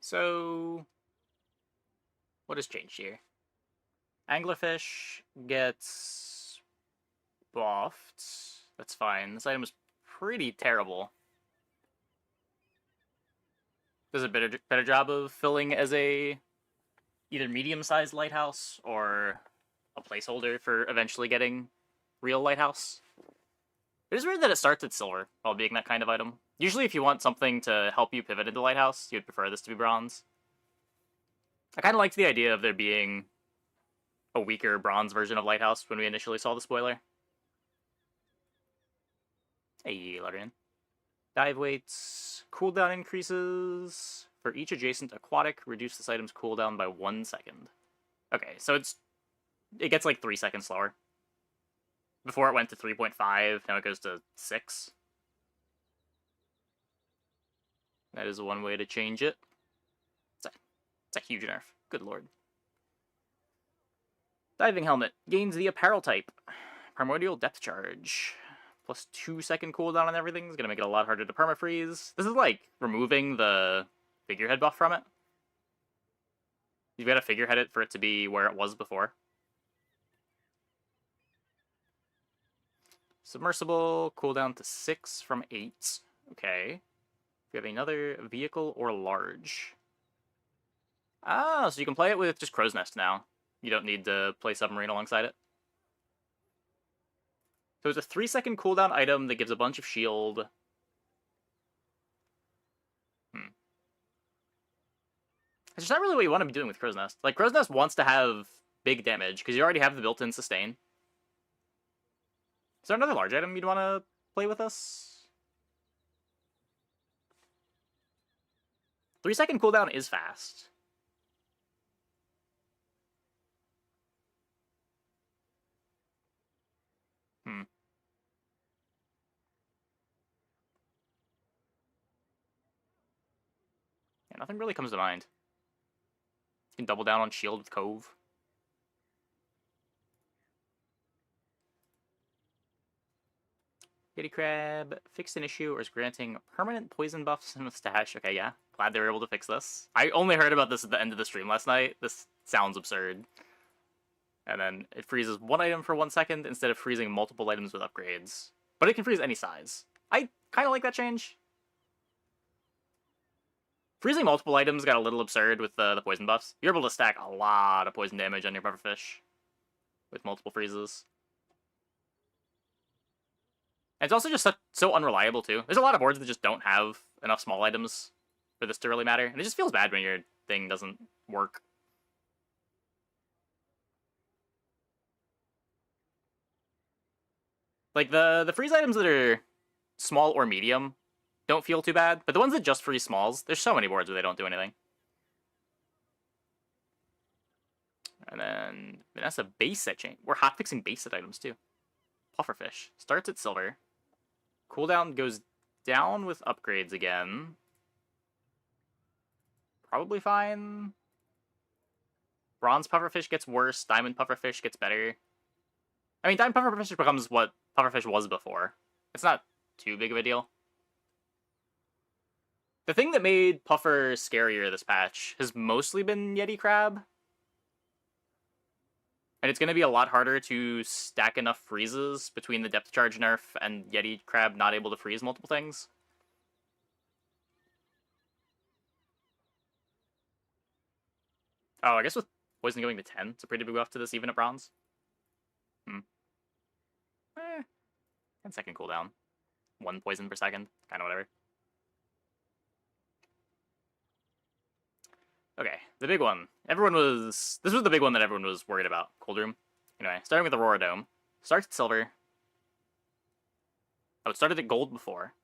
So, what has changed here? Anglerfish gets buffed. That's fine. This item is pretty terrible. Does a better job of filling as a either medium-sized lighthouse or a placeholder for eventually getting real lighthouse. It is weird that it starts at silver while being that kind of item. Usually if you want something to help you pivot into lighthouse, you'd prefer this to be bronze. I kind of liked the idea of there being a weaker bronze version of lighthouse when we initially saw the spoiler. Hey, Larian. Dive weights, cooldown increases. For each adjacent aquatic, reduce this item's cooldown by 1 second. Okay, so it gets like 3 seconds slower. Before it went to 3.5, now it goes to 6. That is one way to change it. It's a huge nerf. Good lord. Diving helmet gains the apparel type. Primordial depth charge. Plus 2 second cooldown on everything is going to make it a lot harder to permafreeze. This is like removing the figurehead buff from it. You've got to figurehead it for it to be where it was before. Submersible, cooldown to 6 from 8. Okay. We have another vehicle or large. Ah, so you can play it with just Crow's Nest now. You don't need to play Submarine alongside it. So it's a 3 second cooldown item that gives a bunch of shield. It's just not really what you want to be doing with Crow's Nest. Like, Crow's Nest wants to have big damage, because you already have the built-in sustain. Is there another large item you'd want to play with us? 3 second cooldown is fast. Yeah, nothing really comes to mind. You can double down on shield with Cove. Yeti Crab fixed an issue or is granting permanent poison buffs in the stash. Okay, yeah. Glad they were able to fix this. I only heard about this at the end of the stream last night. This sounds absurd. And then it freezes one item for 1 second instead of freezing multiple items with upgrades. But it can freeze any size. I kind of like that change. Freezing multiple items got a little absurd with the poison buffs. You're able to stack a lot of poison damage on your pufferfish with multiple freezes. And it's also just so unreliable, too. There's a lot of boards that just don't have enough small items for this to really matter. And it just feels bad when your thing doesn't work. Like, the freeze items that are small or medium don't feel too bad. But the ones that just freeze smalls, there's so many boards where they don't do anything. And then Vanessa base set chain. We're hotfixing base set items, too. Pufferfish. Starts at silver. Cooldown goes down with upgrades again. Probably fine. Bronze pufferfish gets worse. Diamond pufferfish gets better. I mean, diamond pufferfish becomes what pufferfish was before. It's not too big of a deal. The thing that made puffer scarier this patch has mostly been Yeti crab. And it's going to be a lot harder to stack enough freezes between the depth charge nerf and Yeti crab not able to freeze multiple things. Oh, I guess with poison going to 10, it's a pretty big buff to this even at bronze. 10 second cooldown. 1 poison per second. Kind of whatever. Okay, the big one. This was the big one that everyone was worried about. Cold Room. Anyway, starting with Aurora Dome. Starts at silver. Oh, it started at gold before.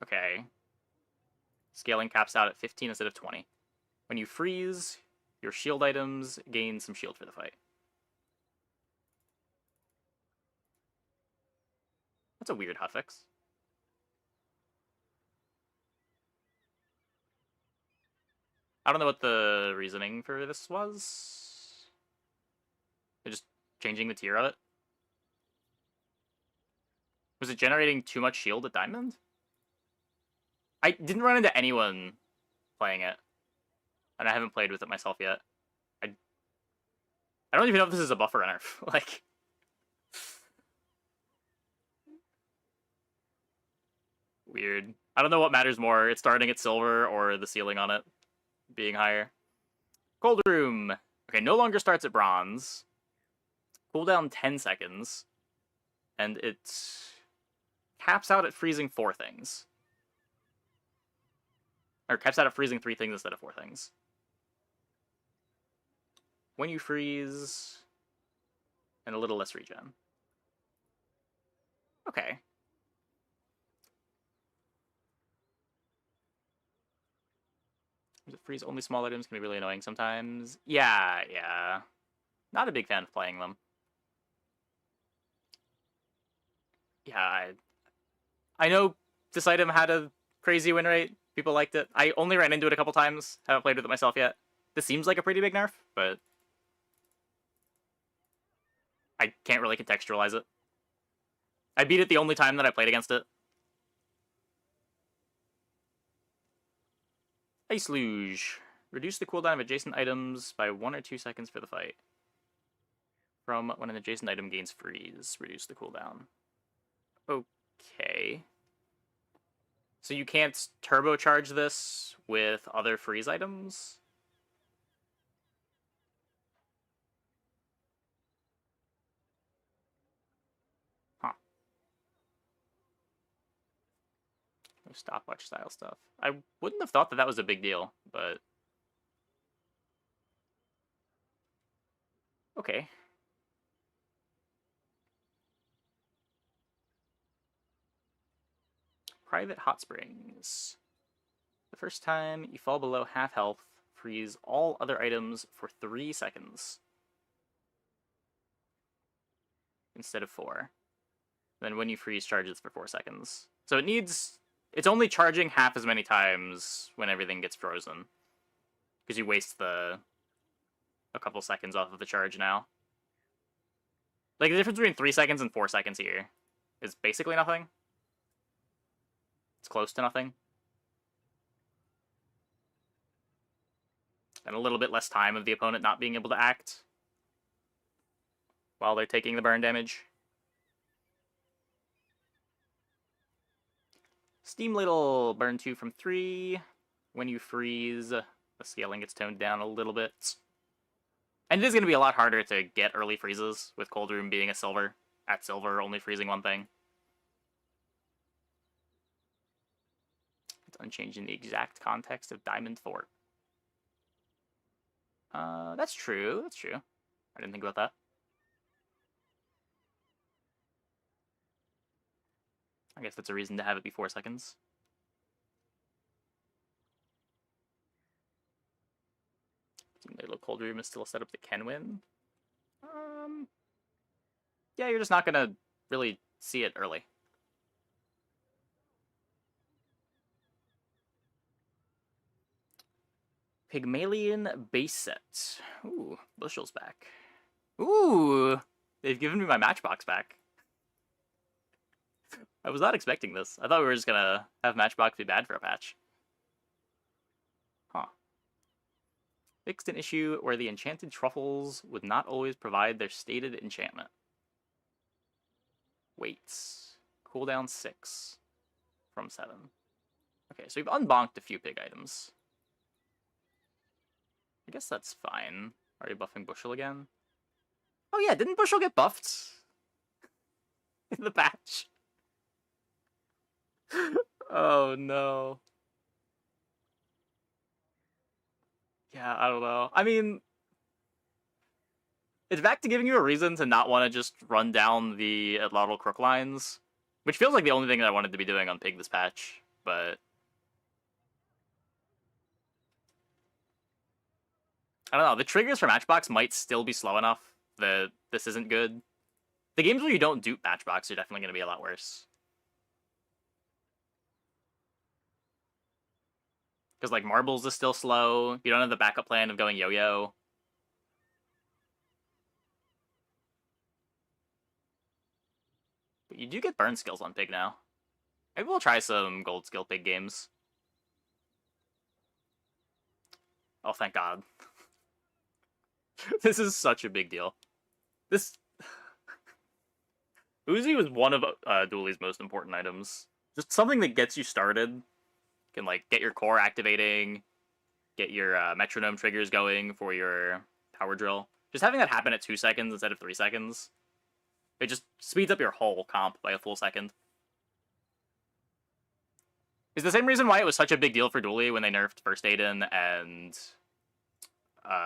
Okay. Scaling caps out at 15 instead of 20. When you freeze, your shield items gain some shield for the fight. That's a weird hotfix. I don't know what the reasoning for this was. They're just changing the tier of it. Was it generating too much shield at Diamond? I didn't run into anyone playing it, and I haven't played with it myself yet. I don't even know if this is a buffer nerf. Like, weird. I don't know what matters more, it starting at silver or the ceiling on it being higher. Cold room. Okay, no longer starts at bronze. Cooldown 10 seconds. And it caps out at freezing 4 things. Or caps out at freezing 3 things instead of 4 things. When you freeze, and a little less regen. Okay. Does it freeze only small items? Can be really annoying sometimes. Yeah. Not a big fan of playing them. Yeah, I know this item had a crazy win rate. People liked it. I only ran into it a couple times. Haven't played with it myself yet. This seems like a pretty big nerf, but I can't really contextualize it. I beat it the only time that I played against it. Ice Luge. Reduce the cooldown of adjacent items by 1 or 2 seconds for the fight. From when an adjacent item gains freeze, reduce the cooldown. Okay. So you can't turbocharge this with other freeze items? Huh. No stopwatch style stuff. I wouldn't have thought that that was a big deal, but... Okay. Private Hot Springs. The first time you fall below half health, freeze all other items for 3 seconds. Instead of 4. Then when you freeze, charges for 4 seconds. So it's only charging half as many times when everything gets frozen. Because you waste a couple seconds off of the charge now. Like, the difference between 3 seconds and 4 seconds here is basically nothing. It's close to nothing. And a little bit less time of the opponent not being able to act while they're taking the burn damage. Steam Ladle, burn 2 from 3. When you freeze, the scaling gets toned down a little bit. And it is going to be a lot harder to get early freezes, with Cold Room being a silver. At silver, only freezing 1 thing. It's unchanged in the exact context of Diamond Fort. That's true. I didn't think about that. I guess that's a reason to have it be 4 seconds. Little Cold Room is still a setup that can win. Yeah, you're just not gonna really see it early. Pygmalion base set. Ooh, Bushel's back. Ooh, they've given me my Matchbox back. I was not expecting this. I thought we were just gonna have Matchbox be bad for a patch. Huh. Fixed an issue where the enchanted truffles would not always provide their stated enchantment. Weights. Cooldown 6 from 7. Okay, so we've unbonked a few pig items. I guess that's fine. Are you buffing Bushel again? Oh yeah, didn't Bushel get buffed in the patch? Oh no. Yeah, I don't know. I mean, it's back to giving you a reason to not want to just run down the ladle crook lines, which feels like the only thing that I wanted to be doing on pig this patch, but I don't know. The triggers for Matchbox might still be slow enough that this isn't good. The games where you don't dupe Matchbox are definitely going to be a lot worse. Because, like, Marbles is still slow. You don't have the backup plan of going yo-yo. But you do get burn skills on Pig now. Maybe we'll try some gold skill Pig games. Oh, thank God. This is such a big deal. This Uzi was one of Dooley's most important items. Just something that gets you started. Can like get your core activating, get your metronome triggers going for your power drill. Just having that happen at 2 seconds instead of 3 seconds, it just speeds up your whole comp by a full second. It's the same reason why it was such a big deal for Dooley when they nerfed First Aiden and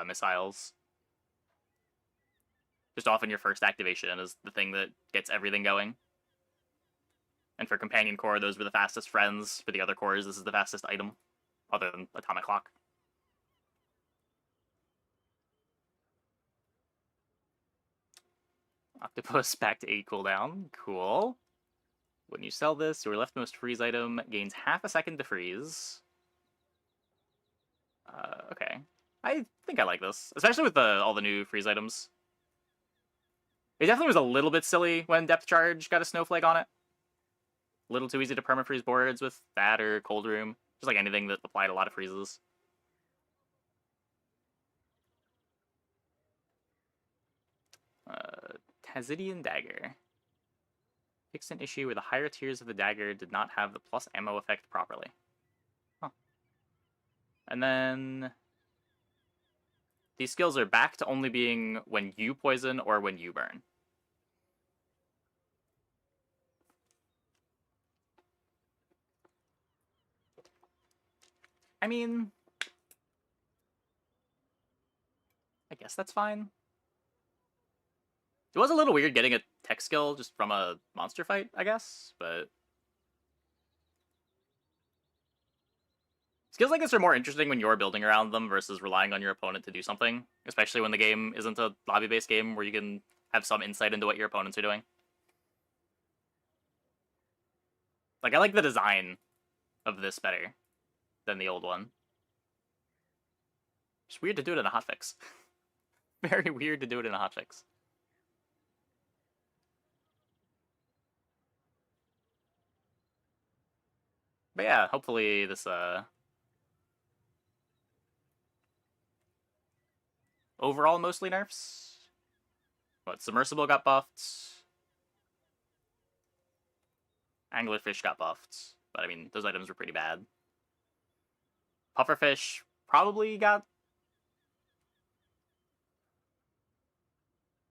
missiles. Just often your first activation is the thing that gets everything going. And for Companion Core, those were the fastest friends. For the other cores, this is the fastest item, other than Atomic Clock. Octopus back to 8 cooldown. Cool. When you sell this, your leftmost freeze item gains half a second to freeze. Okay. I think I like this, especially with all the new freeze items. It definitely was a little bit silly when Depth Charge got a snowflake on it. A little too easy to permafreeze boards with that or Cold Room. Just like anything that applied a lot of freezes. Tazidian Dagger. Fixed an issue where the higher tiers of the dagger did not have the plus ammo effect properly. Huh. And then these skills are back to only being when you poison or when you burn. I mean, I guess that's fine. It was a little weird getting a tech skill just from a monster fight, I guess, but skills like this are more interesting when you're building around them versus relying on your opponent to do something, especially when the game isn't a lobby-based game where you can have some insight into what your opponents are doing. Like, I like the design of this better than the old one. It's weird to do it in a hotfix. Very weird to do it in a hotfix. But yeah, hopefully this overall mostly nerfs. What, Submersible got buffed. Anglerfish got buffed. But I mean, those items were pretty bad. Pufferfish probably got...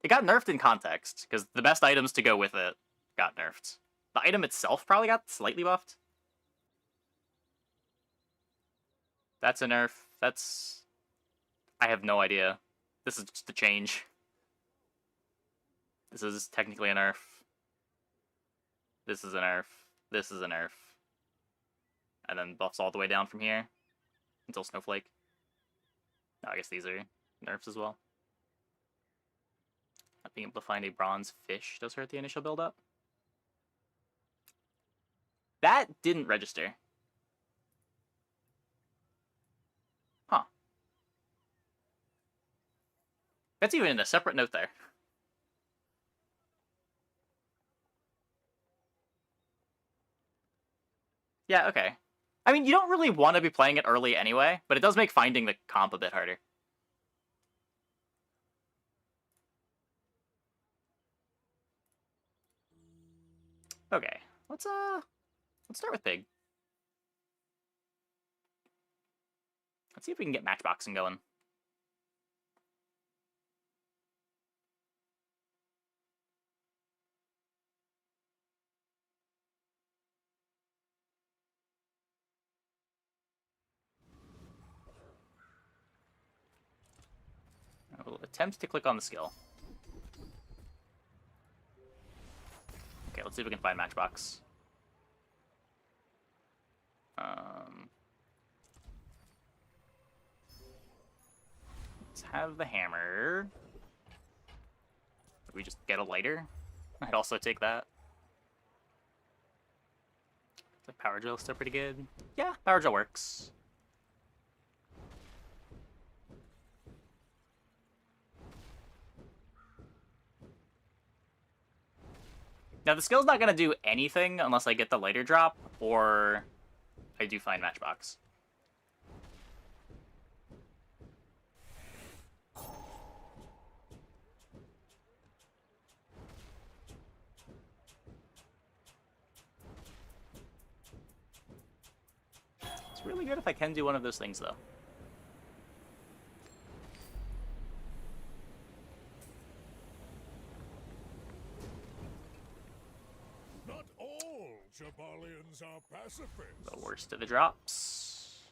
It got nerfed in context, because the best items to go with it got nerfed. The item itself probably got slightly buffed. That's a nerf. That's... I have no idea. This is just a change. This is technically a nerf. This is a nerf. This is a nerf. And then buffs all the way down from here until Snowflake. No, I guess these are nerfs as well. Not being able to find a bronze fish does hurt the initial build-up. That didn't register. Huh. That's even in a separate note there. Yeah, okay. I mean, you don't really want to be playing it early anyway, but it does make finding the comp a bit harder. Okay, let's start with Pig. Let's see if we can get Matchboxing going. I will attempt to click on the skill. Okay, let's see if we can find Matchbox. Let's have the hammer. Could we just get a lighter? I'd also take that. Like power drill still pretty good. Yeah, power drill works. Now the skill's not gonna do anything unless I get the lighter drop or I do find Matchbox. It's really good if I can do one of those things, though. Not all Jabalians are pacifists. The worst of the drops.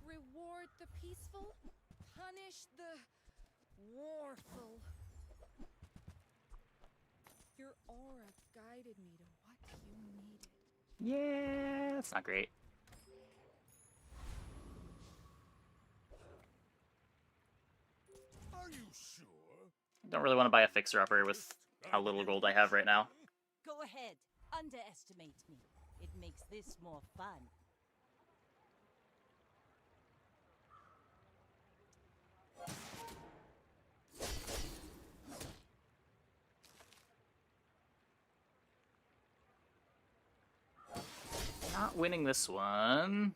Reward the peaceful, punish the warful. Your aura guided me to what you needed. Yeah, that's not great. Are you sure? Don't really want to buy a fixer-upper with how little gold I have right now. Go ahead, underestimate me. It makes this more fun. Not winning this one.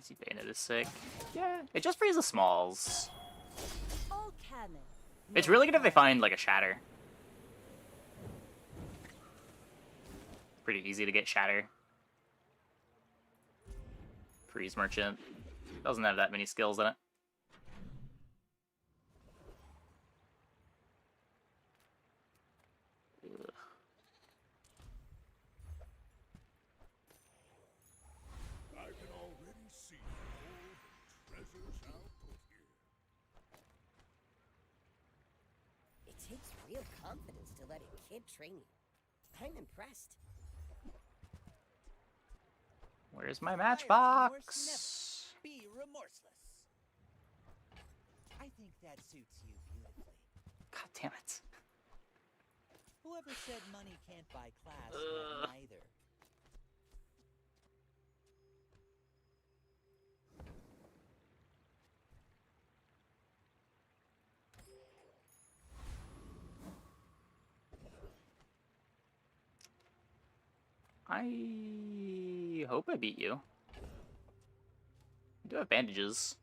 Easy Bayonet is sick. Yeah, it just frees the smalls. All cannon. It's really good if they find, like, a shatter. Pretty easy to get shatter. Freeze Merchant. Doesn't have that many skills in it. Ugh. I can already see all the treasures I'll put here. It takes real confidence to let a kid train you. I'm impressed. Where's my Matchbox? Be remorseless. I think that suits you beautifully. God damn it. Whoever said money can't buy class had neither. I hope I beat you. I do have bandages.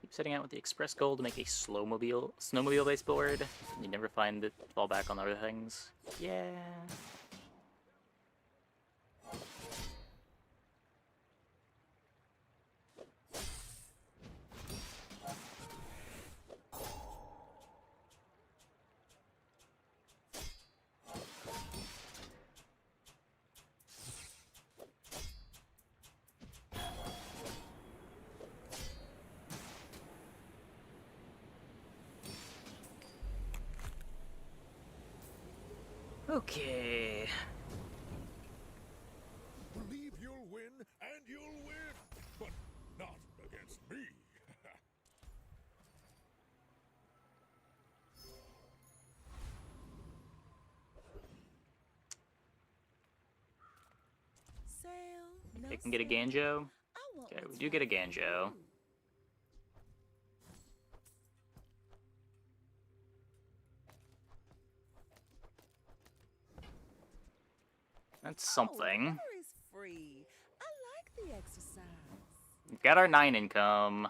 Setting out with the express goal to make a snowmobile based board. You never find it fall back on other things. Yeah. Okay. Believe you'll win, and you'll win, but not against me. Sail, no They can get a sail. Ganjo. I want Okay, we what's do get a right for Ganjo. you. That's Oh, something. water is free. I like the exercise. We've got our 9 income.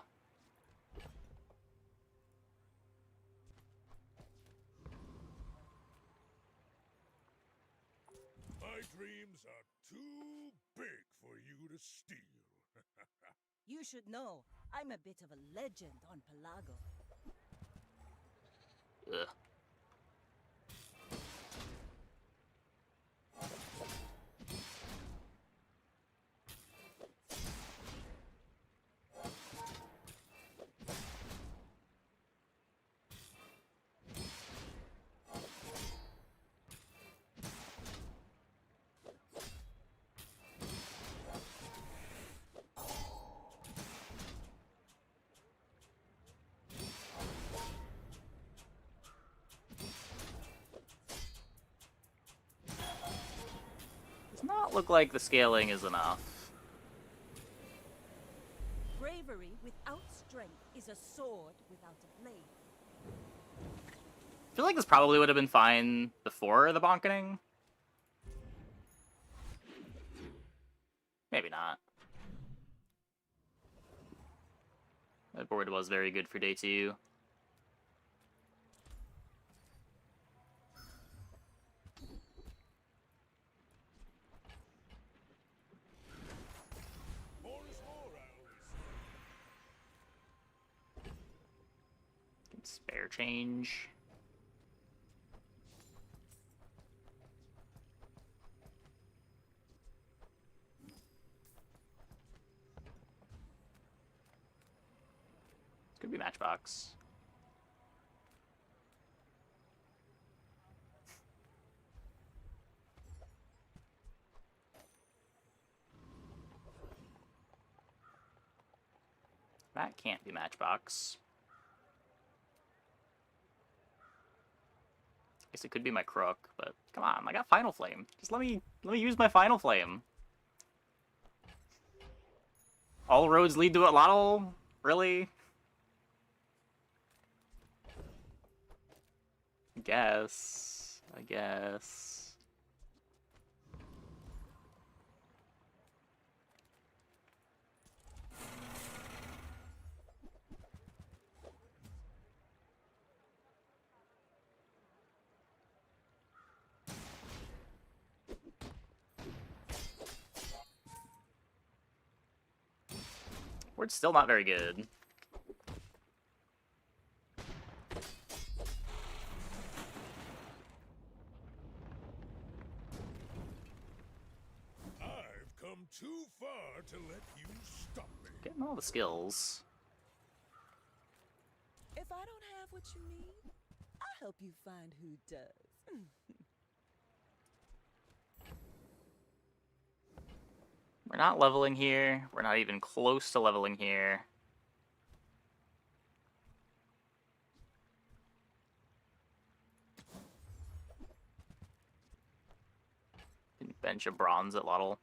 My dreams are too big for you to steal. You should know, I'm a bit of a legend on Pelago. Ugh. Does not look like the scaling is enough. Bravery without strength is a sword without a blade. I feel like this probably would have been fine before the bonkening. Maybe not. That board was very good for day 2. More is more, I always say. Can spare change. Could be Matchbox. That can't be Matchbox. Guess it could be my Crook, but come on, I got Final Flame. Just let me use my Final Flame. All roads lead to a ladle? Really? I guess. Word's still not very good. I've come too far to let you stop me. Getting all the skills. If I don't have what you need, I'll help you find who does. We're not leveling here. We're not even close to leveling here. Can bench a bronze at Lottle.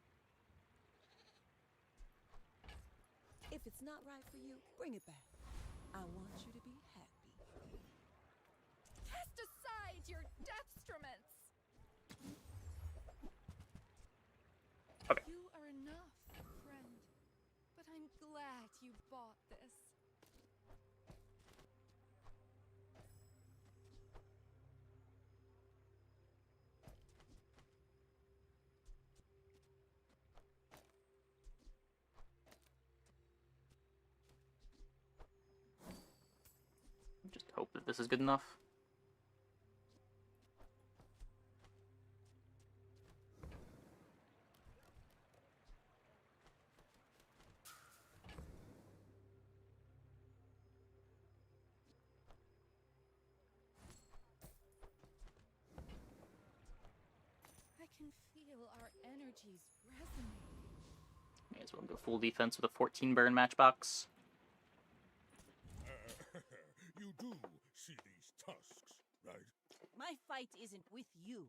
If it's not right for you, bring it back. I want you to be happy. Cast aside your deathstruments! Okay. You are enough, friend. But I'm glad you bought this. Just hope that this is good enough. I can feel our energies resonate. May as well go full defense with a 14 burn Matchbox. You do see these tusks, right? My fight isn't with you,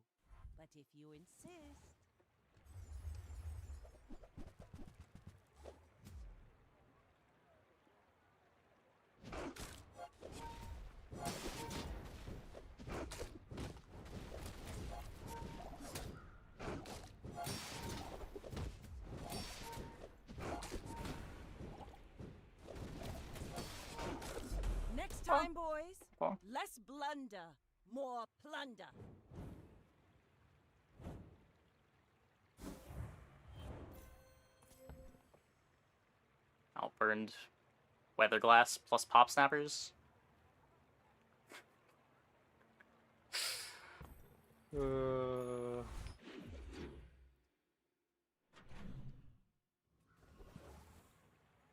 but if you insist. Next time, boys, Oh. less blunder, more plunder. Outburned weather glass plus pop snappers.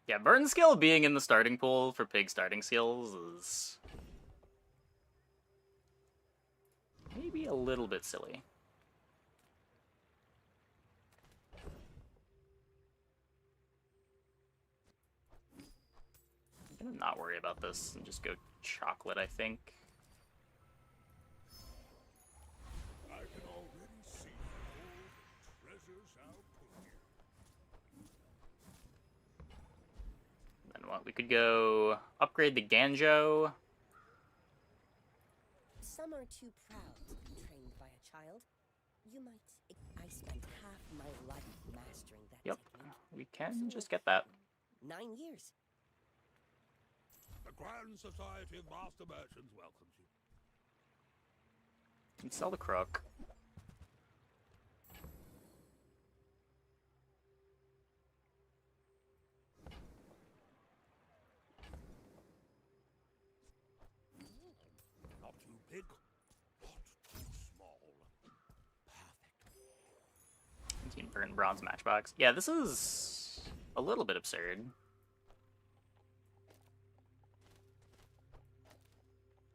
Yeah, burn skill being in the starting pool for pig starting skills is maybe a little bit silly. I'm gonna not worry about this and just go chocolate, I think. I can already see all the treasures We could go upgrade the Ganjo. Some are too proud to be trained by a child. You might. I spent half my life mastering that Yep, technique. we can just get that. 9 years. The Grand Society of Master Merchants welcomes you. Can sell the crook. Not too big, not too small. Perfect. 17 burn bronze matchbox. Yeah, this is a little bit absurd.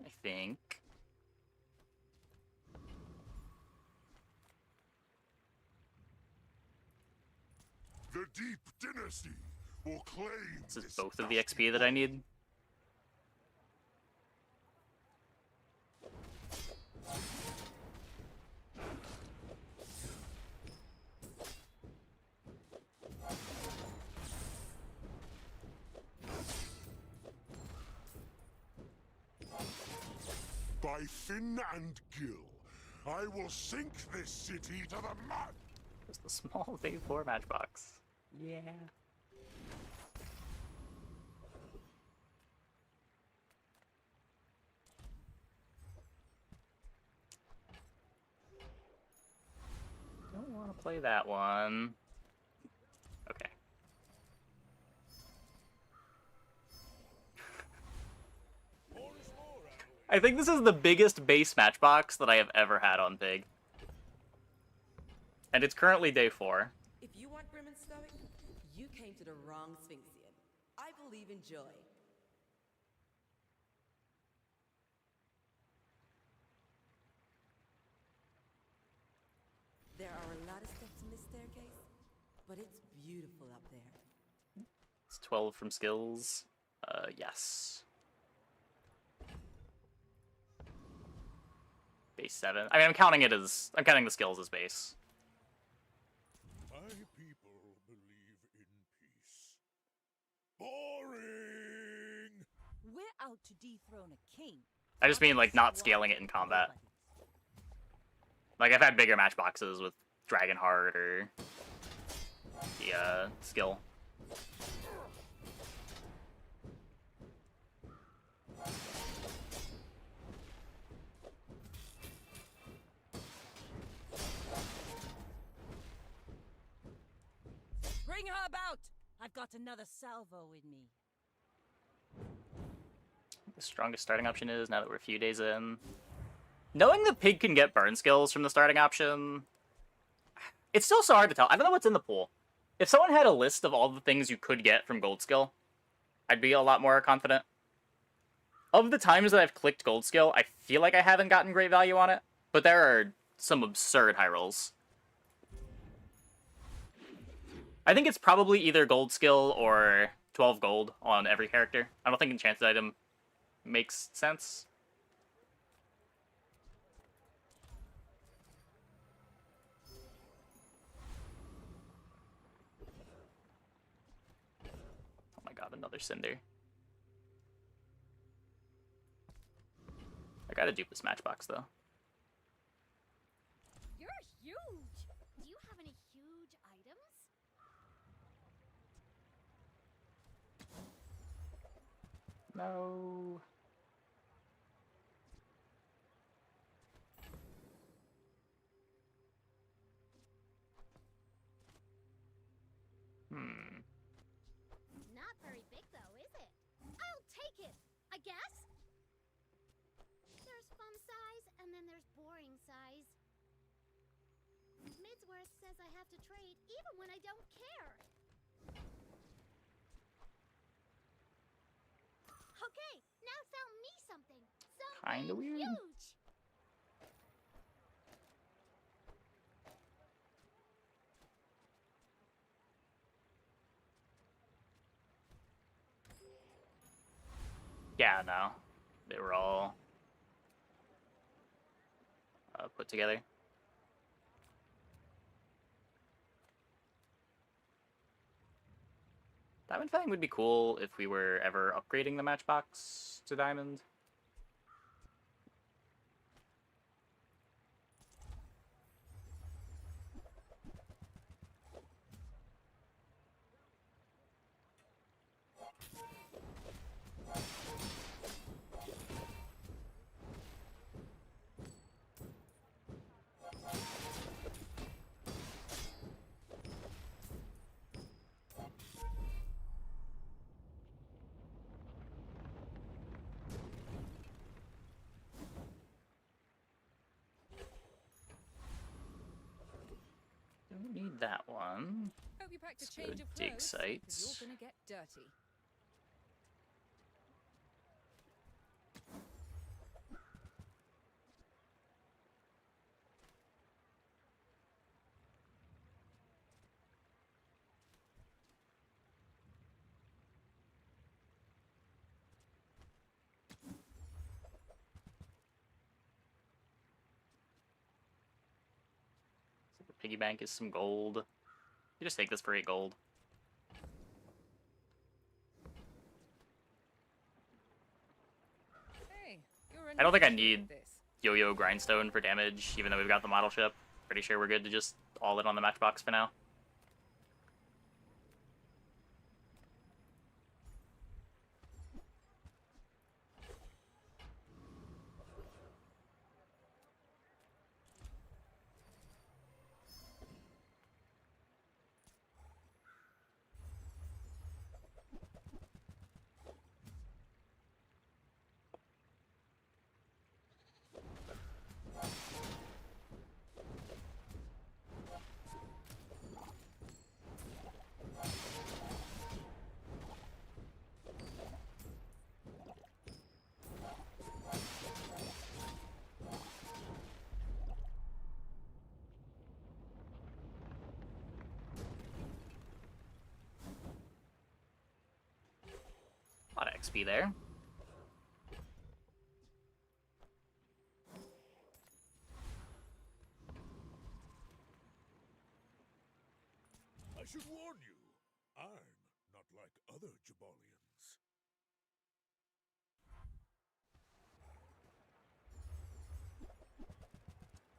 I think. The Deep Dynasty will claim This is both of the XP that I need. By fin and gill, I will sink this city to the mud. Just the small day 4 matchbox. Yeah. Don't want to play that one. Okay. I think this is the biggest base matchbox that I have ever had on Pig. And it's currently day 4. If you want grim and stoic, you came to the wrong Sphinxian. I believe in joy. There are a lot of steps in this staircase, but it's beautiful up there. It's 12 from skills. Yes. Base 7. I mean, I'm counting the skills as base. My people believe in peace. Boring! We're out to dethrone a king. I just mean, like, not scaling it in combat. Like, I've had bigger matchboxes with Dragonheart or the, skill. Bring her about! I've got another salvo in me. The strongest starting option is, now that we're a few days in. Knowing the Pig can get burn skills from the starting option, it's still so hard to tell. I don't know what's in the pool. If someone had a list of all the things you could get from gold skill, I'd be a lot more confident. Of the times that I've clicked gold skill, I feel like I haven't gotten great value on it, but there are some absurd high rolls. I think it's probably either gold skill or 12 gold on every character. I don't think enchanted item makes sense. Oh my god, another Cinder. I gotta dupe this matchbox though. You're huge! Do you have any huge items? No. Not very big though, is it? I'll take it, I guess. There's fun size, and then there's boring size. Midsworth says I have to trade even when I don't care. Okay, now sell me something. Something Kinda weird. huge. Yeah, no. They were all put together. Diamond Fang would be cool if we were ever upgrading the Matchbox to Diamond. Don't need that one. Hope you packed a Let's go change of dig clothes, 'cause sites. you're gonna get dirty. So the piggy bank is some gold. You just take this for 8 gold. Hey, you're I don't think I unusual at need this. Yo-Yo Grindstone for damage, even though we've got the model ship. Pretty sure we're good to just all in on the Matchbox for now. A lot of XP there. I should warn you, I'm not like other Jabalians.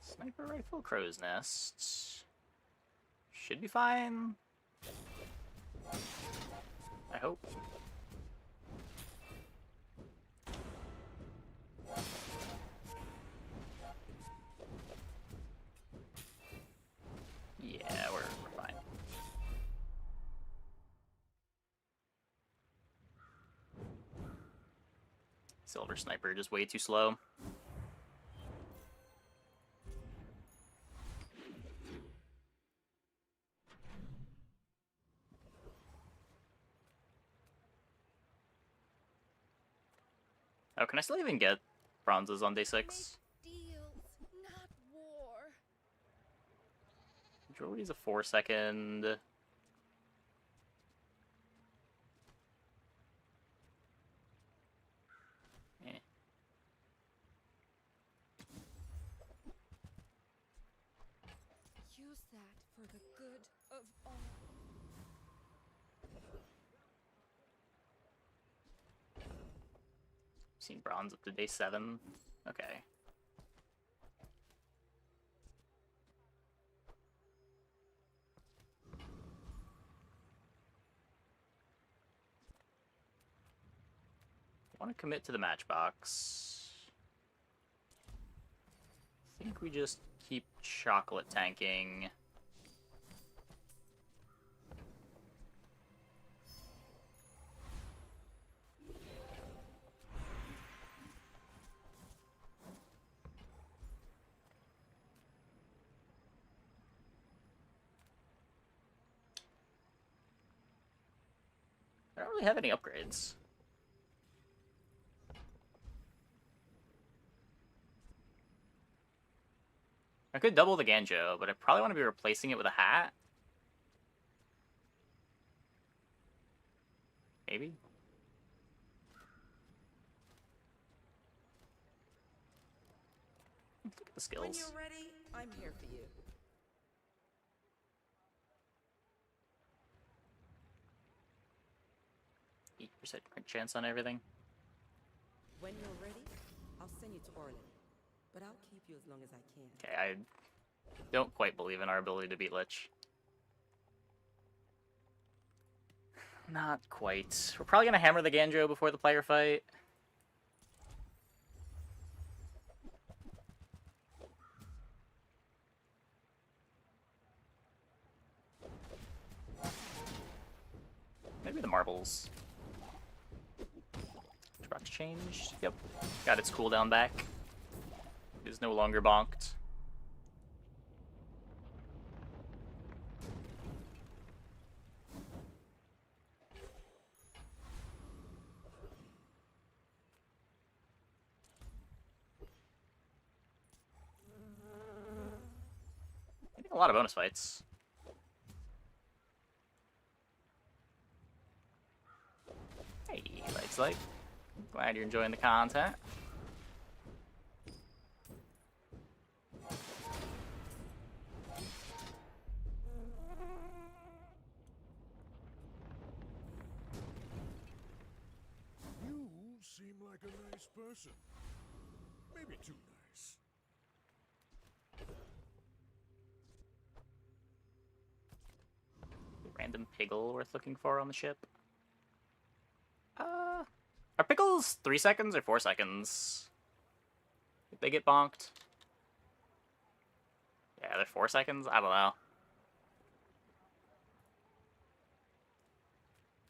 Sniper rifle, crow's nest. Should be fine. I hope. Yeah, we're fine. Silver sniper just way too slow. Oh, can I still even get bronzes on day 6? Deals, not war. Majority's a 4-second. Eh. Use that for the good of all. Seen bronze up to day 7. Okay. Want to commit to the Matchbox. I think we just keep chocolate tanking. I don't really have any upgrades. I could double the Ganjo, but I probably want to be replacing it with a hat. Maybe? Look at the When skills. you're ready, I'm here for you. 8% crit chance on everything. When you're ready, I'll send you to Orlin. But I'll keep you as long as I can. Okay, I don't quite believe in our ability to beat Lich. Not quite. We're probably gonna hammer the Ganjo before the player fight. Maybe the marbles. Matchbox changed. Yep. Got its cooldown back. It is no longer bonked. Getting a lot of bonus fights. Hey, Lights Light. Glad you're enjoying the content. You seem like a nice person. Maybe too nice. Random Piggle worth looking for on the ship. Are Piggles 3 seconds or 4 seconds? Did they get bonked? Yeah, they're 4 seconds? I don't know.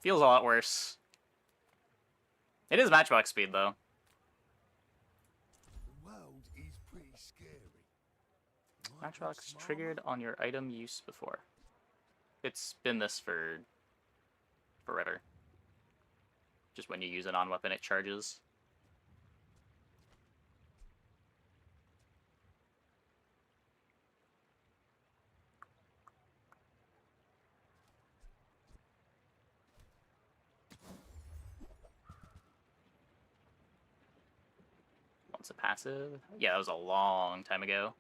Feels a lot worse. It is Matchbox speed, though. The world is pretty scary. Matchbox triggered on your item use before. It's been this for forever. Just when you use a non-weapon, it charges. Once a passive? Yeah, that was a long time ago.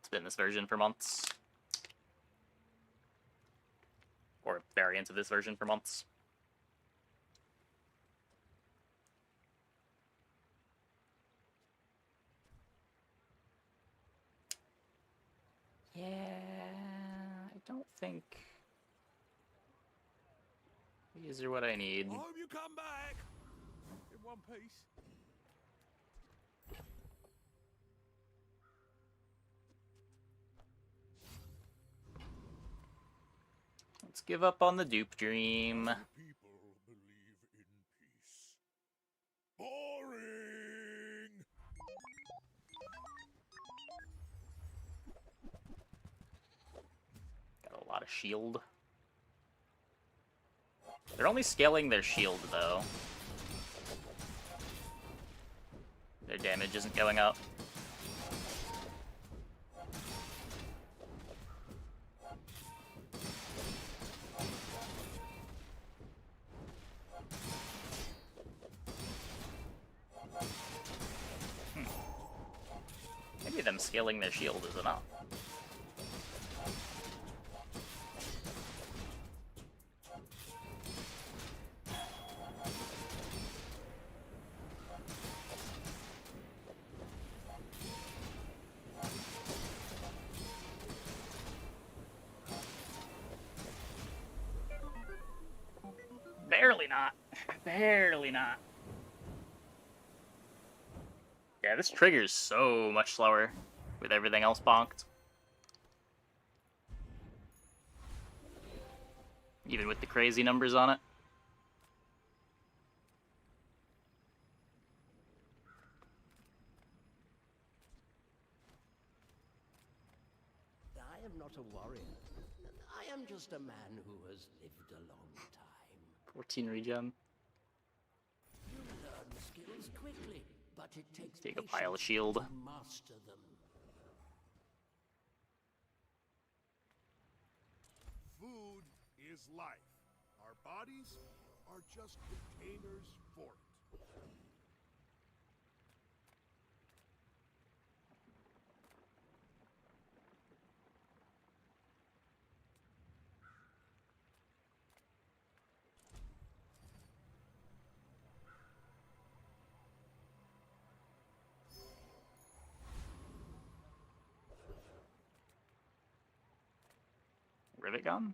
It's been this version for months. Or variants of this version for months. Yeah, I don't think these are what I need. I hope you come back in one piece. Let's give up on the dupe dream. Other people believe in peace. Boring. Got a lot of shield. They're only scaling their shield, though. Their damage isn't going up. Maybe them scaling their shield is enough. Barely not. Barely not. Yeah, this trigger's so much slower with everything else bonked. Even with the crazy numbers on it. I am not a warrior. I am just a man who has lived a long time. 14 regen. You learn skills quickly, but it takes Take a patience pile of shield. to master them. Food is life. Our bodies are just containers for it. rivet gun?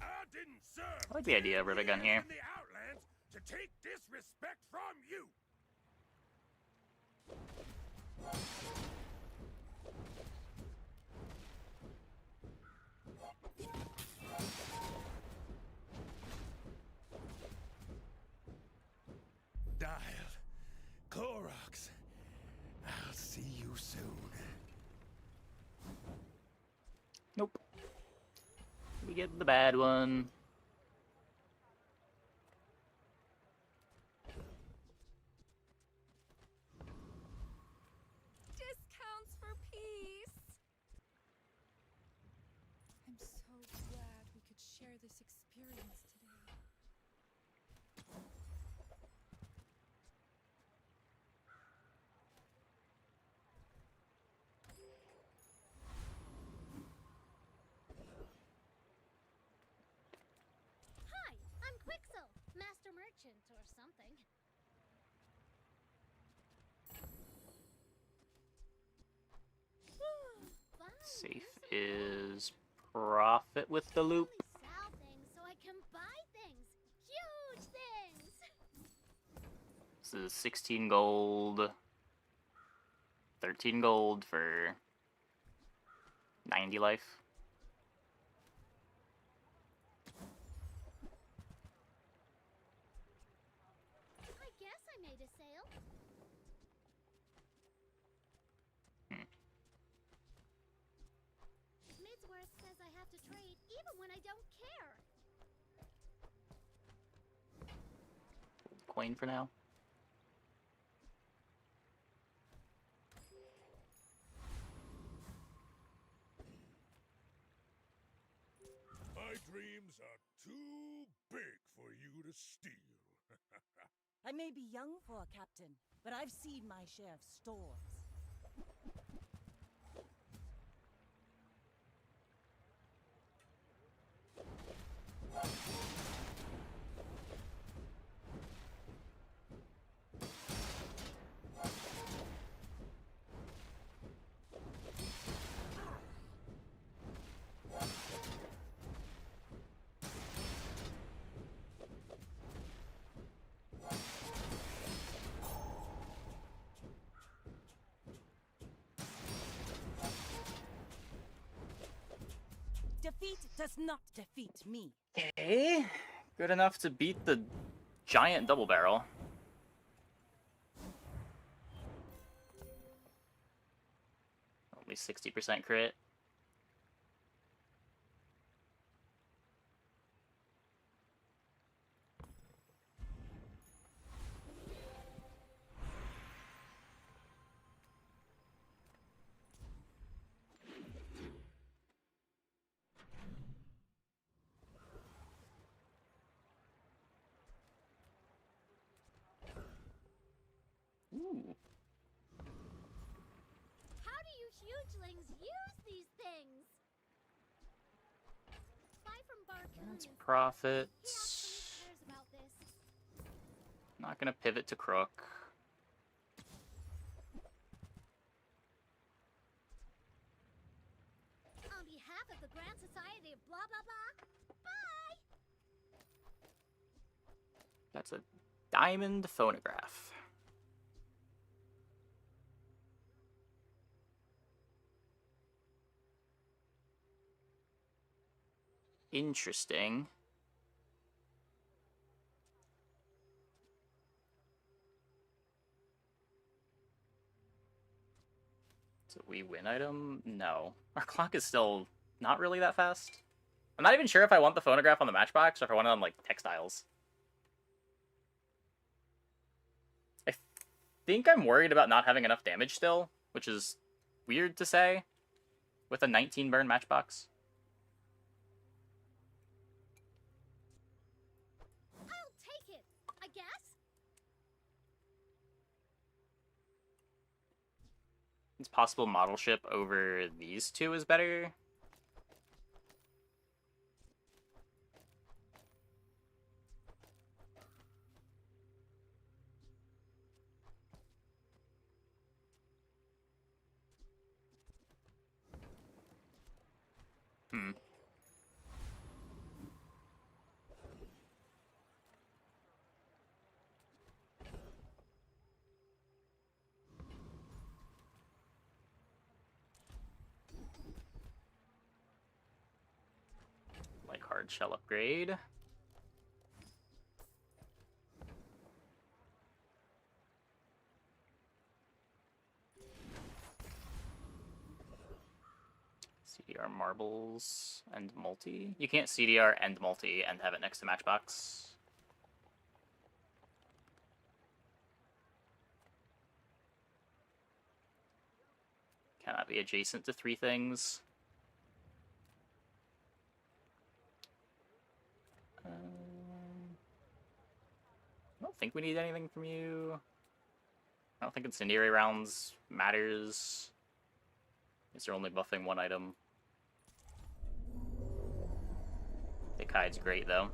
I didn't serve I like the idea of rivet gun 10 here. years in the Outlands to take disrespect from you. Dial. Clorox. I'll see you soon. Nope. We get the bad one. Discounts for peace. I'm so glad we could share this experience today. Hi, I'm Quixel, Master Merchant or something. Fine, Safe usable. is profit with the loop. Only sell things so I can buy things. Huge things. This is 16 gold. 13 gold for 90 life. I guess I made a sale. Midsworth says I have to trade even when I don't care. Coin for now. My dreams are too big for you to steal. I may be young for a captain, but I've seen my share of stores. Defeat does not defeat me. Okay. Good enough to beat the giant double barrel. Only 60% crit. Ooh. How do you hugelings use these things? Buy from Barcoon. That's profit. He actually cares about this. Not gonna pivot to Crook. On behalf of the Grand Society of blah blah blah. Bye. That's a diamond phonograph. Interesting. So we win item? No. Our clock is still not really that fast. I'm not even sure if I want the phonograph on the Matchbox or if I want it on, like, textiles. I think I'm worried about not having enough damage still, which is weird to say with a 19 burn Matchbox. I'll take it, I guess. It's possible model ship over these two is better. Large shell upgrade. CDR marbles and multi. You can't CDR and multi and have it next to Matchbox. Cannot be adjacent to 3 things. I don't think we need anything from you. I don't think incendiary rounds matters. Is they're only buffing 1 item. The Kai's great though.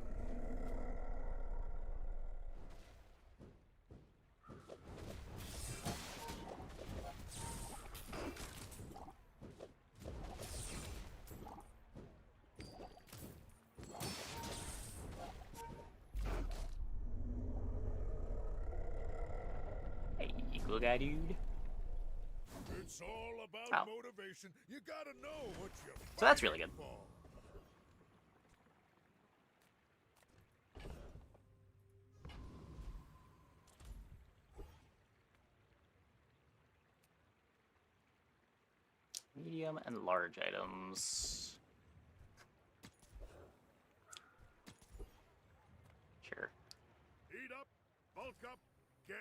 Hey, cool guy, dude. It's all about motivation. You gotta know what you're So that's really good. for. Medium and large items. Sure. Heat up, bulk up, get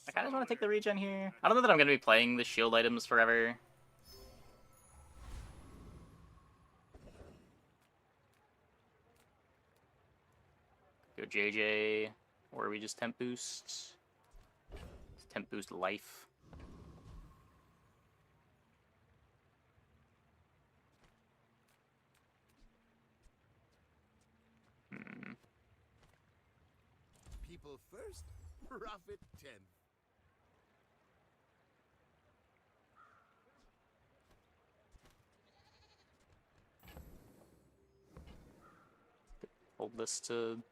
I kind of want to take the solid. regen here. I don't know that I'm going to be playing the shield items forever. Go JJ, or we just temp boost. Temp boost life. People first, profit 10th. Hold this to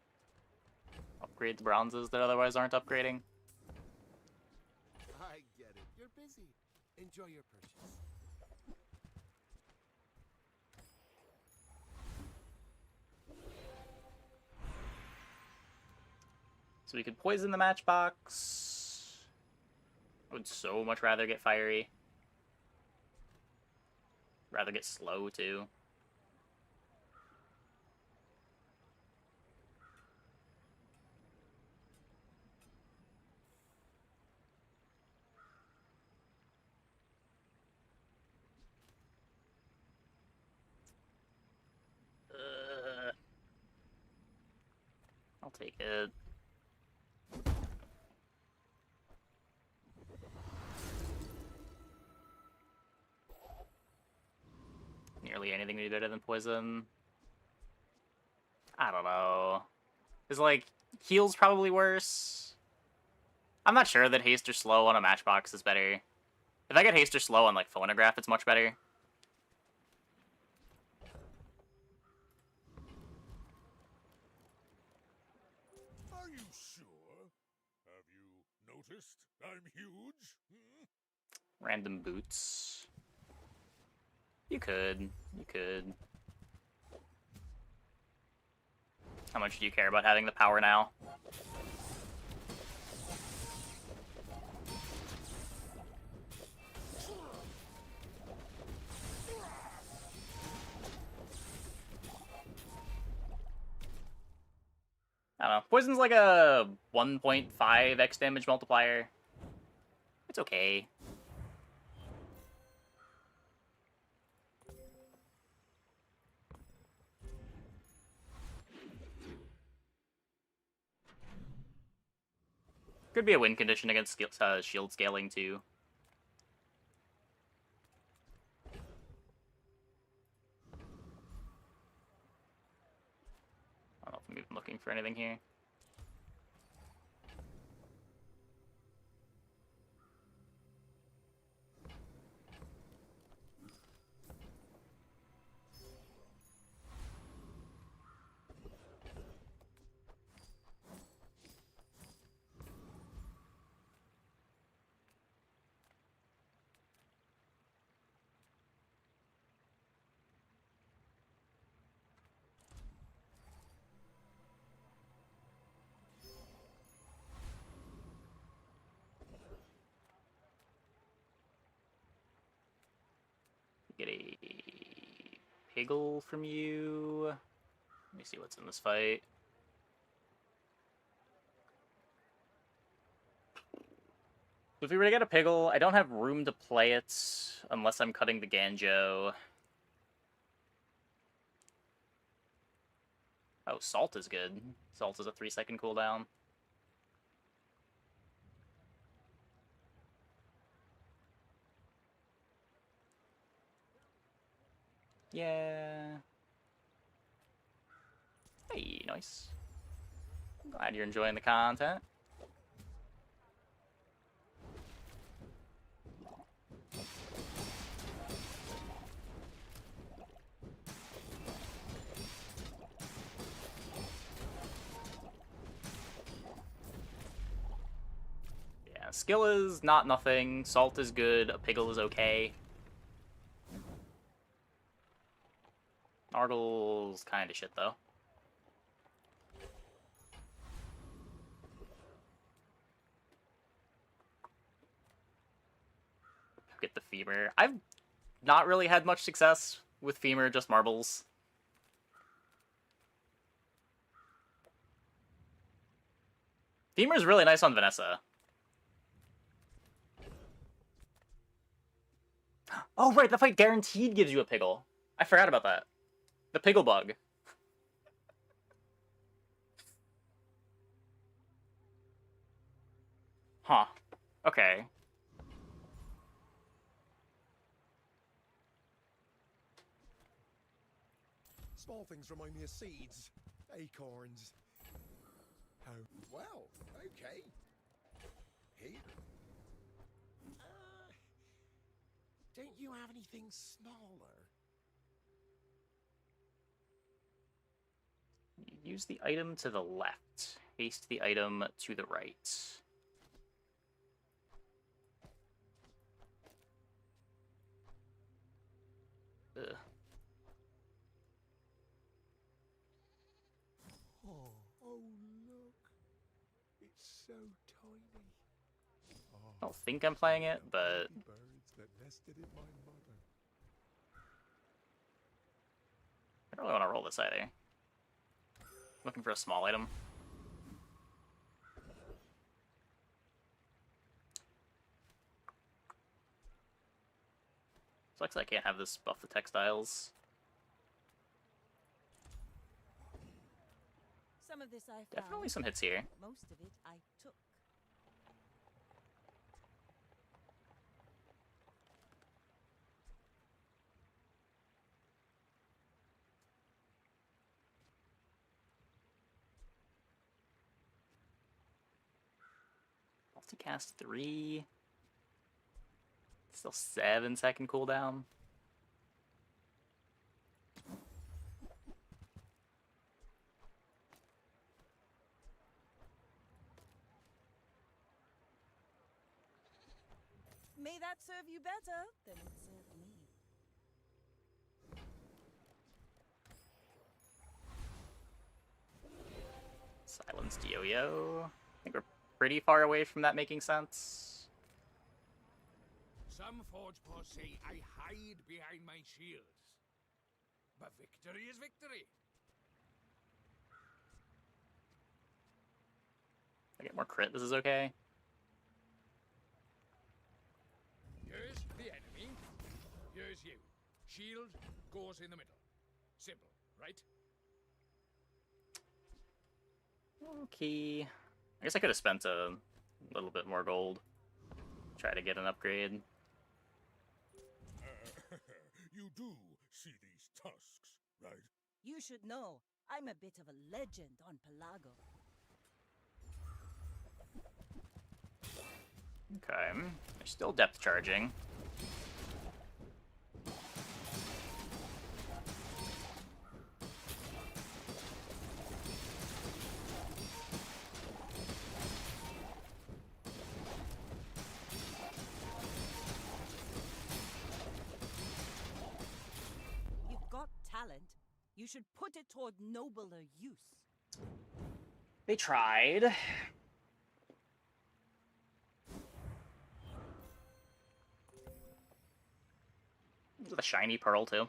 upgrade the bronzes that otherwise aren't upgrading. I get it. You're busy. Enjoy your purchase. So we could poison the Matchbox. I would so much rather get fiery. Rather get slow too. I'll take it. Nearly anything would be better than poison. I don't know. Is like heal's probably worse. I'm not sure that haste or slow on a Matchbox is better. If I get haste or slow on like phonograph, it's much better. Are you sure? Have you noticed I'm huge? Hmm? Random boots. You could. You could. How much do you care about having the power now? I don't know. Poison's like a 1.5x damage multiplier. It's okay. Could be a win condition against shield scaling too. I don't know if I'm even looking for anything here. Piggle from you. Let me see what's in this fight. If we were to get a Piggle, I don't have room to play it unless I'm cutting the Ganjo. Oh, Salt is good. Salt is a 3-second cooldown. Yeah. Hey, nice. Glad you're enjoying the content. Yeah, skill is not nothing. Salt is good. A Piggle is okay. Nardle's kind of shit, though. Get the Femur. I've not really had much success with Femur, just marbles. Femur's really nice on Vanessa. Oh, right, the fight guaranteed gives you a Piggle. I forgot about that. The Piggle bug. Huh. Okay. Small things remind me of seeds, acorns. Oh, well, okay. Here. Don't you have anything smaller? Use the item to the left. Haste the item to the right. Ugh. Oh, look. It's so tiny. I don't think I'm playing it, but Birds that nested in my mother. I don't really want to roll this either. Looking for a small item. Sucks I can't have this buff the textiles. Some of this I found. Definitely some hits here. Most of it I took. Multicast 3. Still 7-second cooldown. May that serve you better than it served me. Silence Yo-Yo. I think we're pretty far away from that making sense. Some forgepaws say I hide behind my shields. But victory is victory. If I get more crit, this is okay. Here's the enemy. Here's you. Shield goes in the middle. Simple, right? Okay. I guess I could have spent a little bit more gold. Try to get an upgrade. You do see these tusks, right? You should know, I'm a bit of a legend on Pelago. Okay. They're still depth charging. You've got talent. You should put it toward nobler use. They tried. With a shiny pearl, too.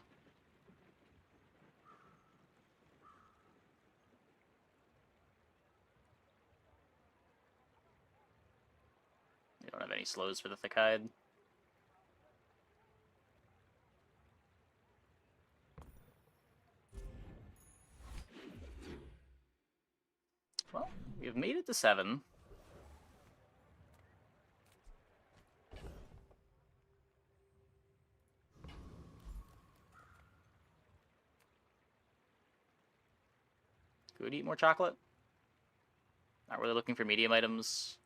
many slows for the thick hide. Well, we've made it to 7. Could eat more chocolate. Not really looking for medium items.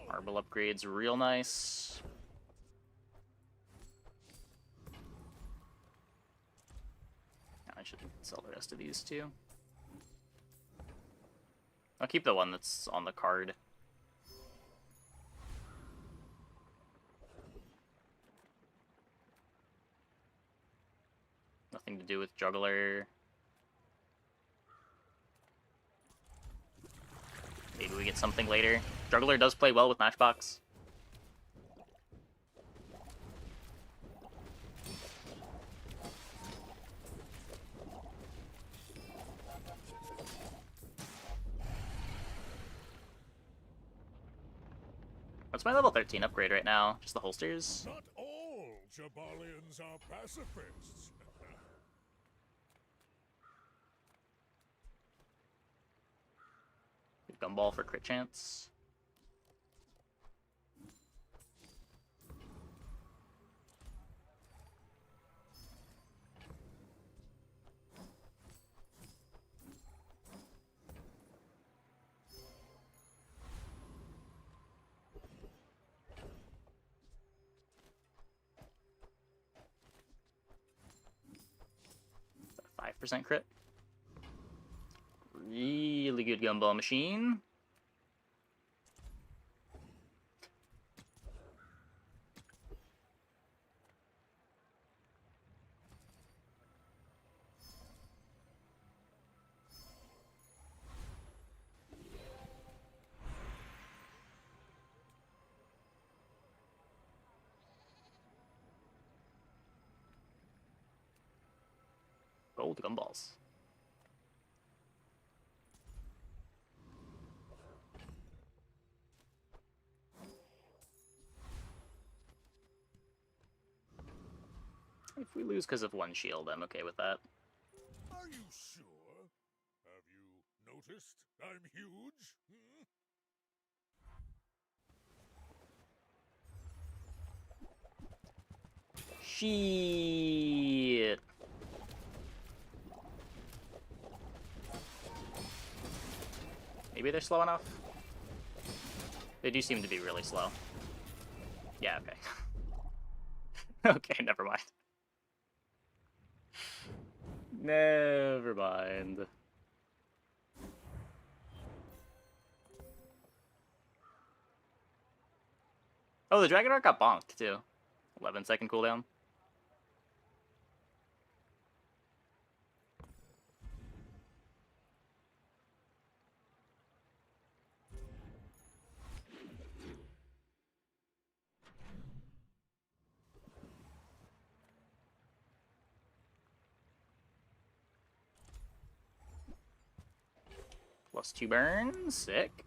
Marble upgrades real nice. I should sell the rest of these too. I'll keep the one that's on the card. Nothing to do with juggler. Maybe we get something later. Juggler does play well with Matchbox. What's my level 13 upgrade right now? Just the holsters? Not all Jabalians are pacifists. Gumball for crit chance. Is that a 5% crit? Really good gumball machine. Gold gumballs. If we lose because of one shield, I'm okay with that. Are you sure? Have you noticed I'm huge? Shit. Maybe they're slow enough? They do seem to be really slow. Yeah, okay. Okay, never mind. Never mind. Oh, the Dragon Arc got bonked, too. 11-second cooldown. Plus 2 burns, sick.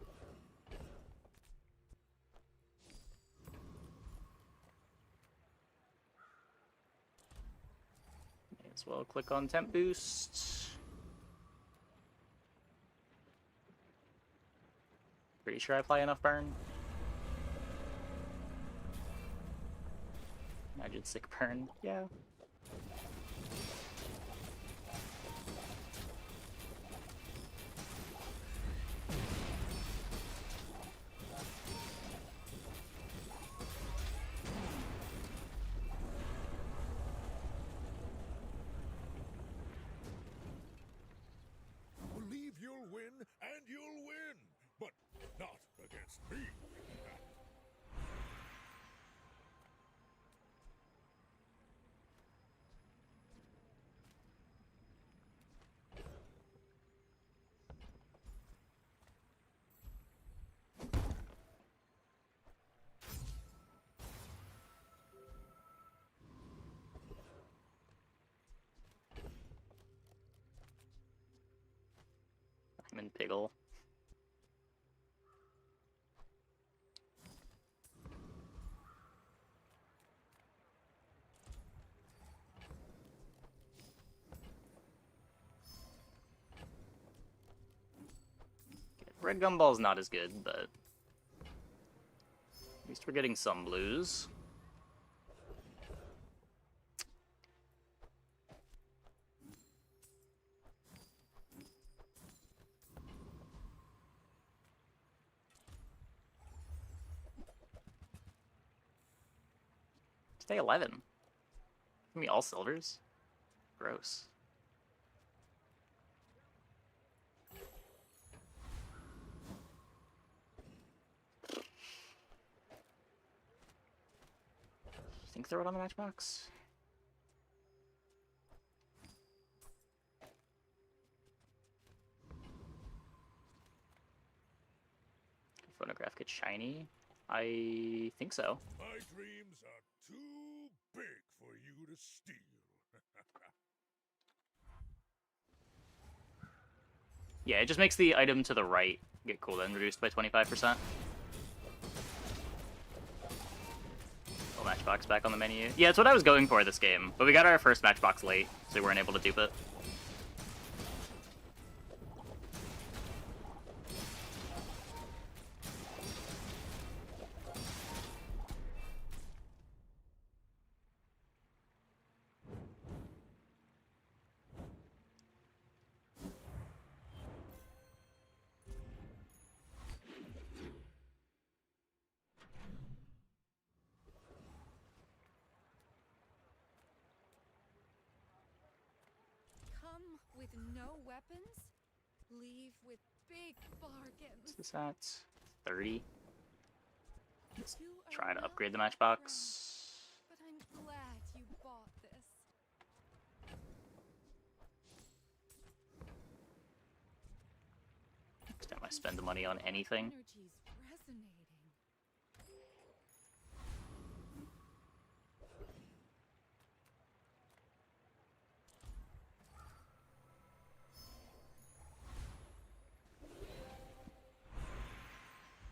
May as well click on temp boost. Pretty sure I apply enough burn. Imagine sick burn, yeah. Believe you'll win, and you'll win, but not against me. Demon Piggle. Red Gumball's not as good, but at least we're getting some blues. Stay 11. Give me all silvers? Gross. Think throw it on the Matchbox? Phonograph gets shiny? I think so. My dreams are too big for you to steal. Yeah, it just makes the item to the right get cooldown reduced by 25%. Oh, Matchbox back on the menu. Yeah, it's what I was going for this game, but we got our first Matchbox late, so we weren't able to dupe it. Come with no weapons, leave with big bargains. What's this at? 30? Let's You are try to not upgrade the my Matchbox. friend, but I'm glad you bought this. Next time I spend the money on anything. Energy's resonating.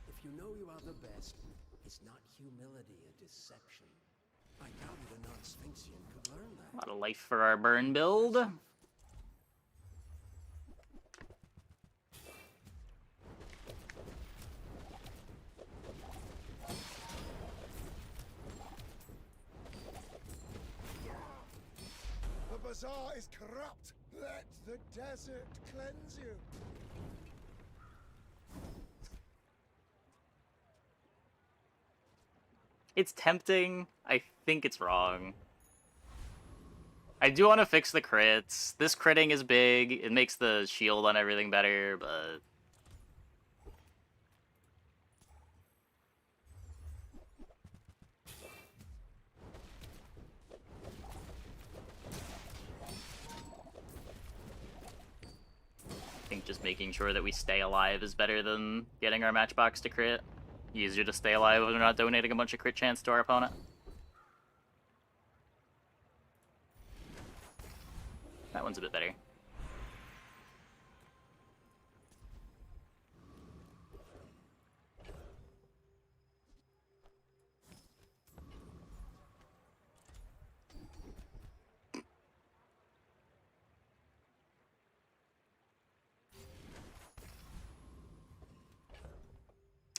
If you know you are the best, is not humility a deception? I doubted a non-Sphinxian could learn that. A lot of life for our burn build. The bazaar is corrupt. Let the desert cleanse you. It's tempting. I think it's wrong. I do want to fix the crits. This critting is big. It makes the shield on everything better, but... I think just making sure that we stay alive is better than getting our Matchbox to crit. Easier to stay alive when we're not donating a bunch of crit chance to our opponent. That one's a bit better.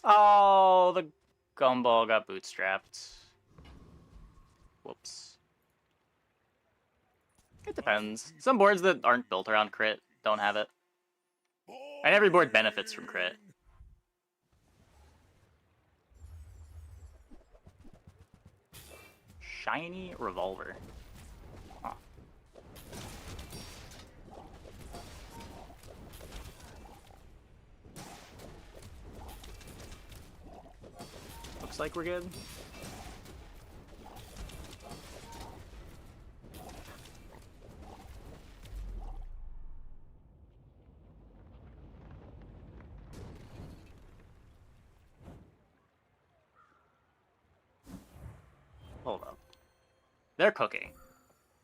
Oh, the gumball got bootstrapped. Whoops. It depends. Some boards that aren't built around crit don't have it. And every board benefits from crit. Shiny revolver. Huh. Looks like we're good. Hold up. They're cooking.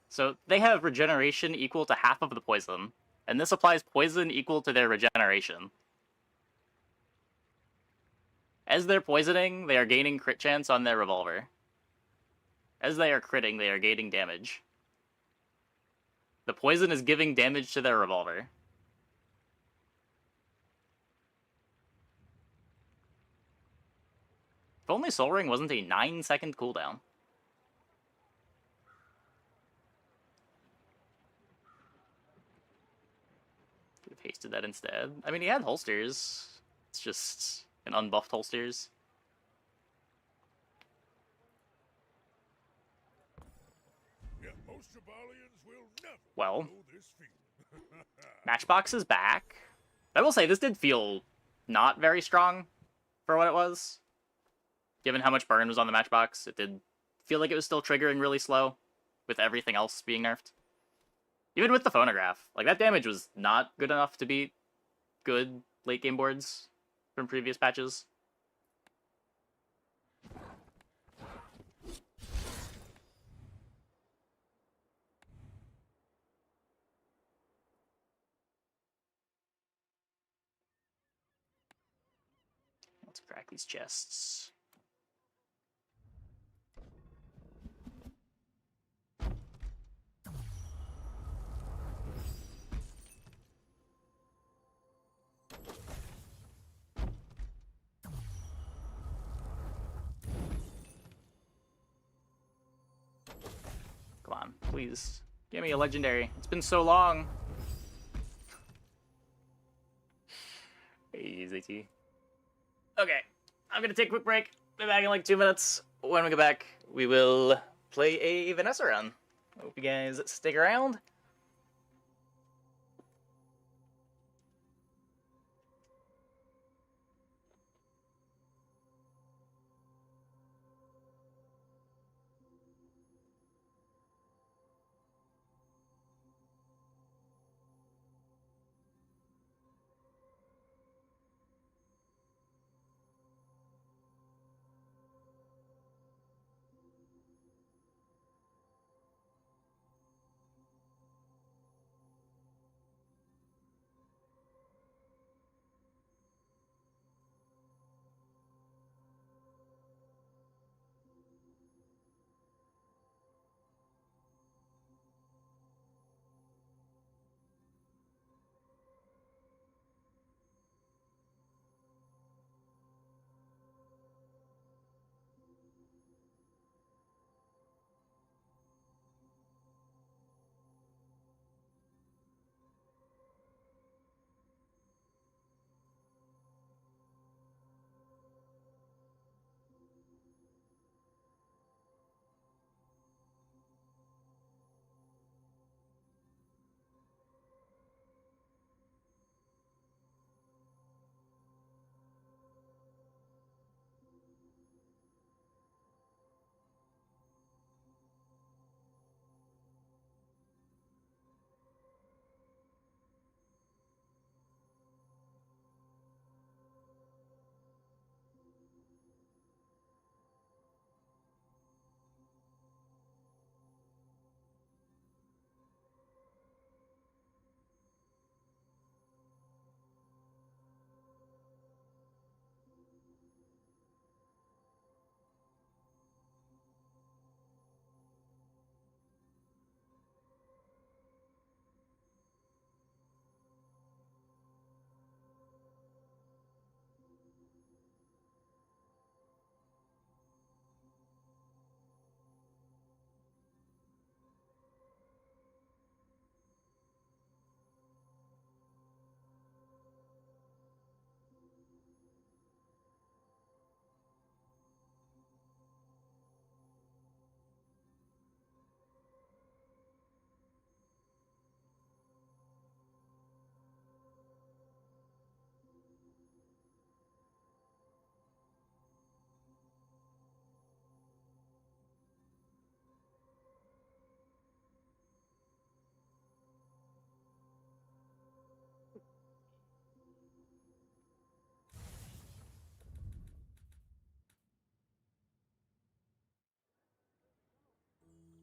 So they have regeneration equal to half of the poison, and this applies poison equal to their regeneration. As they're poisoning, they are gaining crit chance on their revolver. As they are critting, they are gaining damage. The poison is giving damage to their revolver. If only Soul Ring wasn't a 9-second cooldown. Could have pasted that instead. I mean, he had holsters. It's just an unbuffed holsters. Yeah, most Jabalians will never Well, know this feeling. Matchbox is back. I will say, this did feel not very strong for what it was. Given how much burn was on the Matchbox, it did feel like it was still triggering really slow, with everything else being nerfed. Even with the phonograph, like, that damage was not good enough to beat good late game boards from previous patches. Let's crack these chests. Come on, please. Give me a legendary. It's been so long. Easy T. Okay, I'm gonna take a quick break. Be back in like 2 minutes. When we get back, we will play a Vanessa run. Hope you guys stick around.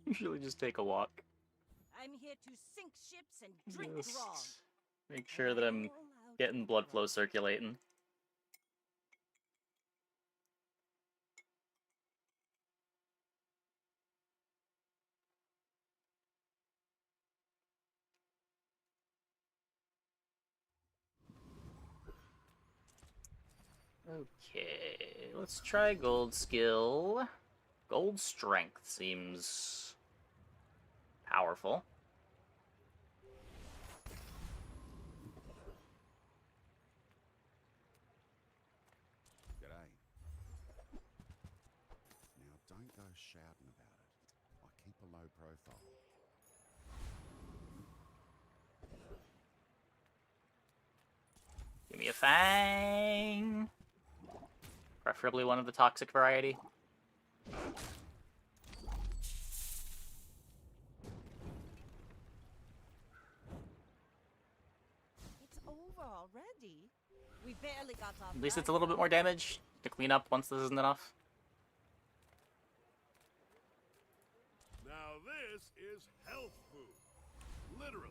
Usually just take a walk. I'm here to sink ships and drink grog. Make sure that I'm getting blood flow circulating. Okay, let's try gold skill. Gold strength seems powerful. G'day. Now don't go shouting about it. I keep a low profile. Give me a fang. Preferably one of the toxic variety. It's over already. We barely got off. At least it's a little bit more damage to clean up once this isn't enough. Now this is health food. Literally.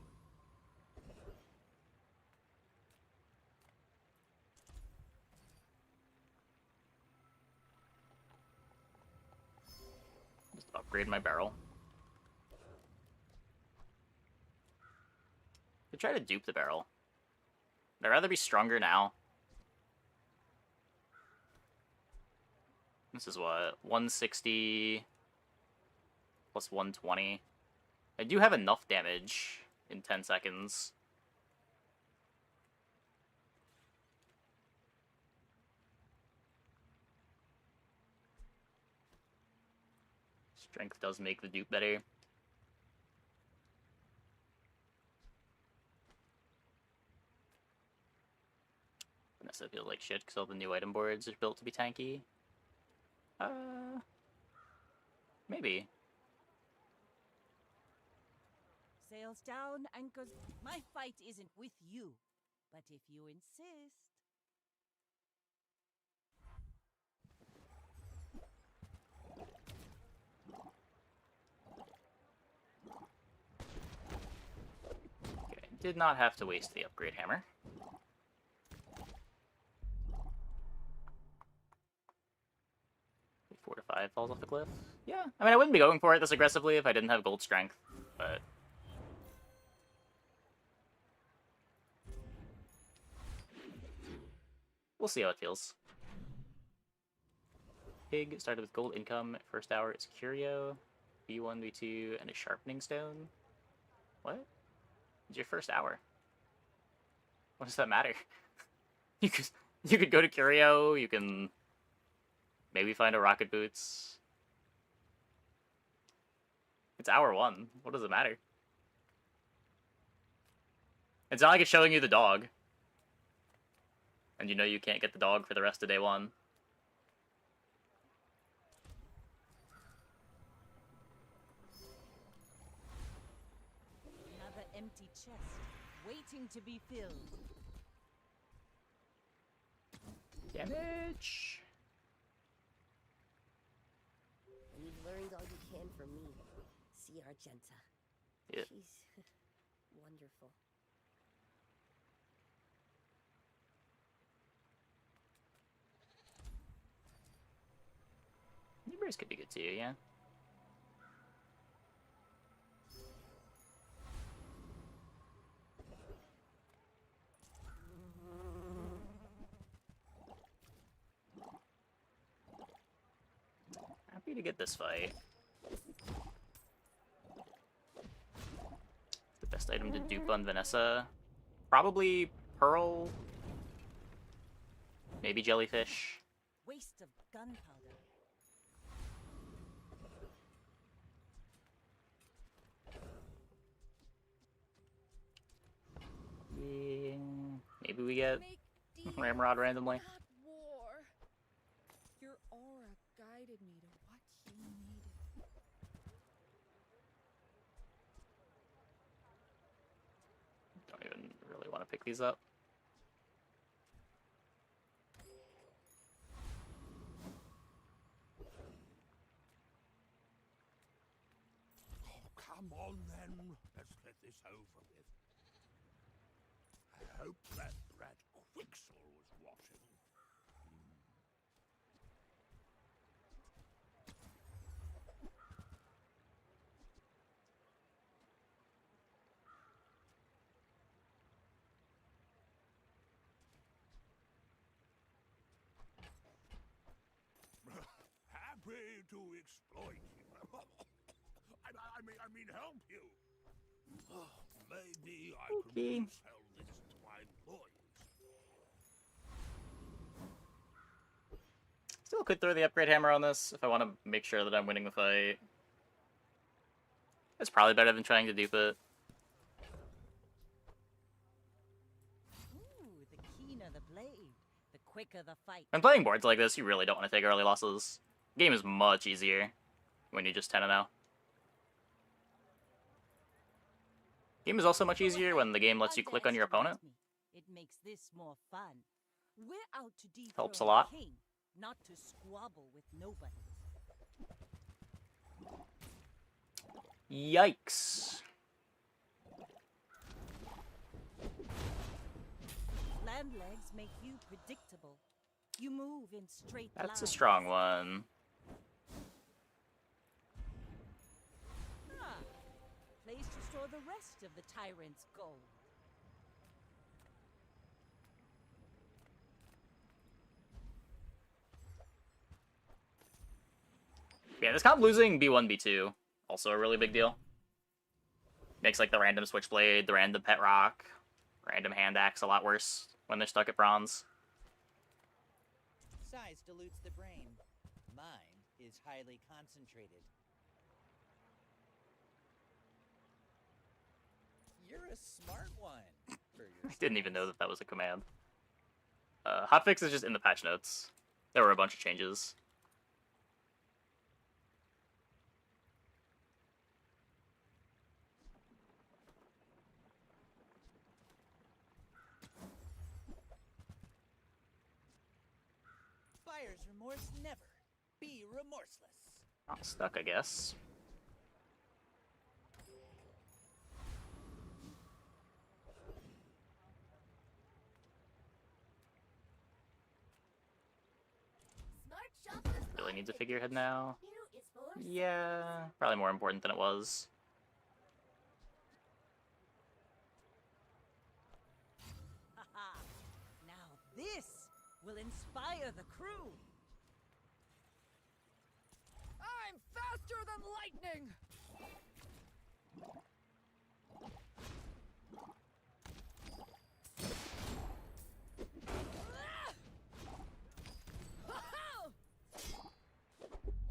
Just upgrade my barrel. Could try to dupe the barrel. I'd rather be stronger now. This is what? 160 plus 120. I do have enough damage in 10 seconds. Strength does make the dupe better. Vanessa feels like shit because all the new item boards are built to be tanky. Maybe. Sails down, anchors. My fight isn't with you, but if you insist. Okay, did not have to waste the upgrade hammer. Four to 5 falls off the cliff. Yeah, I mean, I wouldn't be going for it this aggressively if I didn't have gold strength, but... we'll see how it feels. Pig started with gold income. First hour is Curio, B1, B2, and a sharpening stone. What? It's your first hour. What does that matter? you could go to Curio, you can maybe find a rocket boots. It's hour 1. What does it matter? It's not like it's showing you the dog. And you know you can't get the dog for the rest of day 1. Another empty chest, waiting to be filled. Damage! And you've learned all you can from me. See Argenta. Yeah. She's wonderful. Newberries could be good too, yeah. Happy to get this fight. The best item to dupe on Vanessa. Probably Pearl. Maybe Jellyfish. Waste of gunpowder. Yeah, maybe we get Make deep Ramrod randomly. not war. Your aura guided me to what you needed. Don't even really want to pick these up. Oh, come on then. Let's get this over with. hope that brat Quixel was watching. Happy to exploit you. I mean, help you. Maybe I could sell this to my lawyers. Still could throw the upgrade hammer on this if I want to make sure that I'm winning the fight. It's probably better than trying to dupe it. Ooh, the keener the blade, the quicker the fight. When playing boards like this, you really don't want to take early losses. The game is much easier when you just 10-0. Game is also much easier when the game lets you click on your opponent. It makes this more fun. We're out to dethrone Helps a lot. the king, not to squabble with nobody. Yikes. Land legs make you predictable. You move in straight lines. That's a strong one. Ah, place to store the rest of the tyrant's gold. Yeah, this comp losing B1, B2, also a really big deal. Makes like the random switchblade, the random pet rock, random hand axe a lot worse when they're stuck at bronze. Size dilutes the brain. Mine is highly concentrated. You're a smart one. For your I didn't even know that that was a command. Hotfix is just in the patch notes. There were a bunch of changes. Buyer's remorse never. Be remorseless. Not stuck, I guess. Smart shoppers. Really needs a figurehead now. Yeah, probably more important than it was. Haha. Now this will inspire the crew. I'm faster than lightning!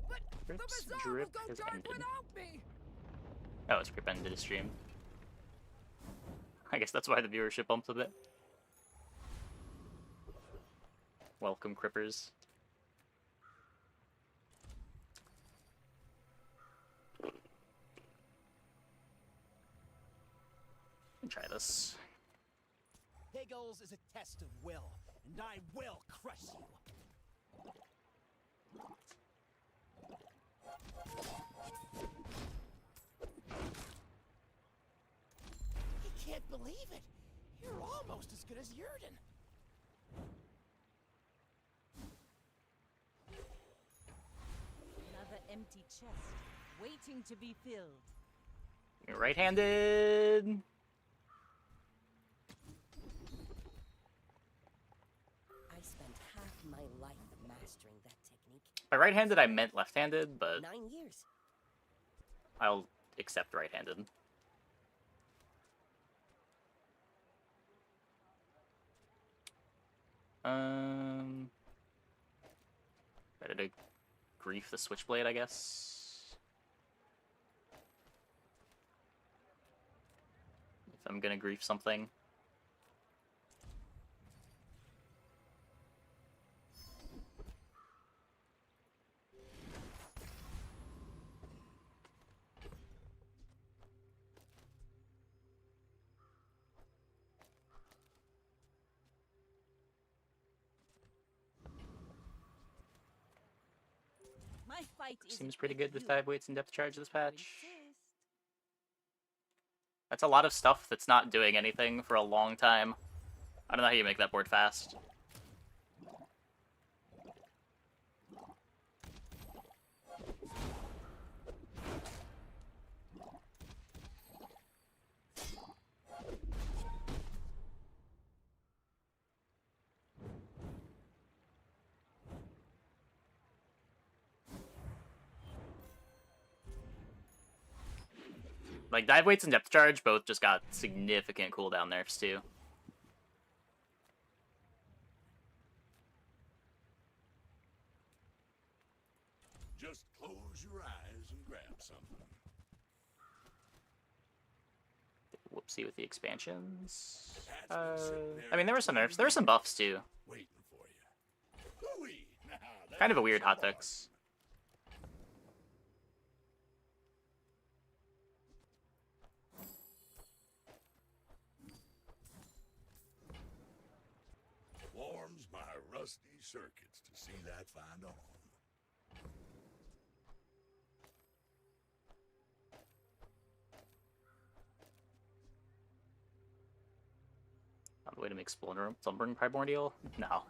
But the Rip's bazaar drip will go has dark ended. without me! Oh, it's Rip ended his stream. I guess that's why the viewership bumped a bit. Welcome, Crippers. Try this. Higgles is a test of will, and I will crush you. He can't believe it. You're almost as good as Yurden. Another empty chest, waiting to be filled. You're right-handed. I spent half my life mastering that technique. By right-handed, I meant left-handed, but 9 years. I'll accept right-handed. Better to grief the switchblade, I guess. If I'm gonna grief something. My fight Seems pretty good with you. 5 weights and depth charge this patch. Insist. That's a lot of stuff that's not doing anything for a long time. I don't know how you make that board fast. Like, dive weights and depth charge both just got significant cooldown nerfs, too. Just close your eyes and grab something. Whoopsie with the expansions. Cat's been sitting there I mean, there were some nerfs. There were some buffs, too. waiting for you. Hooey! Now, Kind of a that's weird some hotfix. Warms my rusty circuits to see that find on. On the way to make Slumbering Primordial? No.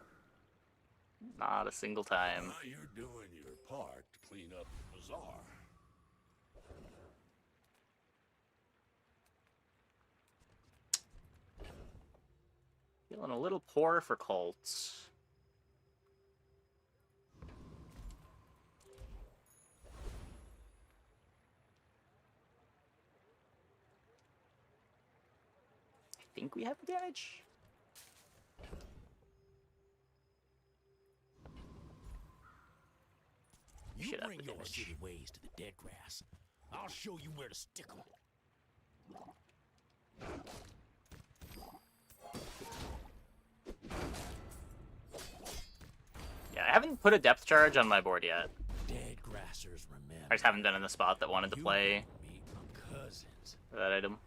Not a single time. Well, you're doing your part to clean up the bazaar. Feeling a little poor for cults. I think we have the damage. You Should have bring the your damage. shitty ways to the dead grass. I'll show you where to stick 'em. Yeah, I haven't put a depth charge on my board yet. Dead grassers remember. I just haven't been in the spot that wanted to You play meet my cousins. that item.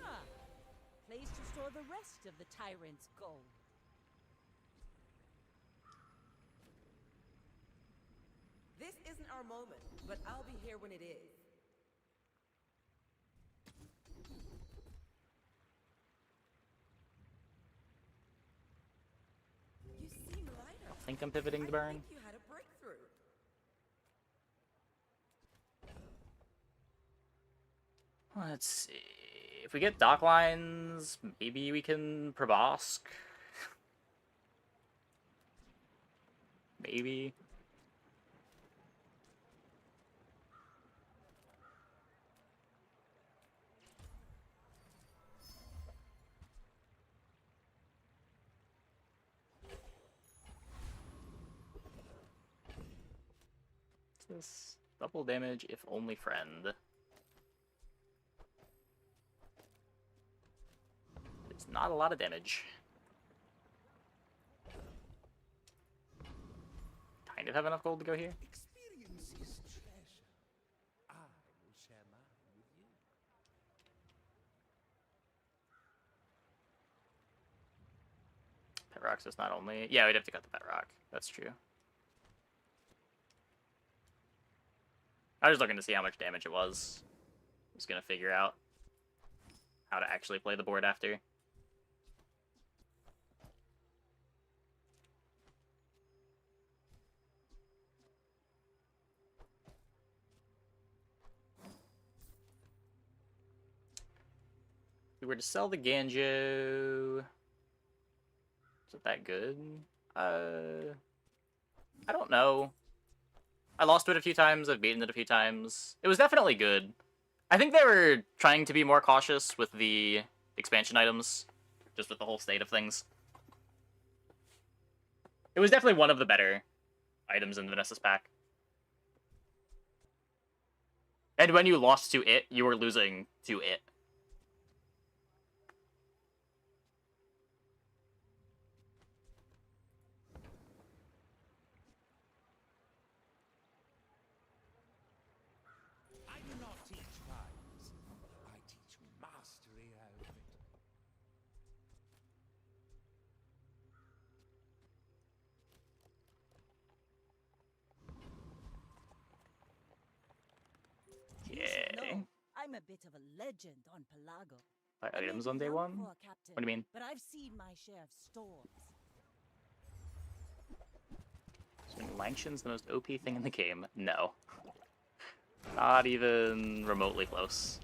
Ah, place to store the rest of the tyrant's gold. This isn't our moment, but I'll be here when it is. You seem lighter. I think I'm pivoting to burn. I think you had a breakthrough. Let's see. If we get dock lines, maybe we can Probosk. Maybe. This double damage if only friend. It's not a lot of damage. Kind of have enough gold to go here. Experience is treasure. I will share mine with you. Pet rocks is not only. Yeah, we'd have to cut the pet rock. That's true. I was just looking to see how much damage it was. I was gonna figure out how to actually play the board after. If we were to sell the Ganjo, is it that good? I don't know. I lost to it a few times, I've beaten it a few times. It was definitely good. I think they were trying to be more cautious with the expansion items, just with the whole state of things. It was definitely one of the better items in Vanessa's pack. And when you lost to it, you were losing to it. I do not teach violence. I teach mastery of it. You should Yeah. know, I I'm a bit of a legend on Pelago. Buy I may items be on day young one? for a captain, What do you mean? But I've seen my share of storms. So Langshan's the most OP thing in the game? No. Not even remotely close.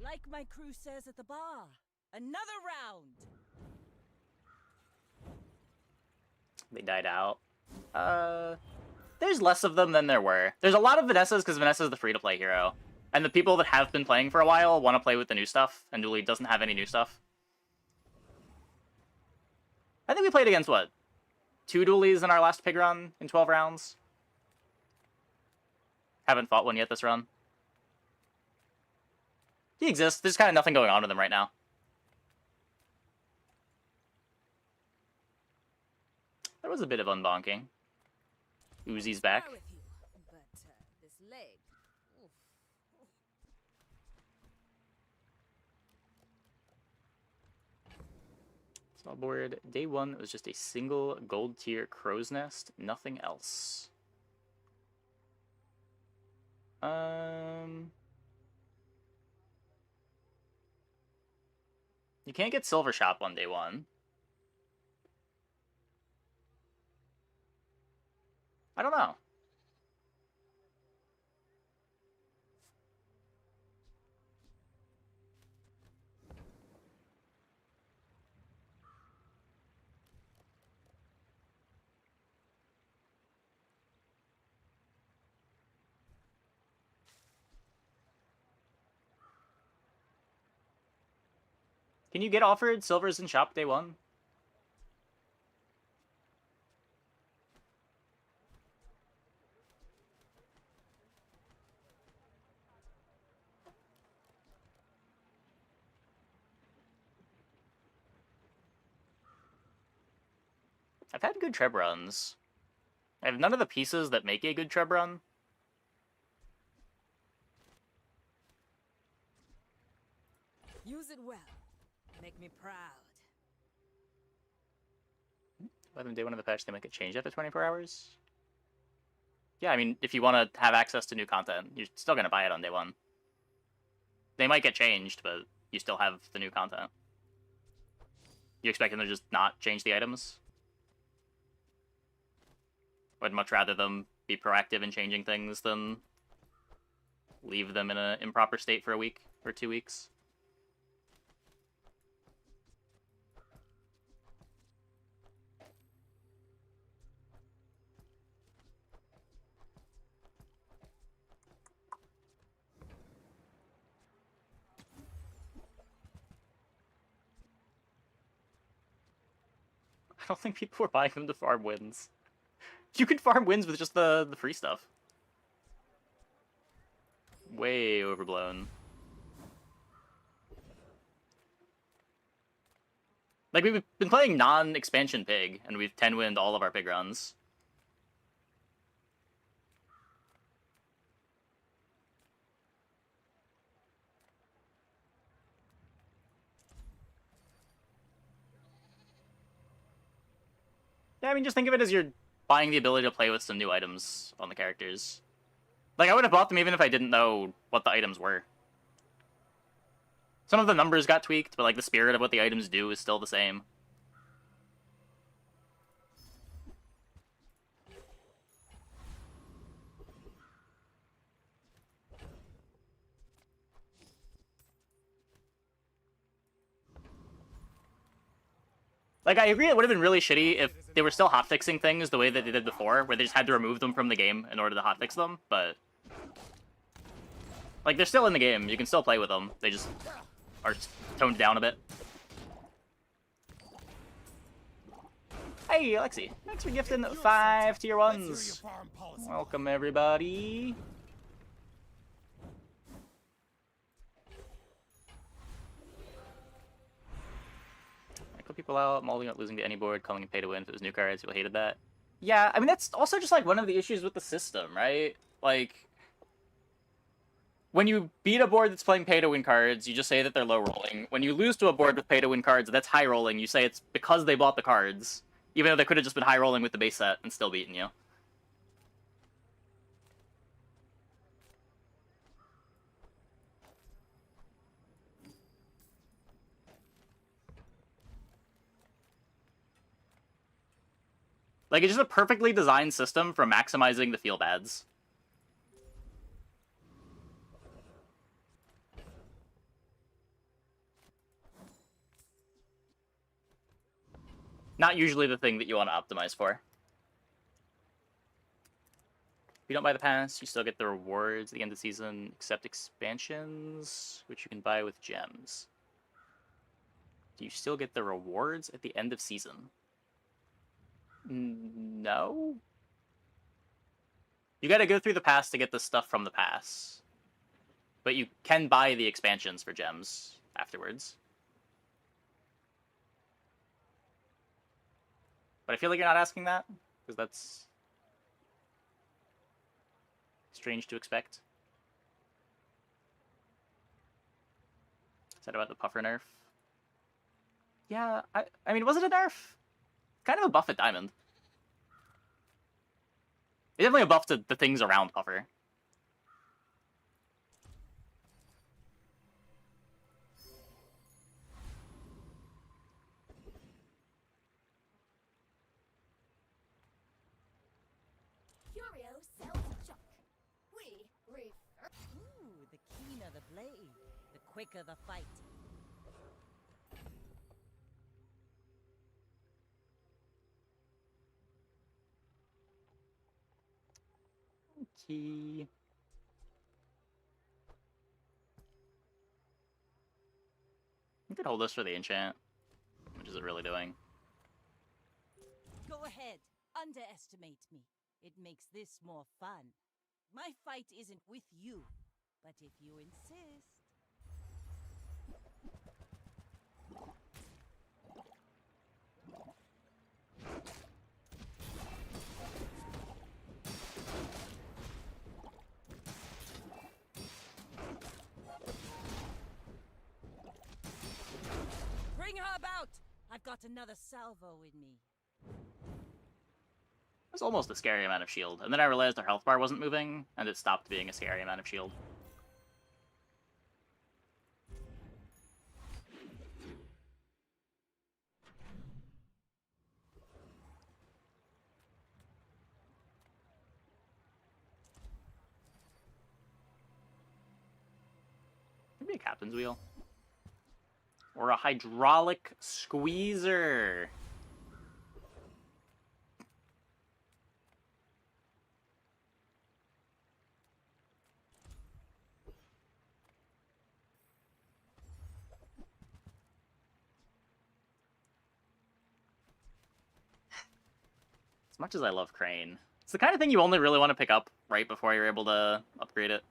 Like my crew says at the bar, another round. They died out. There's less of them than there were. There's a lot of Vanessas because Vanessa's the free-to-play hero. And the people that have been playing for a while want to play with the new stuff, and Dooley doesn't have any new stuff. I think we played against, what, 2 Doolies in our last pig run in 12 rounds? Haven't fought one yet this run. He exists. There's kind of nothing going on with him right now. There was a bit of unbonking. Uzi's back. With you, but this leg. Oof. Small board. Day 1, it was just a single gold tier crow's nest. Nothing else. You can't get Silver Shop on day 1. I don't know. Can you get offered silvers in shop day 1? I've had good treb runs. I have none of the pieces that make a good treb run. Use it well. Make me proud. By the day 1 of the patch, they make it change after 24 hours? Yeah, I mean, if you want to have access to new content, you're still going to buy it on day 1. They might get changed, but you still have the new content. You expect them to just not change the items? I'd much rather them be proactive in changing things than leave them in an improper state for a week or 2 weeks. I don't think people were buying them to farm wins. You can farm wins with just the free stuff. Way overblown. Like, we've been playing non-expansion pig, and we've 10-winned all of our pig runs. Yeah, I mean, just think of it as you're buying the ability to play with some new items on the characters. Like, I would have bought them even if I didn't know what the items were. Some of the numbers got tweaked, but, like, the spirit of what the items do is still the same. Like, I agree it would have been really shitty if they were still hotfixing things the way that they did before, where they just had to remove them from the game in order to hotfix them, but... Like, they're still in the game. You can still play with them. They just are toned down a bit. Hey, Alexi. Thanks for gifting 5 tier 1s. Welcome, everybody. People out, molding out losing to any board, calling it pay to win if it was new cards, people hated that. Yeah, I mean, that's also just, like, one of the issues with the system, right? Like, when you beat a board that's playing pay to win cards, you just say that they're low rolling. When you lose to a board with pay to win cards that's high rolling, you say it's because they bought the cards, even though they could have just been high rolling with the base set and still beaten you. Like, it's just a perfectly designed system for maximizing the field ads. Not usually the thing that you want to optimize for. If you don't buy the pass, you still get the rewards at the end of the season, except expansions, which you can buy with gems. Do you still get the rewards at the end of season? No? You gotta go through the pass to get the stuff from the pass. But you can buy the expansions for gems afterwards. But I feel like you're not asking that, because that's strange to expect. Is that about the puffer nerf? Yeah, I mean, was it a nerf? Kind of a buff at Diamond. It's definitely a buff to the things around puffer. Curio sells junk. We Ooh, the keener the blade, the quicker the fight. Key. You could hold this for the enchant. Which is it really doing? Go ahead, underestimate me. It makes this more fun. My fight isn't with you, but if you insist. Bring her about! I've got another salvo in me. It was almost a scary amount of shield, and then I realized our health bar wasn't moving, and it stopped being a scary amount of shield. Maybe a captain's wheel. Or a hydraulic squeezer. As much as I love Crane, it's the kind of thing you only really want to pick up right before you're able to upgrade it.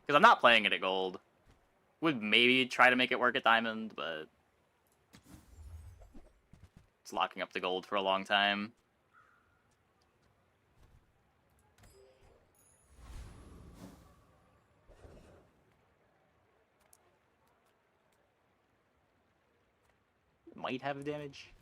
Because I'm not playing it at gold. Would maybe try to make it work at Diamond, but it's locking up the gold for a long time. Might have damage.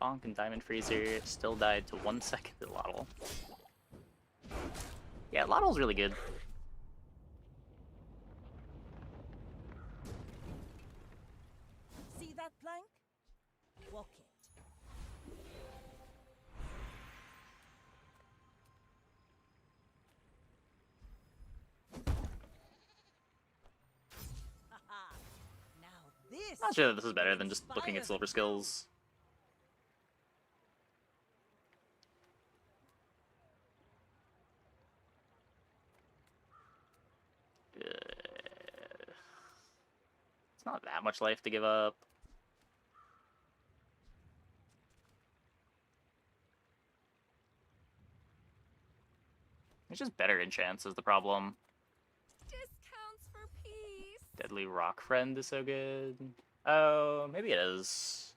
Bonk and Diamond Freezer still died to 1 second at Ladle. Yeah, Ladle's really good. See that plank? Walk it. Haha. Now this. Not sure that this is better than just looking at silver skills. It's not that much life to give up. It's just better enchants is the problem. Discounts for peace. Deadly Rock Friend is so good. Oh, maybe it is.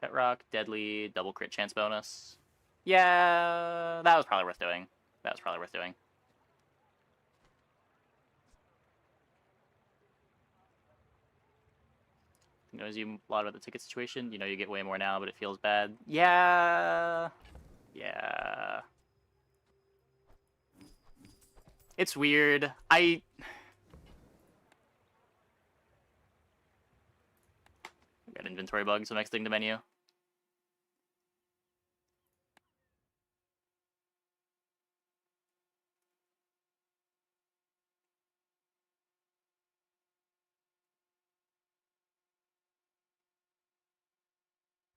Pet Rock, Deadly, double crit chance bonus. Yeah, that was probably worth doing. That was probably worth doing. He knows you a lot about the ticket situation. You know you get way more now, but it feels bad. Yeah. Yeah. It's weird. Got inventory bugs, so exiting the menu.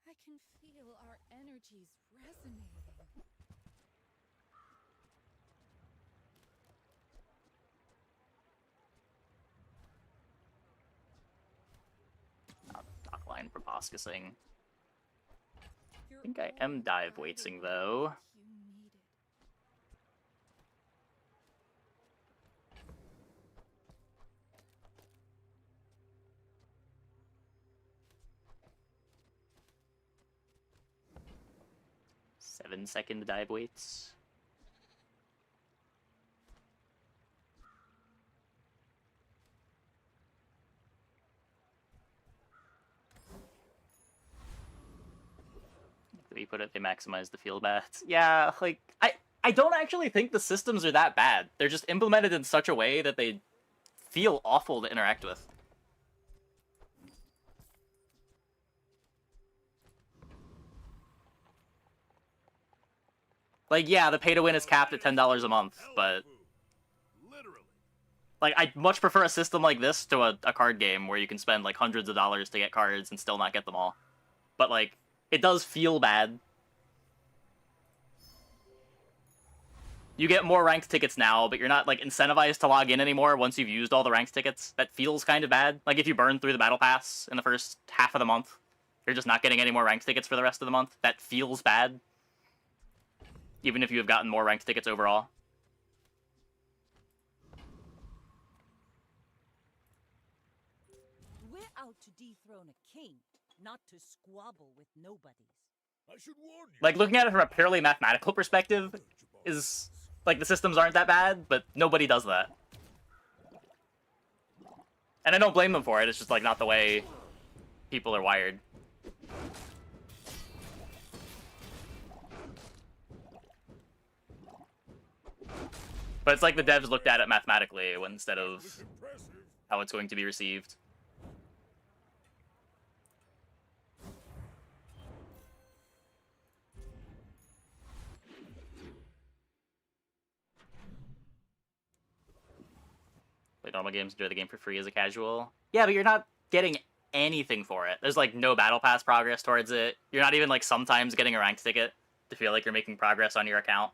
I can feel our energies resonating. Dock line proboscising. You're I think I all am dive guiding weighting me though. like you needed. Seven-second dive weights. We put it, they maximize the field bats. Yeah, like I don't actually think the systems are that bad. They're just implemented in such a way that they feel awful to interact with. Like, yeah, the pay to win is capped at $10 a month, but like, I'd much prefer a system like this to a card game where you can spend like hundreds of dollars to get cards and still not get them all. But like, it does feel bad. You get more ranked tickets now, but you're not like incentivized to log in anymore once you've used all the ranked tickets. That feels kind of bad. Like if you burn through the battle pass in the first half of the month, you're just not getting any more ranked tickets for the rest of the month. That feels bad. Even if you have gotten more ranked tickets overall. We're out to dethrone a king, not to squabble with nobodies. I should warn you. Like, looking at it from a purely mathematical perspective is, like, the systems aren't that bad, but nobody does that. And I don't blame them for it, it's just, like, not the way people are wired. But it's like the devs looked at it mathematically instead of how it's going to be received. Play normal games, enjoy the game for free as a casual. Yeah, but you're not getting anything for it. There's like no battle pass progress towards it. You're not even like sometimes getting a ranked ticket to feel like you're making progress on your account.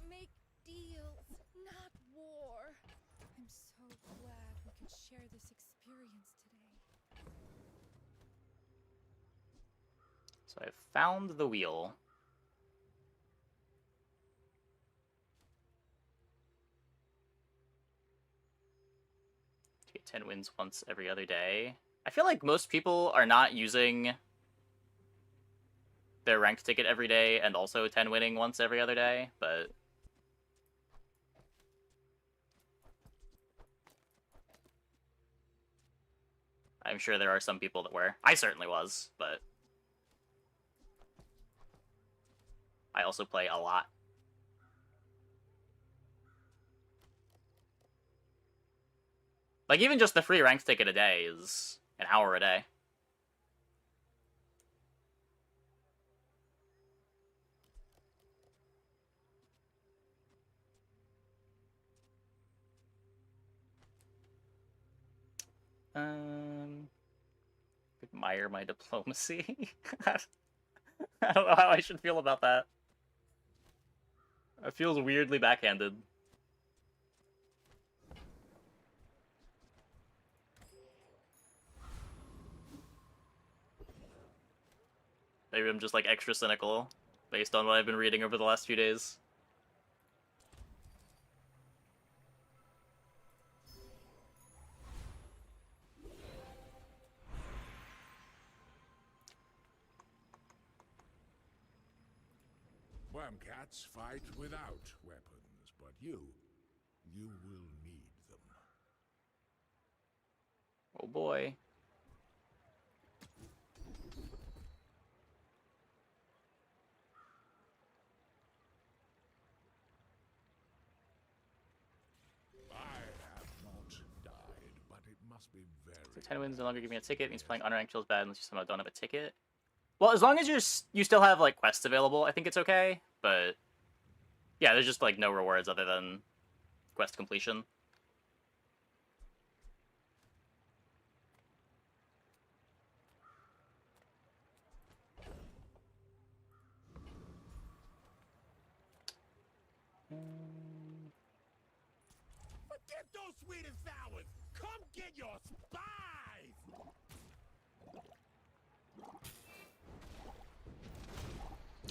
Make deals, not war. I'm so glad we could share this experience today. So I've found the wheel. To get 10 wins once every other day. I feel like most people are not using their ranked ticket every day and also 10 winning once every other day, but I'm sure there are some people that were. I certainly was, but I also play a lot. Like, even just the free ranked ticket a day is an hour a day. Admire my diplomacy. I don't know how I should feel about that. It feels weirdly backhanded. Maybe I'm just like extra cynical, based on what I've been reading over the last few days. Wormcats fight without weapons, but you will need them. Oh boy. I have not died, but it must be very... So 10 wins no longer give me a ticket. Means playing unranked feels bad unless you somehow don't have a ticket. Well, as long as you still have like quests available, I think it's okay. But yeah, there's just like no rewards other than quest completion. Forget those sweet and sours! Come get your spies!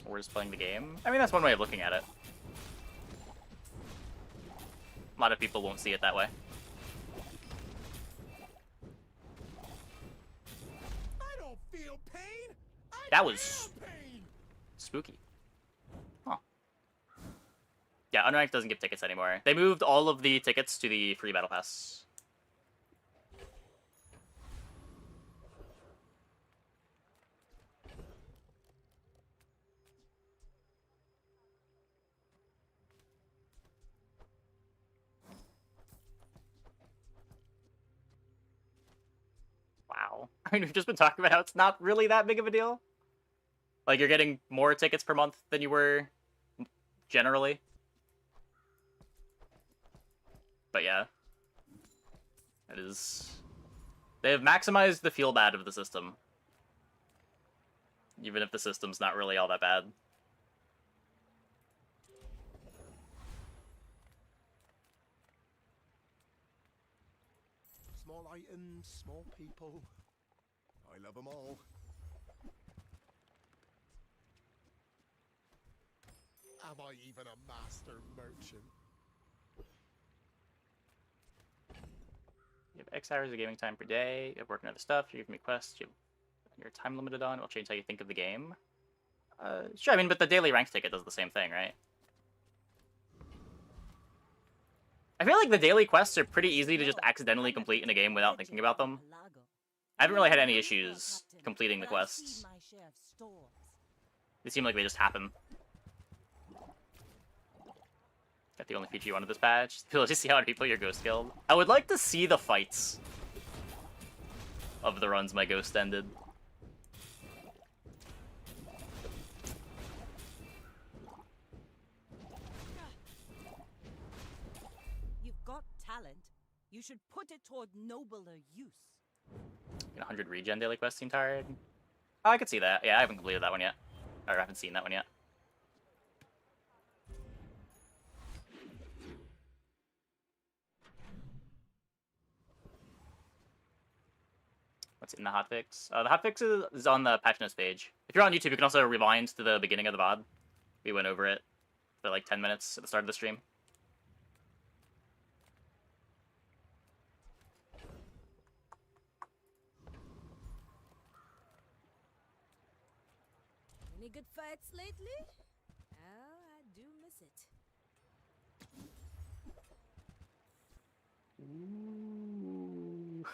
We're just playing the game. I mean, that's one way of looking at it. A lot of people won't see it that way. I don't feel pain! That was spooky. Huh. Yeah, Unranked doesn't give tickets anymore. They moved all of the tickets to the free battle pass. Wow. I mean, we've just been talking about how it's not really that big of a deal. Like, you're getting more tickets per month than you were generally. But yeah. It is... They have maximized the feel bad of the system. Even if the system's not really all that bad. Small items, small people. I love them all. Am I even a master merchant? You have X hours of gaming time per day. You have working on other stuff. You give me quests. You're time limited on. It will change how you think of the game. Sure, I mean, but the daily rank ticket does the same thing, right? I feel like the daily quests are pretty easy to just accidentally complete in a game without thinking about them. I haven't really had any issues completing the quests. They seem like they just happen. Got the only feature you wanted this patch. People just see how many people your ghost killed. I would like to see the fights of the runs my ghost ended. You've got talent. You should put it toward nobler use. 100 regen daily quest seem tired. Oh, I could see that. Yeah, I haven't completed that one yet. Or I haven't seen that one yet. What's in the hotfix? The hotfix is on the patch notes page. If you're on YouTube, you can also rewind to the beginning of the VOD. We went over it for like 10 minutes at the start of the stream. Any good fights lately? Oh, I do miss it. Ooh.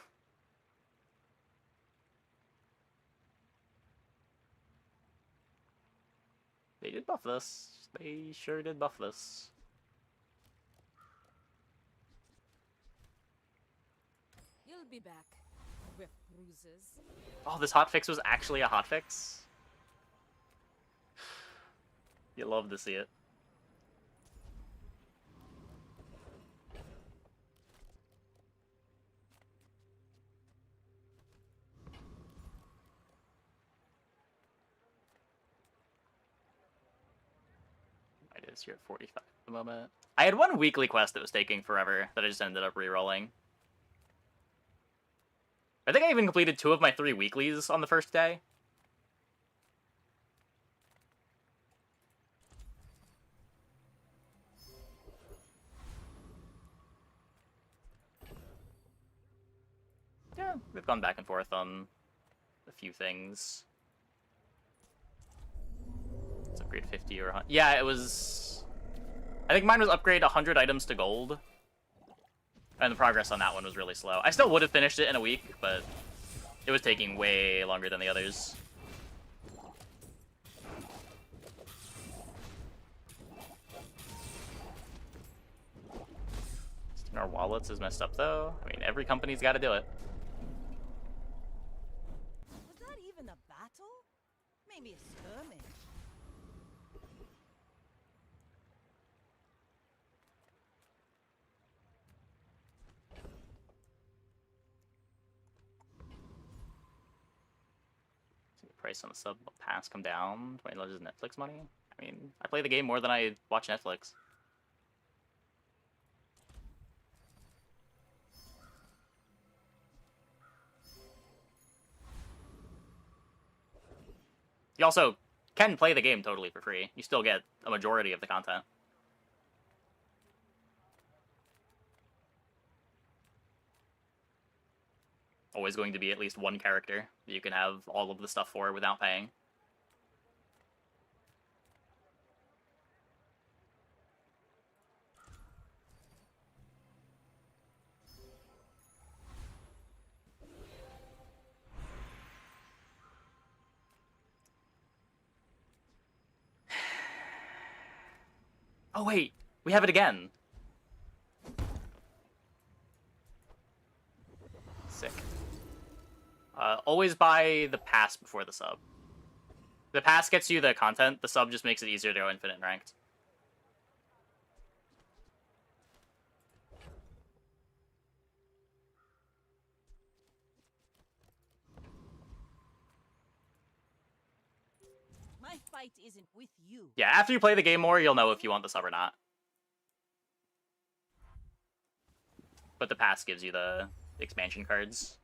They did buff this. They sure did buff this. You'll be back with bruises. Oh, this hotfix was actually a hotfix? You love to see it. It is, you're at 45 at the moment. I had one weekly quest that was taking forever that I just ended up re-rolling. I think I even completed 2 of my 3 weeklies on the first day. we've gone back and forth on a few things. Let's upgrade 50 or 100. Yeah, it was... I think mine was upgrade 100 items to gold. And the progress on that one was really slow. I still would have finished it in a week, but it was taking way longer than the others. Our wallets is messed up, though. I mean, every company's got to do it. Was that even a battle? Maybe a skirmish. See the price on the sub pass come down. $20 is Netflix money. I mean, I play the game more than I watch Netflix. You also can play the game totally for free. You still get a majority of the content. Always going to be at least one character that you can have all of the stuff for without paying. Oh wait, we have it again. Sick. Always buy the pass before the sub. The pass gets you the content, the sub just makes it easier to go infinite and ranked. My fight isn't with you. Yeah, after you play the game more, you'll know if you want the sub or not. But the pass gives you the expansion cards.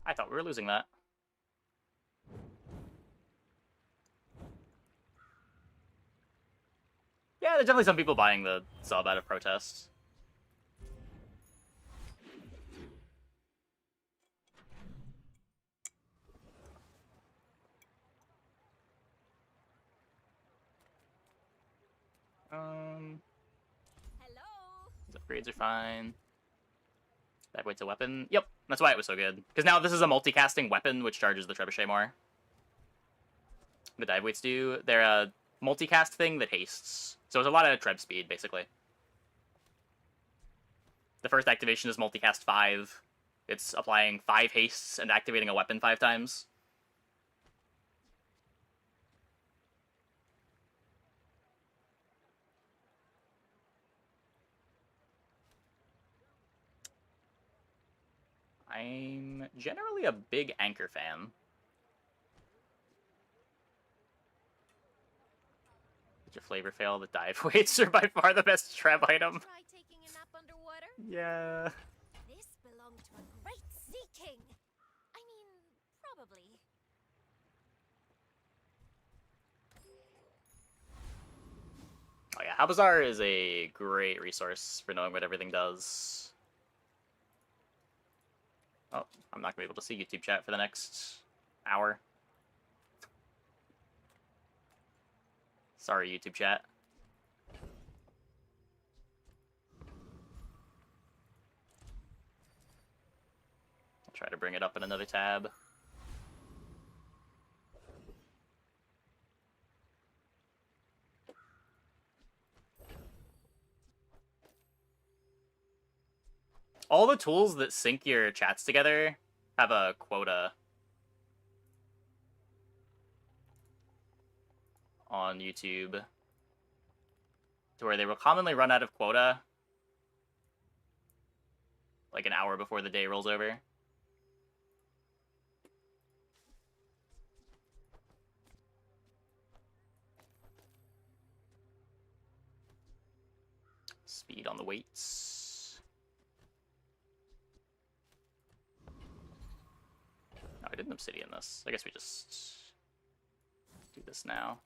I thought we were losing that. Yeah, there's definitely some people buying the sub out of protest. Hello. These upgrades are fine. Bad weight's a weapon. Yep, that's why it was so good. Because now this is a multicasting weapon, which charges the trebuchet more. The dive weights do. They're a multicast thing that hastes. So it's a lot of treb speed, basically. The first activation is multicast 5. It's applying 5 hastes and activating a weapon 5 times. I'm generally a big Anchor fan. Did your flavor fail? The dive weights are by far the best treb item. Try taking a nap underwater? Yeah. This belonged to a great sea king. I mean, probably. Oh yeah, Habazar is a great resource for knowing what everything does. Oh, I'm not going to be able to see YouTube chat for the next hour. Sorry, YouTube chat. I'll try to bring it up in another tab. All the tools that sync your chats together have a quota on YouTube to where they will commonly run out of quota like an hour before the day rolls over. Speed on the weights. didn't obsidian this. I guess we just do this now.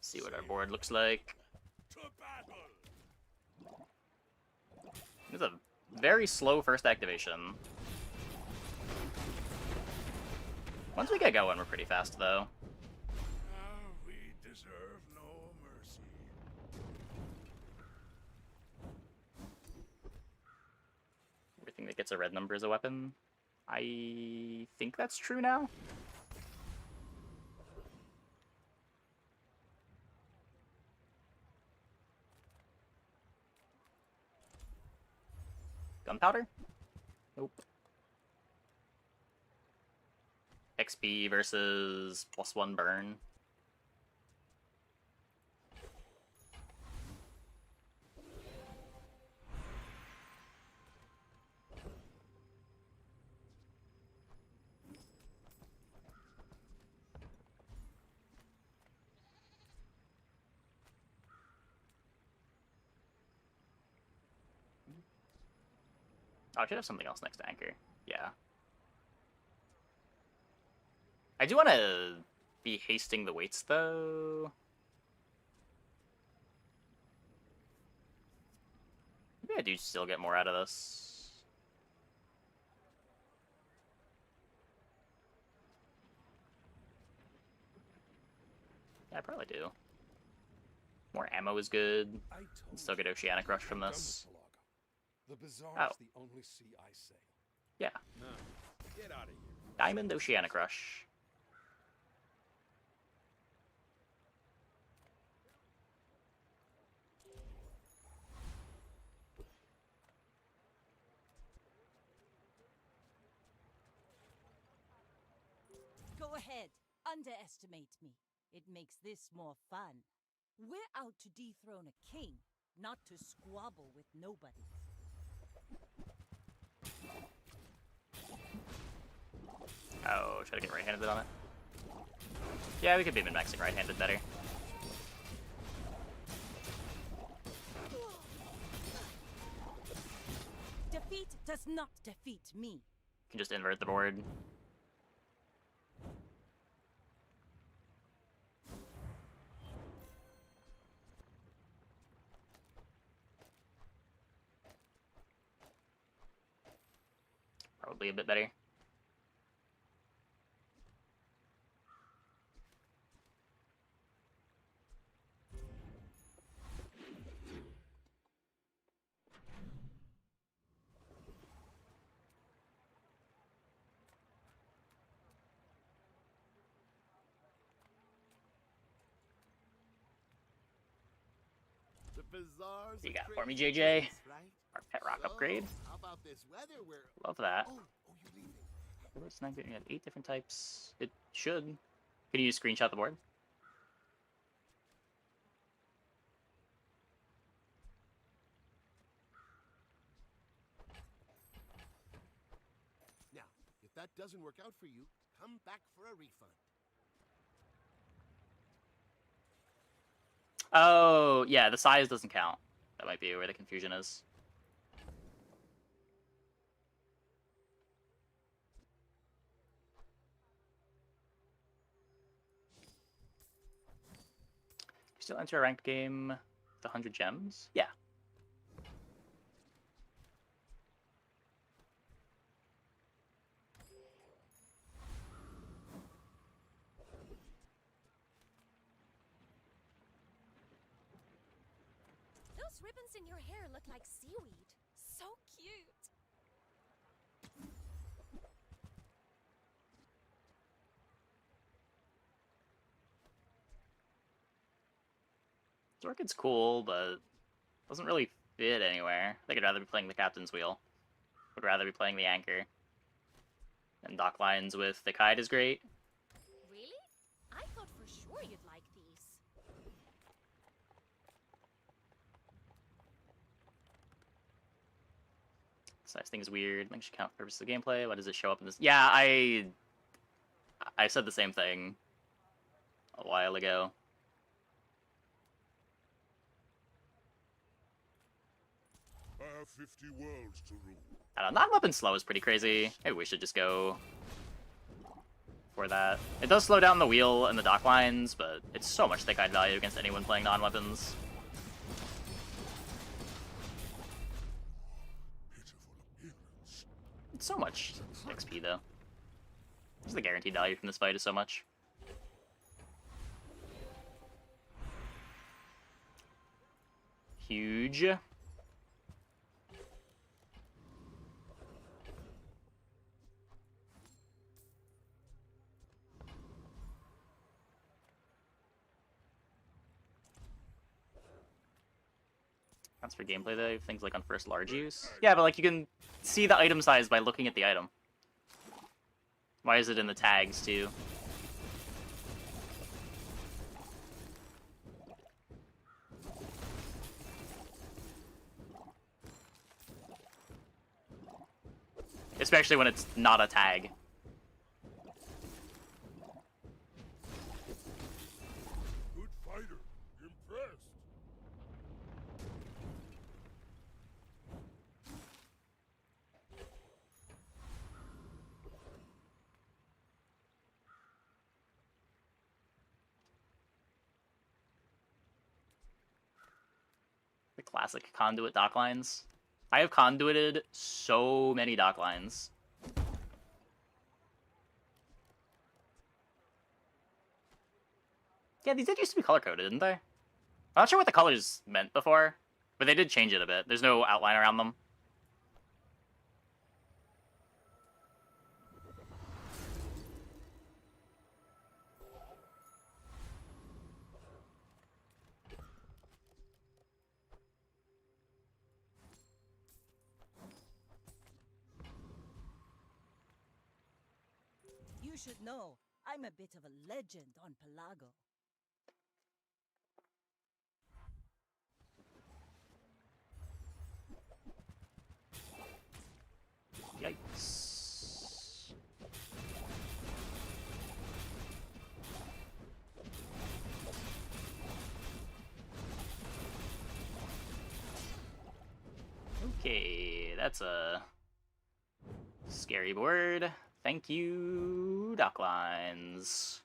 See what our board looks like. It's a very slow first activation. Once we get going, we're pretty fast, though. We deserve no mercy. Everything that gets a red number is a weapon. I think that's true now. Gunpowder? Nope. XP versus +1 burn. Oh, I should have something else next to anchor. Yeah. I do want to be hasting the weights, though. Maybe I do still get more out of this. Yeah, I probably do. More ammo is good. And still get Oceanic Rush from this. The bazaar's Oh. the only sea I sail. Yeah. No. Get out of here. Diamond Oceanic Rush. Go ahead, underestimate me. It makes this more fun. We're out to dethrone a king, not to squabble with nobody. Oh, should I get right-handed on it? Yeah, we could be min-maxing right-handed better. Defeat does not defeat me. Can just invert the board. Probably a bit better. Bazaar's You a got for me, crazy JJ? place, right? Our pet rock So, upgrade. How about this weather where... Love that. Oh, you leaving? It's not getting at 8 different types. It should. Can you screenshot the board? Now, if that doesn't work out for you, come back for a refund. Oh, yeah, the size doesn't count. That might be where the confusion is. Still enter a ranked game with 100 gems? Yeah. Those ribbons in your hair look like seaweed. So cute. This orchid's cool, but doesn't really fit anywhere. I think I'd rather be playing the captain's wheel. Would rather be playing the anchor. And dock lines with the kite is great. Really? I thought for sure you'd like these. Size thing is weird. Makes you count for purposes of gameplay. Why does it show up in this? Yeah, I said the same thing a while ago. have 50 worlds to rule. I don't know, non-weapon slow is pretty crazy. Maybe we should just go for that. It does slow down the wheel and the dock lines, but it's so much thick-eyed value against anyone playing non-weapons. It's so much XP, though. Just the guaranteed value from this fight is so much. Huge. Counts for gameplay though, things like on first large use. Yeah, but like you can see the item size by looking at the item. Why is it in the tags too? Especially when it's not a tag. Good fighter. Impressed. The classic conduit dock lines. I have conduited so many dock lines. Yeah, these did used to be color-coded, didn't they? I'm not sure what the colors meant before, but they did change it a bit. There's no outline around them. You should know, I'm a bit of a legend on Pelago. Yikes. Okay, that's a scary board. Thank you, dock lines.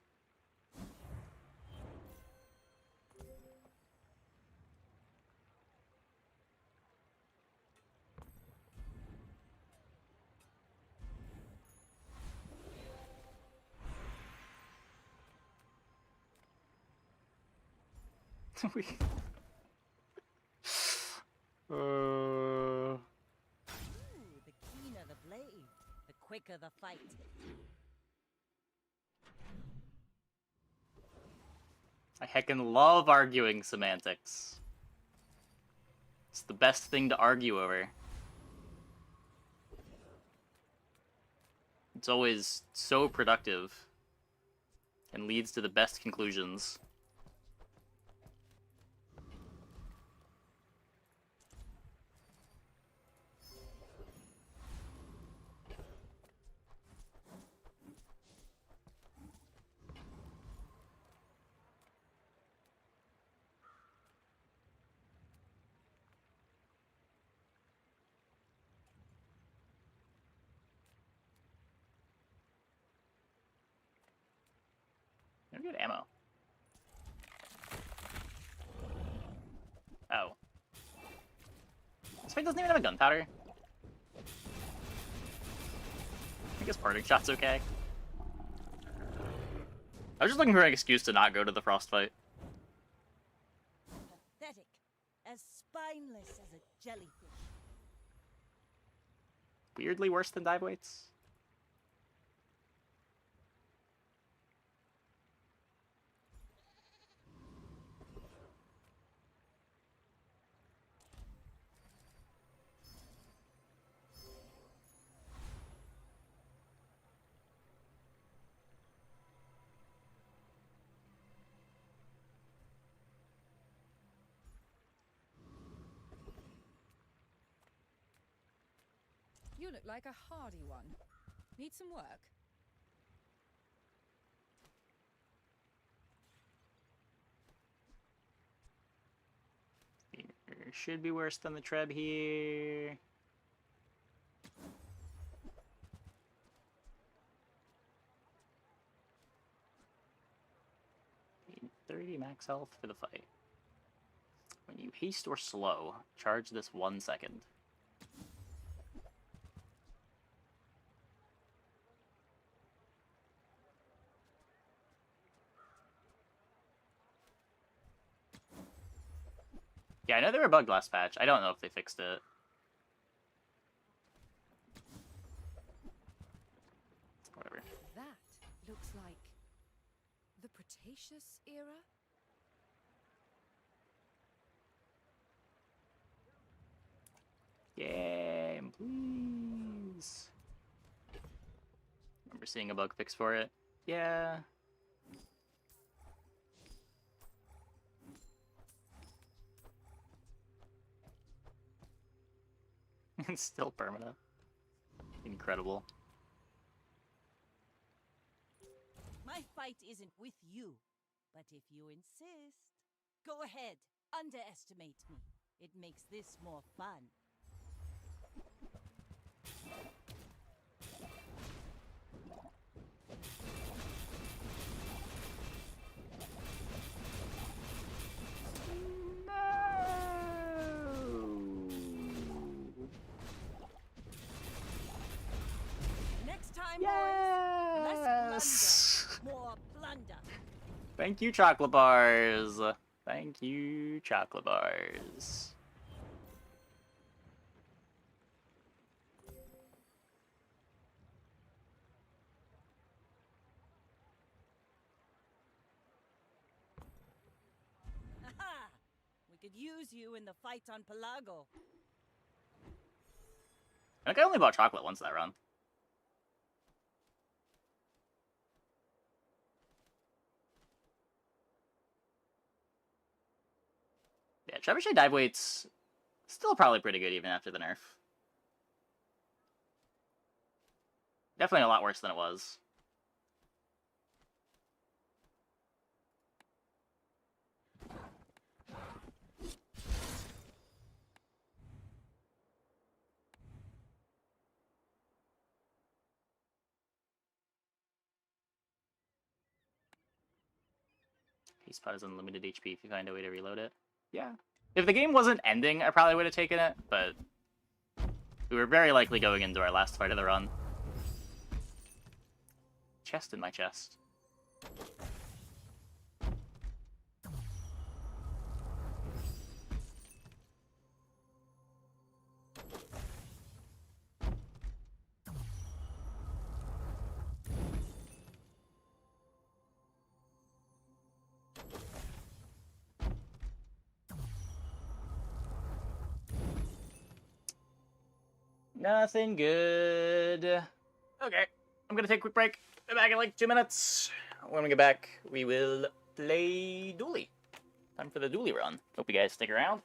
Ooh, the keener the blade, the quicker the fight. I heckin' love arguing semantics. It's the best thing to argue over. It's always so productive and leads to the best conclusions. No good ammo. Oh. This fight doesn't even have a gunpowder. I guess parting shot's okay. I was just looking for an excuse to not go to the frost fight. Pathetic, as spineless as a jellyfish. Weirdly worse than dive weights. You look like a hardy one. Need some work? should be worse than the Treb here. 30 max health for the fight. When you haste or slow, charge this 1 second. Yeah, I know they were bugged last patch. I don't know if they fixed it. Whatever. That looks like the Cretaceous era? Game, please. Remember seeing a bug fix for it? Yeah. It's still permanent. Incredible. My fight isn't with you, but if you insist, go ahead, underestimate me. It makes this more fun. Next time, boys, less blunder, more plunder. Thank you, chocolate bars. Thank you, chocolate bars. Haha! We could use you in the fight on Pelago. I think I only bought chocolate once that run. Yeah, trebuchet dive weight's still probably pretty good even after the nerf. Definitely a lot worse than it was. Haste pot is unlimited HP if you find a way to reload it. Yeah. If the game wasn't ending, I probably would have taken it, but we were very likely going into our last fight of the run. Chest in my chest. Nothing good. Okay, I'm gonna take a quick break. Be back in like 2 minutes. When we get back, we will play Duelie. Time for the Duelie run. Hope you guys stick around.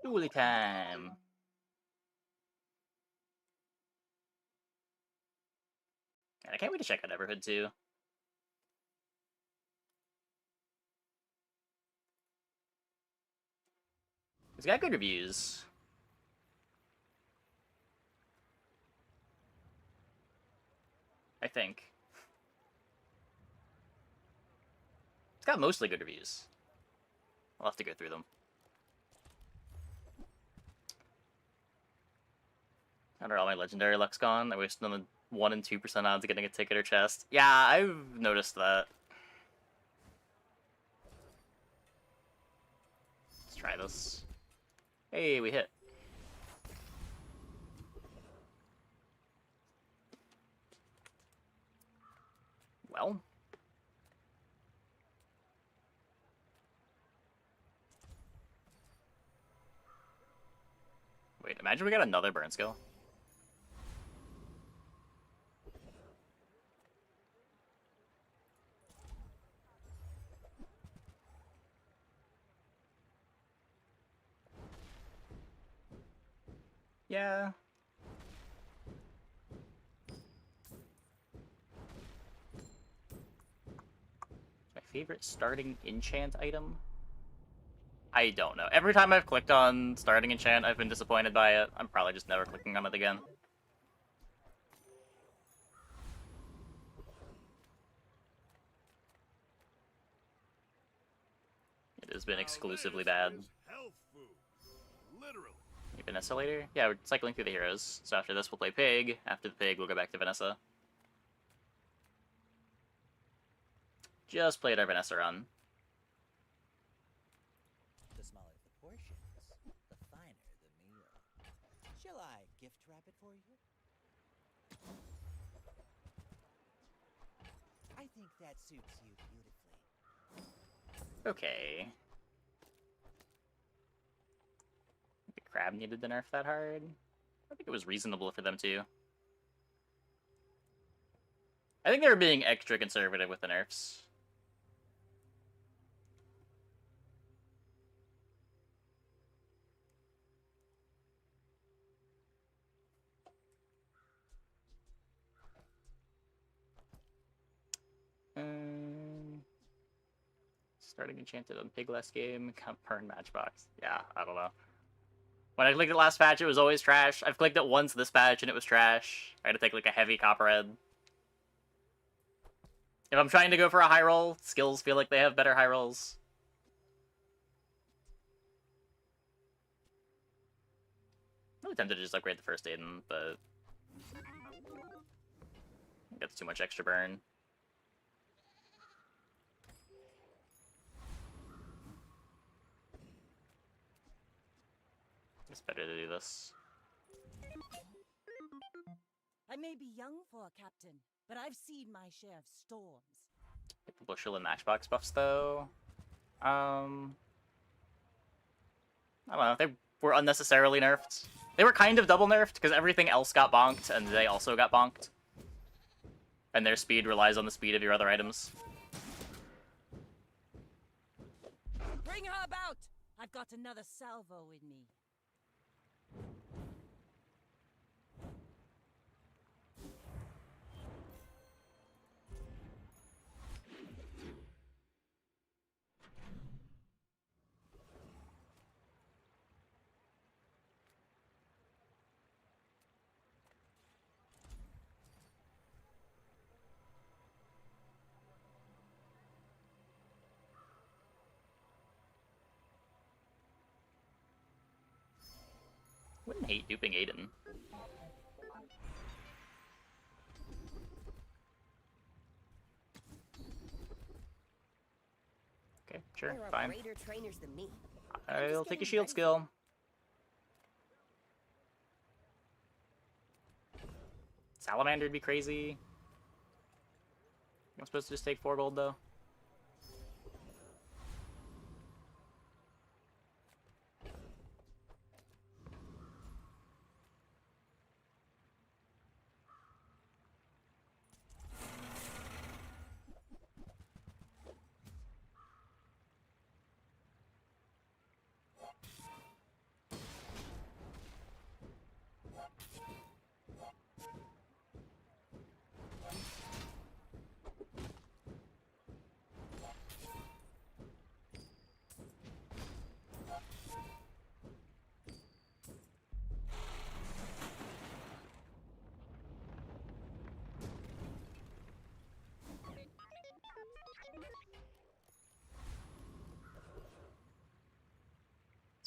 Dueling time. And I can't wait to check out Everhood too. It's got good reviews. I think. It's got mostly good reviews. I'll have to go through them. Under all my legendary luck's gone. I wasted on the 1 and 2% odds of getting a ticket or chest. Yeah, I've noticed that. Let's try this. Hey, we hit. Well. Wait, imagine we got another burn skill. Yeah. My favorite starting enchant item? I don't know. Every time I've clicked on starting enchant, I've been disappointed by it. I'm probably just never clicking on it again. It has been exclusively bad. Vanessa later? Yeah, we're cycling through the heroes. So after this, we'll play Pig. After the Pig, we'll go back to Vanessa. Just played our Vanessa run. The smaller the portions, the finer the meal. Shall I gift wrap it for you? I think that suits you beautifully. Okay. The crab needed to nerf that hard. I think it was reasonable for them to. I think they were being extra conservative with the nerfs. Starting enchanted on Pig last game, can't burn Matchbox. Yeah, I don't know. When I clicked it last patch, it was always trash. I've clicked it once this patch, and it was trash. I had to take, like, a heavy copperhead. If I'm trying to go for a high roll, skills feel like they have better high rolls. I'm really tempted to just upgrade the first Aiden, but... it gets too much extra burn. It's better to do this. I may be young for a captain, but I've seen my share of storms. Get the bushel and Matchbox buffs, though. I don't know, they were unnecessarily nerfed. They were kind of double nerfed, because everything else got bonked, and they also got bonked. And their speed relies on the speed of your other items. Bring her about! I've got another salvo in me. Wouldn't hate duping Aiden. Okay, sure, There are fine. greater trainers than me. I'll take a shield skill. Salamander'd be crazy. I'm supposed to just take 4 gold, though.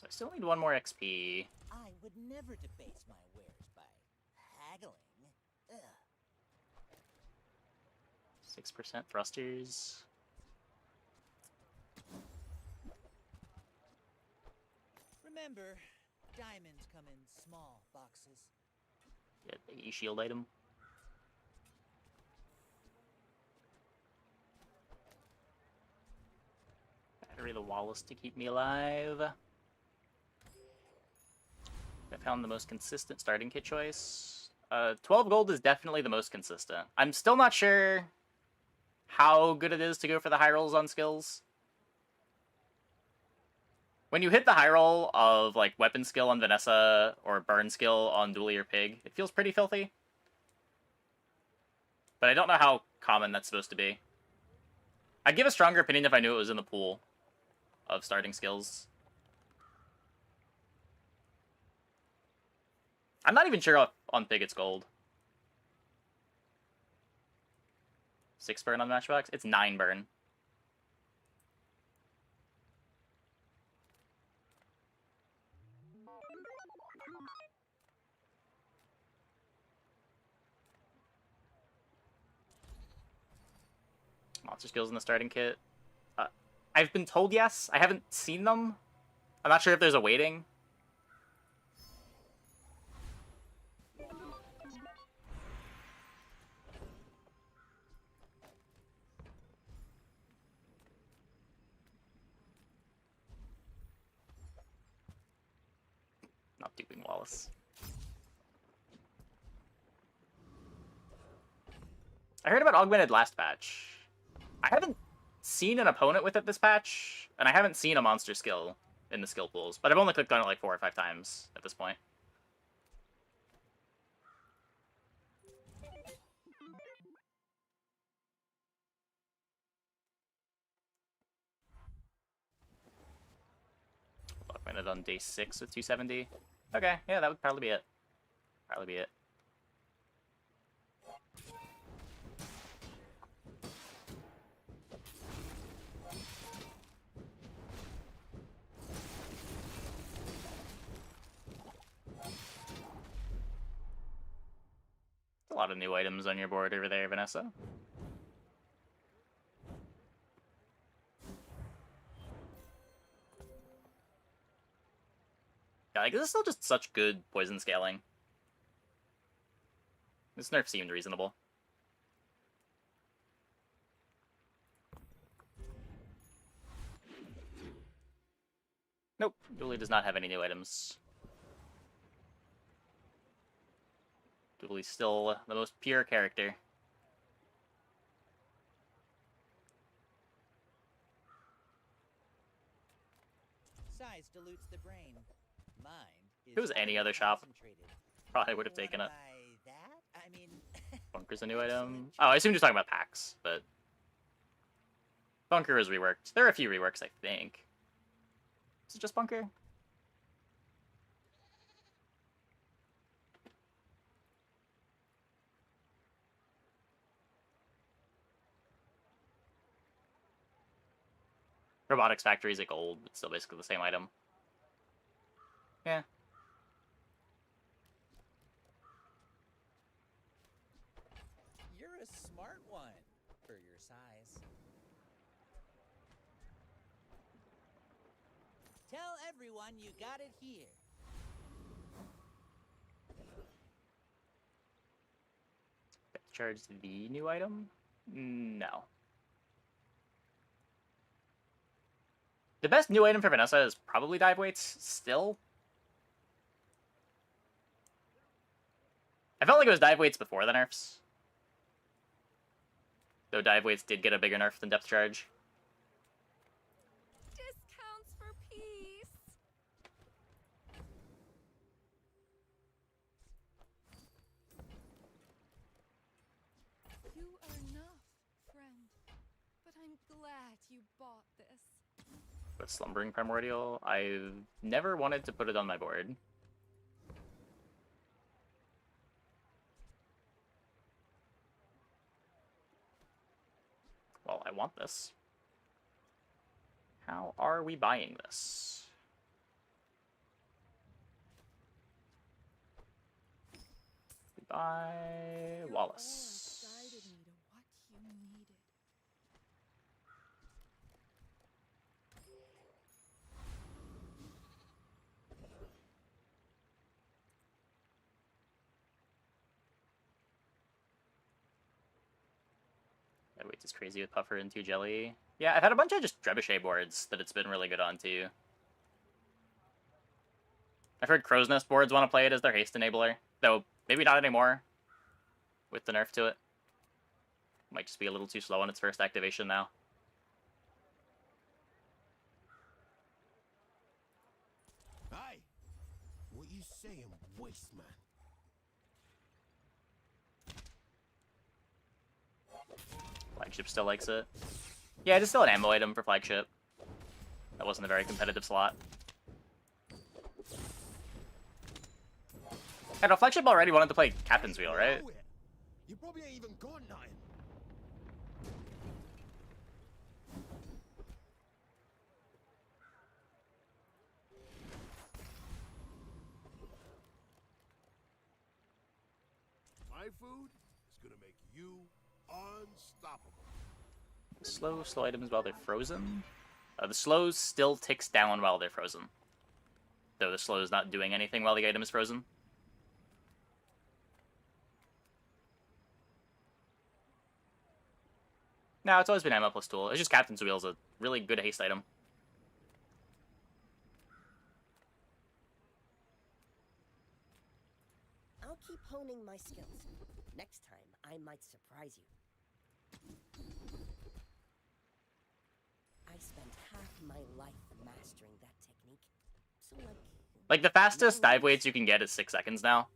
I still need 1 more XP. I would never debase my wares by haggling. Ugh. 6% thrusters. Remember, diamonds come in small boxes. Get a shield item. Battery the Wallace to keep me alive. I found the most consistent starting kit choice. 12 gold is definitely the most consistent. I'm still not sure how good it is to go for the high rolls on skills. When you hit the high roll of like weapon skill on Vanessa or burn skill on Dueler Pig, it feels pretty filthy. But I don't know how common that's supposed to be. I'd give a stronger opinion if I knew it was in the pool of starting skills. I'm not even sure on Pig it's gold. 6 burn on Matchbox? It's 9 burn. Monster skills in the starting kit. I've been told yes. I haven't seen them. I'm not sure if there's a waiting. Not duping Wallace. I heard about augmented last patch. I haven't seen an opponent with it this patch, and I haven't seen a monster skill in the skill pools, but I've only clicked on it like 4 or 5 times at this point. Augmented on day 6 with 270. Okay, yeah, that would probably be it. Probably be it. A lot of new items on your board over there, Vanessa. Yeah, like, this is still just such good poison scaling. This nerf seemed reasonable. Nope, Julie does not have any new items. Julie's still the most pure character. Size dilutes the brain. Mind is If it was any other shop, probably would have taken it. That? I mean, Bunker's a new item. Oh, I assume you're talking about packs, but Bunker is reworked. There are a few reworks, I think. Is it just Bunker? Robotics Factory is a gold, but still basically the same item. Yeah. you're a smart one for your size. Tell everyone you got it here. Charge the new item? No. The best new item for Vanessa is probably dive weights, still. I felt like it was dive weights before the nerfs. Though dive weights did get a bigger nerf than depth charge. Discounts for peace. You are enough, friend. But I'm glad you bought this. But Slumbering Primordial, I've never wanted to put it on my board. Well, I want this. How are we buying this? by Your Wallace. aura guided me to what you needed. That weight is crazy with Puffer and 2 Jelly. Yeah, I've had a bunch of just Trebuchet boards that it's been really good on too. I've heard Crow's Nest boards want to play it as their haste enabler, though maybe not anymore with the nerf to it. Might just be a little too slow on its first activation now. Hey, what you saying, waste man? Flagship still likes it. Yeah, it is still an ammo item for Flagship. That wasn't a very competitive slot. I know, Flagship already wanted to play Captain's Wheel, right? You probably ain't even got nothing. My food is gonna make you unstoppable. Slow items while they're frozen. The slow still ticks down while they're frozen. Though the slow is not doing anything while the item is frozen. No, it's always been ammo plus tool. It's just Captain's Wheel is a really good haste item. I'll keep honing my skills. Next time, I might surprise you. I spent half my life mastering that technique. So, Like, the fastest dive weights you can get is 6 seconds now.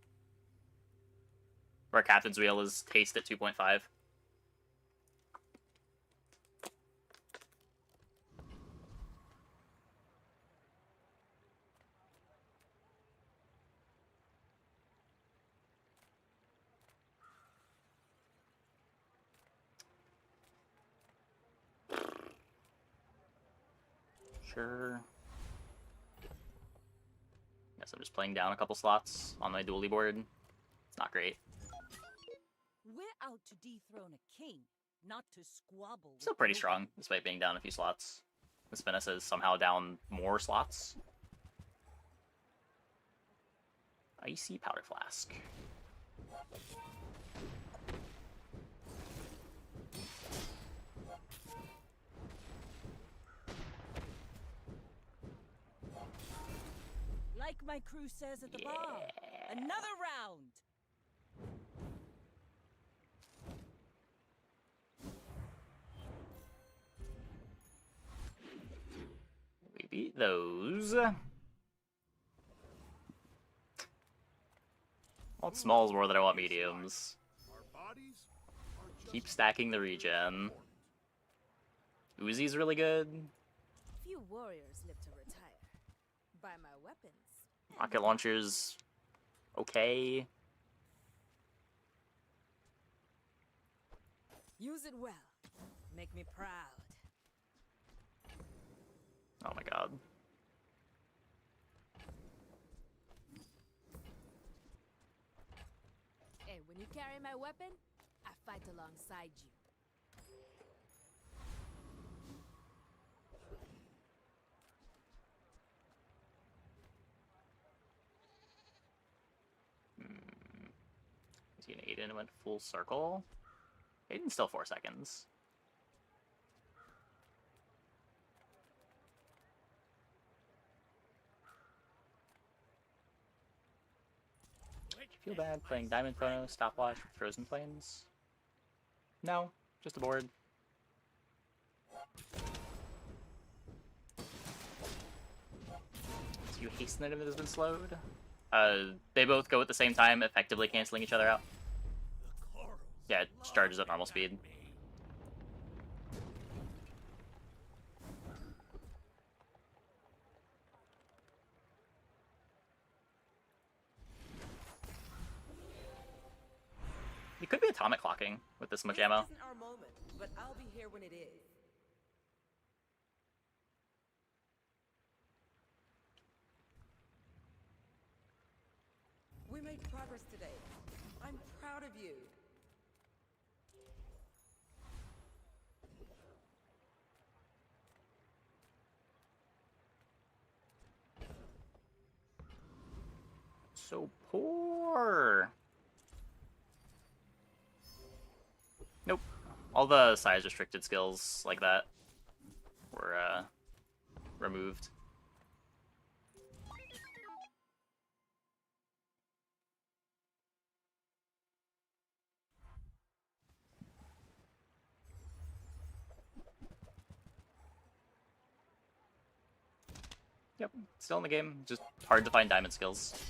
Where Captain's Wheel is haste at 2.5. Sure. Guess I'm just playing down a couple slots on my dually board. It's not great. We're out to dethrone a king, not to squabble. Still pretty strong, despite being down a few slots. This Vanessa is somehow down more slots. Icy Powder Flask. Like my crew says at the bar, another round. We beat those. I want smalls more than I want mediums. Keep stacking the regen. Uzi's really good. Few warriors live to retire. Buy my weapons. Rocket launchers, okay. Use it well. Make me proud. Oh my god. Hey, when you carry my weapon, I fight alongside you. Is he an Aiden and went full circle? Aiden's still 4 seconds. Feel bad playing Diamond Phono, Stopwatch, Frozen Plains? No, just a board. So you hasten item that has been slowed? They both go at the same time, effectively canceling each other out. Yeah, it charges at normal speed. It could be atomic clocking with this much ammo. This isn't our moment, but I'll be here when it is. We made progress today. I'm So poor. Nope. All the size restricted skills like that were removed. Yep, still in the game, just hard to find diamond skills.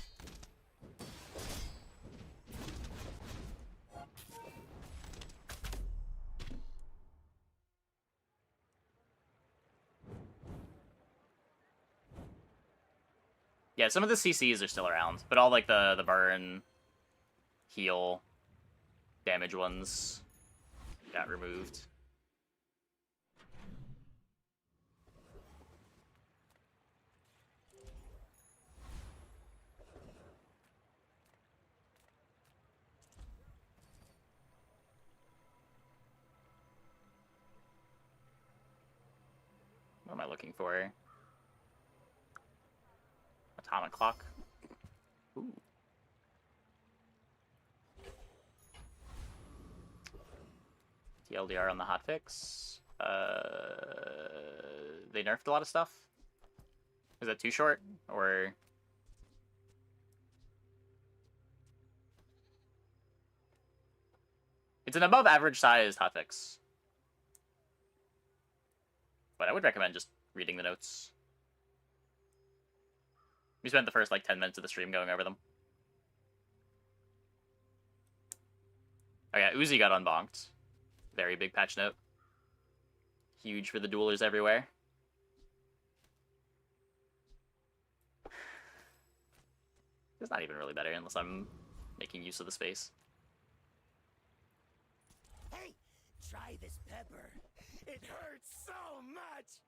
Yeah, some of the CCs are still around, but all like the burn, heal, damage ones got removed. What am I looking for? Atomic clock. Ooh. TLDR on the hotfix. They nerfed a lot of stuff. Is that too short? Or... It's an above average sized hotfix. But I would recommend just reading the notes. We spent the first like 10 minutes of the stream going over them. Oh yeah, Uzi got unbonked. Very big patch note. Huge for the duelers everywhere. It's not even really better unless I'm making use of the space. Hey, try this pepper. It hurts so much.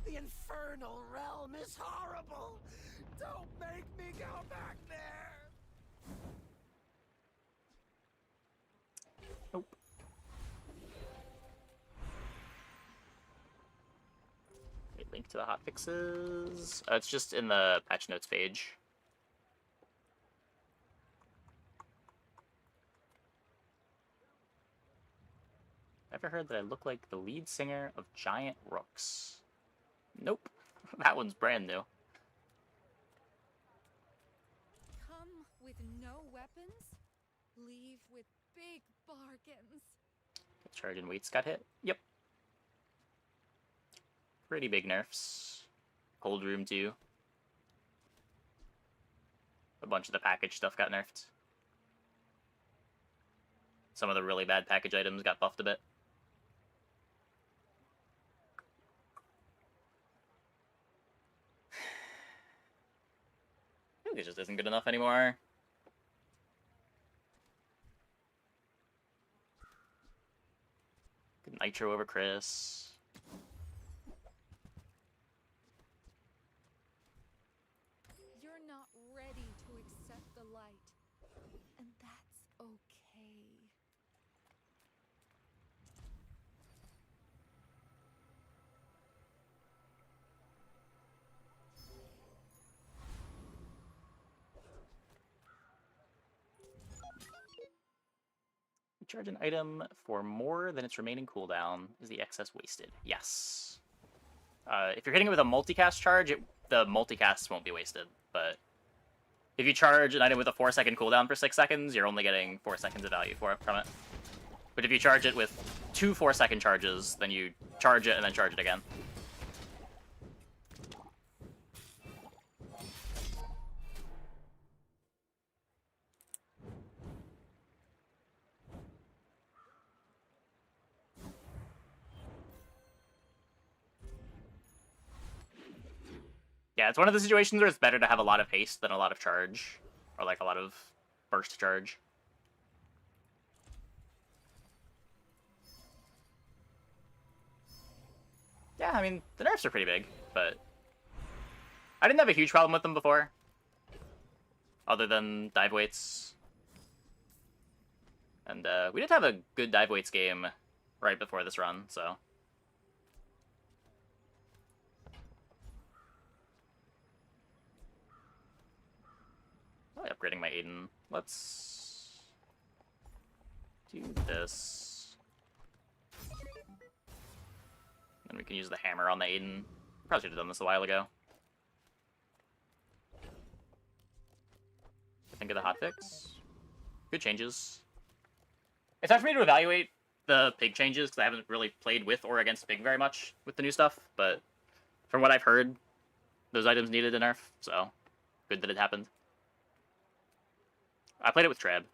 The infernal realm is horrible. Don't make me go back there. Nope. Wait, link to the hotfixes. It's just in the patch notes page. Ever heard that I look like the lead singer of Giant Rooks? Nope. That one's brand new. Come with no weapons, leave with big bargains. Charge and weights got hit? Yep. Pretty big nerfs. Cold room too. A bunch of the package stuff got nerfed. Some of the really bad package items got buffed a bit. I think it just isn't good enough anymore. Good Nitro over Chris. You're not ready to accept the light, and that's okay. Recharge an item for more than its remaining cooldown. Is the excess wasted? Yes. If you're hitting it with a multicast charge, the multicast won't be wasted. But if you charge an item with a 4-second cooldown for 6 seconds, you're only getting 4 seconds of value from it. But if you charge it with 2 4-second charges, then you charge it and then charge it again. Yeah, it's one of the situations where it's better to have a lot of haste than a lot of charge. Or like a lot of burst charge. Yeah, I mean, the nerfs are pretty big, but I didn't have a huge problem with them before. other than dive weights. And we did have a good dive weights game right before this run, so. Probably upgrading my Aiden. Let's do this. Then we can use the hammer on the Aiden. Probably should have done this a while ago. I think of the hotfix. Good changes. It's hard for me to evaluate the pig changes because I haven't really played with or against pig very much with the new stuff, but from what I've heard, those items needed a nerf, so good that it happened. I played it with Treb.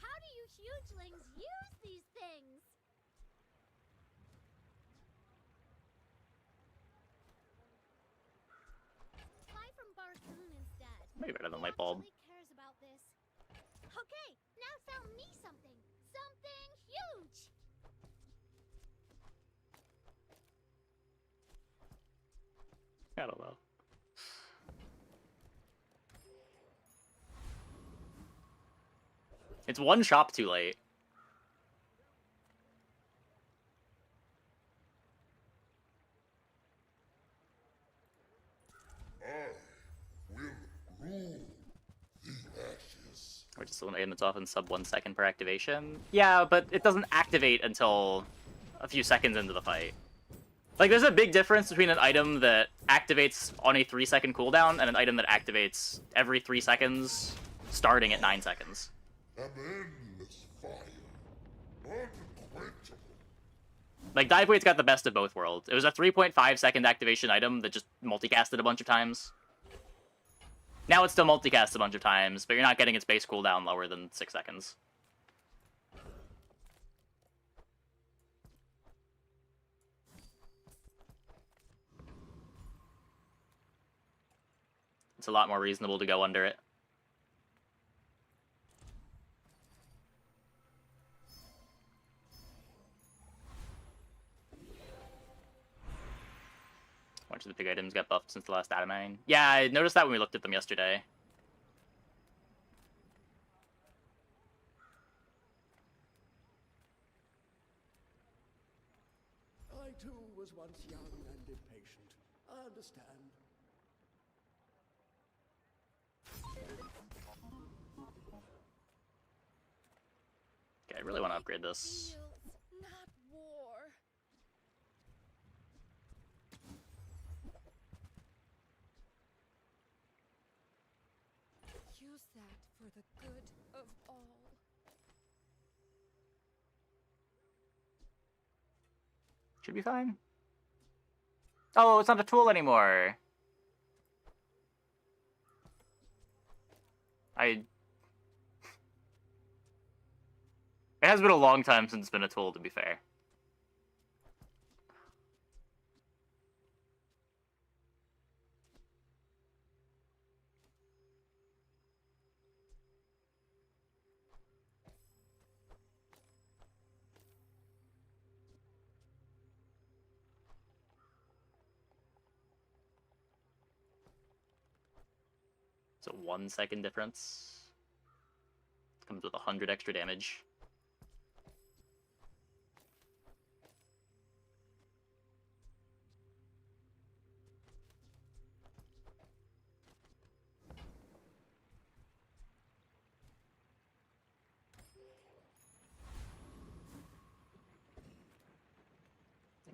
How do you hugelings use these things? Fly from Barcoon instead. Maybe better than Who Lightbulb. actually cares about this? Okay, now sell me something. Something huge. I don't know. It's one shop too late. We're just an item that's often sub 1 second per activation. Yeah, but it doesn't activate until a few seconds into the fight. Like, there's a big difference between an item that activates on a 3-second cooldown and an item that activates every 3 seconds, starting at 9 seconds. An endless fire, unquenchable. Like, dive weight's got the best of both worlds. It was a 3.5-second activation item that just multicasted a bunch of times. Now it's still multicast a bunch of times, but you're not getting its base cooldown lower than 6 seconds. It's a lot more reasonable to go under it. A bunch of the big items got buffed since the last Adamine. Yeah, I noticed that when we looked at them yesterday. I too was once young and impatient. I understand. Okay, I really want to upgrade this. Deals, not war. Use that for the good of all. Should be fine. Oh, it's not a tool anymore. It has been a long time since it's been a tool, to be fair. It's a 1 second difference. It comes with 100 extra damage.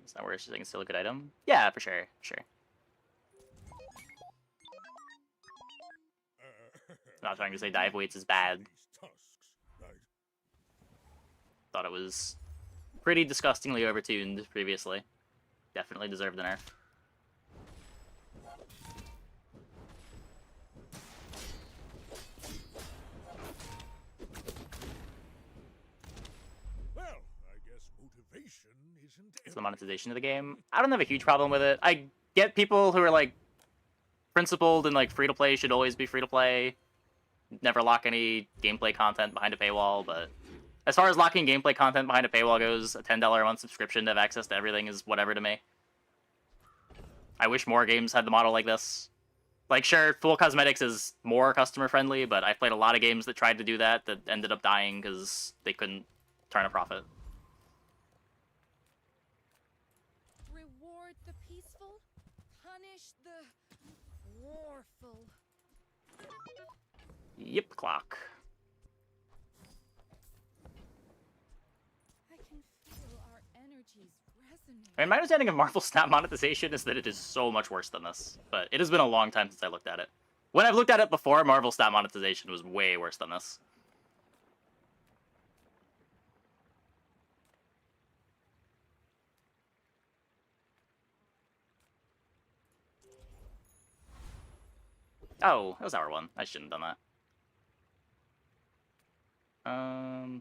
It's not worse, it's still a good item. Yeah, for sure, sure. I'm not trying to say dive weights is bad. Thought it was pretty disgustingly overtuned previously. Definitely deserved the nerf. Well, I guess motivation isn't It's the monetization of the game. I don't have a huge problem with it. I get people who are like principled and like free to play should always be free to play. Never lock any gameplay content behind a paywall, but as far as locking gameplay content behind a paywall goes, a $10 a month subscription to have access to everything is whatever to me. I wish more games had the model like this. Like, sure, full cosmetics is more customer friendly, but I've played a lot of games that tried to do that ended up dying because they couldn't turn a profit. Reward the peaceful, punish the warful. Yip clock. I can feel our energies resonate. I mean, my understanding of Marvel Snap monetization is that it is so much worse than this, but it has been a long time since I looked at it. When I've looked at it before, Marvel Snap monetization was way worse than this. Oh, that was hour 1. I shouldn't have done that.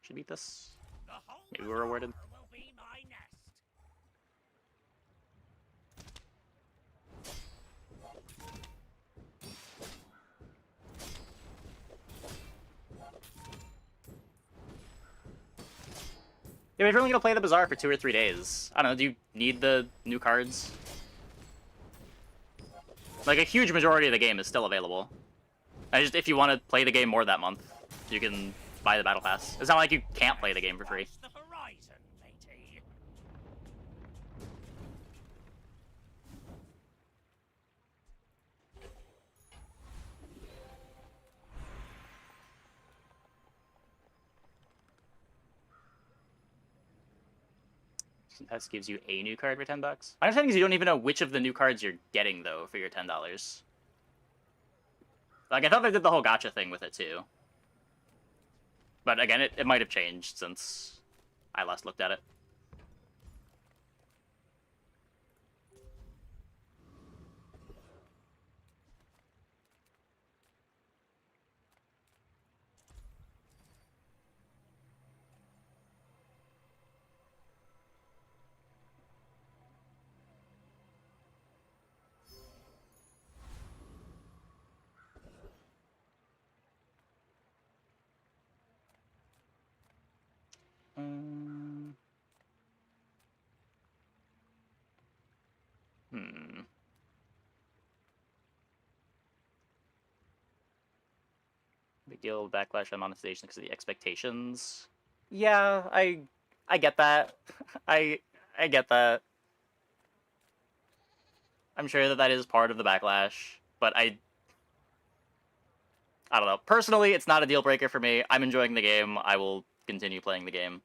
Should beat this. Maybe we're rewarded. Will be my nest. Yeah, we're only gonna play the Bazaar for 2 or 3 days. I don't know, do you need the new cards? Like, a huge majority of the game is still available. If you want to play the game more that month, you can buy the Battle Pass. It's not like you can't play the game for free. The horizon, matey. That gives you a new card for $10. My understanding is you don't even know which of the new cards you're getting, though, for your $10. Like, I thought they did the whole gacha thing with it, too. But again, it might have changed since I last looked at it. Big deal of backlash on monetization because of the expectations. Yeah, I get that. I get that. I'm sure that is part of the backlash, but I don't know. Personally, it's not a deal breaker for me. I'm enjoying the game. I will continue playing the game.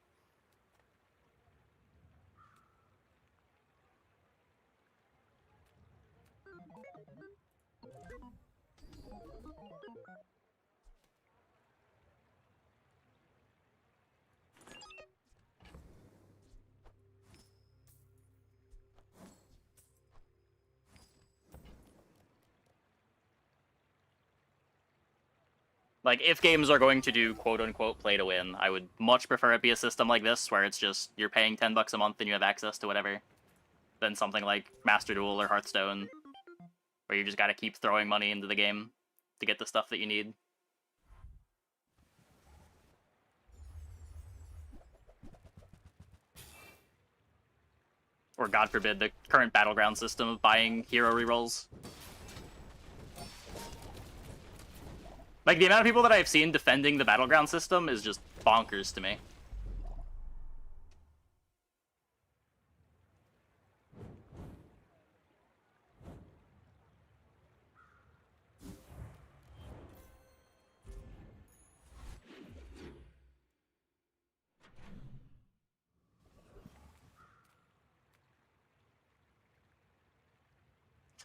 Like, if games are going to do quote-unquote play-to-win, I would much prefer it be a system like this, where it's just, you're paying $10 a month and you have access to whatever, than something like Master Duel or Hearthstone, where you just gotta keep throwing money into the game to get the stuff that you need. Or, God forbid, the current Battleground system of buying hero rerolls. Like, the amount of people that I've seen defending the Battleground system is just bonkers to me.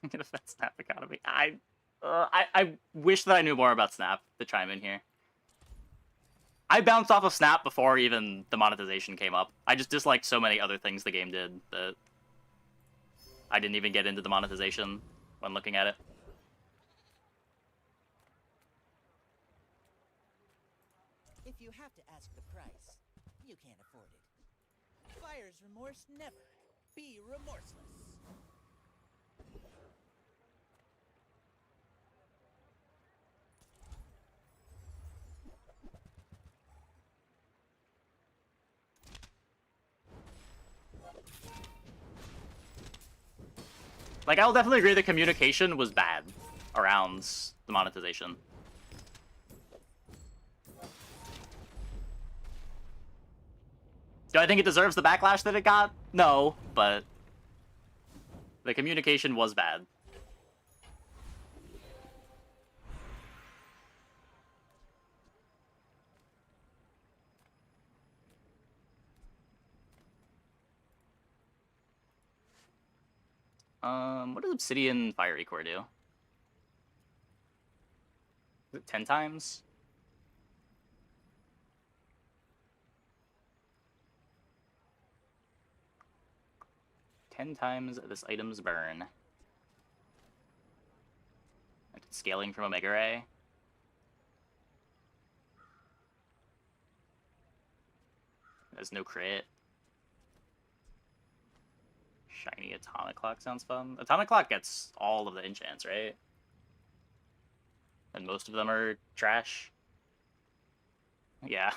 I'm gonna defend Snap economy. I wish that I knew more about Snap to chime in here. I bounced off of Snap before even the monetization came up. I just disliked so many other things the game did that I didn't even get into the monetization when looking at it. If you have to ask the price, you can't afford it. Buyer's remorse never. Be remorseless. Like, I'll definitely agree the communication was bad around the monetization. Do I think it deserves the backlash that it got? No, but the communication was bad. What does Obsidian Fiery Core do? Is it 10 times? Ten times this item's burn. Scaling from Omega Ray. There's no crit. Shiny Atomic Clock sounds fun. Atomic Clock gets all of the enchants, right? And most of them are trash. Yeah.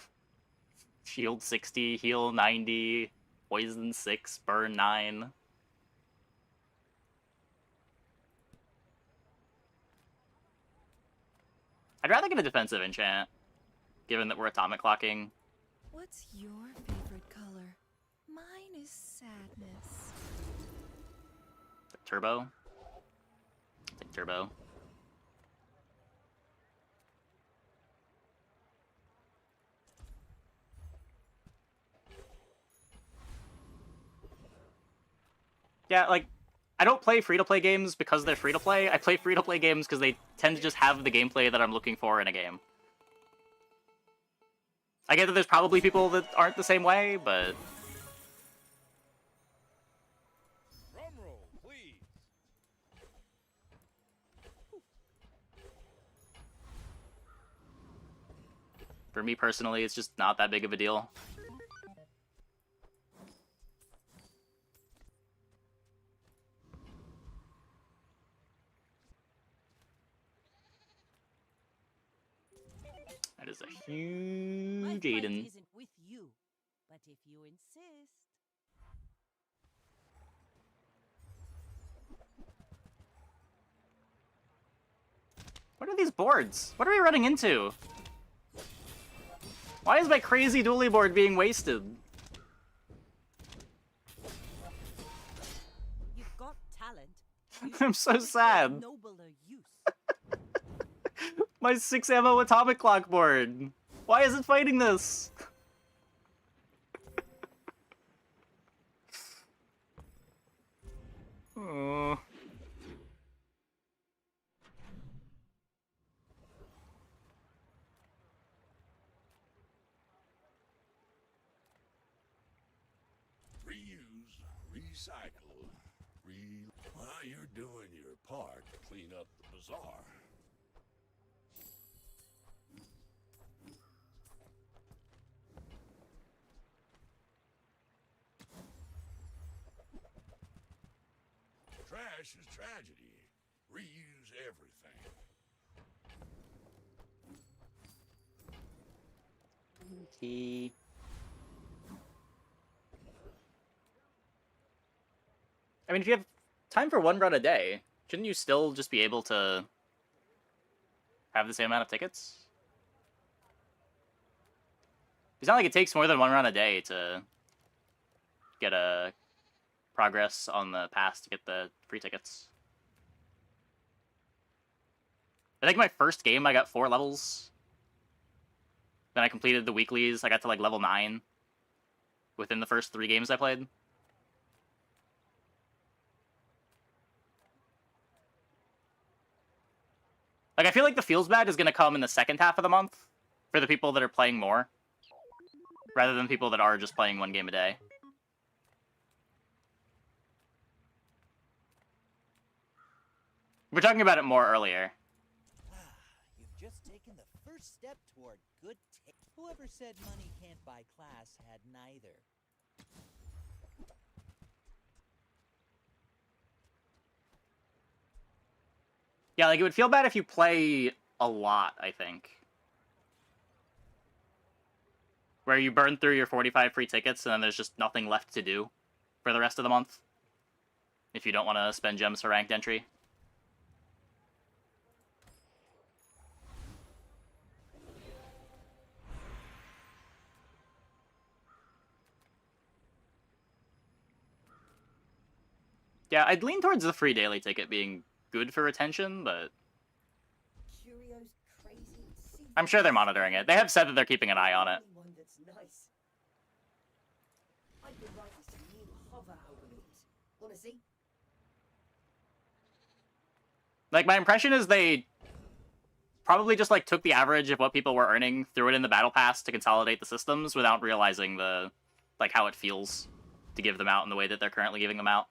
Shield 60, heal 90, poison 6, burn 9. I'd rather get a defensive enchant, given that we're atomic clocking. What's your favorite color? Mine is sadness. Turbo. I'll take turbo. Yeah, like, I don't play free-to-play games because they're free-to-play. I play free-to-play games because they tend to just have the gameplay that I'm looking for in a game. I get that there's probably people that aren't the same way, but... Drum roll, please. For me personally, it's just not that big of a deal. That is a huge Aiden. Isn't with you, but if you insist. What are these boards? What are we running into? Why is my crazy dually board being wasted? You've got talent. I'm so sad. Nobler use. My 6 ammo atomic clock board. Why is it fighting this? Oh. Reuse, recycle, Well, you're doing your part to clean up the bazaar. Trash is tragedy. Reuse everything. Okay. I mean, if you have time for one run a day, shouldn't you still just be able to have the same amount of tickets? It's not like it takes more than one run a day to get a progress on the pass to get the free tickets. I think my first game I got 4 levels. Then I completed the weeklies. I got to like level 9 within the first 3 games I played. Like, I feel like the feels bad is going to come in the second half of the month for the people that are playing more, rather than people that are just playing 1 game a day. We were talking about it more earlier. You've just taken the first step toward good taste. Whoever said money can't buy class had neither. Yeah, like, it would feel bad if you play a lot, I think. Where you burn through your 45 free tickets and then there's just nothing left to do for the rest of the month. if you don't want to spend gems for ranked entry. Yeah, I'd lean towards the free daily ticket being good for retention, but Curio's crazy. See, I'm sure they're monitoring it. They have said that they're keeping an eye on it. one that's nice. I could write some new hover algorithms. Wanna see? Like, my impression is they probably just, like, took the average of what people were earning, threw it in the battle pass to consolidate the systems without realizing the, like, how it feels to give them out in the way that they're currently giving them out.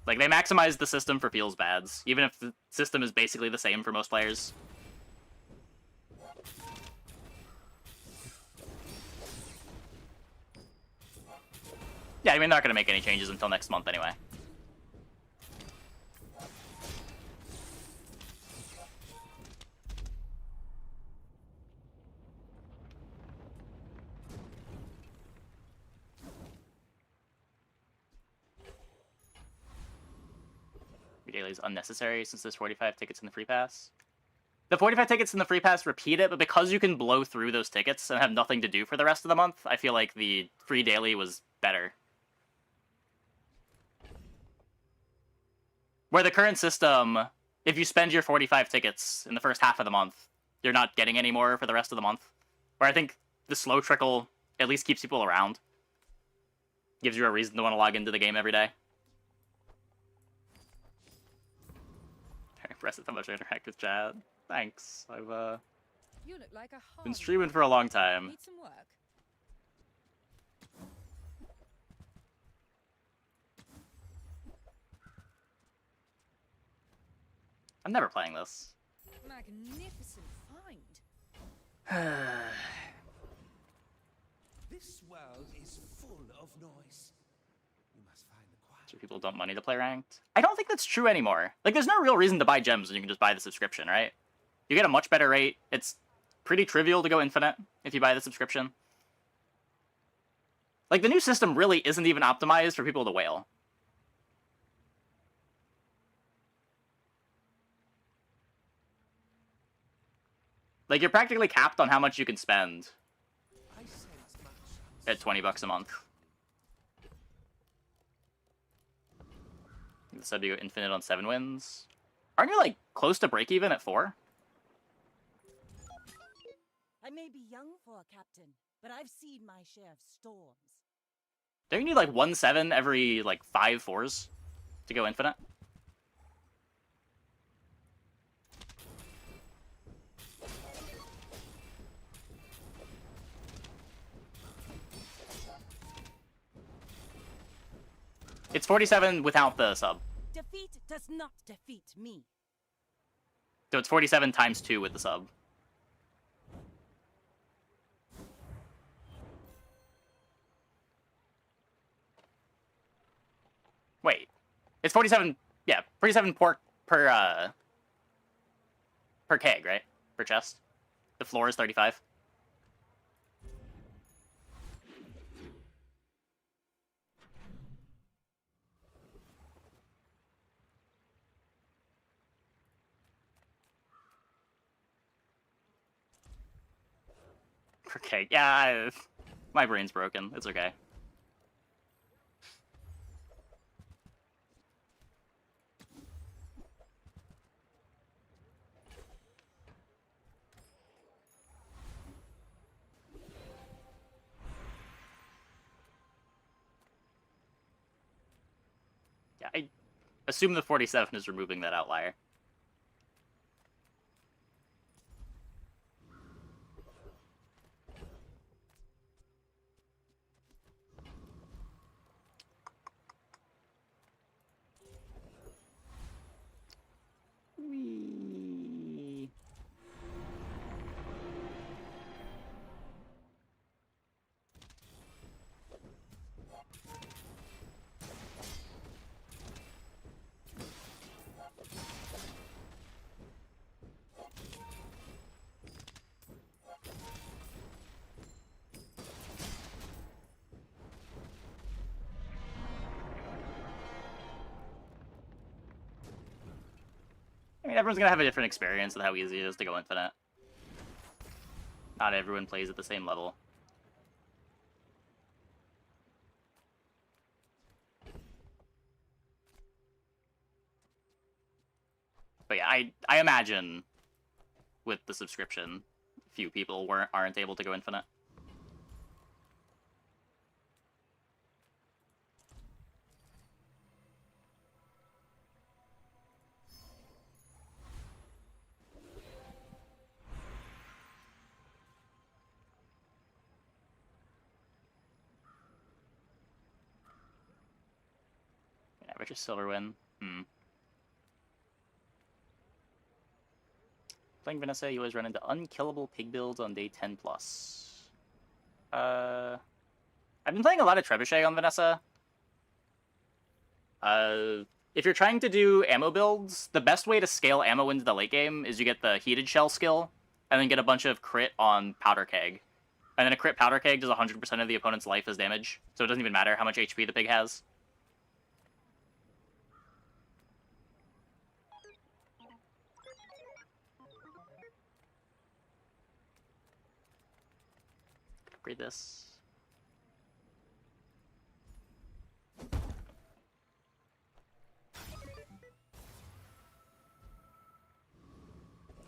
Like, they maximized the system for feels bads, even if the system is basically the same for most players. Yeah, I mean, they're not going to make any changes until next month anyway. Daily is unnecessary since there's 45 tickets in the free pass. The 45 tickets in the free pass repeat it, but because you can blow through those tickets and have nothing to do for the rest of the month, I feel like the free daily was better. Where the current system, if you spend your 45 tickets in the first half of the month, you're not getting any more for the rest of the month. Where I think the slow trickle at least keeps people around. Gives you a reason to want to log into the game every day. Impressive how much I interact with chat. Thanks. I've You look like a been harlot. streaming for a long time. Need some work. I'm never playing this. Magnificent find. This world is full of noise. You must find the quiet. So people don't money to play ranked. I don't think that's true anymore. Like, there's no real reason to buy gems when you can just buy the subscription, right? You get a much better rate. It's pretty trivial to go infinite if you buy the subscription. Like, the new system really isn't even optimized for people to whale. Like, you're practically capped on how much you can spend at 20 bucks a month. The sub you go infinite on 7 wins. Aren't you, like, close to break even at 4? I may be young for a captain, but I've seen my share of storms. Don't you need, like, 1-7 every, like, 5 4s to go infinite? It's 47 without the sub. Defeat does not defeat me. So it's 47 times 2 with the sub. Wait. It's 47, yeah, 47 per keg, right? Per chest. The floor is 35. Per keg. Yeah, my brain's broken. It's okay. Yeah, I assume the 47 is removing that outlier. Whee. everyone's gonna have a different experience with how easy it is to go infinite. Not everyone plays at the same level. But yeah, I imagine with the subscription, few people aren't able to go infinite. Yeah, richest silver win. Playing Vanessa, you always run into unkillable pig builds on day 10+. I've been playing a lot of Trebuchet on Vanessa. If you're trying to do ammo builds, the best way to scale ammo into the late game is you get the heated shell skill, and then get a bunch of crit on powder keg. And then a crit powder keg does 100% of the opponent's life as damage, so it doesn't even matter how much HP the pig has. Upgrade this.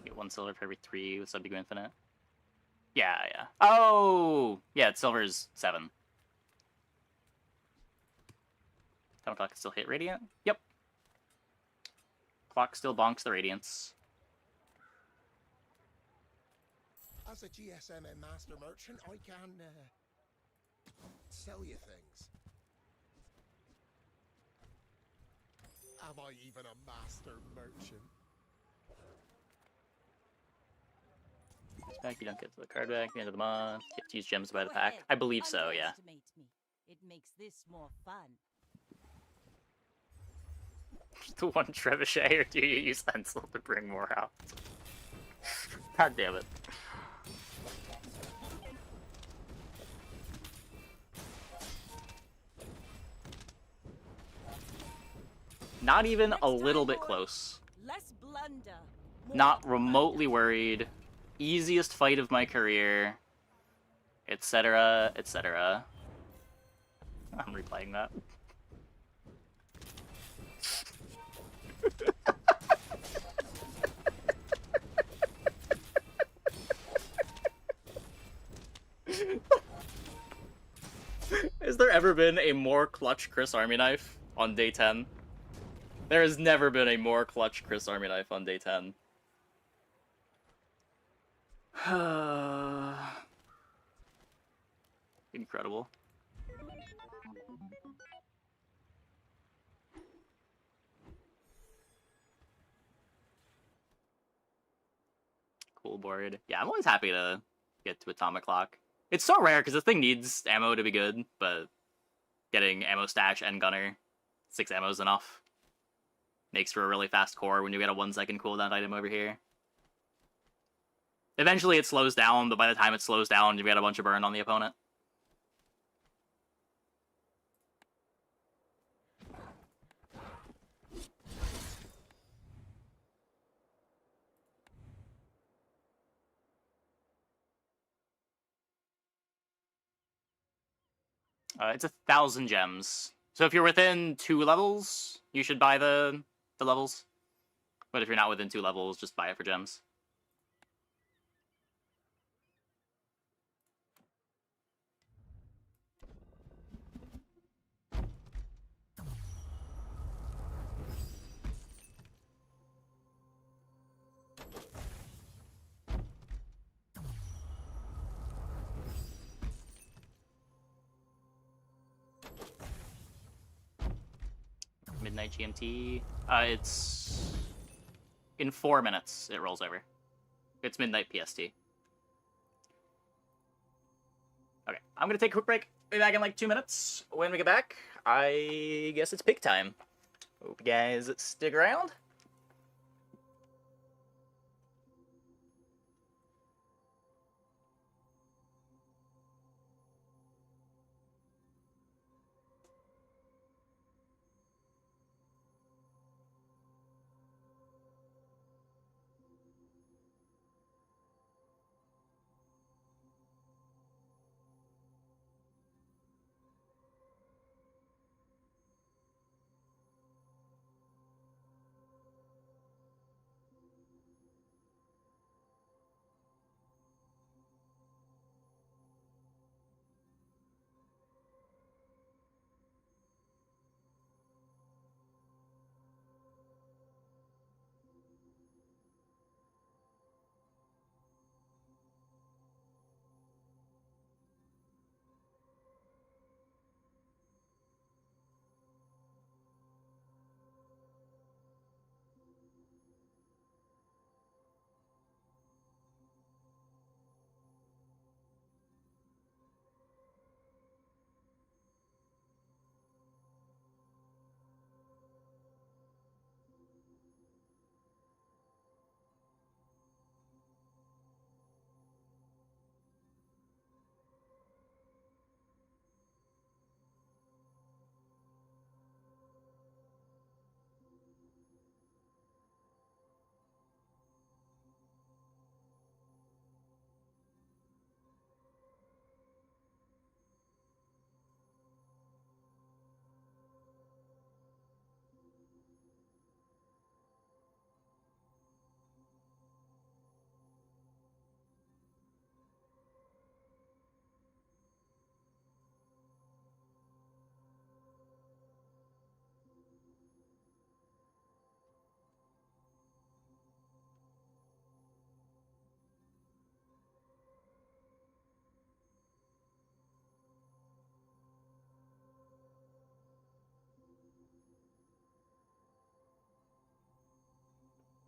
Get 1 silver for every 3 with Subdigo Infinite. Yeah. Oh! Yeah, silver's 7. 10 o'clock can still hit Radiant? Yep. Clock still bonks the Radiance. As a GSM and master merchant, I can sell you things. Am I even a master merchant? Back, you don't get to the card back at the end of the month. You have to use gems to buy the pack. I believe so, yeah. It makes this more fun. The one trebuchet, or do you use Stencil to bring more out? God damn it. Not even a little bit close. Less blunder. Not remotely worried. Easiest fight of my career. Etc. etc. I'm replaying that. Has there ever been a more clutch Chris Army Knife on day 10? There has never been a more clutch Chris Army Knife on day 10. Incredible. Cool board. Yeah, I'm always happy to get to Atomic Clock. It's so rare because this thing needs ammo to be good, but getting ammo stash and gunner, 6 ammo is enough. Makes for a really fast core when you get a 1-second cooldown item over here. Eventually it slows down, but by the time it slows down, you get a bunch of burn on the opponent. It's 1,000 gems. So if you're within 2 levels, you should buy the levels. But if you're not within 2 levels, just buy it for gems. Midnight GMT. It's in 4 minutes it rolls over. It's midnight PST. Okay, I'm gonna take a quick break. Be back in like 2 minutes. When we get back, I guess it's pig time. Hope you guys stick around.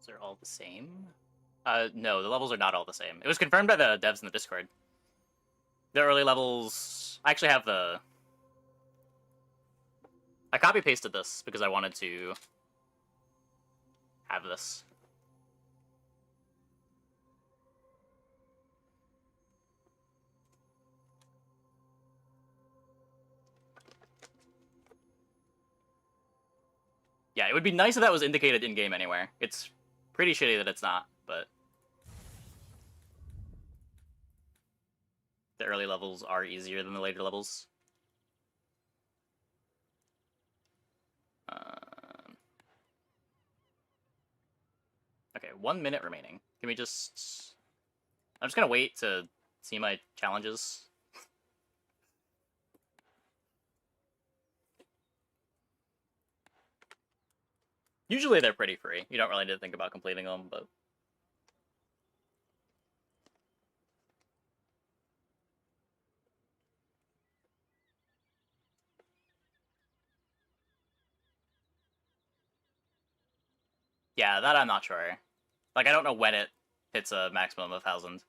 They're all the same? No, the levels are not all the same. It was confirmed by the devs in the Discord. The early levels... I actually have the... I copy-pasted this because I wanted to have this. Yeah, it would be nice if that was indicated in-game anywhere. It's pretty shitty that it's not, but... The early levels are easier than the later levels. Okay, 1 minute remaining. Can we just... I'm just gonna wait to see my challenges. Usually they're pretty free. You don't really need to think about completing them, but... Yeah, that I'm not sure. Like, I don't know when it hits a maximum of 1,000.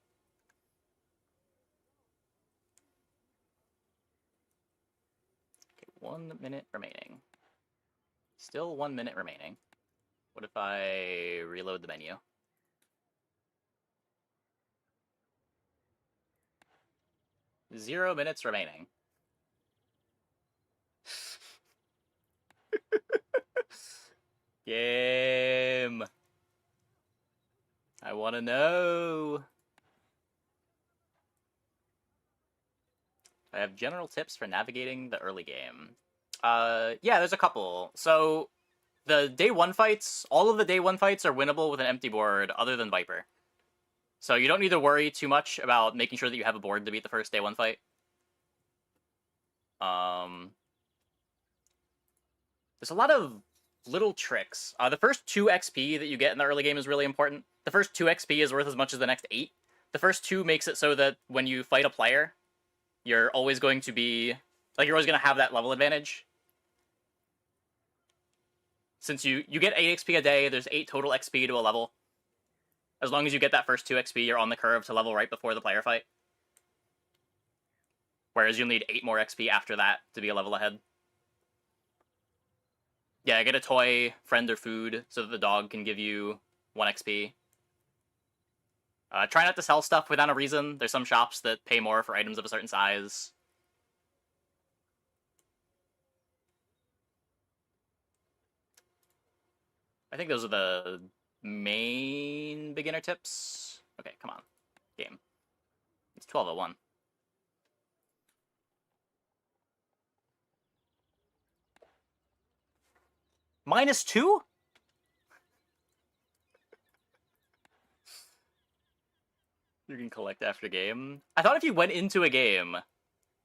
Okay, 1 minute remaining. Still 1 minute remaining. What if I reload the menu? Zero minutes remaining. Game. I want to know. I have general tips for navigating the early game. Yeah, there's a couple. So, the day 1 fights, all of the day 1 fights are winnable with an empty board other than Viper. So you don't need to worry too much about making sure that you have a board to beat the first day 1 fight. There's a lot of little tricks. The first 2 XP that you get in the early game is really important. The first 2 XP is worth as much as the next 8. The first 2 makes it so that when you fight a player, you're always going to be... Like, you're always going to have that level advantage. Since you get 8 XP a day, there's 8 total XP to a level. As long as you get that first 2 XP, you're on the curve to level right before the player fight. Whereas you'll need 8 more XP after that to be a level ahead. Yeah, get a toy, friend, or food so that the dog can give you 1 XP. Try not to sell stuff without a reason. There's some shops that pay more for items of a certain size. I think those are the main beginner tips. Okay, come on. Game. It's 12:01. -2? You can collect after game. I thought if you went into a game,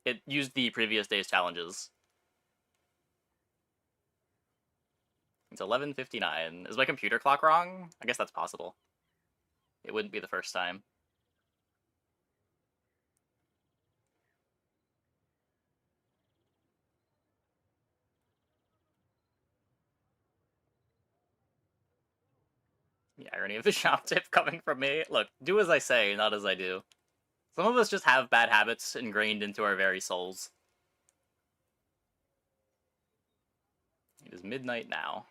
it used the previous day's challenges. It's 11:59. Is my computer clock wrong? I guess that's possible. It wouldn't be the first time. The irony of the shop tip coming from me. Look, do as I say, not as I do. Some of us just have bad habits ingrained into our very souls. It is midnight now.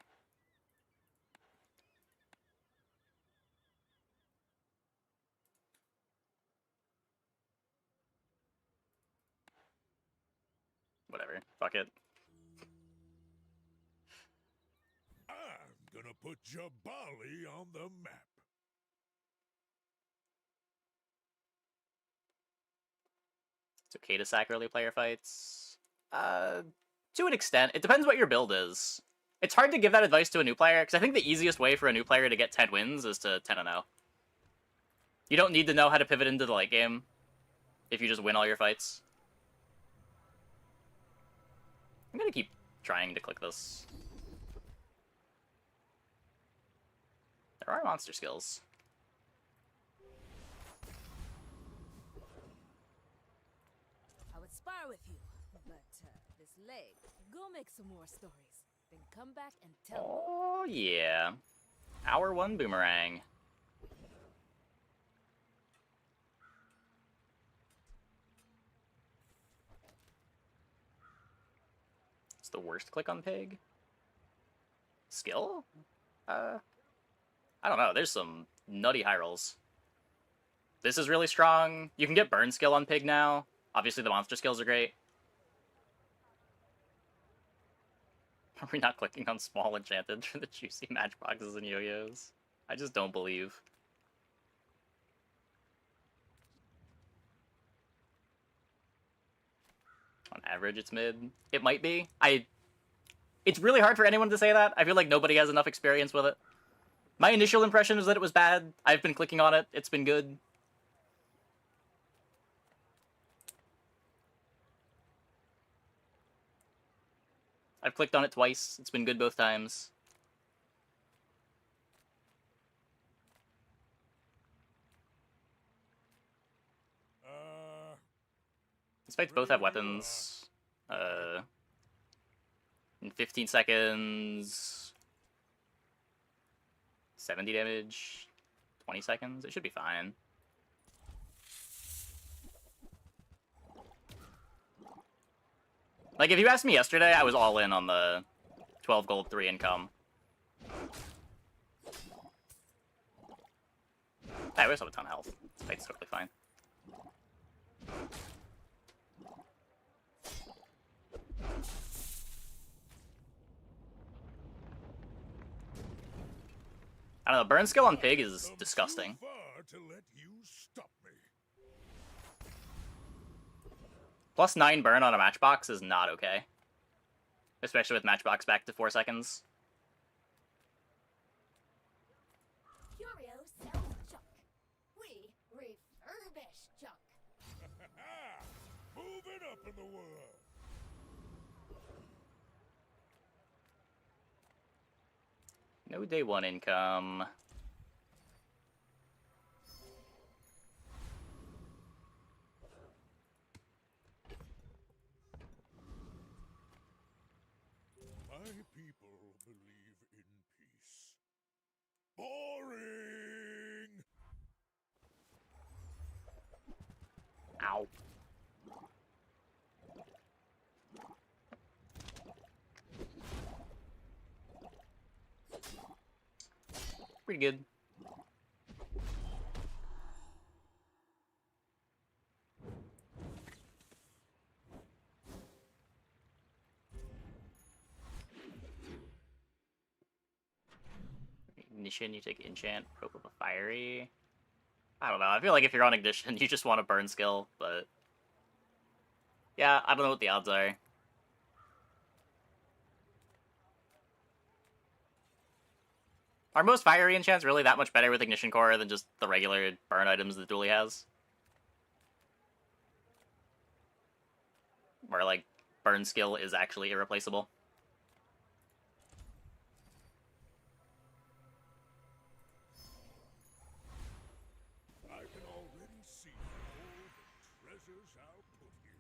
Whatever. Fuck it. I'm gonna put Jabali on the map. It's okay to sack early player fights. To an extent. It depends what your build is. It's hard to give that advice to a new player, because I think the easiest way for a new player to get 10 wins is to 10-0. You don't need to know how to pivot into the late game if you just win all your fights. I'm gonna keep trying to click this. There are monster skills. I would spar with you, but this leg. Go make some more stories, then come back and tell me. Oh, yeah. Hour 1 boomerang. It's the worst click on pig. Skill? I don't know. There's some nutty high rolls. This is really strong. You can get burn skill on pig now. Obviously the monster skills are great. Are we not clicking on small enchanted for the juicy matchboxes and yo-yos? I just don't believe. On average, it's mid. It might be. It's really hard for anyone to say that. I feel like nobody has enough experience with it. My initial impression is that it was bad. I've been clicking on it. It's been good. I've clicked on it twice. It's been good both times. These fights both have weapons. In 15 seconds... 70 damage. 20 seconds. It should be fine. Like, if you asked me yesterday, I was all in on the 12 gold, 3 income. I always have a ton of health. This fight's totally fine. I don't know, burn skill on pig is disgusting. Plus 9 burn on a matchbox is not okay. Especially with matchbox back to 4 seconds. Curio sells junk. We refurbish junk. Moving up in the world. No day 1 income. My people believe in peace. Boring! Ow. Pretty good. Ignition, you take enchant, rope of a fiery. I don't know. I feel like if you're on ignition, you just want to burn skill, but yeah, I don't know what the odds are. Are most fiery enchants really that much better with ignition core than just the regular burn items that Duelie has? Where like burn skill is actually irreplaceable. I can already see all the treasures I'll put here.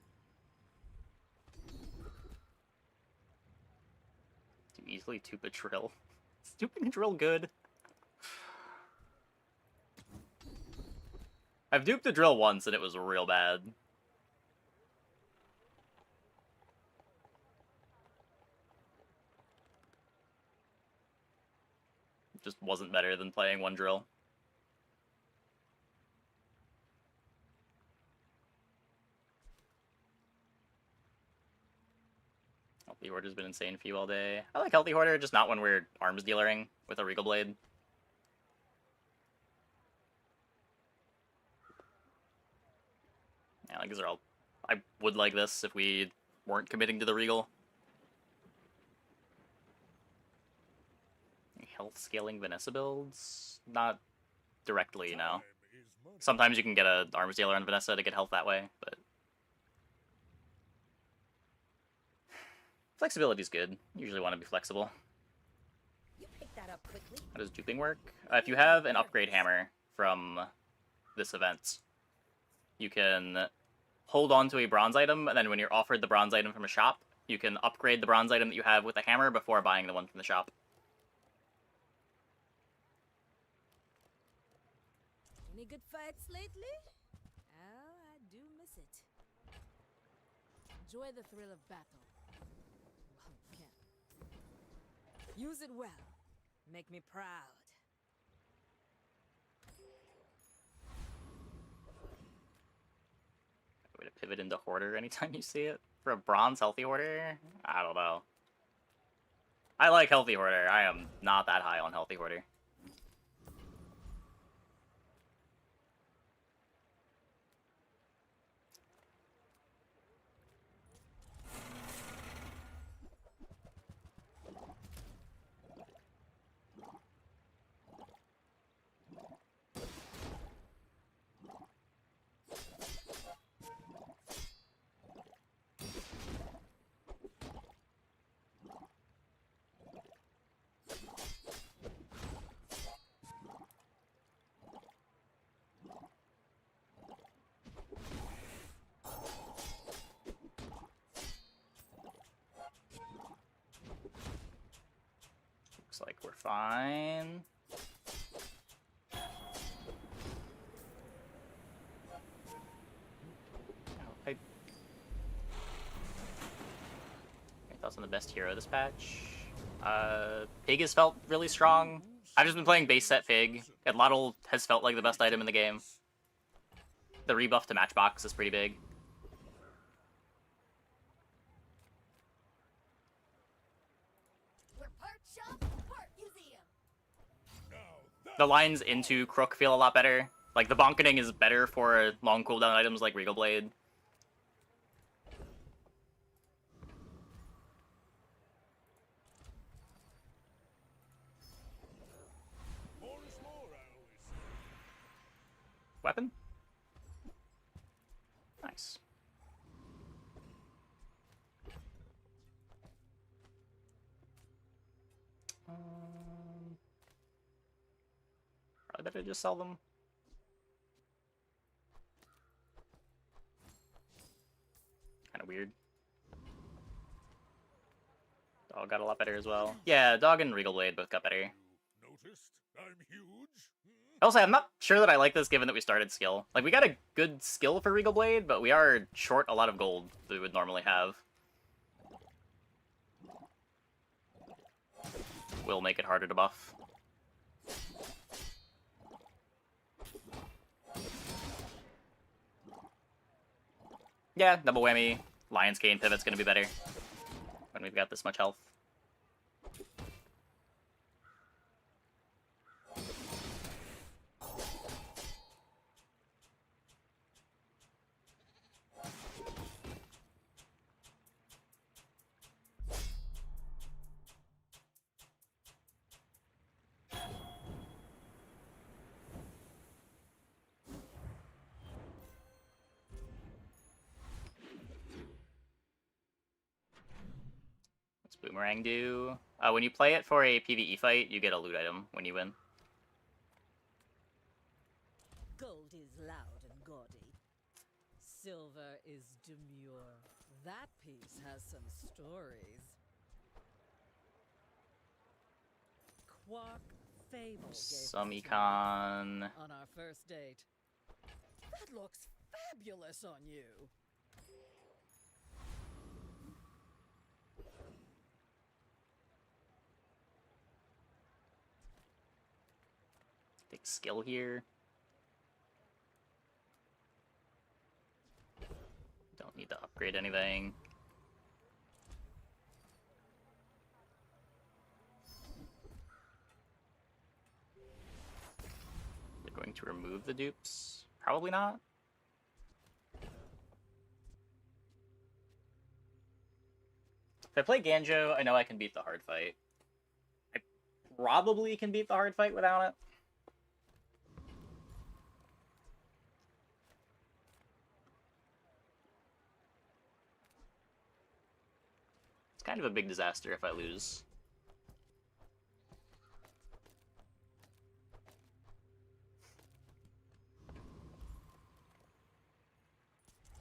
Too easily dupe a drill. Is duping a drill good? I've duped a drill once and it was real bad. It just wasn't better than playing one drill. Healthy Hoarder's been insane for you all day. I like Healthy Hoarder, just not when we're arms dealering with a Regal Blade. Yeah, like these are all... I would like this if we weren't committing to the Regal. Health scaling Vanessa builds? Not directly, no. Sometimes you can get an arms dealer on Vanessa to get health that way, but... Flexibility's good. You usually want to be flexible. You picked that up quickly. How does duping work? If you have an upgrade hammer from this event, you can hold on to a bronze item, and then when you're offered the bronze item from a shop, you can upgrade the bronze item that you have with a hammer before buying the one from the shop. good fights lately? Oh, I do miss it. Enjoy the thrill of battle. Well, can't. Use it well. Make me proud. Way to pivot into Hoarder anytime you see it. For a bronze healthy Hoarder? I don't know. I like healthy Hoarder. I am not that high on healthy Hoarder. Looks like we're fine. Any thoughts on the best hero this patch? Pig has felt really strong. I've just been playing base set Pig, and ladle has felt like the best item in the game. The rebuff to Matchbox is pretty big. We're part shop, part museum. The lines into Crook feel a lot better. Like, the bonketing is better for long cooldown items like Regal Blade. Weapon? Nice. Probably better just sell them. Kind of weird. Dog got a lot better as well. Yeah, Dog and Regal Blade both got better. Noticed? I'm huge. Also, I'm not sure that I like this given that we started skill. Like, we got a good skill for Regal Blade, but we are short a lot of gold that we would normally have. Will make it harder to buff. Yeah, double whammy. Lion's Cane pivot's gonna be better when we've got this much health. Boomerang do? When you play it for a PvE fight, you get a loot item when you win. Gold is loud and gaudy. Silver is demure. That piece has some stories. Quark Fable gave Some it to me econ. on our first date. That looks fabulous on you. Take skill here. Don't need to upgrade anything. They're going to remove the dupes? Probably not. If I play Ganjo, I know I can beat the hard fight. I probably can beat the hard fight without it. It's kind of a big disaster if I lose.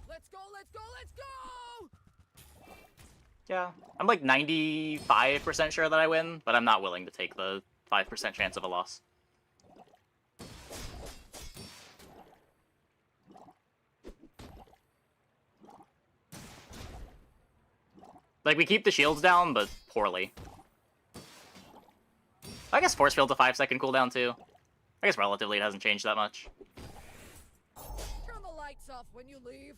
Let's go, let's go, let's go! Yeah, I'm like 95% sure that I win, but I'm not willing to take the 5% chance of a loss. Like, we keep the shields down, but poorly. I guess force field's a 5-second cooldown, too. I guess relatively it hasn't changed that much. Turn the lights off when you leave.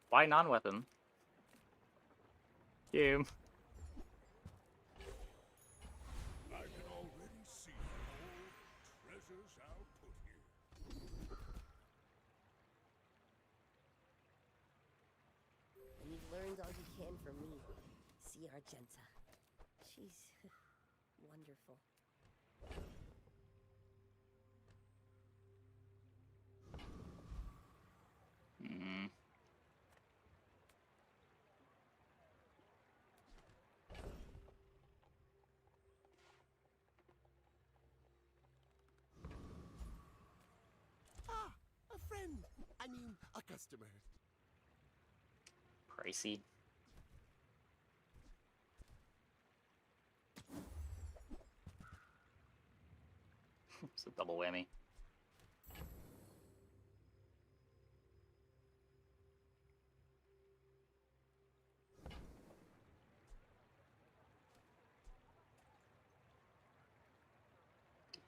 Why non-weapon? You. I can already see all the treasures I'll put here. And you've learned all you can from me. See Argenta. She's wonderful. Hmm. Ah, a friend. I mean, a customer. Pricey. It's a double whammy.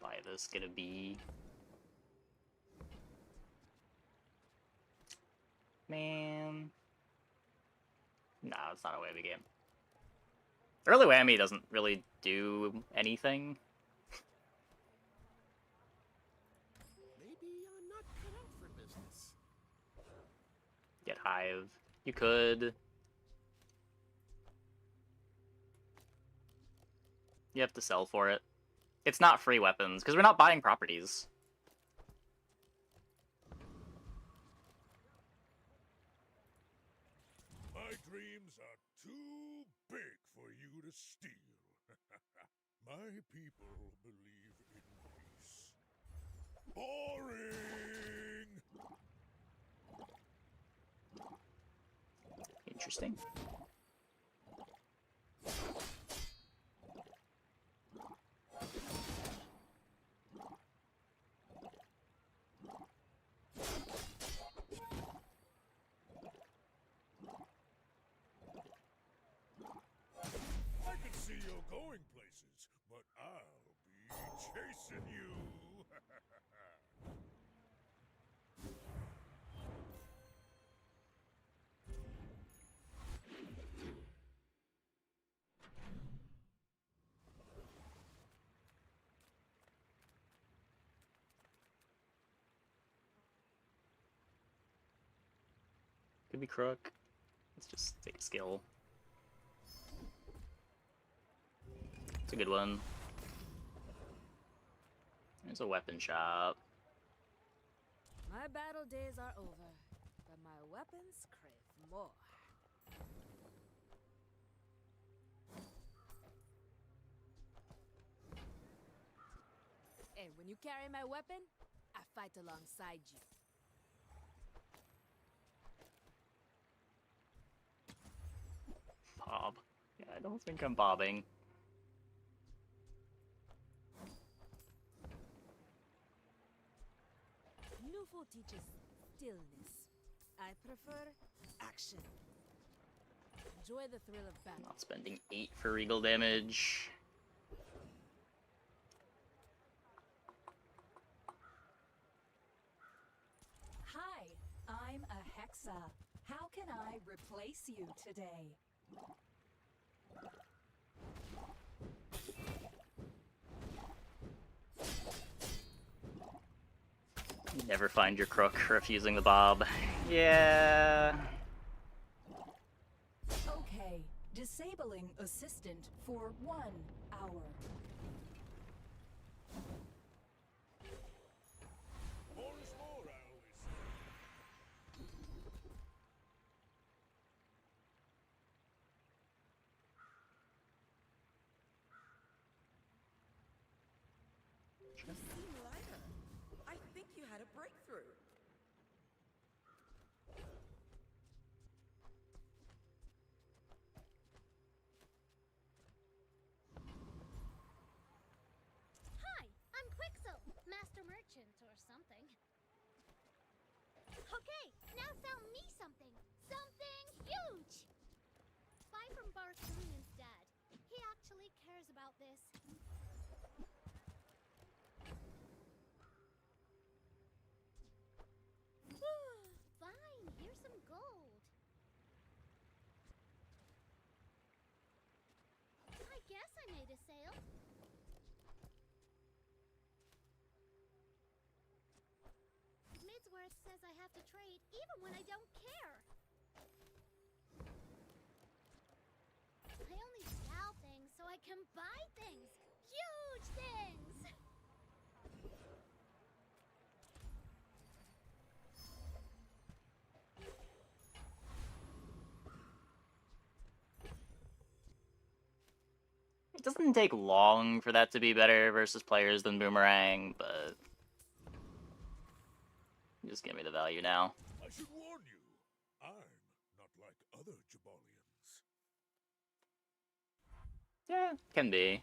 Buy this, get a B. Man. Nah, it's not a whammy game. Early whammy doesn't really do anything. Maybe I'm not cut out for business. Get Hive. You could. You have to sell for it. It's not free weapons, because we're not buying properties. My dreams are too big for you to steal. My people believe in peace. Boring! Interesting. I can see you're going places, but I'll be chasing you. Could be Crook. Let's just take a skill. It's a good one. There's a weapon shop. My battle days are over, but my weapons crave more. And when you carry my weapon, I fight alongside you. Bob. Yeah, I don't think I'm bobbing. Newful teaches stillness. I prefer action. Enjoy the thrill of battle. Not spending 8 for Regal damage. Hi, I'm a Hexa. How can I replace you today? You never find your Crook refusing the Bob. Yeah. Okay, disabling assistant for 1 hour. More is more, I always say. Okay, now sell me something. Something huge! Buy from Barsoon instead. He actually cares about this. Fine, here's some gold. I guess I made a sale. Midsworth says I have to trade even when I don't care. I only sell things so I can buy things. Huge things! It doesn't take long for that to be better versus players than Boomerang, but just give me the value now. I should warn you, I'm not like other Jabalians. Yeah, can be.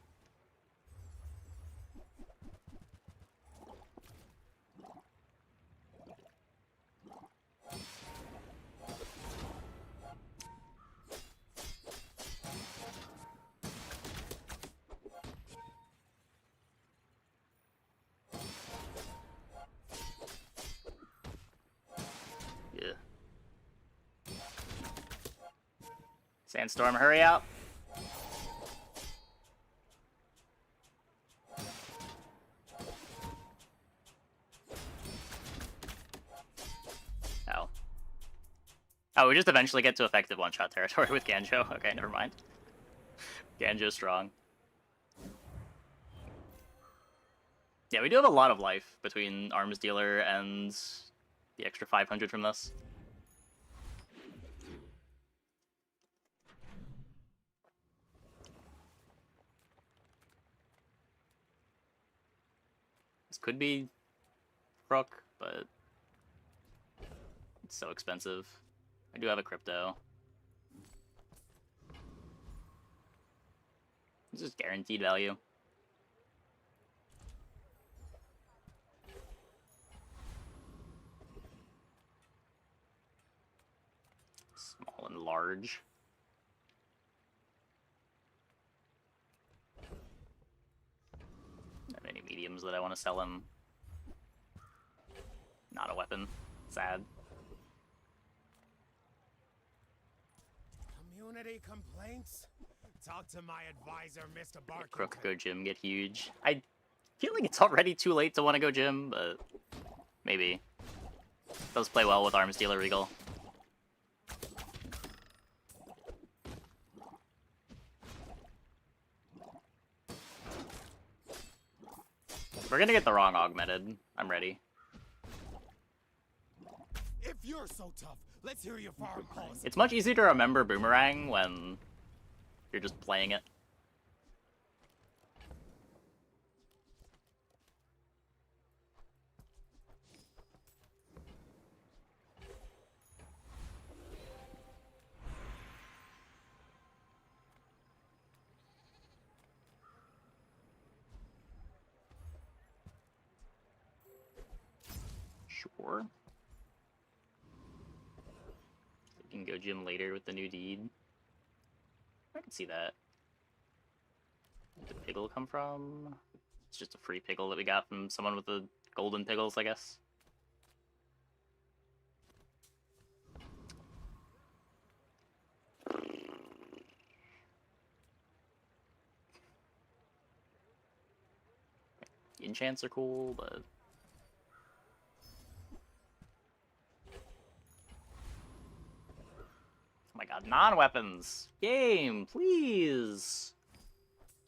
Yeah. Sandstorm, hurry up! Oh. Oh, we just eventually get to effective one-shot territory with Ganjo. Okay, never mind. Ganjo's strong. Yeah, we do have a lot of life between Arms Dealer and the extra 500 from this. This could be Crook, but it's so expensive. I do have a crypto. This is guaranteed value. Small and large. Don't have any mediums that I want to sell him. Not a weapon. Sad. Community complaints? Talk to my advisor, Mr. Barker. Crook, go gym, get huge. I feel like it's already too late to want to go gym, but maybe. Does play well with Arms Dealer Regal. We're gonna get the wrong augmented. I'm ready. If you're so tough, let's hear your foreign policy. It's much easier to remember Boomerang when you're just playing it. Sure. We can go gym later with the new deed. I can see that. Where did the piggle come from? It's just a free piggle that we got from someone with the golden piggles, I guess. Enchants are cool, but oh my god, non-weapons! Game, please!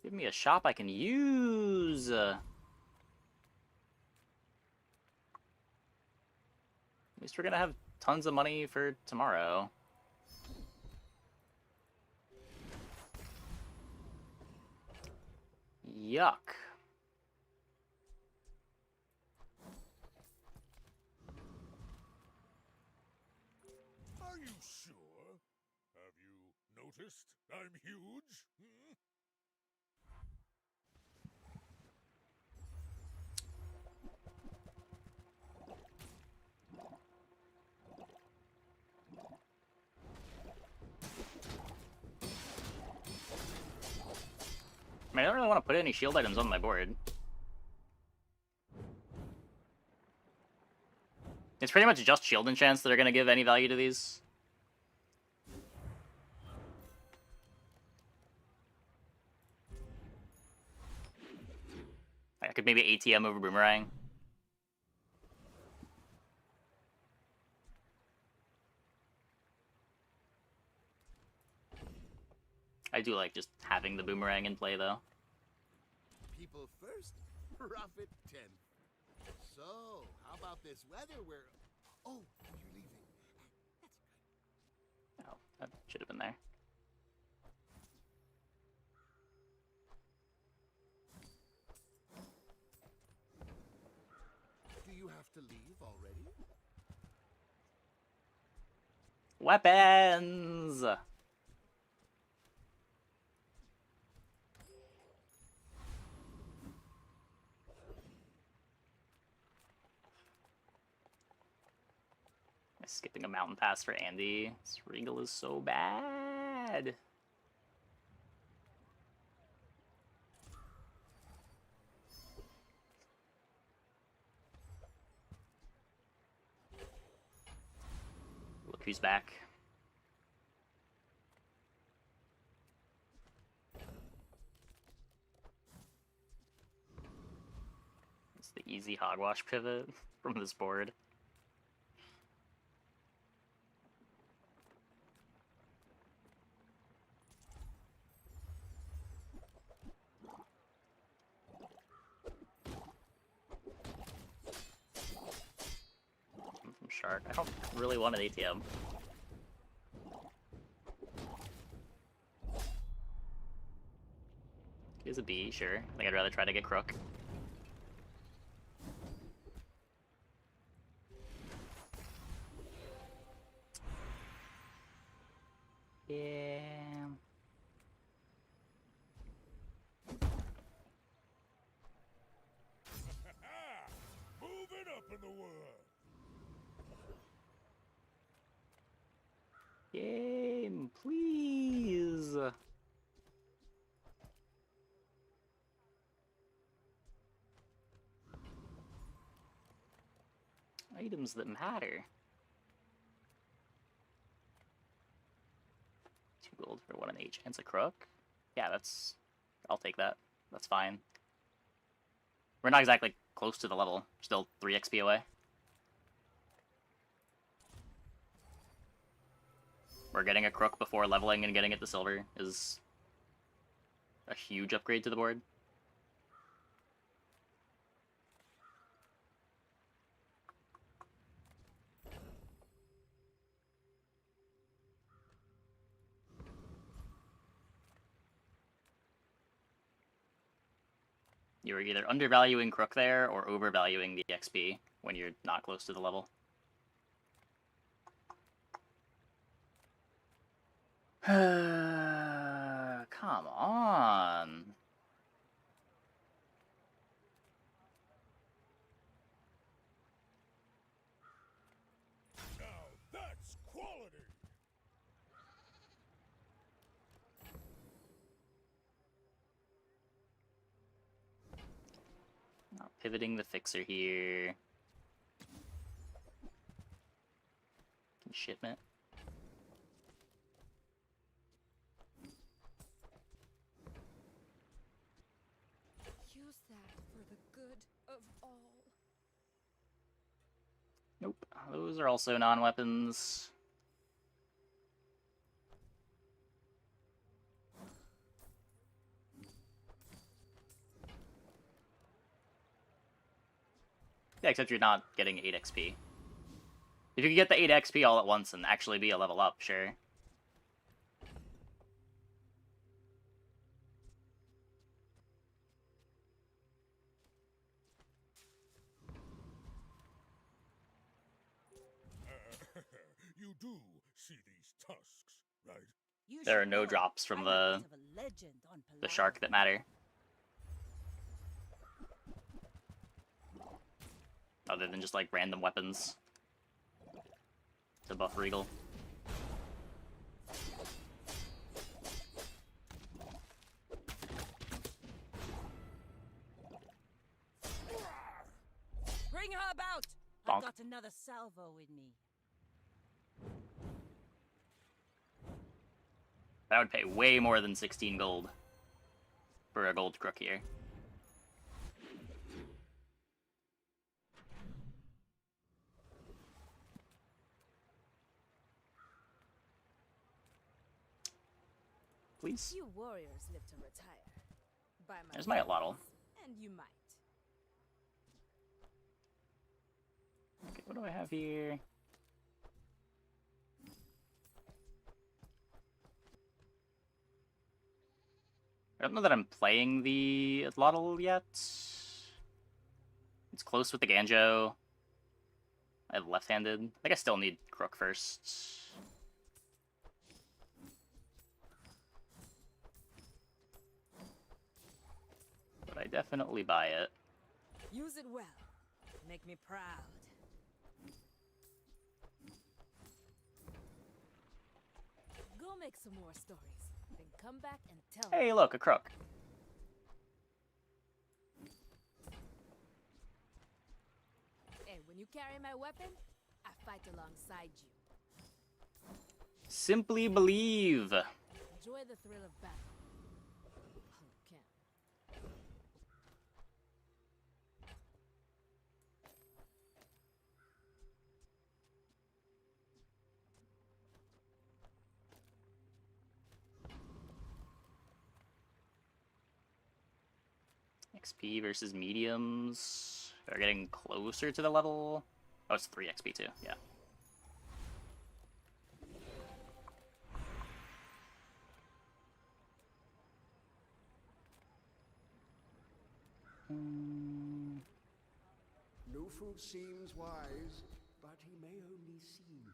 Give me a shop I can use! At least we're gonna have tons of money for tomorrow. Yuck. Are you sure? Have you noticed I'm huge? Hmm? I mean, I don't really want to put any shield items on my board. It's pretty much just shield enchants that are going to give any value to these. I could maybe ATM over Boomerang. I do like just having the Boomerang in play, though. People first, profit 10. So, how about this weather where... Oh, you're leaving. That's Oh, that should have been there. Do you have to leave already? Weapons! Skipping a mountain pass for Andy. This Regal is so bad. Look who's back. It's the easy hogwash pivot from this board. From Shark. I don't really want an ATM. Here's a B, sure. I think I'd rather try to get Crook. Yeah. Moving up in the world. Game, please. Items that matter. 2 gold for 1 an H and a Crook. Yeah, I'll take that. That's fine. We're not exactly close to the level. Still 3 XP away. We're getting a Crook before leveling and getting it to silver is a huge upgrade to the board. You're either undervaluing Crook there or overvaluing the XP when you're not close to the level. Come on. Now that's quality. Not pivoting the fixer here. Shipment. Use that for the good of all. Nope. Those are also non-weapons. Yeah, except you're not getting 8 XP. If you could get the 8 XP all at once and actually be a level up, sure. You do see these tusks, right? There are no drops from the shark that matter. Other than just like random weapons to buff Regal. moving her about. Bonk. I've got another salvo in me. That would pay way more than 16 gold for a gold crook here. Please. You warriors live to retire. By my There's my ladle. And you might. Okay, what do I have here? I don't know that I'm playing the ladle yet. It's close with the Ganjo. I have left-handed. I think I still need crook first. But I definitely buy it. Use it well. Make me proud. Go make some more stories. Then come back and tell me. Hey, look, a crook. Hey, when you carry my weapon, I fight alongside you. Simply believe. Enjoy the thrill of battle. Okay. XP versus mediums. They're getting closer to the level. Oh, it's 3 XP too, yeah. No fool seems wise, but he may only seem.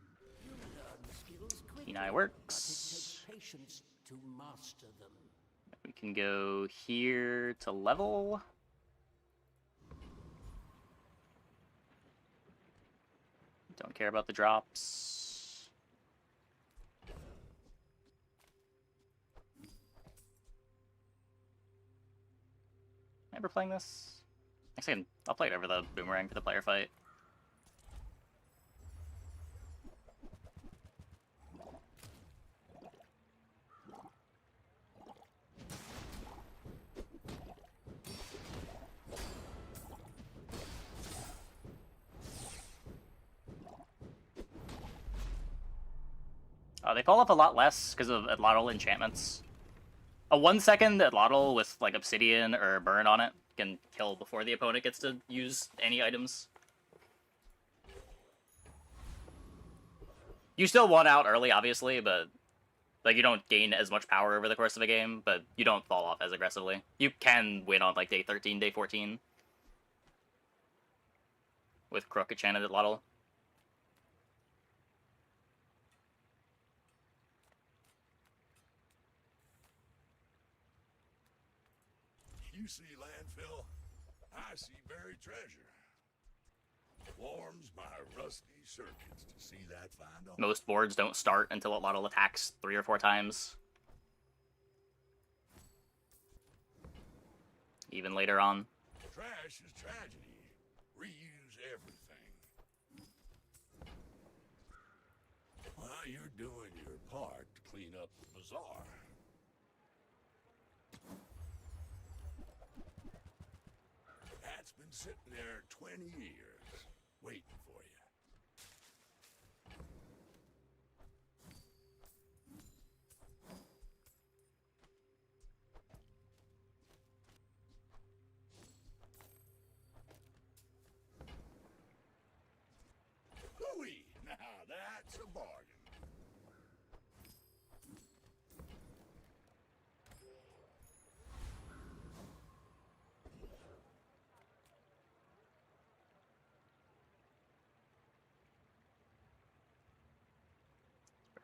You learn skills quickly, Kenai but works. it takes patience to master them. We can go here to level. Don't care about the drops. Ever playing this? Actually, I'll play it over the boomerang for the player fight. They fall off a lot less because of ladle enchantments. A 1 second ladle with like obsidian or burn on it can kill before the opponent gets to use any items. You still won out early, obviously, but like you don't gain as much power over the course of a game, but you don't fall off as aggressively. You can win on like day 13, day 14 with crook enchanted ladle. You see landfill, I see buried treasure. Warms my rusty circuits to see that find out. Most boards don't start until a ladle attacks 3 or 4 times. Even later on. Trash is tragedy. Reuse everything. Well, you're doing your part to clean up the bazaar. That's been sitting there 20 years, waiting for you. Hooey! Now that's a bargain.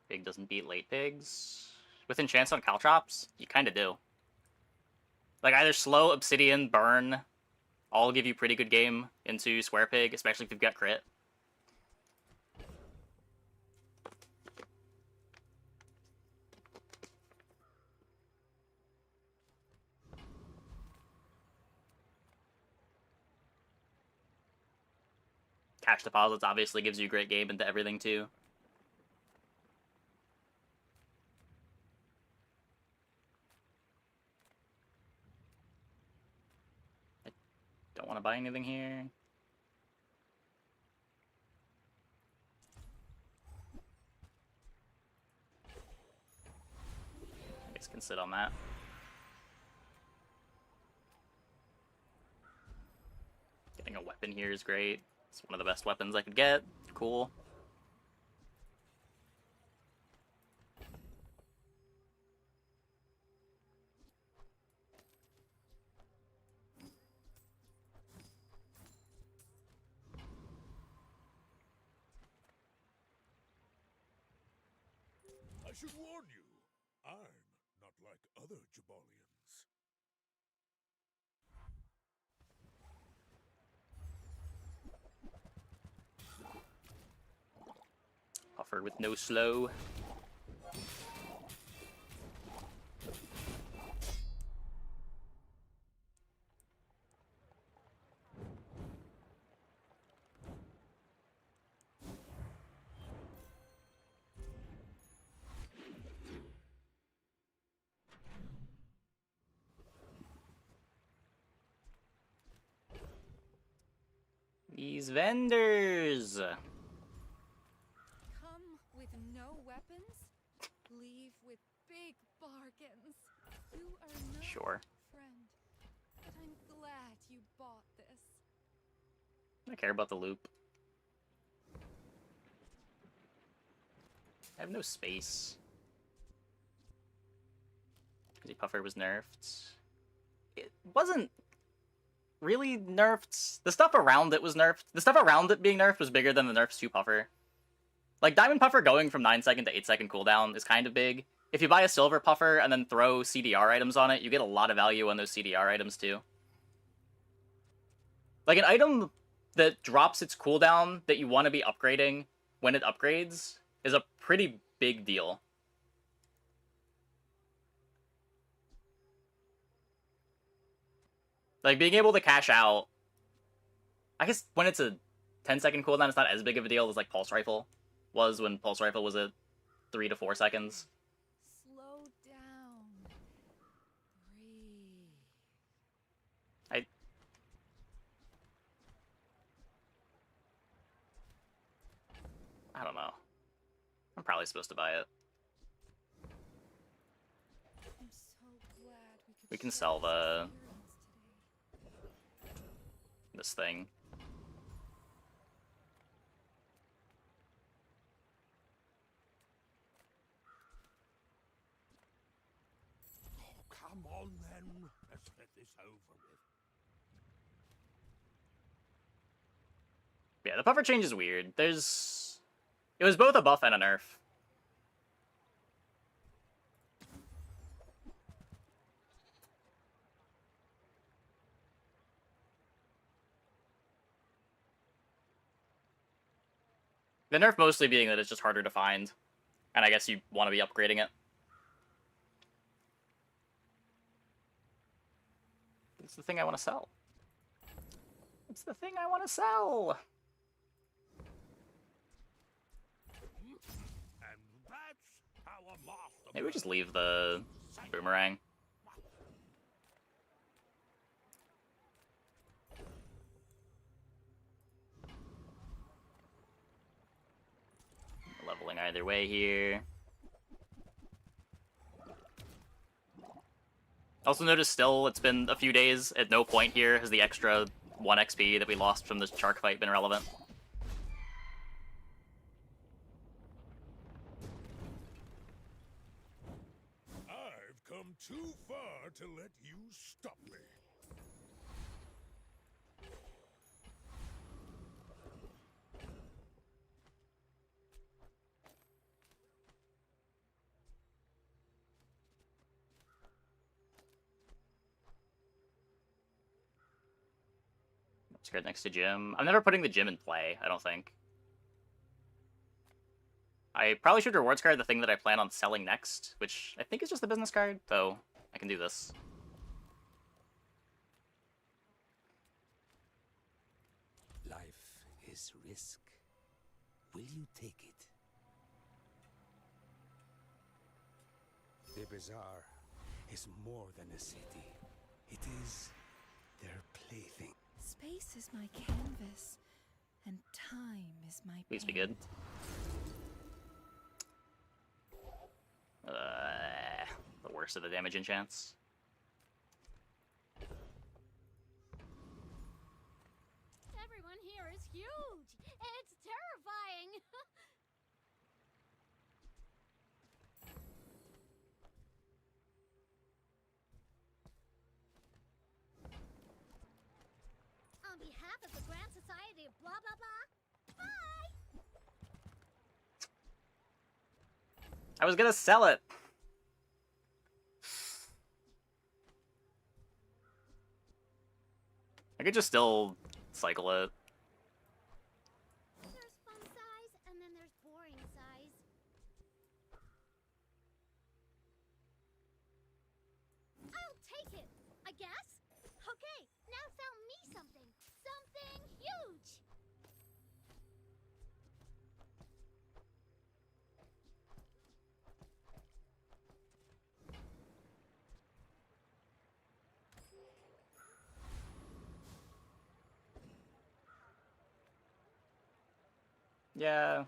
Pig doesn't beat late pigs. With enchants on caltrops, you kind of do. Like either slow, obsidian, burn, all give you pretty good game into square pig, especially if you've got crit. cash deposits obviously gives you great game into everything too. I don't want to buy anything here. I guess can sit on that. Getting a weapon here is great. It's one of the best weapons I could get. Cool. I should warn you, I'm not like other Jabalians. Offered with no slow. These vendors. Come with no weapons, leave with big bargains. You are not Sure. a friend, but I'm glad you bought this. I care about the loop. I have no space. The puffer was nerfed. It wasn't really nerfed. The stuff around it was nerfed. The stuff around it being nerfed was bigger than the nerfs to puffer. Like, Diamond Puffer going from 9-second to 8-second cooldown is kind of big. If you buy a silver puffer and then throw CDR items on it, you get a lot of value on those CDR items too. Like, an item that drops its cooldown that you want to be upgrading when it upgrades is a pretty big deal. Like, being able to cash out... I guess when it's a 10-second cooldown, it's not as big of a deal as, like, Pulse Rifle was when Pulse Rifle was at 3 to 4 seconds. Slow down. Breathe. I don't know. I'm probably supposed to buy it. I'm so glad We can sell the... this thing. Oh, come on then. Let's get this over with. Yeah, the puffer change is weird. There's... It was both a buff and a nerf. The nerf mostly being that it's just harder to find. And I guess you want to be upgrading it. It's the thing I want to sell. It's the thing I want to sell! And that's how a master... Maybe we just leave the boomerang. Leveling either way here. Also notice still, it's been a few days. At no point here has the extra 1 XP that we lost from the shark fight been relevant. I've come too far to let you stop me. Scared next to gym. I'm never putting the gym in play, I don't think. I probably should rewards card the thing that I plan on selling next, which I think is just the business card, though I can do this. Life this risk. Will you take it? The bazaar is more than a city. It is their plaything. Space is my canvas, and time is my Please be paint. good. The worst of the damage enchants. Everyone here is huge. It's terrifying. On behalf of the Grand Society of blah blah blah. Bye. I was gonna sell it. I could just still cycle it. There's fun size, and then there's boring size. I'll take it, I guess. Okay, now sell me something. Something huge. Yeah.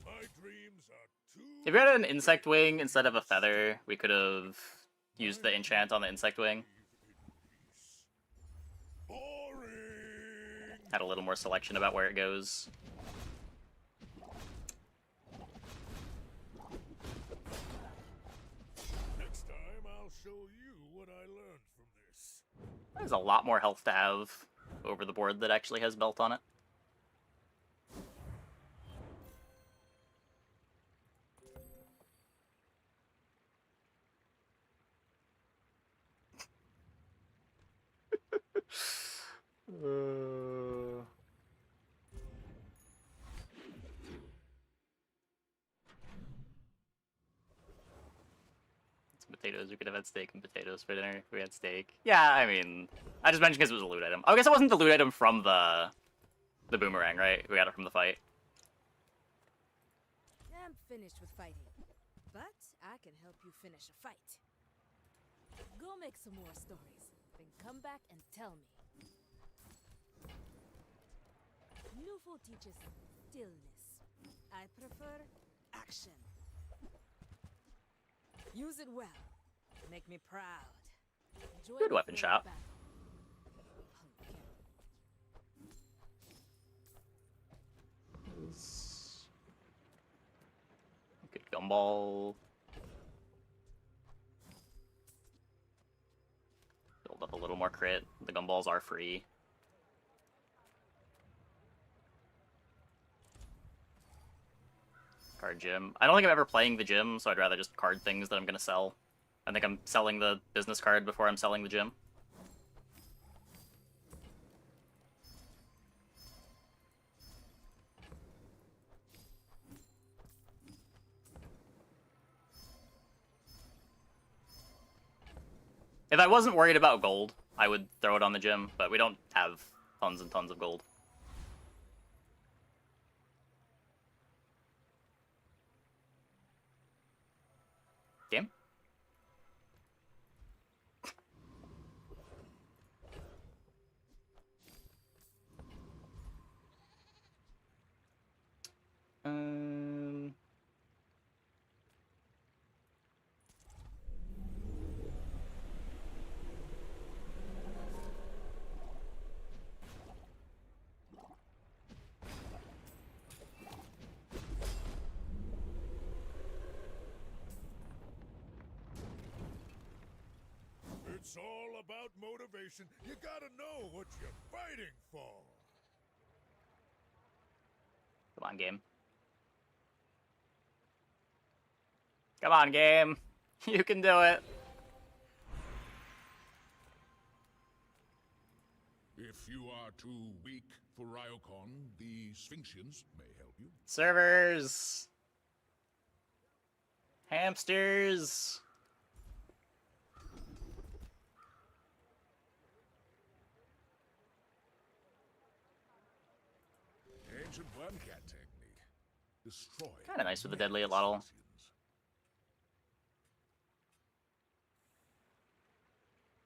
My dreams are too If we had an insect wing instead of a feather, we could have used the enchant on the insect wing. boring. Had a little more selection about where it goes. Next time I'll show you what I learned from this. There's a lot more health to have over the board that actually has belt on it. Some potatoes. We could have had steak and potatoes for dinner if we had steak. Yeah, I mean, I just mentioned because it was a loot item. I guess it wasn't the loot item from the boomerang, right? We got it from the fight. I'm finished with fighting, but I can help you finish a fight. Go make some more stories, then come back and tell me. Nufo teaches stillness. I prefer action. Use it well. Make me proud. Enjoy Good the weapon thrill of shop. battle. Good gumball. Build up a little more crit. The gumballs are free. Card gym. I don't think I'm ever playing the gym, so I'd rather just card things that I'm gonna sell. I think I'm selling the business card before I'm selling the gym. If I wasn't worried about gold, I would throw it on the gym, but we don't have tons and tons of gold. Game? Um... It's all about motivation. You gotta know what you're fighting for. Come on, game. Come on, game. You can do it. If you are too weak for Ryokon, the Sphinxians may help you. Servers. Hamsters. ancient wormcat technique. Destroy. Kind of nice with the deadly at ladle.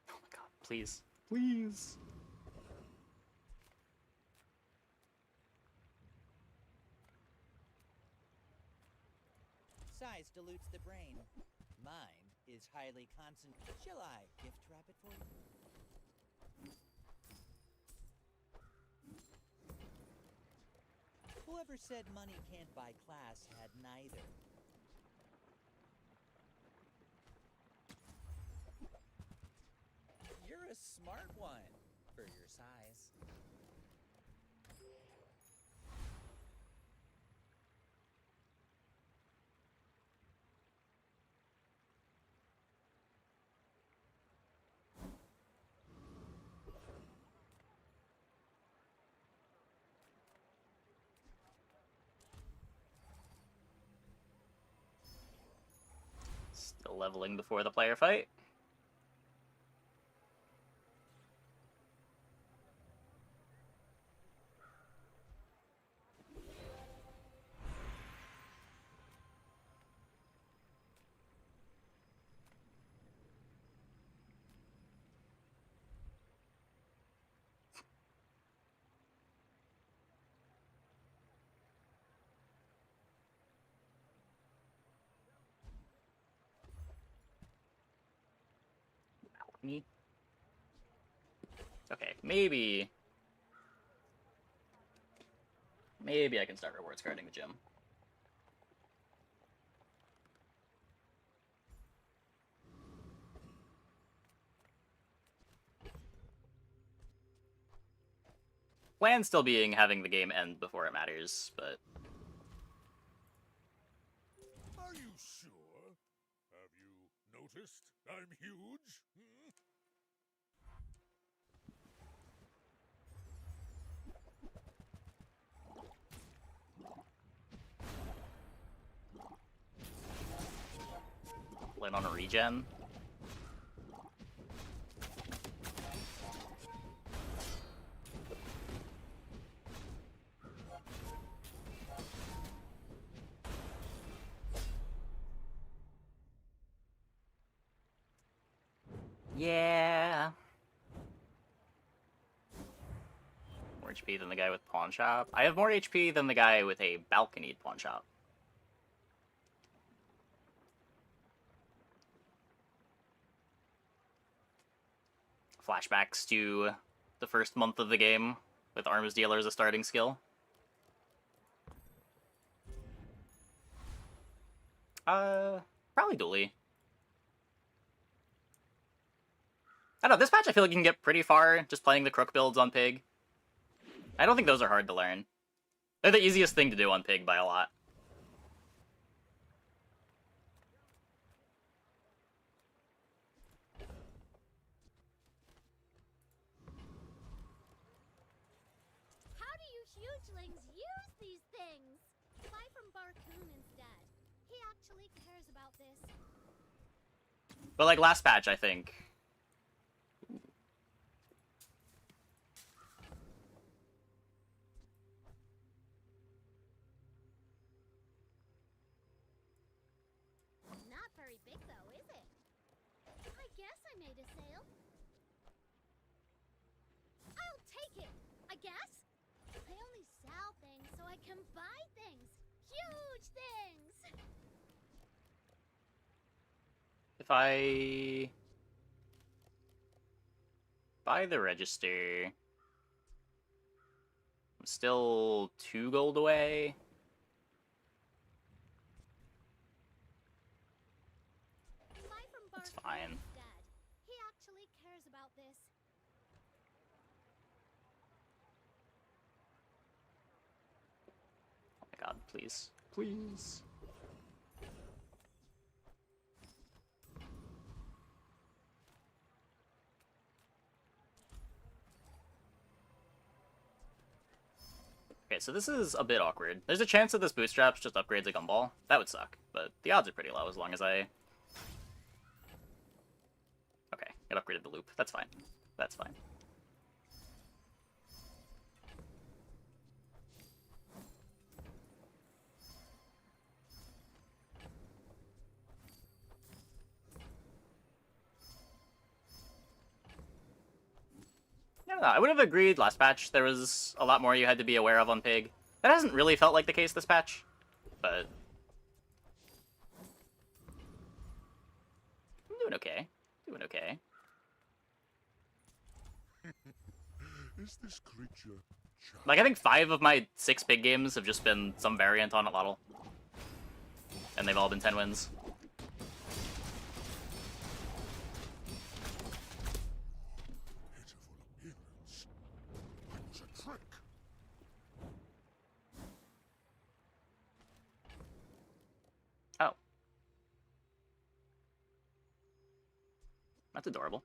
Oh my god, please. Please. Size dilutes the brain. Mine is highly concentrated. Shall I gift wrap it for you? Whoever said money can't buy class had neither. You're a smart one for your size. Still leveling before the player fight. Me? Okay, maybe I can start rewards carding the gym. Plan still being having the game end before it matters, but Are you sure? Have you noticed I'm huge? Hmm? plan on a regen. Yeah. More HP than the guy with pawn shop. I have more HP than the guy with a balconied pawn shop. Flashbacks to the first month of the game with Arms Dealer as a starting skill. Probably dually. I don't know, this patch I feel like you can get pretty far just playing the Crook builds on Pig. I don't think those are hard to learn. They're the easiest thing to do on Pig by a lot. How do you hugelings use these things? Buy from Barcoon instead. He actually cares about this. But like last patch, I think. Not very big though, is it? I guess I made a sale. I'll take it, I guess. I only sell things so I can buy things. Huge things! If I buy the register, I'm still 2 gold away. Buy from That's Barcoon fine. instead. He actually cares about this. Oh my god, please. Please. Okay, so this is a bit awkward. There's a chance that this bootstraps just upgrades a gumball. That would suck, but the odds are pretty low as long as I... Okay, it upgraded the loop. That's fine. That's fine. I don't know. I would have agreed last patch there was a lot more you had to be aware of on Pig. That hasn't really felt like the case this patch, but I'm doing okay. Doing okay. Is this creature Like, I think 5 of my 6 big games have just been some variant on ladle. And they've all been 10 wins. Oh. That's adorable.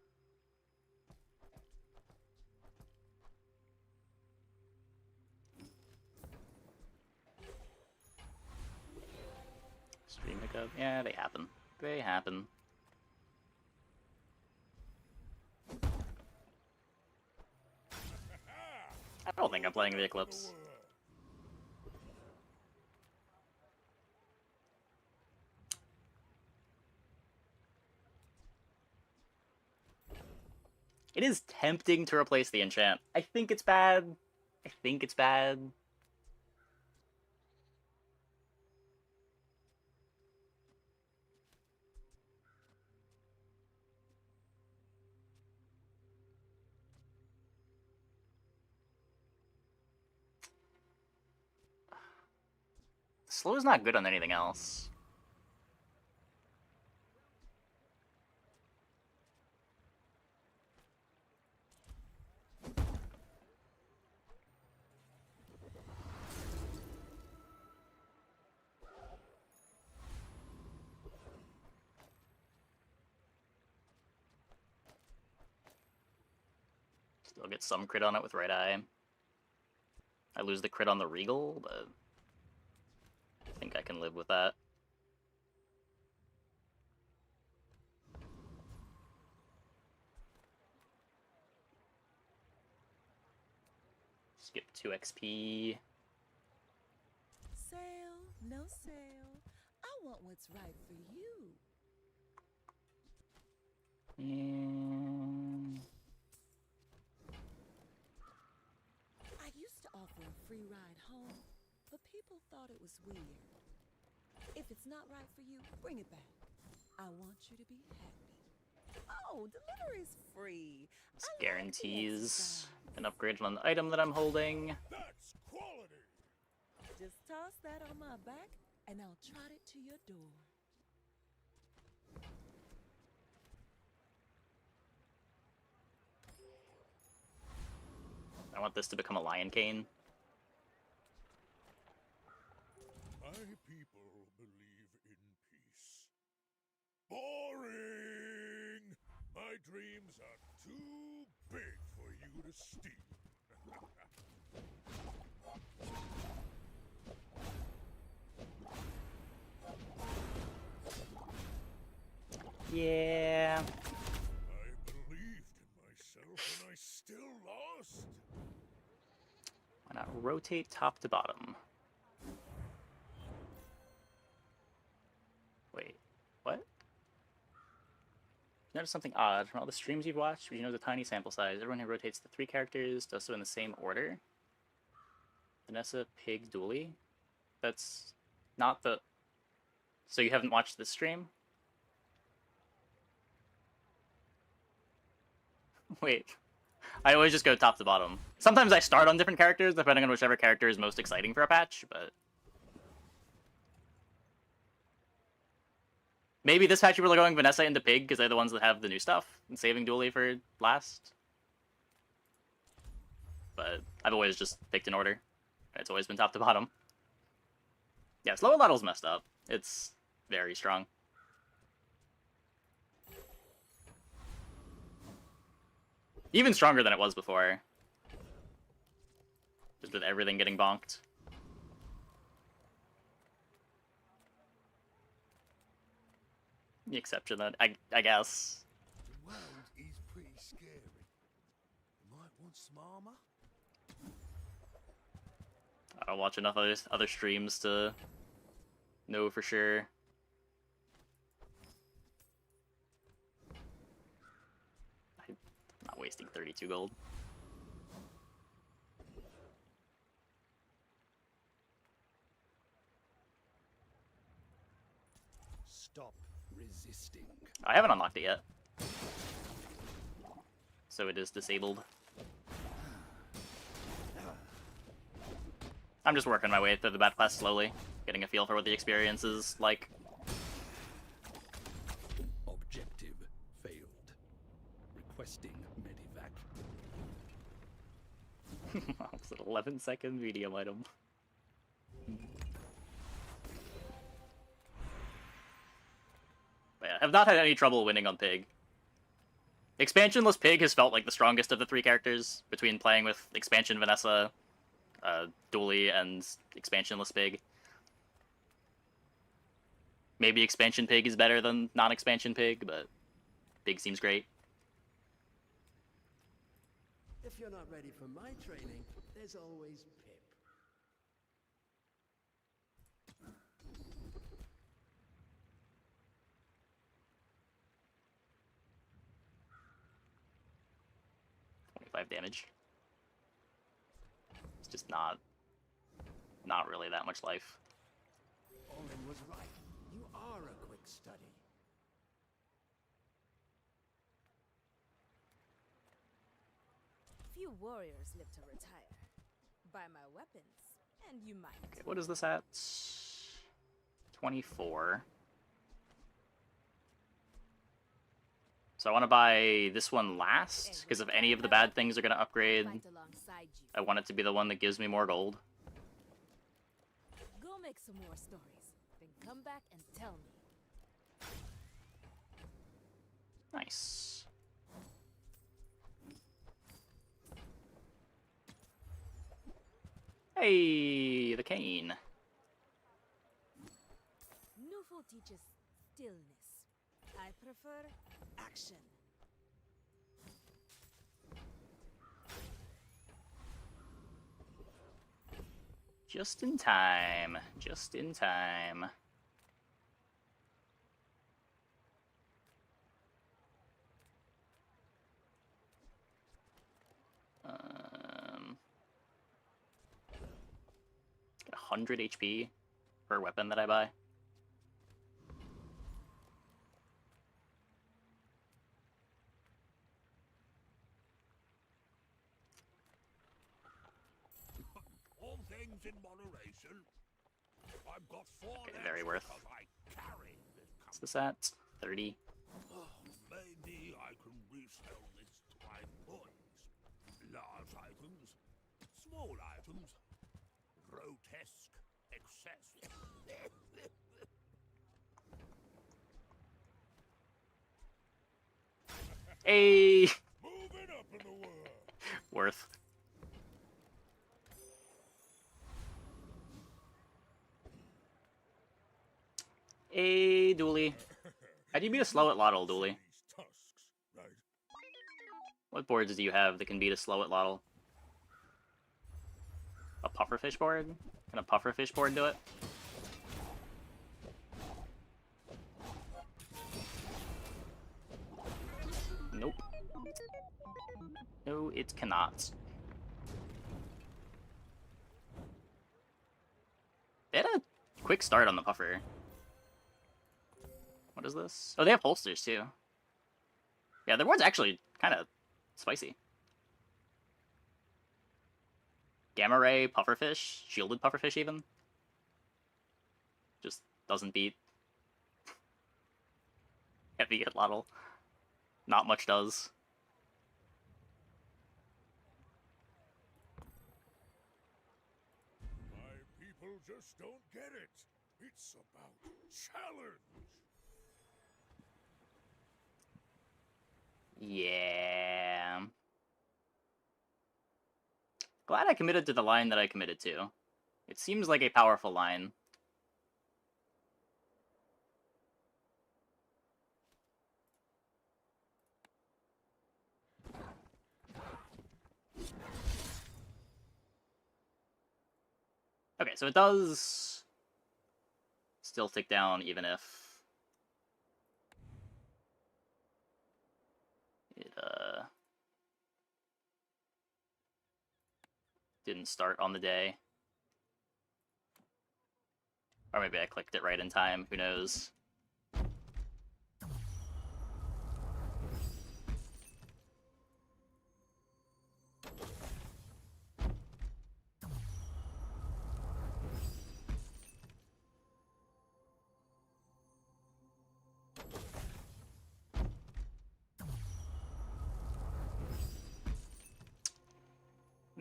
Stream hiccup? Yeah, they happen. They happen. I don't think I'm playing the Eclipse. It is tempting to replace the enchant. I think it's bad. I think it's bad. Slow is not good on anything else. Still get some crit on it with right eye. I lose the crit on the Regal, but I think I can live with that. Skip 2 XP. Sale, no sale. I want what's right for you. And I used to offer a free ride home, but people thought it was weird. If it's not right for you, bring it back. I want you to be happy. Oh, delivery's free. this guarantees an upgrade on the item that I'm holding. That's quality. Just toss that on my back, and I'll trot it to your door. I want this to become a Lion Cane. My people believe in peace. Boring! My dreams are too big for you to steal. Yeah. I believed in myself and I still lost. Why not rotate top to bottom? Wait, what? Notice something odd. From all the streams you've watched, you know the tiny sample size. Everyone who rotates the 3 characters does so in the same order. Vanessa, Pig, Dooley. That's not the... So you haven't watched this stream? Wait. I always just go top to bottom. Sometimes I start on different characters, depending on whichever character is most exciting for a patch, but... Maybe this patch people are going Vanessa into Pig, because they're the ones that have the new stuff, and saving Dooley for last. But I've always just picked an order. It's always been top to bottom. Yeah, slow ladle's messed up. It's very strong. Even stronger than it was before. Just with everything getting bonked. The exception that, I guess. The world is pretty scary. You might want some armor. I don't watch enough other streams to know for sure. I'm not wasting 32 gold. resisting. I haven't unlocked it yet. So it is disabled. I'm just working my way through the battle class slowly, getting a feel for what the experience is like. Objective failed. Requesting medivac. It's an 11-second medium item. But yeah, I've not had any trouble winning on Pig. Expansionless Pig has felt like the strongest of the three characters, between playing with Expansion Vanessa, Duelie, and Expansionless Pig. Maybe Expansion Pig is better than non-Expansion Pig, but Pig seems great. If you're not ready for my training, there's always Pip. Damage. It's just not really that much life. Owen was right. You are a quick study. Few warriors live to retire. Buy my weapons, and you might. Okay, what is this at? 24. So I want to buy this one last, because if any of the bad things are going to upgrade, I want it to be the one that gives me more gold. Go make some more stories, then come back and tell me. Nice. Hey, the cane. Newful teaches stillness. I prefer action. Just in time. Just in time. Get 100 HP per weapon that I buy. All things in moderation. I've got 4 Okay, very worth. I carry this What's this at? 30. Maybe I can resell this to my boys. Large items, small items, grotesque excess. Hey! Moving up in the world. Worth. Hey, Duelie. How do you beat a slow at Lottle, Duelie? What boards do you have that can beat a slow at Lottle? A pufferfish board? Can a pufferfish board do it? Nope. No, it cannot. They had a quick start on the puffer. What is this? Oh, they have holsters too. Yeah, their board's actually kind of spicy. Gamma Ray, Pufferfish, Shielded Pufferfish even. Just doesn't beat Heavy at Lottle. Not much does. My people just don't get it. It's about challenge. Yeah. Glad I committed to the line that I committed to. It seems like a powerful line. Okay, so it does still tick down even if it didn't start on the day. Or maybe I clicked it right in time, who knows.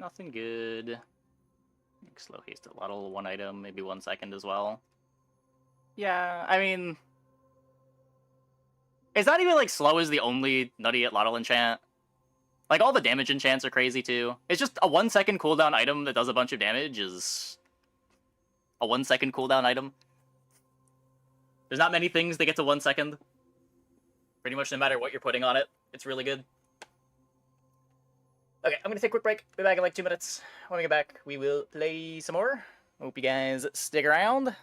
Nothing good. Slow haste a ladle, 1 item, maybe 1 second as well. Yeah, I mean... It's not even like slow is the only nutty at ladle enchant. Like, all the damage enchants are crazy, too. It's just a 1 second cooldown item that does a bunch of damage is... a 1 second cooldown item. There's not many things that get to 1 second. Pretty much no matter what you're putting on it, it's really good. Okay, I'm gonna take a quick break. Be back in like 2 minutes. When we get back, we will play some more. Hope you guys stick around.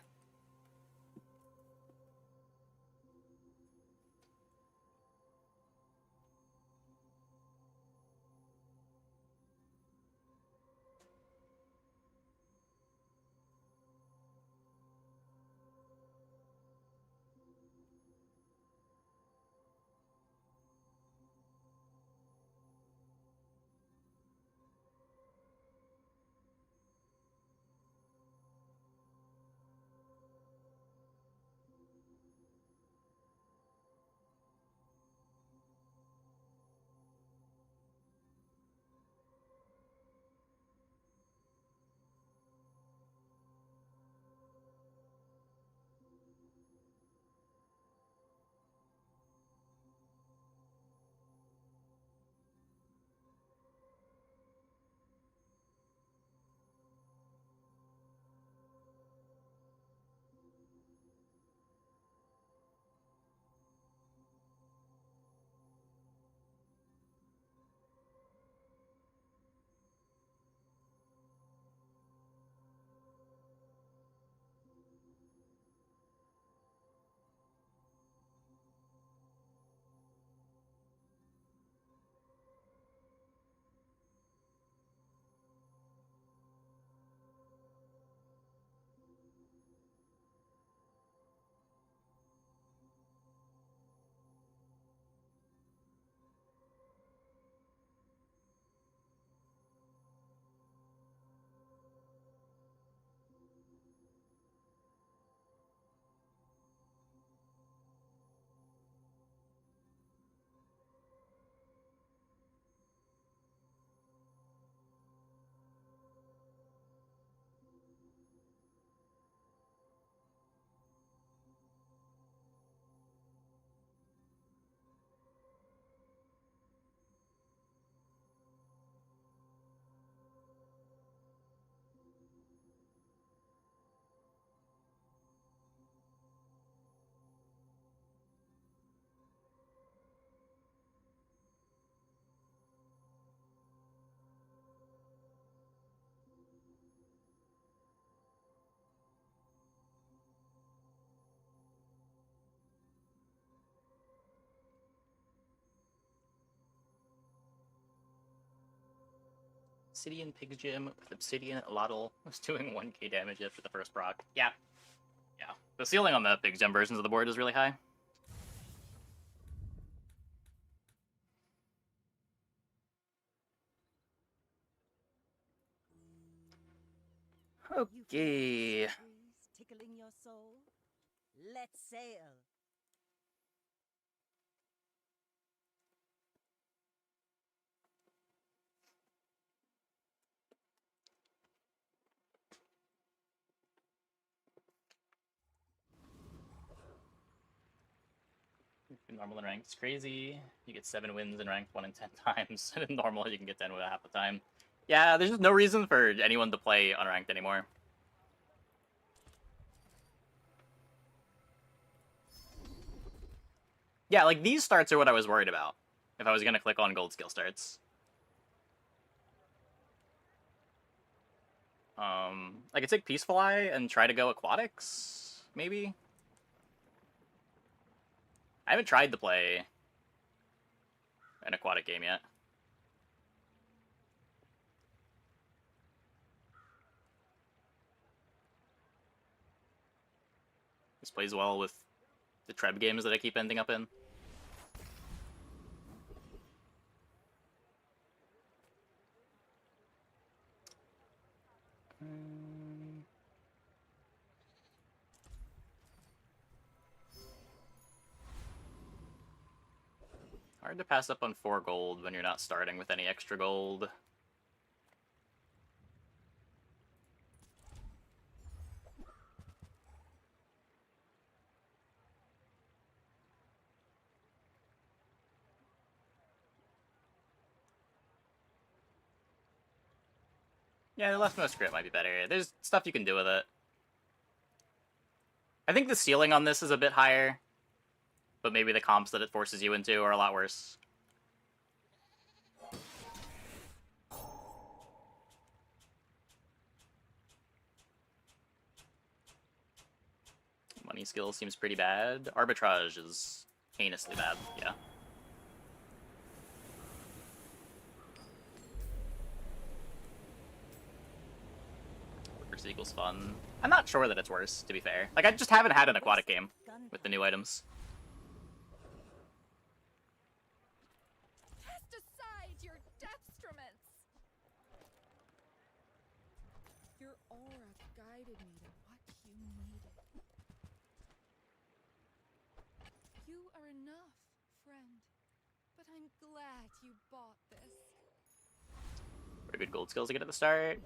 Obsidian Pig's Gym with Obsidian Ladle was doing 1k damage after the first proc. Yeah. Yeah. The ceiling on the Pig's Gym versions of the board is really high. Okay. Tickling your soul? Let's sail. Normal and ranked is crazy. You get 7 wins in ranked 1 in 10 times. And in normal, you can get 10 with half the time. Yeah, there's just no reason for anyone to play unranked anymore. Yeah, like, these starts are what I was worried about. If I was gonna click on gold skill starts. I could take Peaceful Eye and try to go Aquatics, maybe? I haven't tried to play an aquatic game yet. This plays well with the Treb games that I keep ending up in. Hard to pass up on 4 gold when you're not starting with any extra gold. Yeah, the leftmost crit might be better. There's stuff you can do with it. I think the ceiling on this is a bit higher, but maybe the comps that it forces you into are a lot worse. Money skill seems pretty bad. Arbitrage is heinously bad, yeah. Workers equals fun. I'm not sure that it's worse, to be fair. Like, I just haven't had an aquatic game with the new items. Cast aside your deathstruments. Your aura guided me to what you needed. You are enough, friend. But I'm glad you bought this. Very good gold skills to get at the start.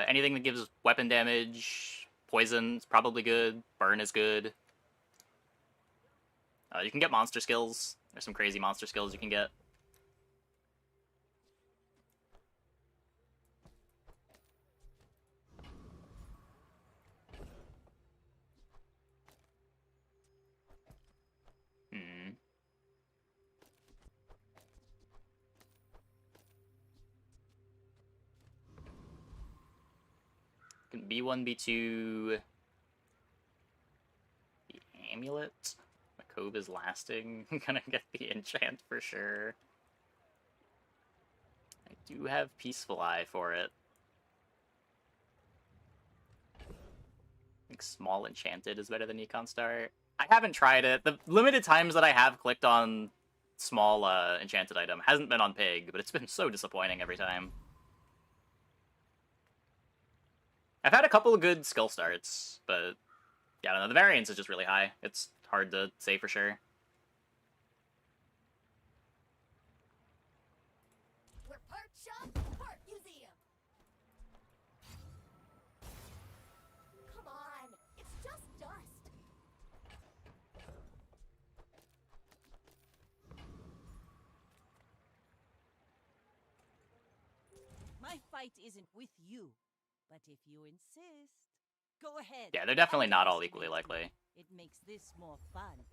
Anything that gives weapon damage, poison is probably good. Burn is good. You can get monster skills. There's some crazy monster skills you can get. Can B1, B2... The amulet? My cove is lasting. I'm gonna get the enchant for sure. I do have Peaceful Eye for it. I think Small Enchanted is better than Econ Start. I haven't tried it. The limited times that I have clicked on small enchanted item hasn't been on Pig, but it's been so disappointing every time. I've had a couple of good skill starts, but yeah, I don't know. The variance is just really high. It's hard to say for sure. We're part shop, part museum. Come on, it's just dust. My fight isn't with you, but if you insist, go ahead. Yeah, they're definitely not all equally likely. It makes this more fun.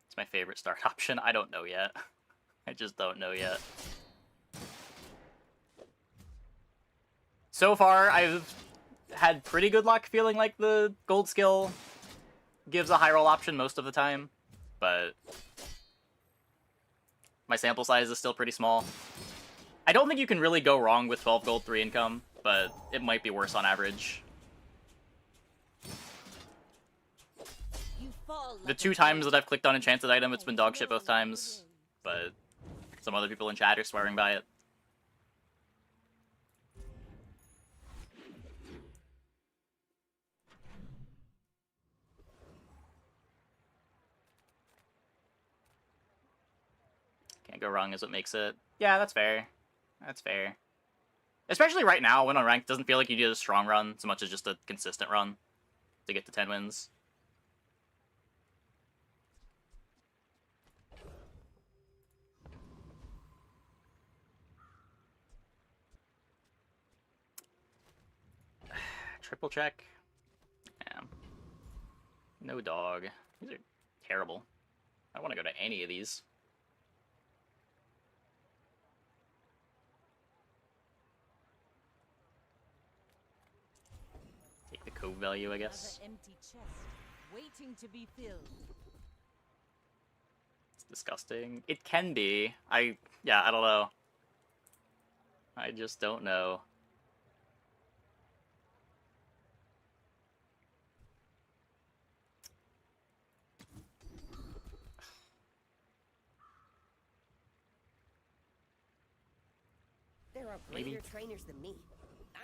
It's my favorite start option. I don't know yet. I just don't know yet. So far, I've had pretty good luck feeling like the gold skill gives a high roll option most of the time, but my sample size is still pretty small. I don't think you can really go wrong with 12 gold, 3 income, but it might be worse on average. The 2 times that I've clicked on enchanted item, it's been dog shit both times, but some other people in chat are swearing by it. Can't go wrong is what makes it. Yeah, that's fair. That's fair. Especially right now, when on ranked, it doesn't feel like you need a strong run so much as just a consistent run to get to 10 wins. Triple check. Yeah. No dog. These are terrible. I don't want to go to any of these. Take the cove value, I guess. Another empty chest, waiting to be filled. It's disgusting. It can be. Yeah, I don't know. I just don't know. There are Maybe. greater trainers than me.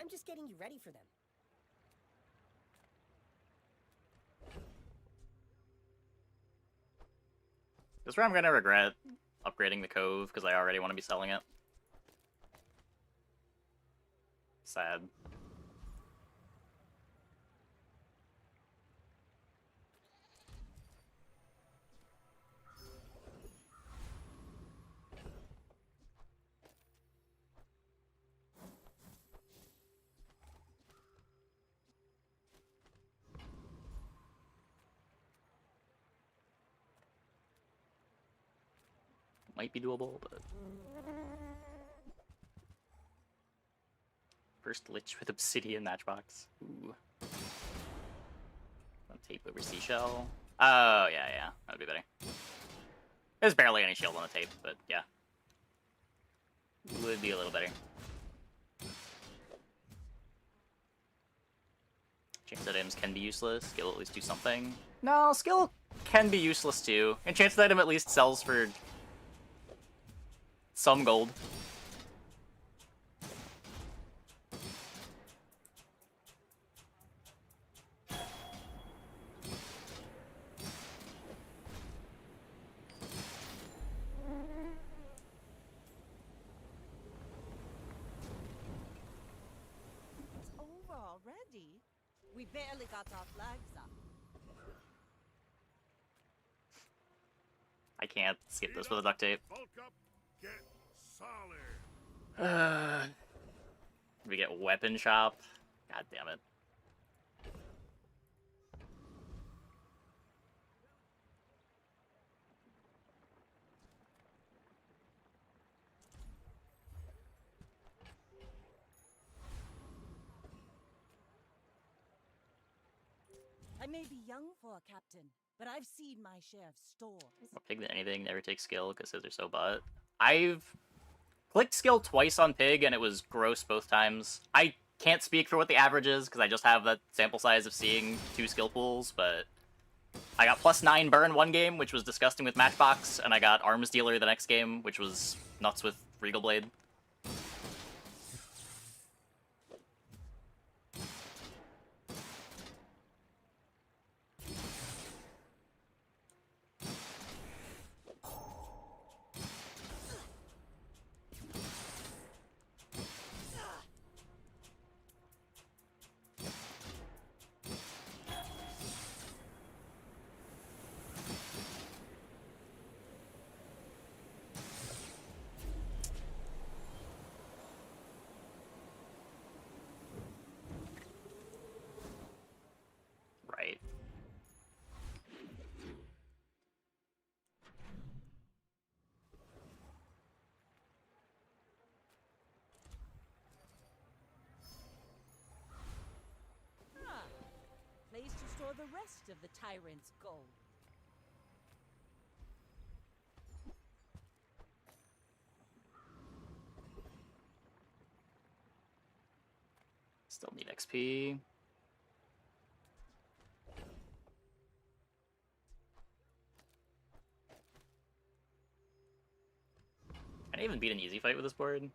I'm just getting you ready for them. This is where I'm gonna regret upgrading the cove, because I already want to be selling it. Sad. might be doable, but... First lich with obsidian Matchbox. Ooh. Tape over seashell. Oh, yeah. That would be better. There's barely any shield on the tape, but yeah. Would be a little better. Chance items can be useless. Skill will at least do something. No, skill can be useless too. And chance item at least sells for some gold. It's over already. We barely got our flags up. I can't skip this with a duct tape. Bulk up, get solid. We get weapon shop. God damn it. I may be young for a captain, but I've seen my share of stores. More pig than anything, never take skill because those are so butt. I've clicked skill twice on pig and it was gross both times. I can't speak for what the average is because I just have that sample size of seeing 2 skill pools, but I got +9 burn one game, which was disgusting with Matchbox, and I got arms dealer the next game, which was nuts with Regal Blade. Right. Ah, place to store the rest of the tyrant's gold. Still need XP. Can I even beat an easy fight with this board?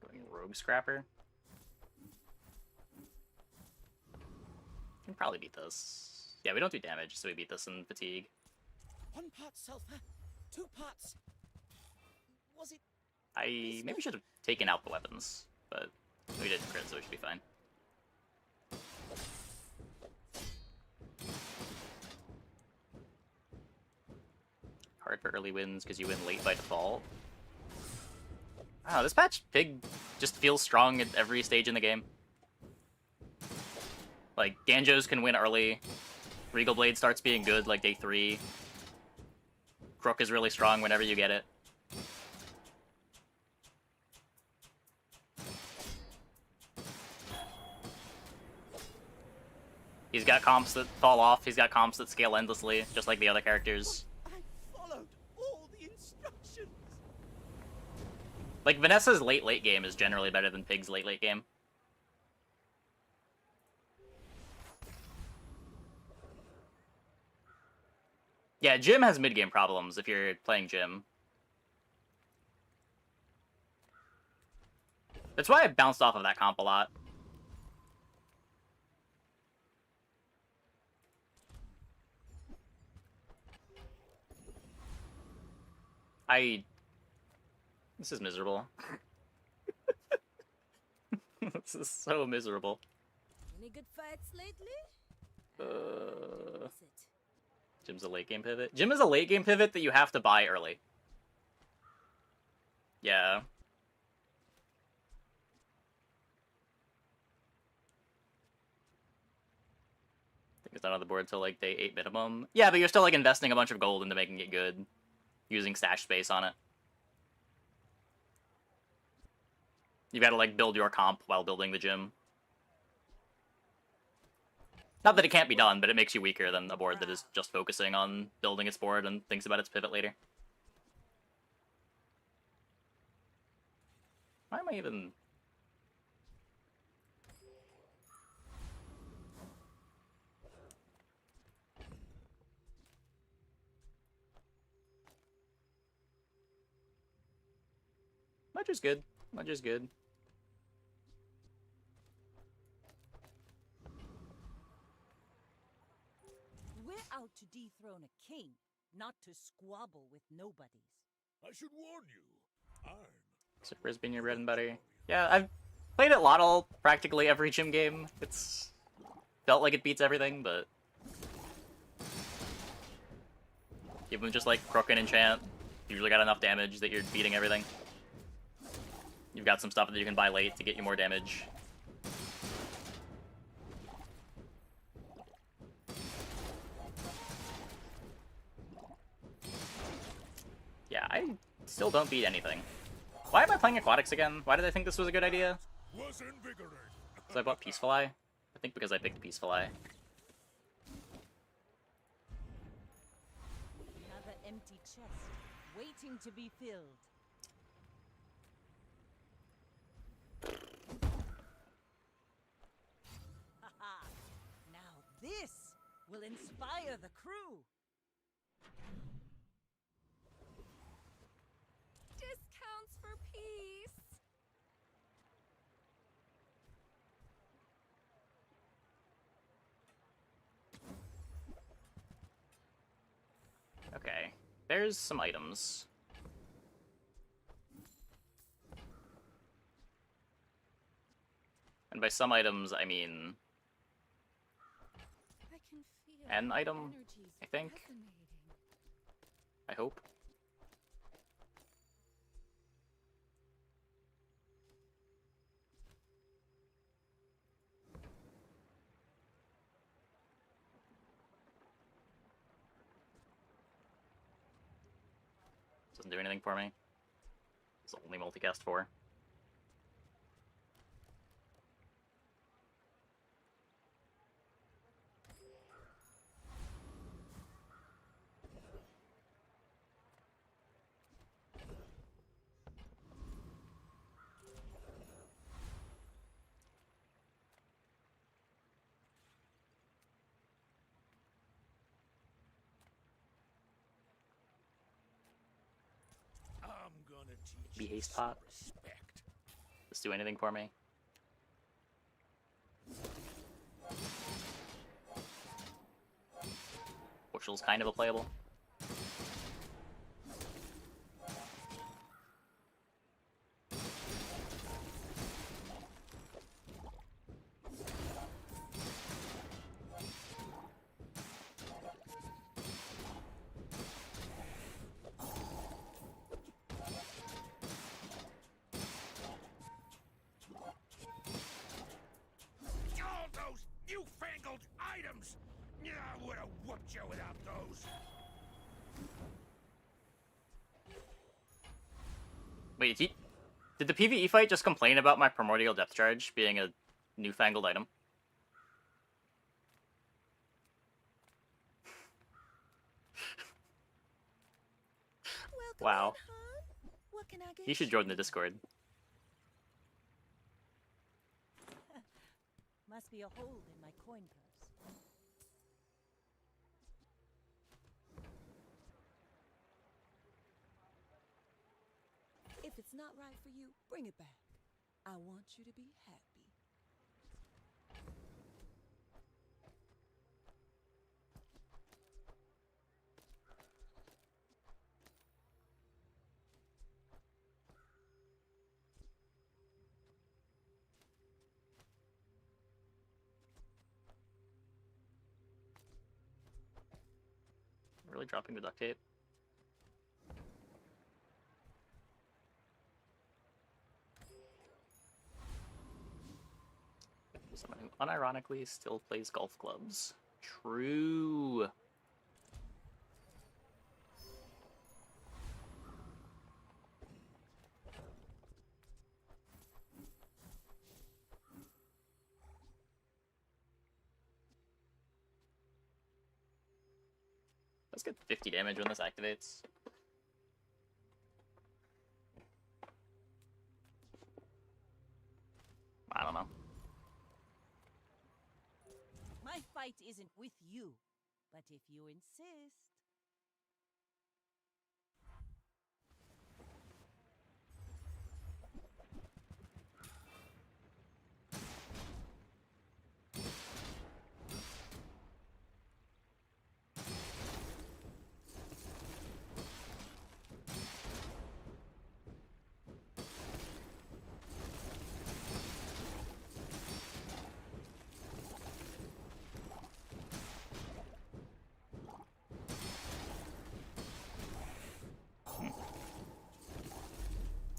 Going Rogue Scrapper. Can probably beat this. Yeah, we don't do damage, so we beat this in fatigue. 1 part sulfur, 2 parts. Was it? I maybe should have taken out the weapons, but we didn't crit, so we should be fine. Hard for early wins because you win late by default. Wow, this patch, Pig just feels strong at every stage in the game. Like, Ganjos can win early. Regal Blade starts being good like day 3. Crook is really strong whenever you get it. He's got comps that fall off, he's got comps that scale endlessly, just like the other characters. I followed all the instructions. Like, Vanessa's late game is generally better than Pig's late game. Yeah, Jim has mid-game problems if you're playing Jim. That's why I bounced off of that comp a lot. This is miserable. This is so miserable. Any good fights lately? Uh... Jim's a late game pivot. Jim is a late game pivot that you have to buy early. Yeah. It's not on the board till like day 8 minimum. Yeah, but you're still like investing a bunch of gold into making it good, using stash space on it. You gotta like build your comp while building the gym. Not that it can't be done, but it makes you weaker than a board that is just focusing on building its board and thinks about its pivot later. Why am I even... Much is good. Much is good. We're out to dethrone a king, not to squabble with nobodies. I should warn you. I'm... Super's been your bread and butter. Yeah, I've played it Lotl practically every gym game. It's felt like it beats everything, but... Even just like Crook and Enchant, you usually got enough damage that you're beating everything. You've got some stuff that you can buy late to get you more damage. Yeah, I still don't beat anything. Why am I playing Aquatics again? Why did I think this was a good idea? Was invigorating. Because I bought Peaceful Eye? I think because I picked Peaceful Eye. Another empty chest, waiting to be filled. Haha! Now this will inspire the crew. Discounts for peace. Okay, there's some items. And by some items, I mean... I can feel an item, energies I think. resonating. I hope. Doesn't do anything for me. It's only multicast 4. I'm gonna teach Be you haste some pot. respect. Does this do anything for me? Bushel's kind of a playable. All those newfangled items! Yeah, I would have whooped you without those. Wait, did the PvE fight just complain about my Primordial Depth Charge being a newfangled item? Welcome Wow. in, hon. What can I get He should you? join the Discord. Must be a hole in my coin purse. If it's not right for you, bring it back. I want you to be happy. Really dropping the duct tape? Someone who unironically still plays golf clubs. True. Let's get 50 damage when this activates. I don't know. My fight isn't with you, but if you insist.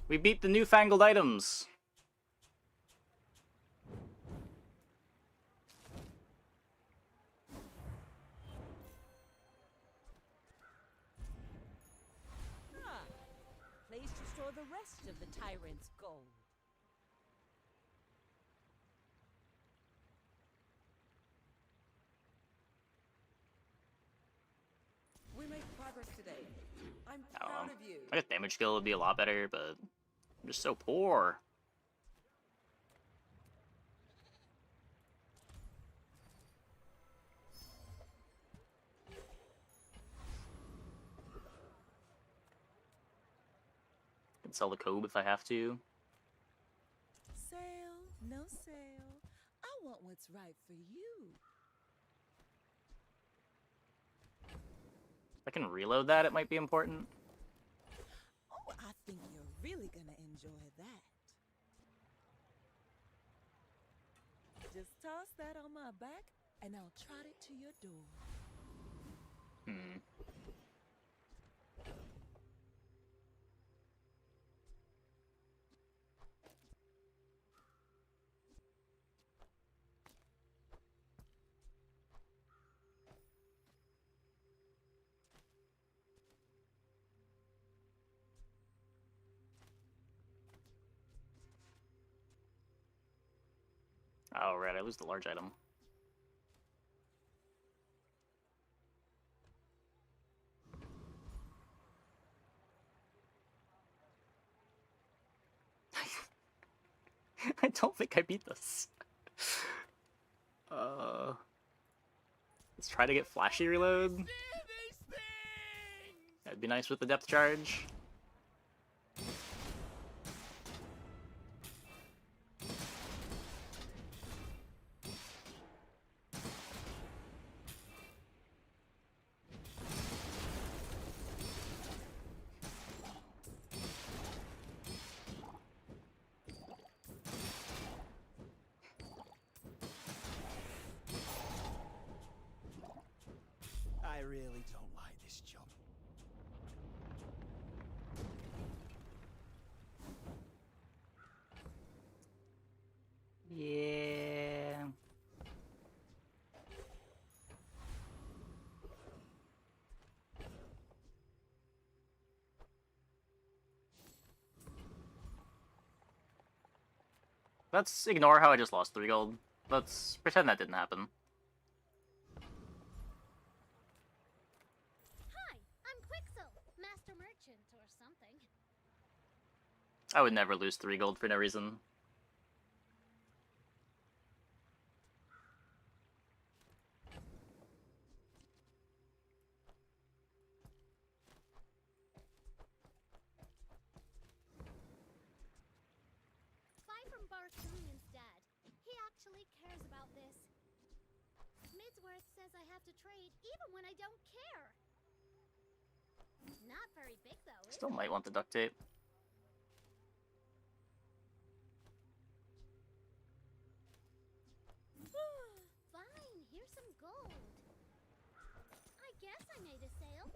We beat the newfangled items. Ah, place to store the rest of the tyrant's gold. We made progress today. I'm I don't proud know. of you. I guess damage skill would be a lot better, but I'm just so poor. Can sell the Kobe if I have to. Sale, no sale. I want what's right for you. If I can reload that, it might be important. Oh, I think you're really gonna enjoy that. Just toss that on my back, and I'll trot it to your door. Oh, right, I lose the large item. I don't think I beat this. Let's try to get flashy reload. That'd be nice with the depth charge. I really don't like this job. Yeah. Let's ignore how I just lost 3 gold. Let's pretend that didn't happen. Hi, I'm Quixel, Master Merchant or something. I would never lose 3 gold for no reason. Buy from Barsoon instead. He actually cares about this. Midsworth says I have to trade even when I don't care. Not very big though, is Still it? might want the duct tape. Fine, here's some gold. I guess I made a sale.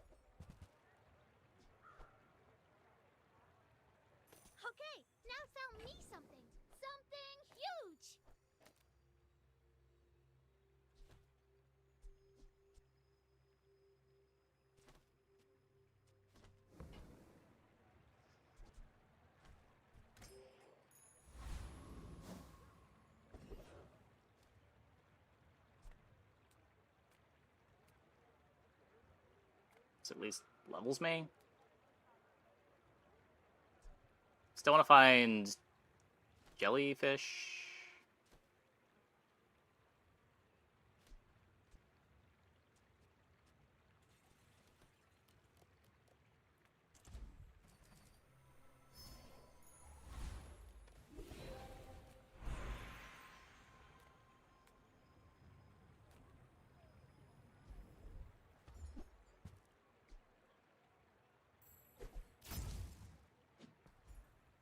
Okay, now sell me something. Something huge! So at least levels me. Still want to find jellyfish.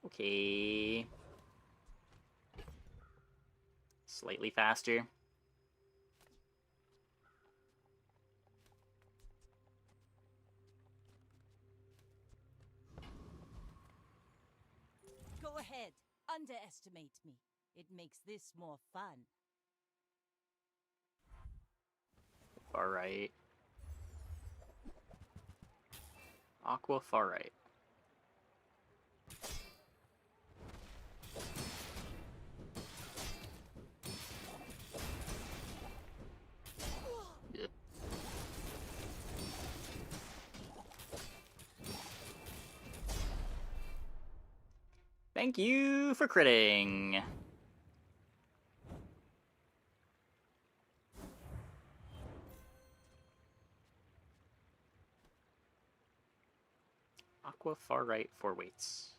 Okay. Slightly faster. Go ahead. Underestimate me. It makes this more fun. Far right. Aqua far right. Yeah. Thank you for critting. Aqua far right 4 weights.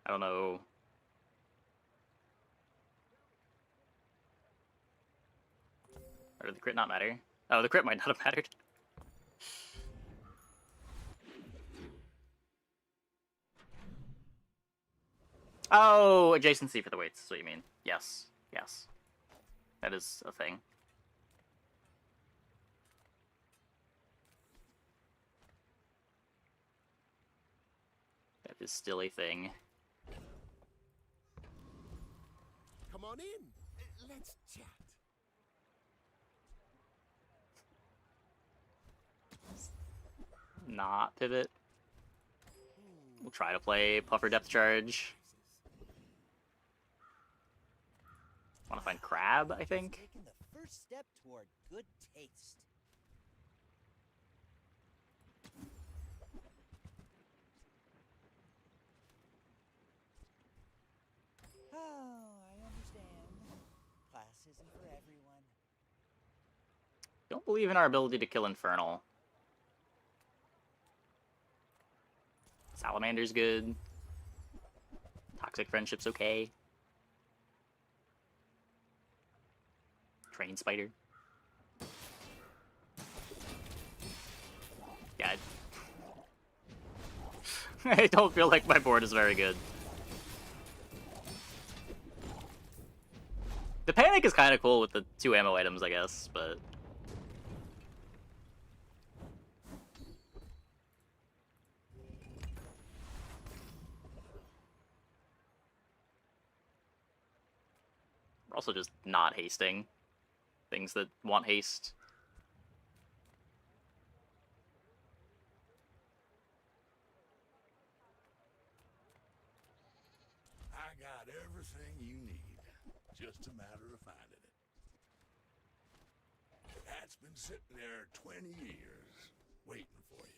I don't know. Or did the crit not matter? Oh, the crit might not have mattered. Oh, adjacency for the weights is what you mean. Yes. Yes. That is a thing. That is still a thing. Come on in. Let's chat. Not pivot. We'll try to play Puffer Depth Charge. Want to find Crab, I think? Taking the first step toward good taste. Oh, I understand. Class isn't for everyone. Don't believe in our ability to kill Infernal. Salamander's good. Toxic Friendship's okay. Train Spider. Yeah, I don't feel like my board is very good. The Panic is kind of cool with the 2 ammo items, I guess, but... We're also just not hasting things that want haste. I got everything you need. Just a matter of finding it. That's been sitting there 20 years, waiting for you.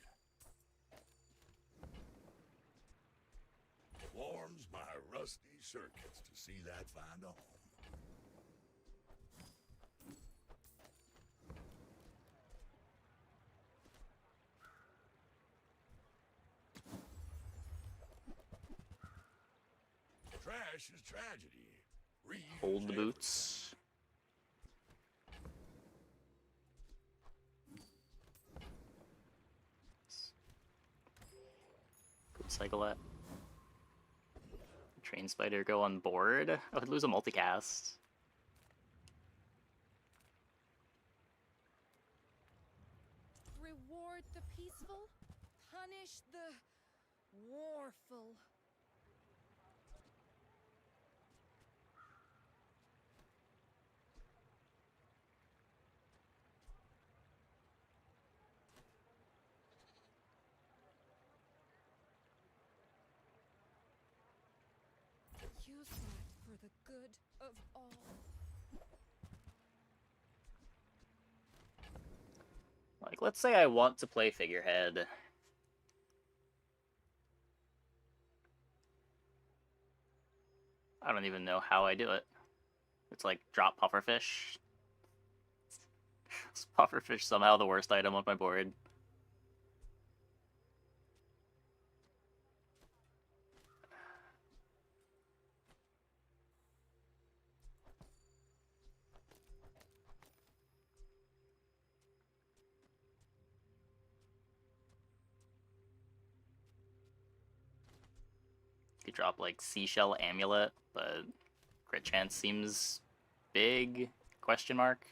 Warms my rusty circuits to see that find a home. Trash is tragedy. Reuse Hold the boots. Good cycle that. Train Spider go on board. I would lose a multicast. Reward the peaceful, punish the warful. Use that for the good of all. Like, let's say I want to play figurehead. I don't even know how I do it. It's like drop pufferfish. Is pufferfish somehow the worst item on my board? You drop like seashell amulet, but crit chance seems big? Question mark.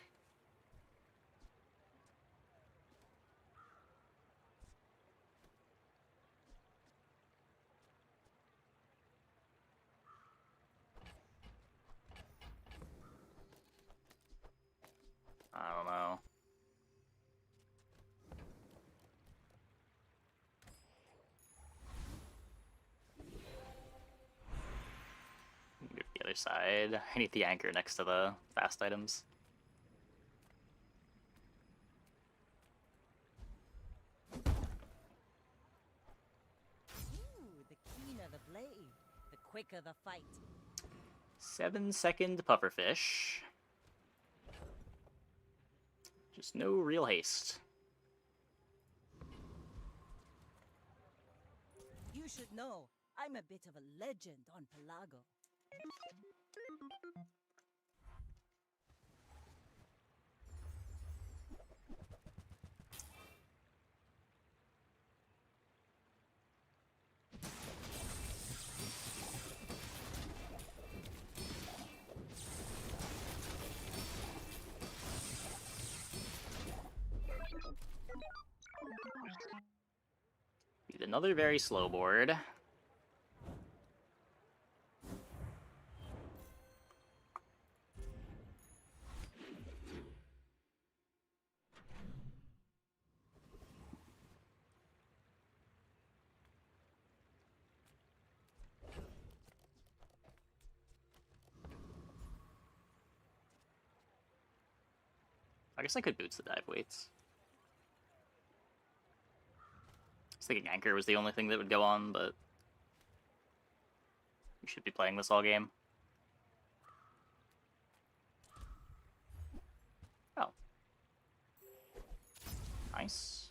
I don't know. Go to the other side. I need the anchor next to the fast items. Ooh, the keener the blade, the quicker the fight. 7-second pufferfish. Just no real haste. You should know, I'm a bit of a legend on Pelago. Need another very slow board. I guess I could boots the dive weights. I was thinking anchor was the only thing that would go on, but we should be playing this all game. Oh. Nice.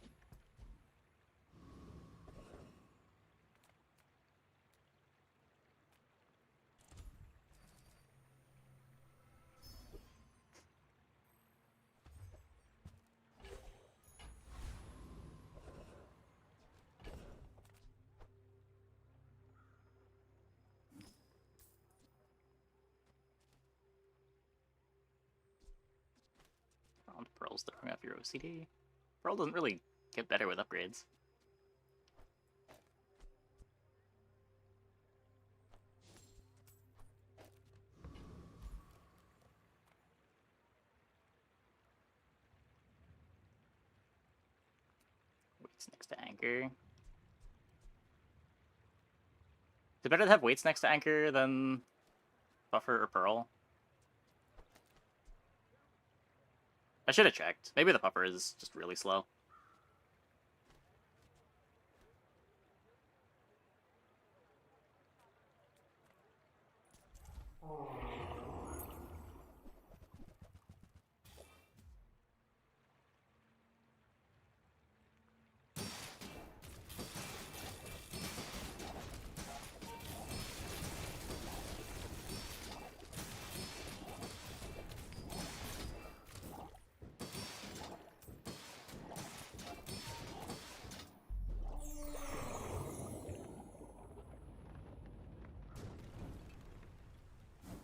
Pearl's throwing off your OCD. Pearl doesn't really get better with upgrades. Weights next to anchor. Is it better to have weights next to anchor than buffer or pearl? I should have checked. Maybe the puffer is just really slow.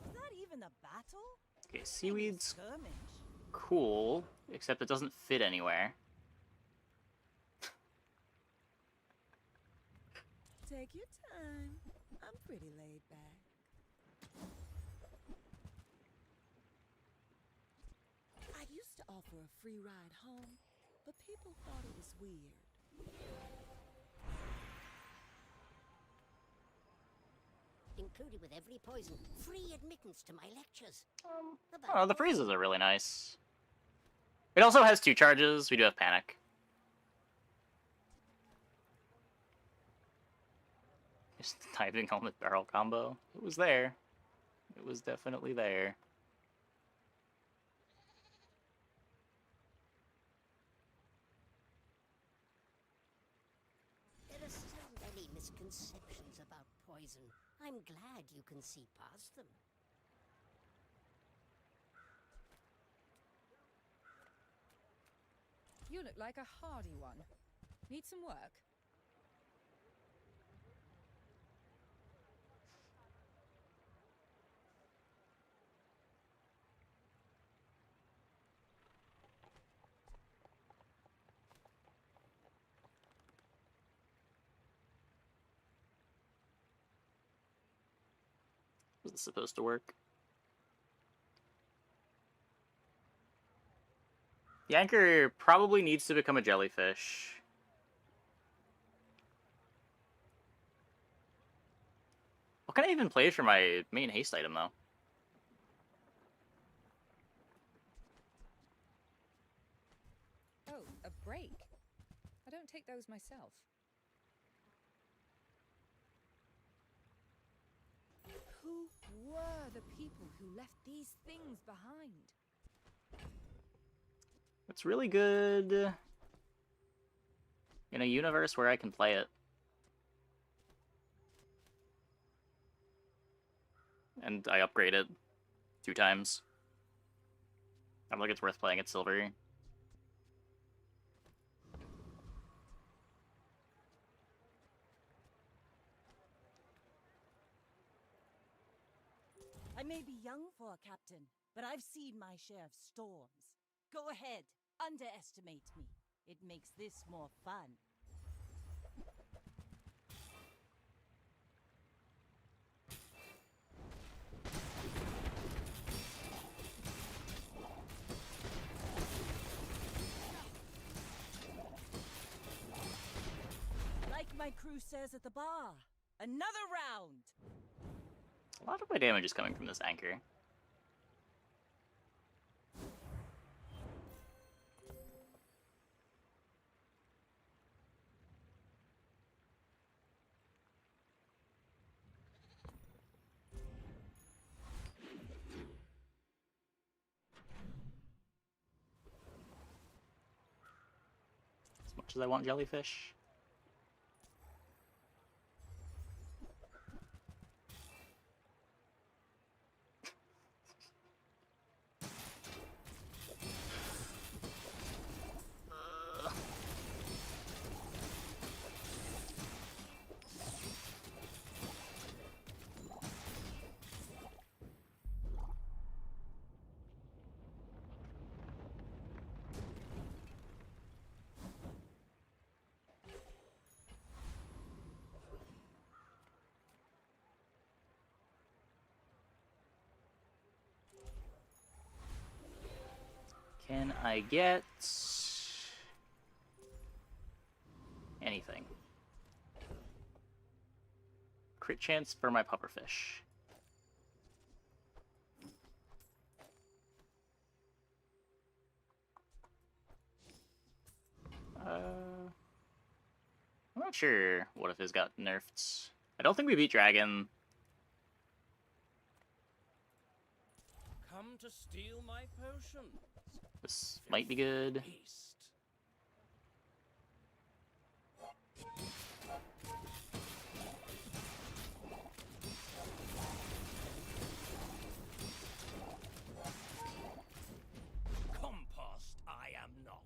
Was that even a battle? Okay, seaweed's Skirmish. cool, except it doesn't fit anywhere. Take your time. I'm pretty laid back. I used to offer a free ride home, but people thought it was weird. Included with every poison, free admittance to my lectures. Oh, the freezes are really nice. It also has 2 charges. We do have panic. Just typing on the barrel combo. It was there. It was definitely there. There are so many misconceptions about poison. I'm glad you can see past them. You look like a hardy one. Need some work? Was this supposed to work? The anchor probably needs to become a jellyfish. What can I even play for my main haste item, though? Oh, a break. I don't take those myself. Who were the people who left these things behind? It's really good in a universe where I can play it. And I upgrade it 2 times. I don't think it's worth playing at silver. I may be young for a captain, but I've seen my share of storms. Go ahead, underestimate me. It makes this more fun. Like my crew says at the bar, another round! A lot of my damage is coming from this anchor. As much as I want jellyfish. Can I get anything? Crit chance for my pufferfish. I'm not sure what if his got nerfed. I don't think we beat Dragon. Come to steal my potions. This might be good. Compost I am not.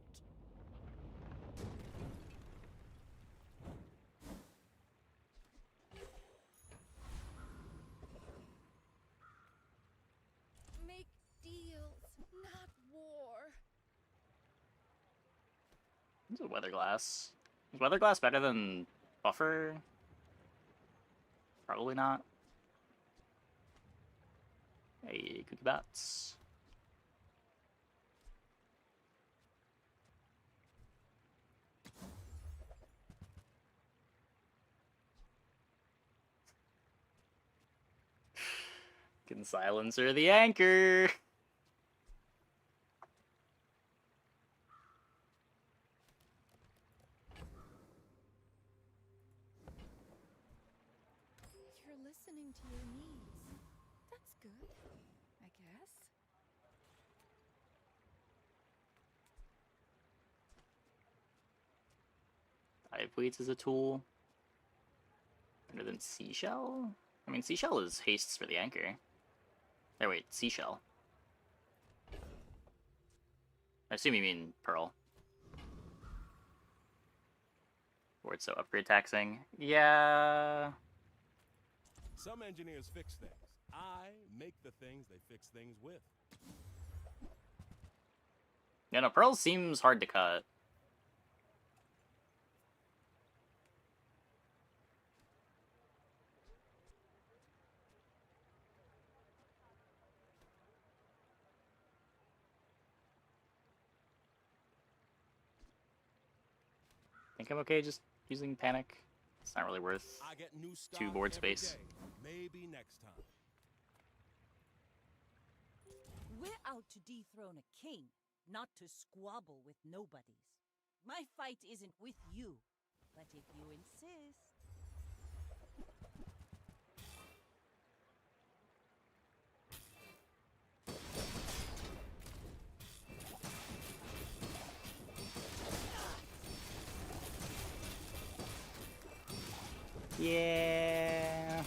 Make deals, not war. This is Weatherglass. Is Weatherglass better than Buffer? Probably not. Hey, Cookie Bats. Can silencer the anchor. Pipeweeds as a tool. Better than Seashell? I mean, Seashell is hastes for the anchor. Oh, wait, Seashell. I assume you mean Pearl. Or it's so upgrade taxing. Yeah. Some engineers fix things. I make the things they fix things with. Yeah, no, Pearl seems hard to cut. I think I'm okay just using Panic. It's not really worth I get new stock 2 board every space. day. Maybe next time. We're out to dethrone a king, not to squabble with nobodies. My fight isn't with you, but if you insist. Yeah.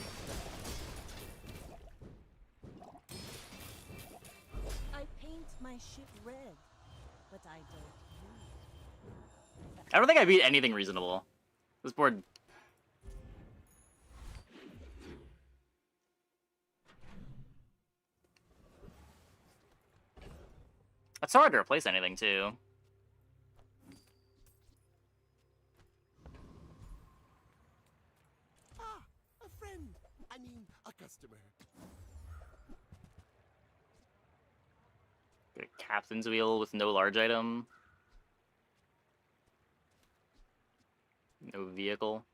I paint my shit red, but I don't use. I don't think I beat anything reasonable. This board... It's hard to replace anything, too. Ah, a friend. I mean, a customer. Got a Captain's Wheel with no large item. No vehicle.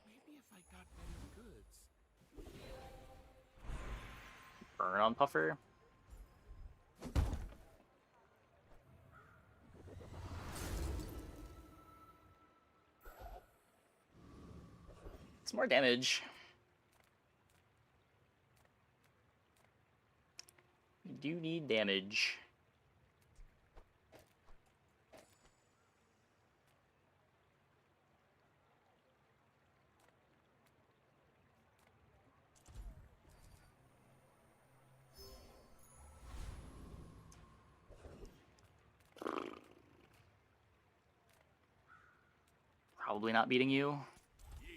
Maybe if I got better goods. Burn on Puffer. It's more damage. We do need damage. Probably not beating you.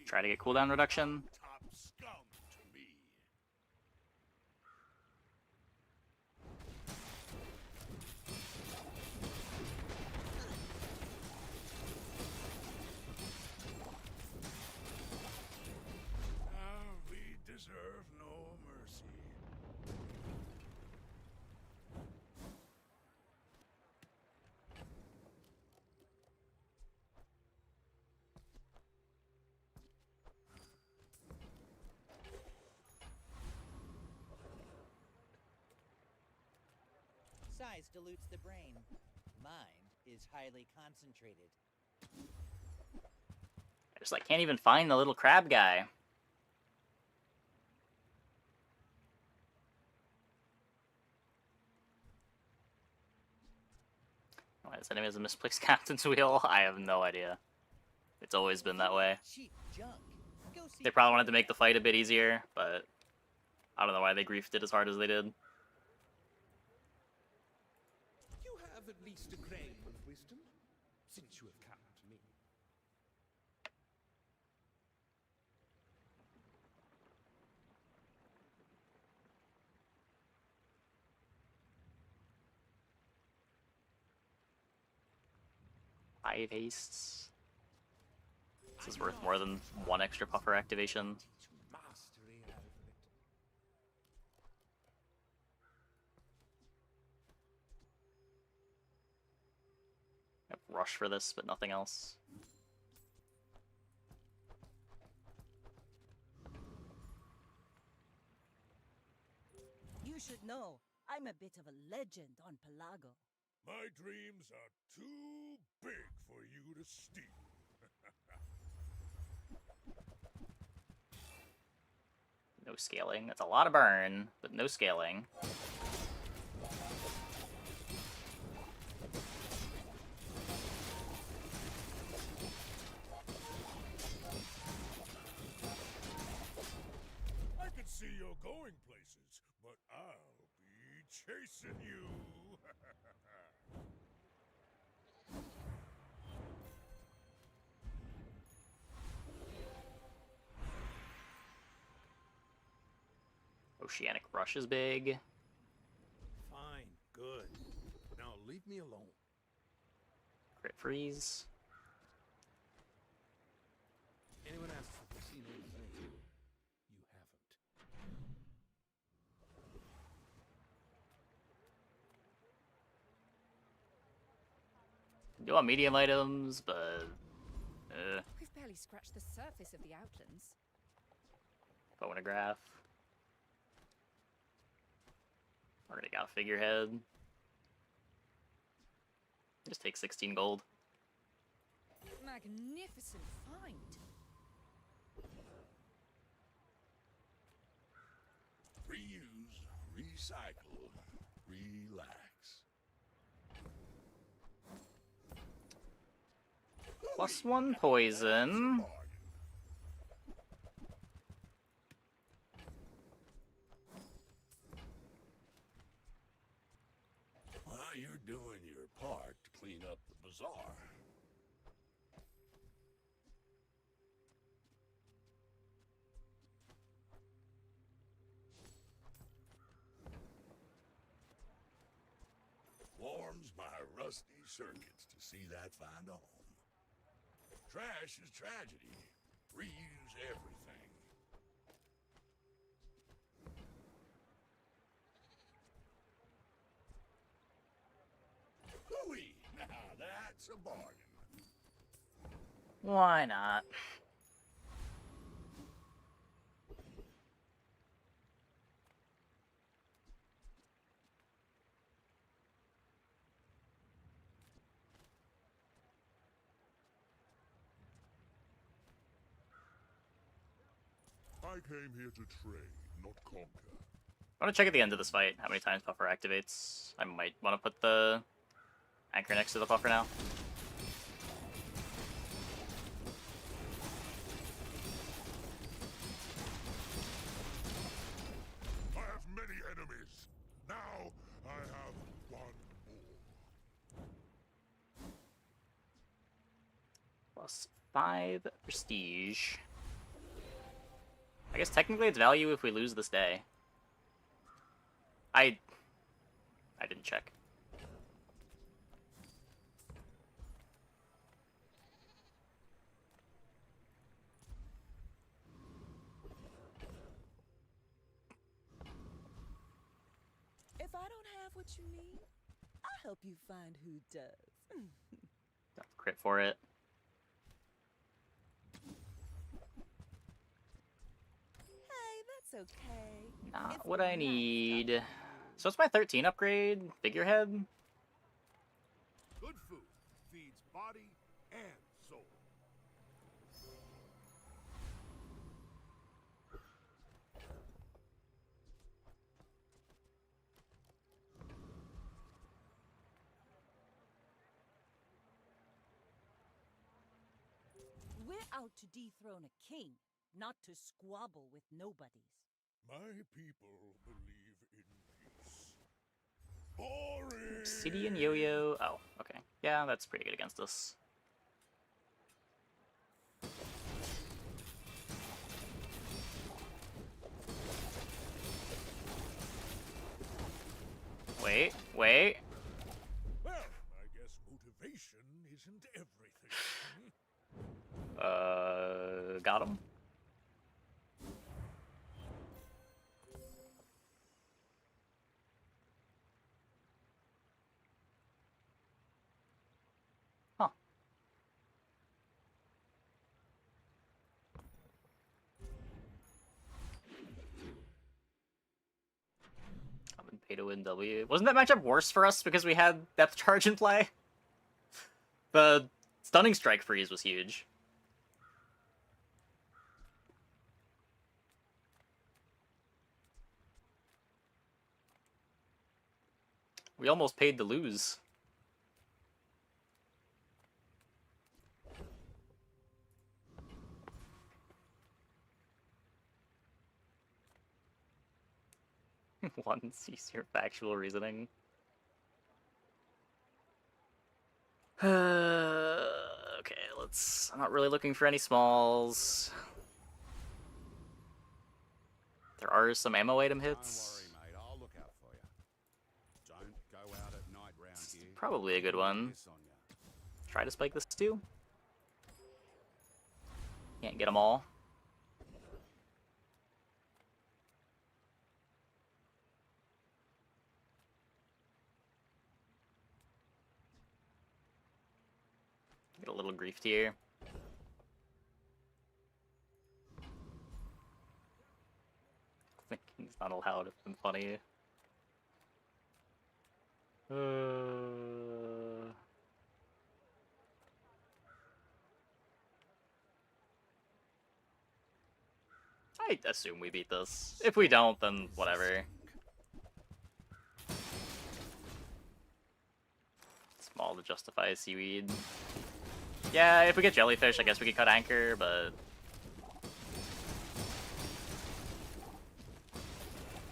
Try to get cooldown reduction. Top scum to me. We deserve no mercy. Size dilutes the brain. Mine is highly concentrated. I just like can't even find the little crab guy. Why this enemy has a misplaced Captain's Wheel? I have no idea. It's always been that way. Cheap junk. Go see They probably wanted to make the fight a bit easier, but I don't know why they griefed it as hard as they did. You have at least a grain of wisdom, since you have come to me. Five hastes. This is worth more than 1 extra puffer activation. Mastery over it. Yep, rush for this, but nothing else. You should know, I'm a bit of a legend on Pelago. My dreams are too big for you to steal. No scaling. That's a lot of burn, but no scaling. I can see you're going places, but I'll be chasing you. Oceanic Rush is big. Fine, good. Now leave me alone. Crit freeze. Anyone asks if we've seen anything, you haven't. Do want medium items, but We've barely scratched the surface of the outlands. phonograph. Already got a figurehead. Just take 16 gold. Magnificent find. Reuse, recycle, relax. +1 poison. Well, you're doing your part to clean up the bazaar. Warms my rusty circuits to see that find a home. Trash is tragedy. Reuse everything. Hooey! Now that's a bargain. Why not? I came here to trade, not conquer. I want to check at the end of this fight how many times Puffer activates. I might want to put the anchor next to the Puffer now. I have many enemies. Now I have one more. +5 prestige. I guess technically it's value if we lose this day. I didn't check. If I don't have what you need, I'll help you find who does. Got the crit for it. Hey, that's okay. Not what I need. So it's my 13 upgrade? Figurehead? Good food feeds body and soul. We're out to dethrone a king, not to squabble with nobodies. My people believe in peace. Boring! Obsidian Yo-Yo. Oh, okay. Yeah, that's pretty good against us. Wait. Well, I guess motivation isn't everything. Got him. Huh. Common pay to win W. Wasn't that matchup worse for us because we had depth charge in play? The stunning strike freeze was huge. We almost paid to lose. One, cease your factual reasoning. Okay, let's... I'm not really looking for any smalls. There are some ammo item hits. Don't worry, mate. I'll look out for you. Don't go out at night round here. Probably a good one. Try to spike this too. Can't get them all. Get a little griefed here. Thinking's not allowed. It's been funny. I assume we beat this. If we don't, then whatever. Small to justify seaweed. Yeah, if we get jellyfish, I guess we could cut anchor, but...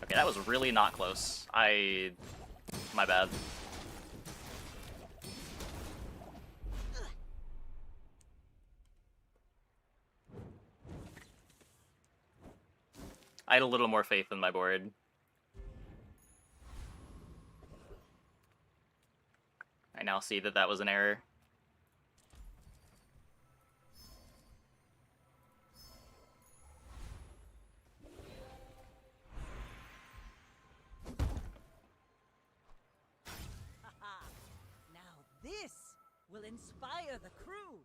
Okay, that was really not close. My bad. I had a little more faith in my board. I now see that that was an error. Now this will inspire the crew.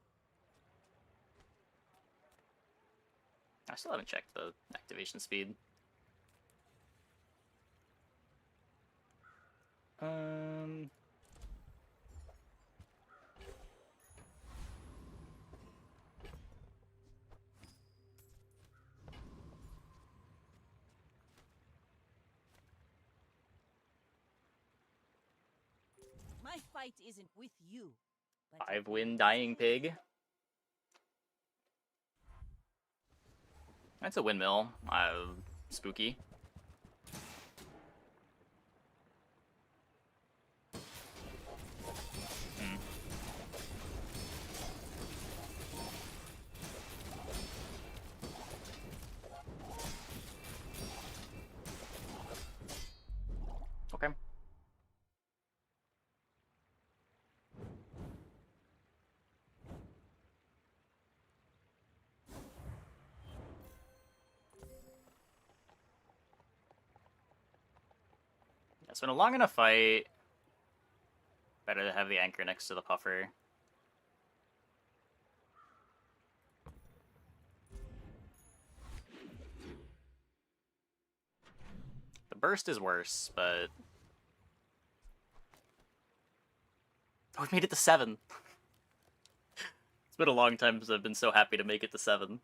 I still haven't checked the activation speed. My fight isn't with you, but 5-win dying pig. That's a windmill. Spooky. Okay. It's been a long enough fight. Better to have the anchor next to the puffer. The burst is worse, but... Oh, we made it to 7! It's been a long time since I've been so happy to make it to 7.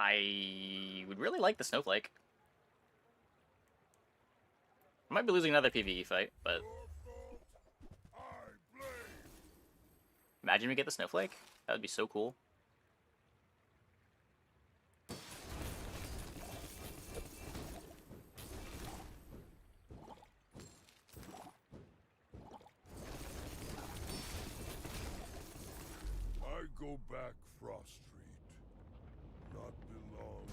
I would really like the snowflake. I might be losing another PvE fight, but... Imagine we get the snowflake. That would be so cool. I go back Frost Street, not belong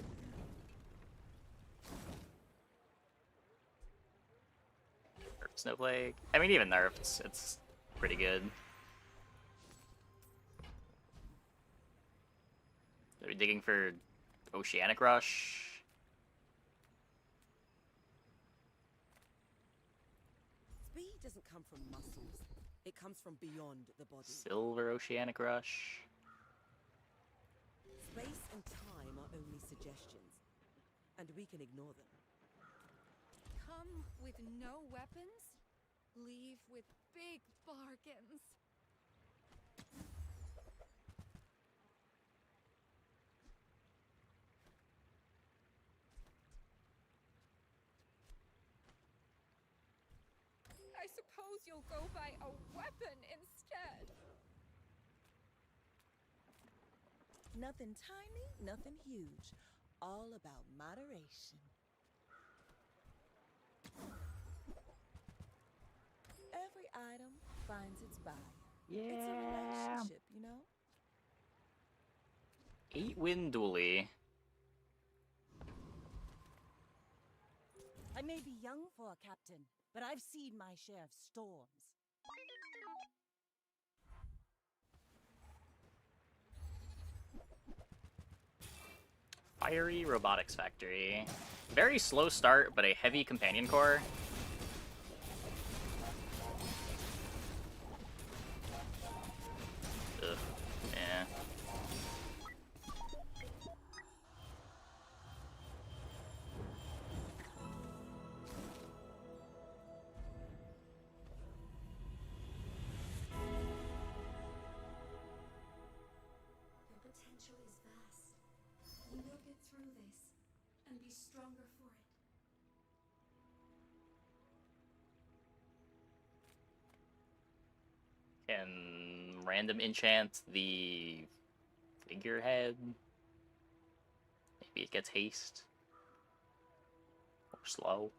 here. Snowflake. I mean, even nerfs, it's pretty good. Are we digging for Oceanic Rush? Speed doesn't come from muscles. It comes from beyond the body. Silver Oceanic Rush. Space and time are only suggestions. and we can ignore them. Come with no weapons, leave with big bargains. I suppose you'll go buy a weapon instead. Nothing tiny, nothing huge. All about moderation. Every item finds its buyer. It's a relationship, you know? 8-win dually. I may be young for a captain, but I've seen my share of storms. Fiery Robotics Factory. Very slow start, but a heavy companion core. Ugh. Yeah. Your potential is vast. You will get through this and be stronger for it. Can random enchant the figurehead? Maybe it gets haste. Or slow.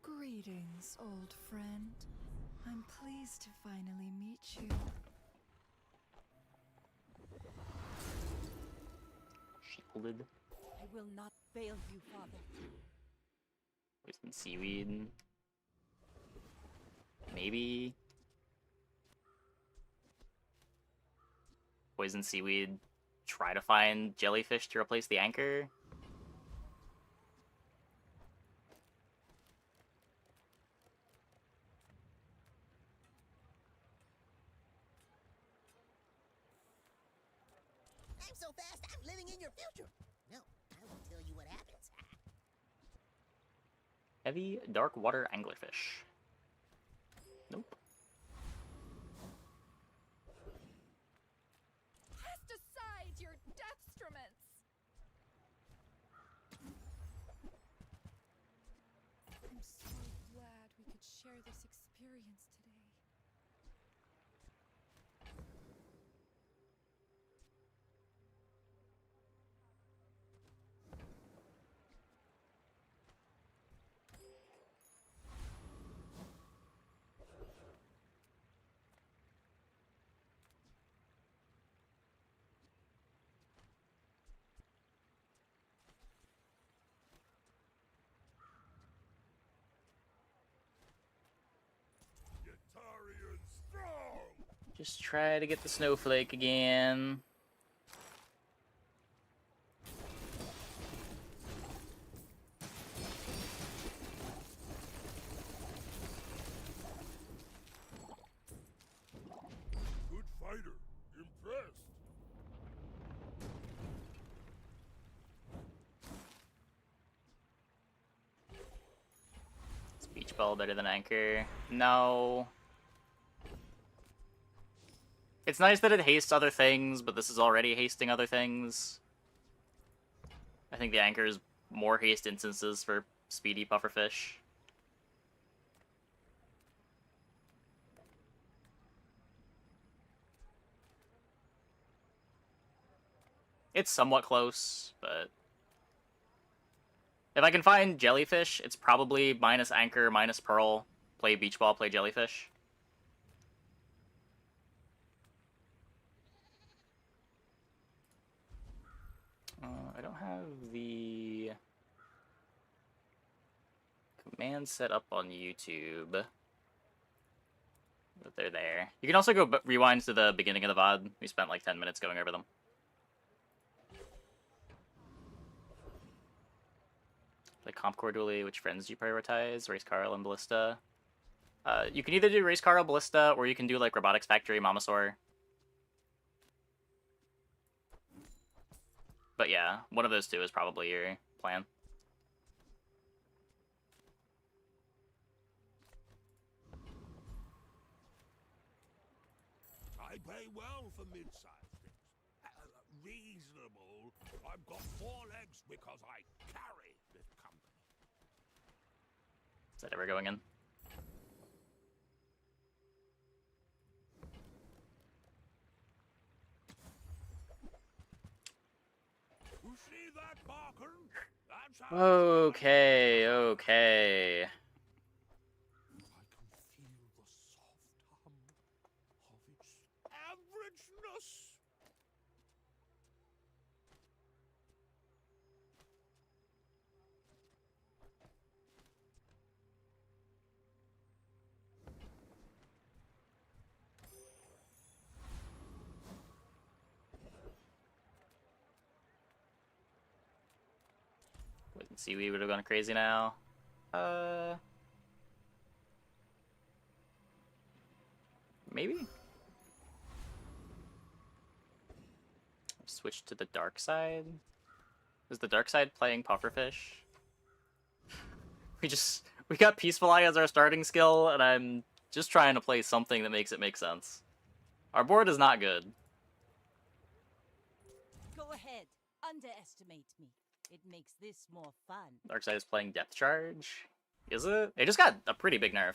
Greetings, old friend. I'm pleased to finally meet you. Shielded. I will not fail you, father. Poison seaweed. Maybe. Poison seaweed. Try to find jellyfish to replace the anchor. I'm so fast, I'm living in your future. No, I will tell you what happens. Heavy dark water anglerfish. Nope. Cast aside your deathstruments! I'm so glad we could share this experience today. Yetarian strong! Just try to get the snowflake again. Good fighter. Impressed. Is beach ball better than anchor? No. It's nice that it hastes other things, but this is already hasting other things. I think the anchor is more haste instances for speedy pufferfish. It's somewhat close, but if I can find jellyfish, it's probably minus anchor, minus pearl. Play beach ball, play jellyfish. I don't have the command set up on YouTube, but they're there. You can also go rewind to the beginning of the VOD. We spent like 10 minutes going over them. Play comp core dually. Which friends do you prioritize? Race Carl and Ballista. You can either do Race Car or Ballista, or you can do like Robotics Factory, Mamasaur. But yeah, one of those two is probably your plan. I pay well for mid-sized things. Reasonable. I've got 4 legs because I carry this company. Is that ever going in? You see that, Barker? That's how Okay, okay. feel the soft hum of its averageness. Wouldn't see we would have gone crazy now. Maybe? Switch to the dark side. Is the dark side playing pufferfish? We got Peaceful Eye as our starting skill, and I'm just trying to play something that makes it make sense. Our board is not good. Go ahead, underestimate me. It makes this more fun. Dark side is playing Depth Charge. Is it? It just got a pretty big nerf.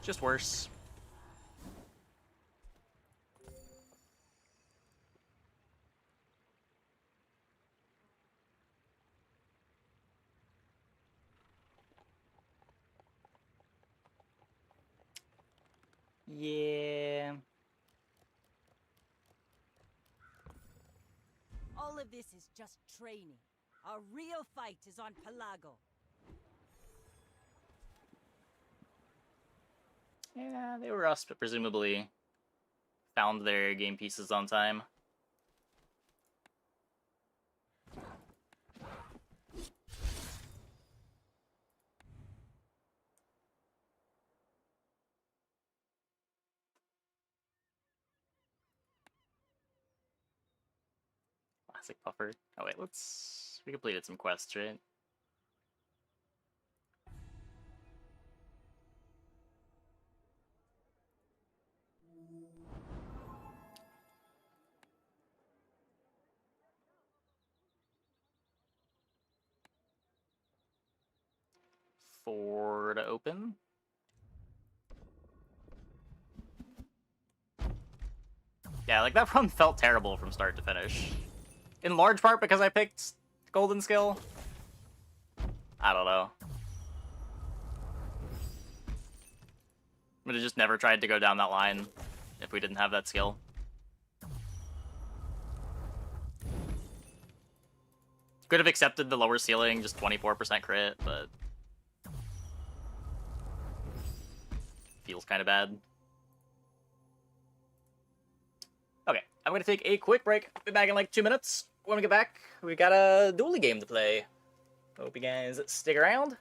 Just worse. Yeah. All of this is just training. Our real fight is on Pelago. Yeah, they were us, but presumably found their game pieces on time. Classic puffer. Oh wait, we completed some quests, right? Four to open. Yeah, like that run felt terrible from start to finish. In large part because I picked Golden Skill. I don't know. Would have just never tried to go down that line if we didn't have that skill. Could have accepted the lower ceiling, just 24% crit, but feels kind of bad. Okay, I'm gonna take a quick break. Be back in like 2 minutes. When we get back, we got a dueling game to play. Hope you guys stick around.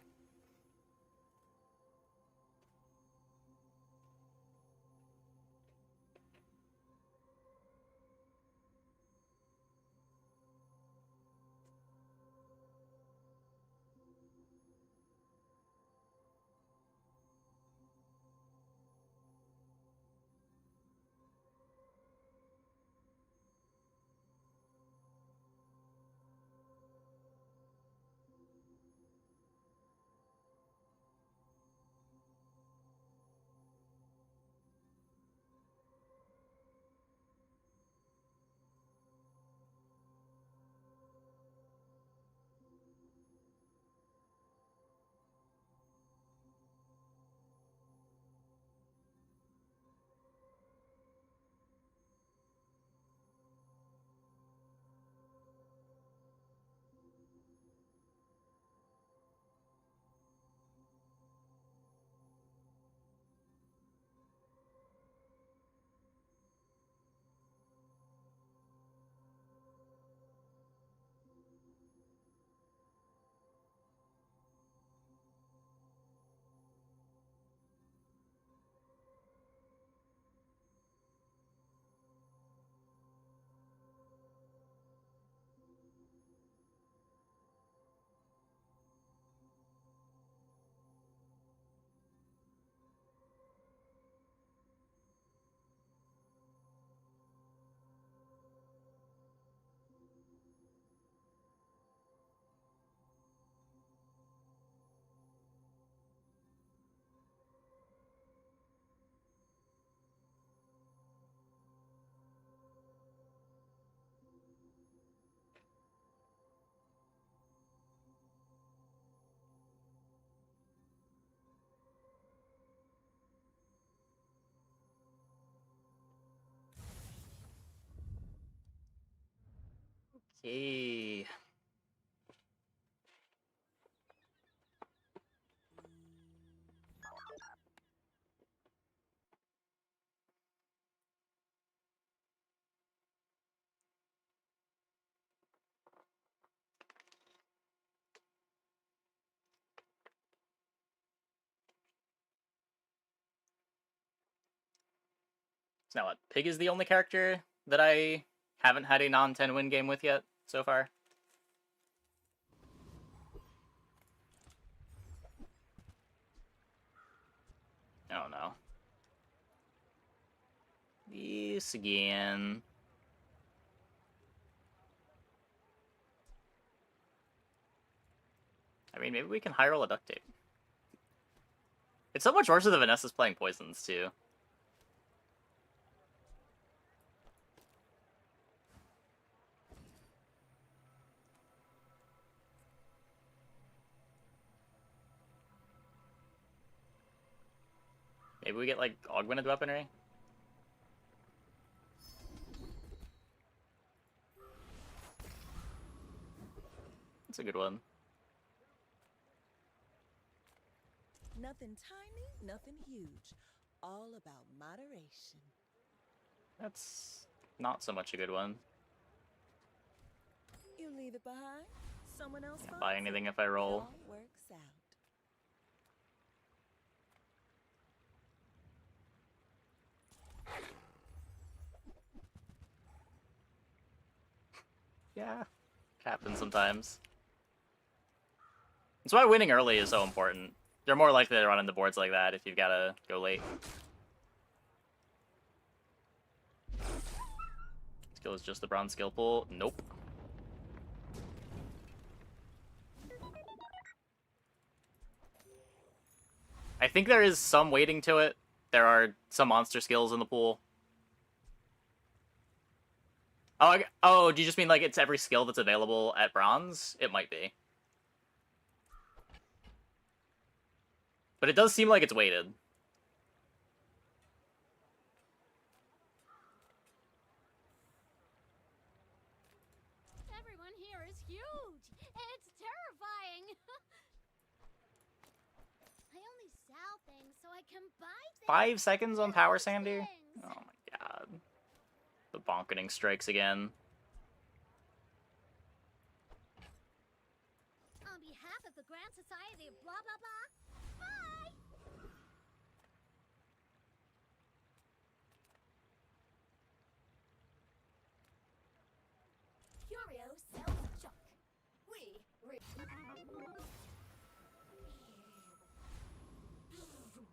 Yay. So now what? Pig is the only character that I haven't had a non-10 win game with yet so far. Oh no. This again. I mean, maybe we can high roll a duct tape. It's so much worse than Vanessa's playing poisons, too. Maybe we get, like, augmented weaponry? That's a good one. Nothing tiny, nothing huge. All about moderation. That's not so much a good one. You leave it behind, someone else Can't finds buy anything if I roll. It all works out. Yeah, it happens sometimes. That's why winning early is so important. You're more likely to run into boards like that if you've got to go late. Skill is just the bronze skill pool. Nope. I think there is some weighting to it. There are some monster skills in the pool. Oh, do you just mean like it's every skill that's available at bronze? It might be. But it does seem like it's weighted. Everyone here is huge. It's terrifying. I only sell things so I can buy things. 5 seconds on Power Sander? Oh my god. The bonketing strikes again. On behalf of the Grand Society of blah blah blah. Bye. Curio sells junk.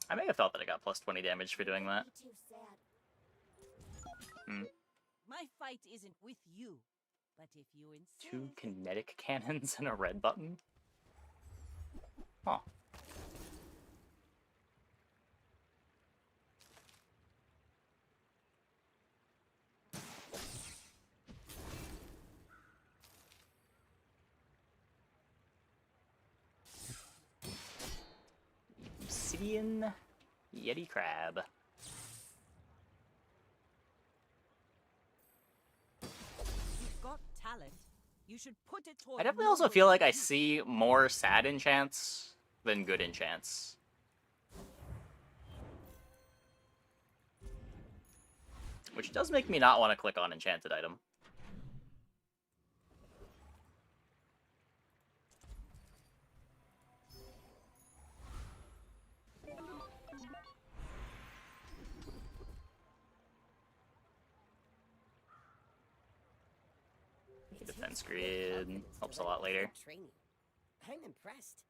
I may have felt that I got plus 20 damage for doing that. Too sad. My fight isn't with you, but if you insist. 2 kinetic cannons and a red button? Huh. Obsidian Yeti crab. You've got talent. You should put it toward. I definitely also feel like I see more sad enchants than good enchants. Which does make me not want to click on enchanted item. Defense grid helps a lot later. Training. I'm impressed.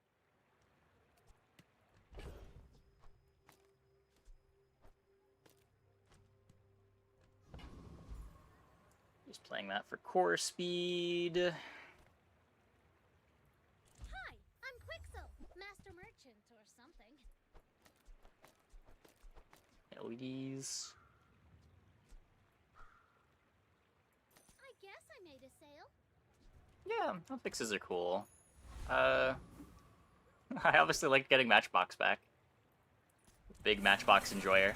Just playing that for core speed. Hi, I'm Quixel, Master Merchant or something. LEDs. I guess I made a sale. Yeah, Hotfixes are cool. I obviously like getting Matchbox back. Big Matchbox enjoyer.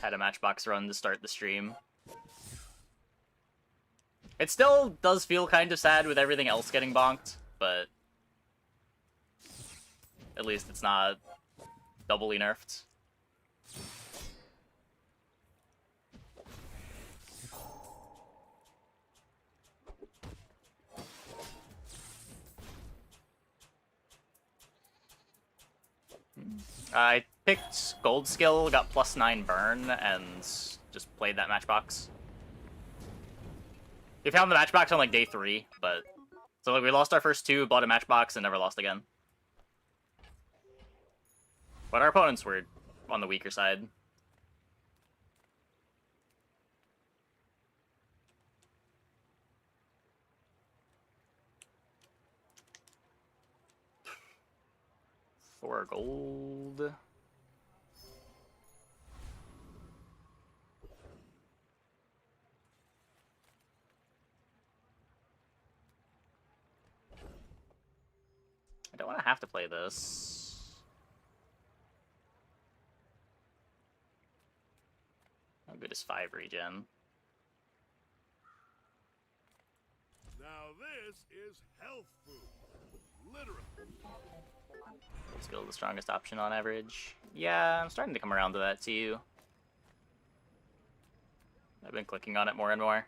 Had a Matchbox run to start the stream. It still does feel kind of sad with everything else getting bonked, but at least it's not doubly nerfed. I picked Gold Skill, got +9 burn, and just played that Matchbox. We found the Matchbox on like day 3, but so like we lost our first 2, bought a Matchbox, and never lost again. But our opponents were on the weaker side. For gold. I don't want to have to play this. How good is 5 regen? Now this is health food. Literally. Skill the strongest option on average. Yeah, I'm starting to come around to that too. I've been clicking on it more and more.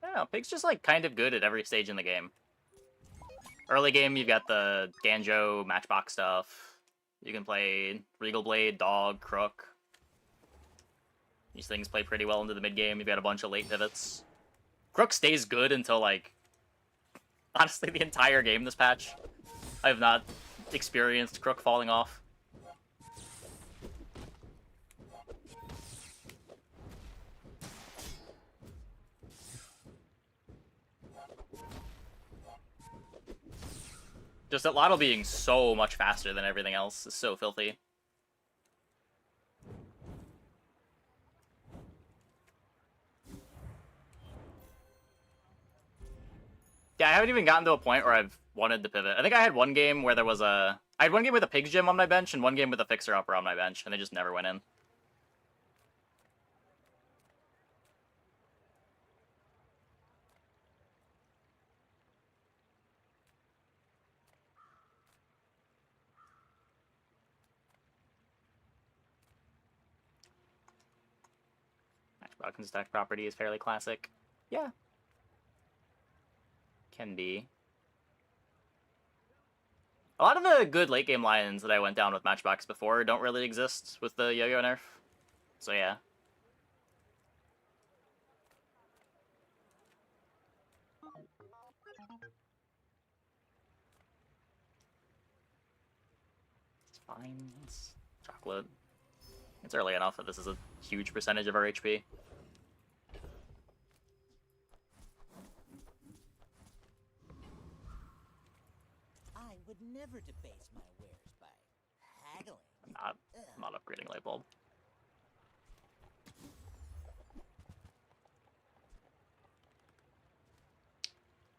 I don't know, Pig's just like kind of good at every stage in the game. Early game, you've got the Ganjo, Matchbox stuff. You can play Regal Blade, Dog, Crook. These things play pretty well into the mid game. You've got a bunch of late pivots. Crook stays good until like, honestly, the entire game this patch. I have not experienced Crook falling off. Just that ladle being so much faster than everything else is so filthy. Yeah, I haven't even gotten to a point where I've wanted to pivot. I think I had one game where there was a... I had one game with a Pig's Gym on my bench and one game with a Fixer Upper on my bench, and they just never went in. Matchbox and stack property is fairly classic. Yeah. Can be. A lot of the good late game lines that I went down with Matchbox before don't really exist with the yo-yo nerf. So yeah. It's fine. It's chocolate. It's early enough that this is a huge percentage of our HP. I would never debase my wares by haggling. I'm not upgrading light bulb.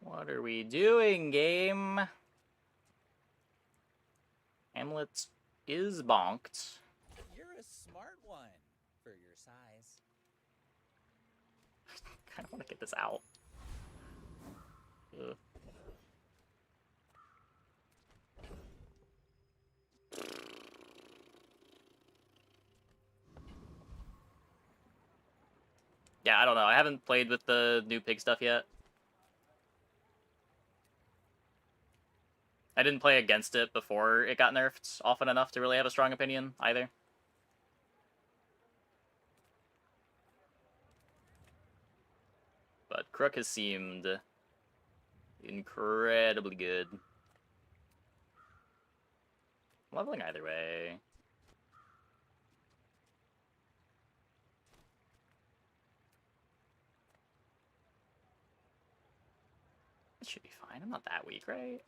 What are we doing, game? Hamlet is bonked. You're a smart one for your size. I kind of want to get this out. Ugh. Yeah, I don't know. I haven't played with the new pig stuff yet. I didn't play against it before it got nerfed often enough to really have a strong opinion, either. But Crook has seemed incredibly good. Leveling either way. It should be fine. fine. I'm not that weak, right?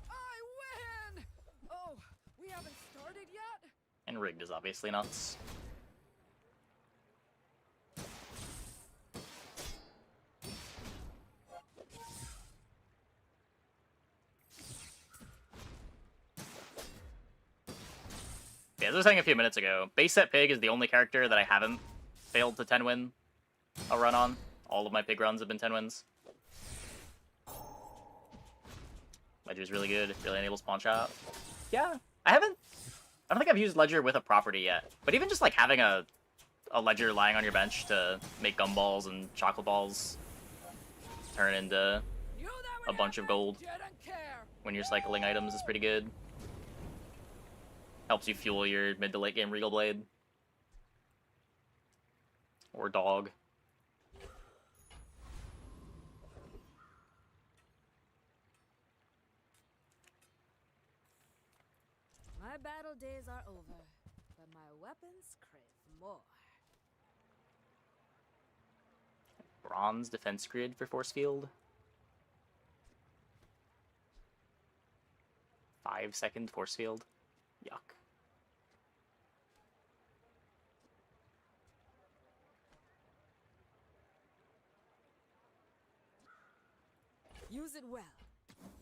I win! Oh, we haven't started yet? And rigged is obviously nuts. Yeah, as I was saying a few minutes ago, base set pig is the only character that I haven't failed to 10 win a run on. All of my pig runs have been 10 wins. Ledger's really good, really enables pawn shop. Yeah, I don't think I've used Ledger with a property yet. But even just like having a Ledger lying on your bench to make gumballs and chocolate balls turn into a bunch of gold when you're cycling items is pretty good. Helps you fuel your mid to late game Regal Blade. Or dog. My battle days are over, but my weapons crave more. Bronze defense grid for force field. 5-second force field. Yuck. Use it well.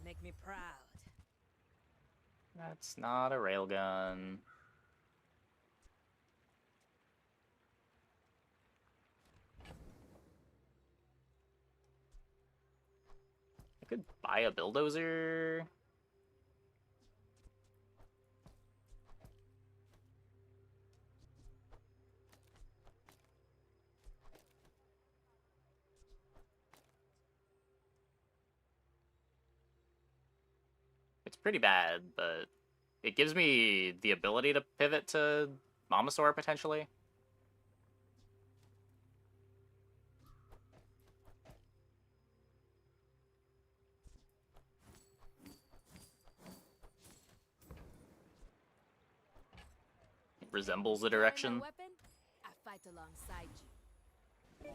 Make me proud. That's not a railgun. I could buy a bulldozer. It's pretty bad, but it gives me the ability to pivot to Mamasaur potentially. It resembles the direction. Weapon, I fight alongside you.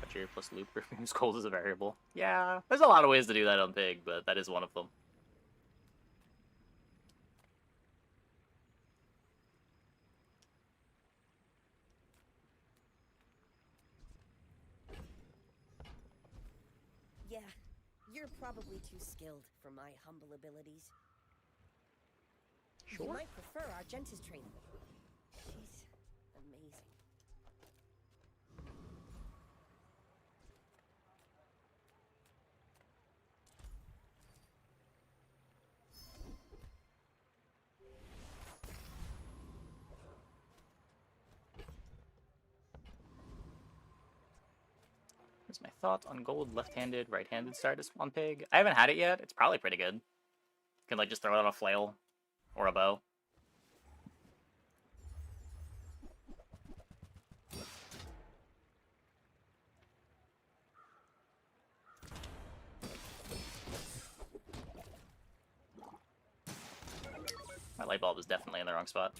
Butcher plus loop removes gold as a variable. Yeah, there's a lot of ways to do that on Pig, but that is one of them. Yeah, you're probably too skilled for my humble abilities. Sure. You might prefer Argenta's training. She's amazing. Here's my thought on gold left-handed, right-handed status on Pig. I haven't had it yet. It's probably pretty good. You can like just throw it on a flail or a bow. My light bulb is definitely in the wrong spot.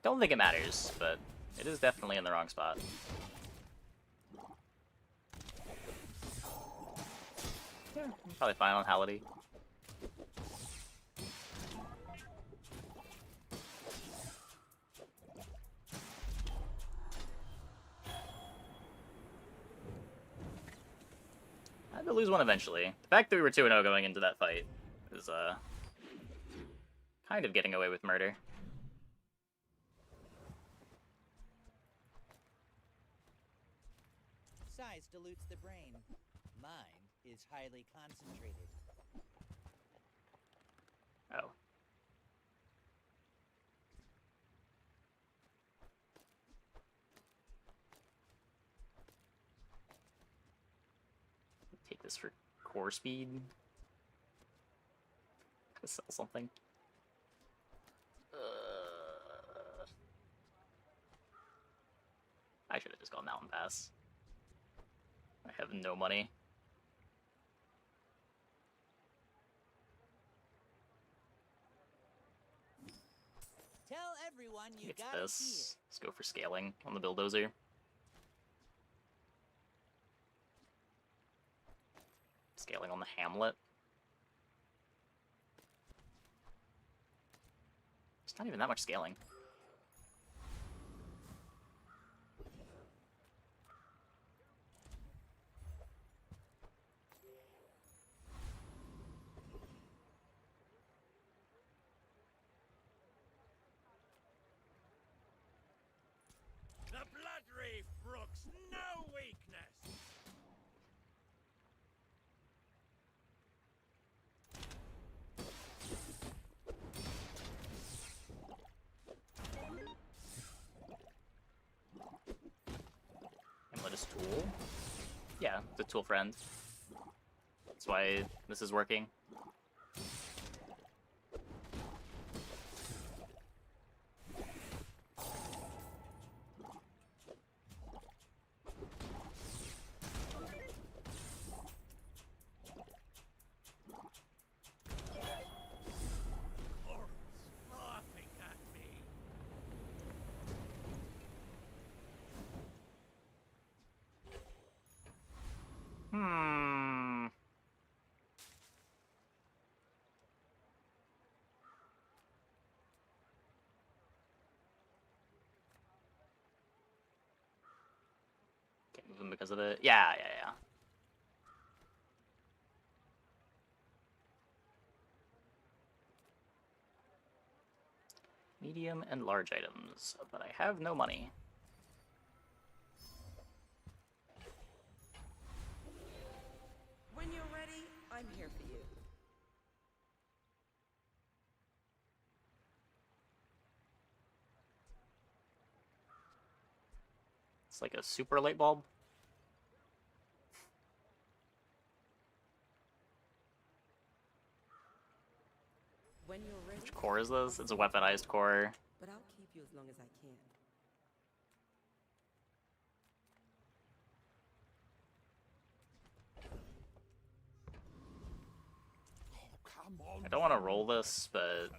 Don't think it matters, but it is definitely in the wrong spot. Yeah, probably fine on Halliday. I had to lose one eventually. The fact that we were 2-0 going into that fight is kind of getting away with murder. Size dilutes the brain. Mine is highly concentrated. Oh. Take this for core speed. Gotta sell something. I should have just gone Mountain Pass. I have no money. Tell everyone everyone you It's got it this. Let's go for scaling on the bulldozer. Scaling on the hamlet. It's not even that much scaling. The Blood Reef brooks no weakness. Hamlet is tool? Yeah, the tool friend. That's why this is working. Laughing at me. Hmm. Can't move him because of it. Yeah. Medium and large items, but I have no money. When you're ready, I'm here for you. It's like a super light bulb. When you're ready. Which core is this? It's a weaponized core. But I'll keep you as long as I can. Come on. I don't want to roll this, but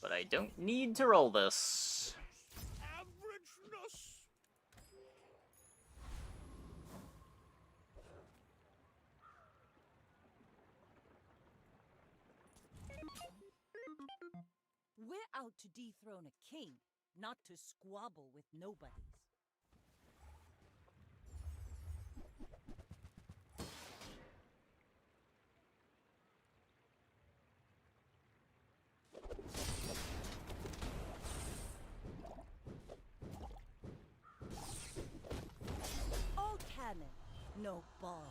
I don't need to roll this. Averageness. We're out to dethrone a king, not to squabble with nobodies. All cannon, no ball.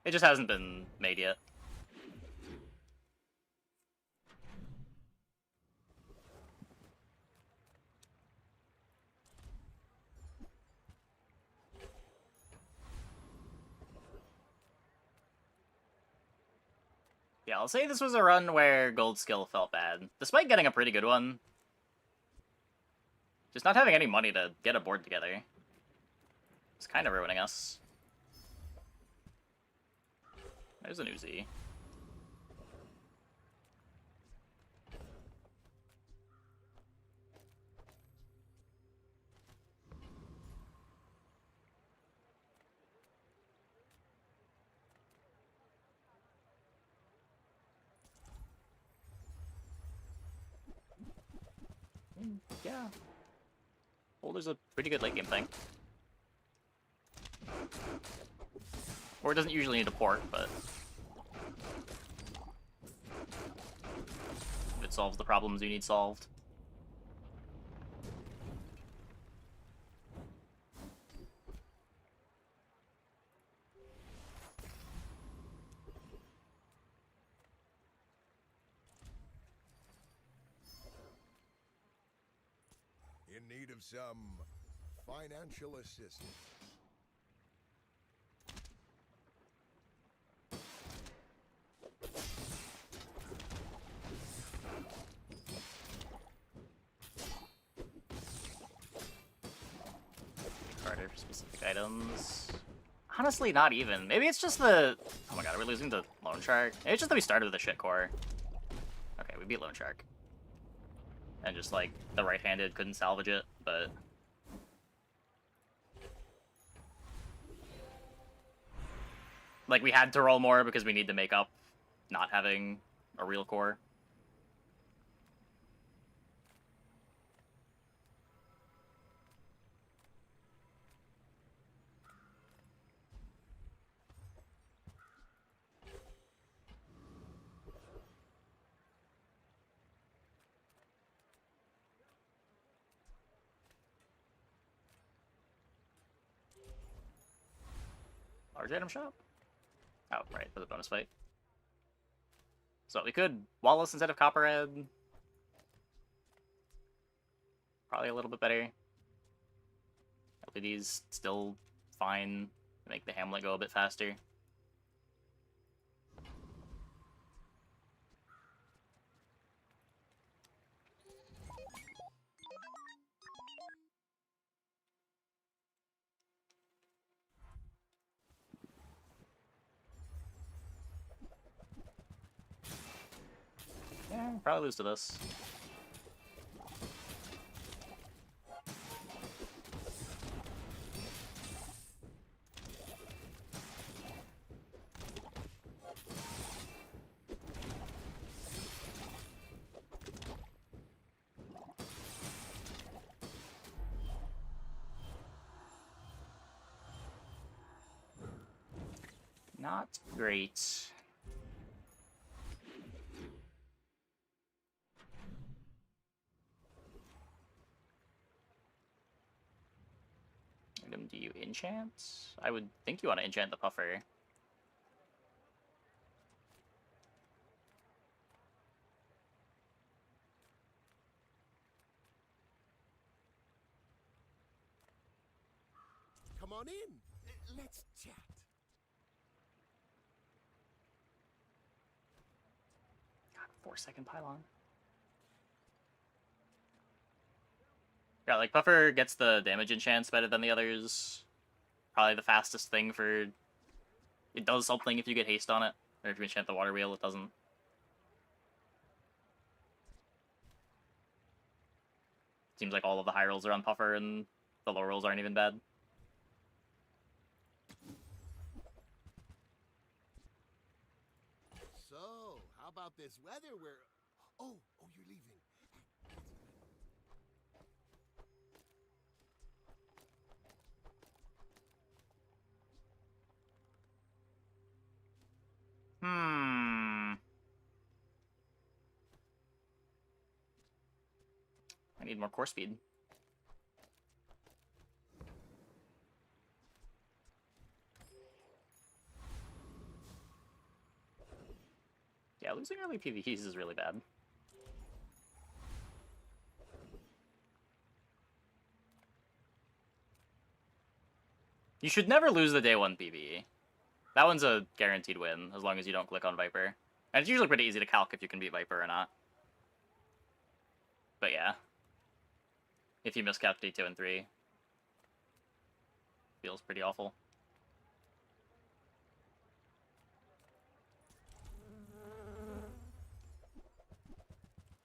It just hasn't been made yet. Yeah, I'll say this was a run where gold skill felt bad, despite getting a pretty good one. Just not having any money to get a board together. It's kind of ruining us. There's an Uzi. Yeah. Boulder's a pretty good late game thing. Or it doesn't usually need a port, but it solves the problems you need solved. In need of some financial assistance. Harder for specific items. Honestly, not even. Maybe it's just the... Oh my god, are we losing to Loan Shark? Maybe it's just that we started with a shit core. Okay, we beat Loan Shark. And just, like, the right-handed couldn't salvage it, but... Like, we had to roll more because we need to make up not having a real core. Large item shop? Oh, right, for the bonus fight. So we could Wallace instead of Copperhead. Probably a little bit better. LPD's still fine. Make the Hamlet go a bit faster. Yeah, probably lose to this. Not great. Do you enchant? I would think you want to enchant the puffer. Come on in. Let's chat. God, 4-second pylon. Yeah, like, Puffer gets the damage enchants better than the others. Probably the fastest thing for... It does something if you get haste on it. Or if you enchant the water wheel, it doesn't. Seems like all of the high rolls are on Puffer, and the low rolls aren't even bad. So, how about this weather where... Oh, you're leaving. I need more core speed. Yeah, losing early PvEs is really bad. You should never lose the day 1 PvE. That one's a guaranteed win, as long as you don't click on Viper. And it's usually pretty easy to calc if you can beat Viper or not. But yeah. If you miscalc day 2 and 3. Feels pretty awful.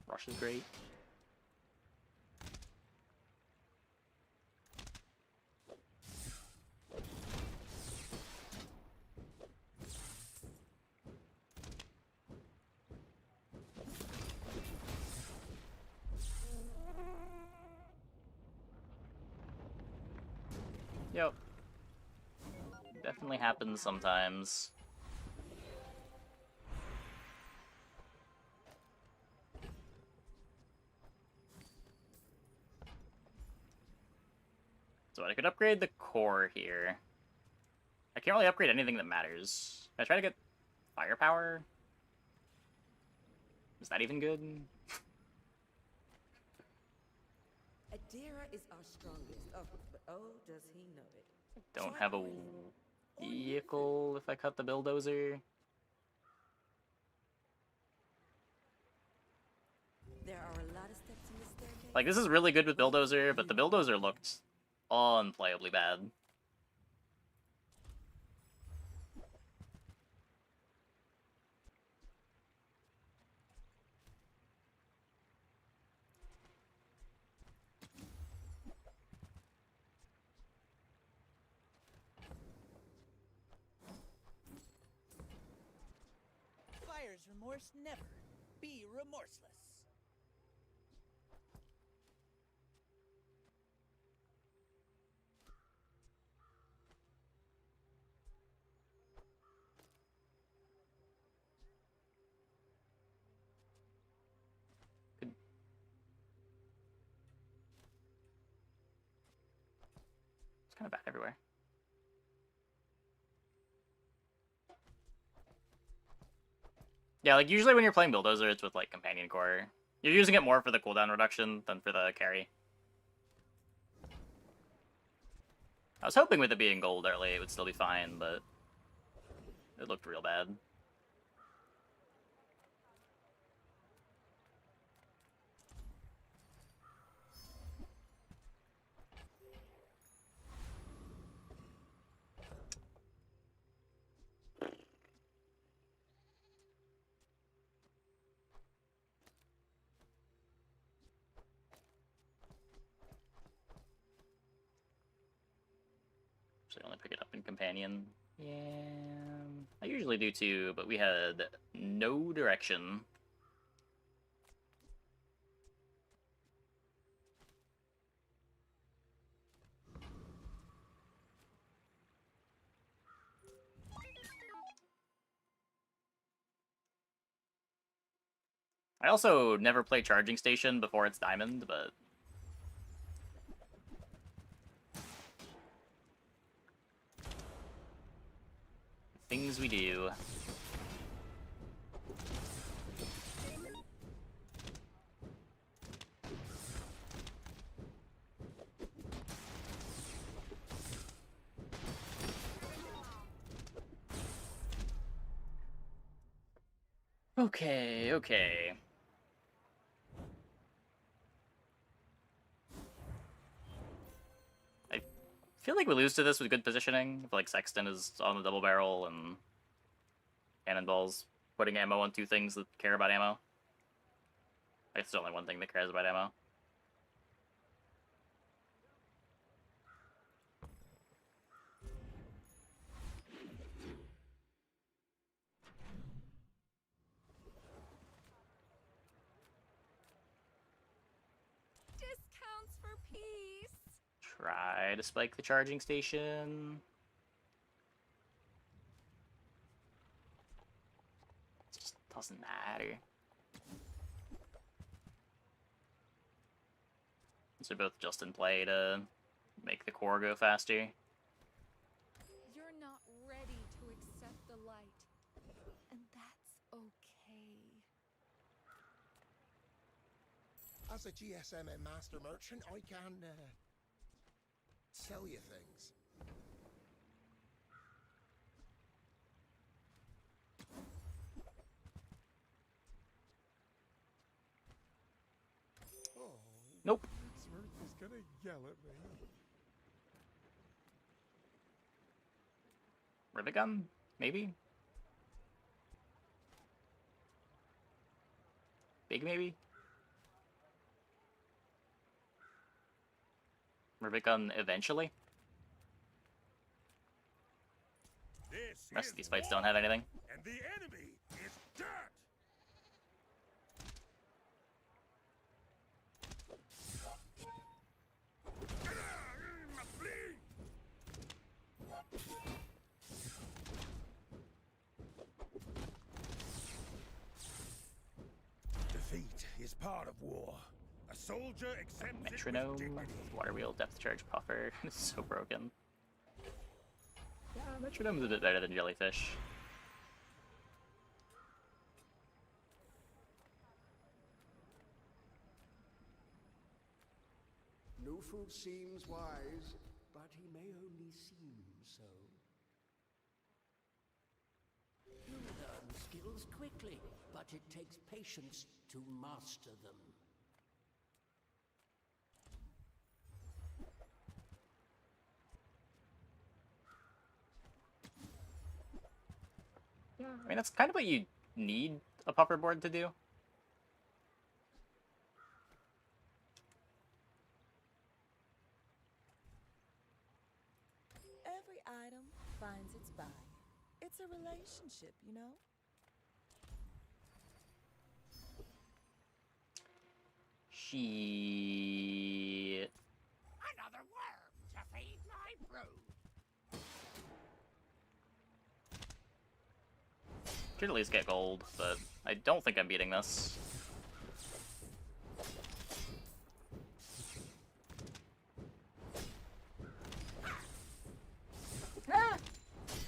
Rush is great. Yep. Definitely happens sometimes. So I could upgrade the core here. I can't really upgrade anything that matters. Can I try to get firepower? Is that even good? Adira is our strongest. Oh, does he know it? Don't have a vehicle if I cut the bulldozer. There are a lot of steps in the staircase. Like, this is really good with bulldozer, but the bulldozer looked unplayably bad. remorse never. Be remorseless. It's kind of bad everywhere. Yeah, like usually when you're playing Bulldozer, it's with like Companion Core. You're using it more for the cooldown reduction than for the carry. I was hoping with it being gold early it would still be fine, but it looked real bad. So I only pick it up in Companion. Yeah, I usually do too, but we had no direction. I also never play Charging Station before it's Diamond, but things we do. Okay, okay. I feel like we lose to this with good positioning. If, like, Sexton is on the double barrel and Cannonball's putting ammo on two things that care about ammo. It's the only one thing that cares about ammo. Discounts for peace. Try to spike the charging station. It just doesn't matter. These are both just in play to make the core go faster. You're not ready to accept the light. And that's okay. As a GSM and master merchant, I can sell you things. Oh, nope. Smurf is gonna yell at me. Rivet gun? Maybe? Big maybe? Rivet gun eventually? The rest of these fights don't have anything. And the enemy is dirt. Defeat is part of war. A soldier accepts Metronome, water wheel, depth charge puffer. It's so broken. Yeah, Metronome is a bit better than Jellyfish. No fool seems wise, but he may only seem so. You learn skills quickly, but it takes patience to master them. Yeah, I mean, that's kind of what you need a puffer board to do. Every item finds its buyer. It's a relationship, you know? Shit. Another worm to feed my brood. Should at least get gold, but I don't think I'm beating this.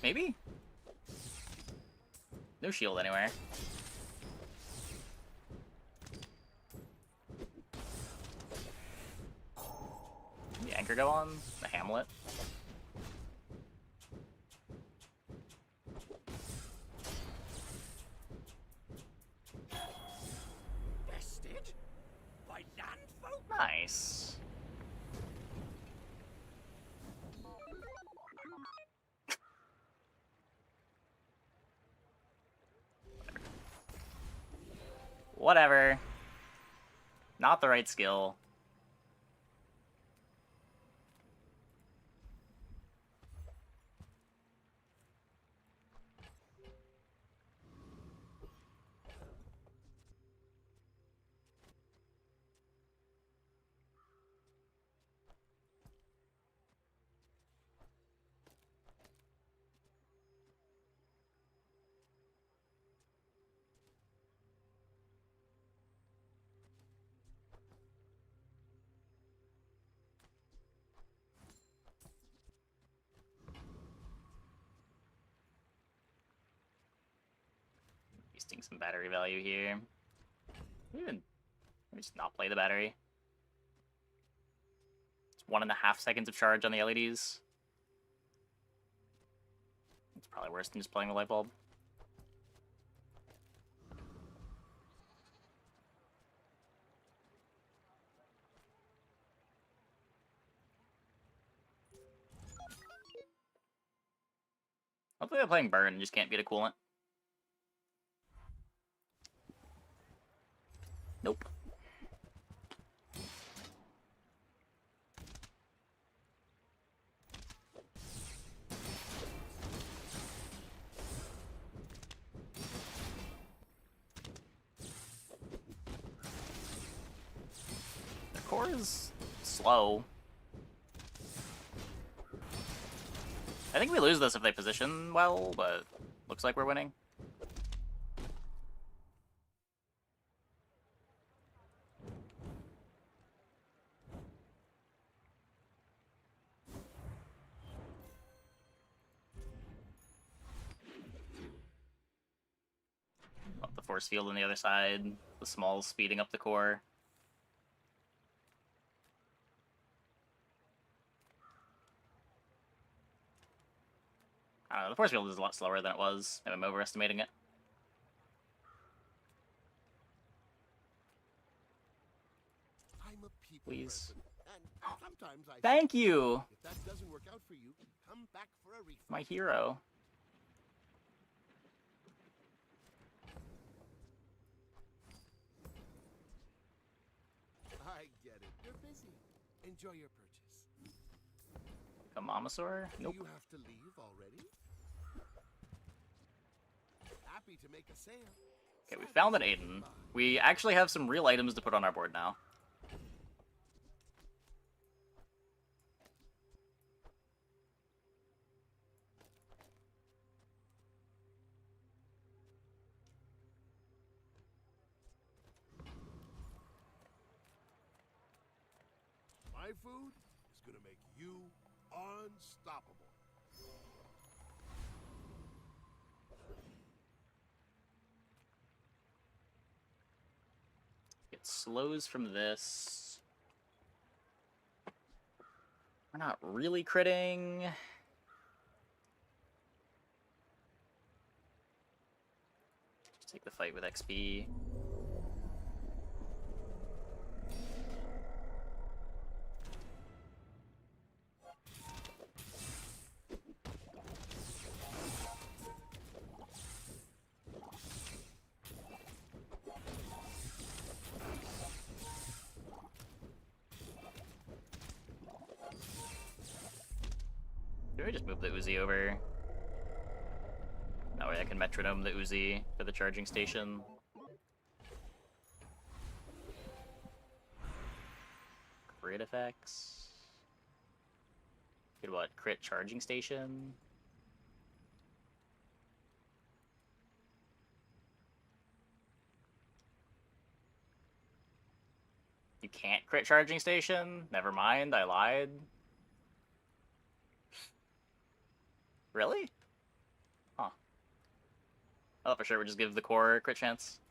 Maybe? No shield anywhere. The anchor go on? The hamlet? Bested by landfolk. Nice. Whatever. Not the right skill. Wasting some battery value here. Even just not play the battery. It's 1.5 seconds of charge on the LEDs. It's probably worse than just playing the light bulb. Hopefully they're playing burn and just can't beat a coolant. Nope. The core is slow. I think we lose this if they position well, but looks like we're winning. Up the force field on the other side, the smalls speeding up the core. I don't know, the force field is a lot slower than it was. Maybe I'm overestimating it. I'm a people Please. person, and sometimes I Thank you! if that doesn't work out for you, come back for a refund. My hero. I get it. You're busy. Enjoy your purchase. A Mamasaur? Nope. Do you have to leave already? Happy to make a sale. Okay, we found an Aiden. We actually have some real items to put on our board now. My food is gonna make you unstoppable. Get slows from this. We're not really critting. Just take the fight with XP. Can we just move the Uzi over? That way I can metronome the Uzi for the charging station. Crit effects. Get what? Crit charging station. You can't crit charging station? Never mind, I lied. Really? Huh. I thought for sure we'd just give the core a crit chance.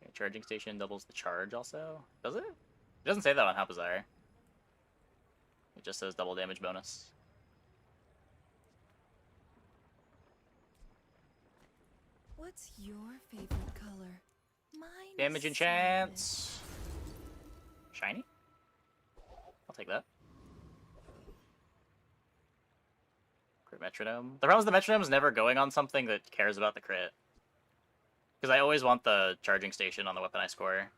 Okay, charging station doubles the charge also? Does it? It doesn't say that on Haphazar. It just says double damage bonus. What's your favorite color? Mine Damage is enchants. Shiny? I'll take that. Crit metronome. The problem is the metronome is never going on something that cares about the crit. Because I always want the charging station on the weapon I score.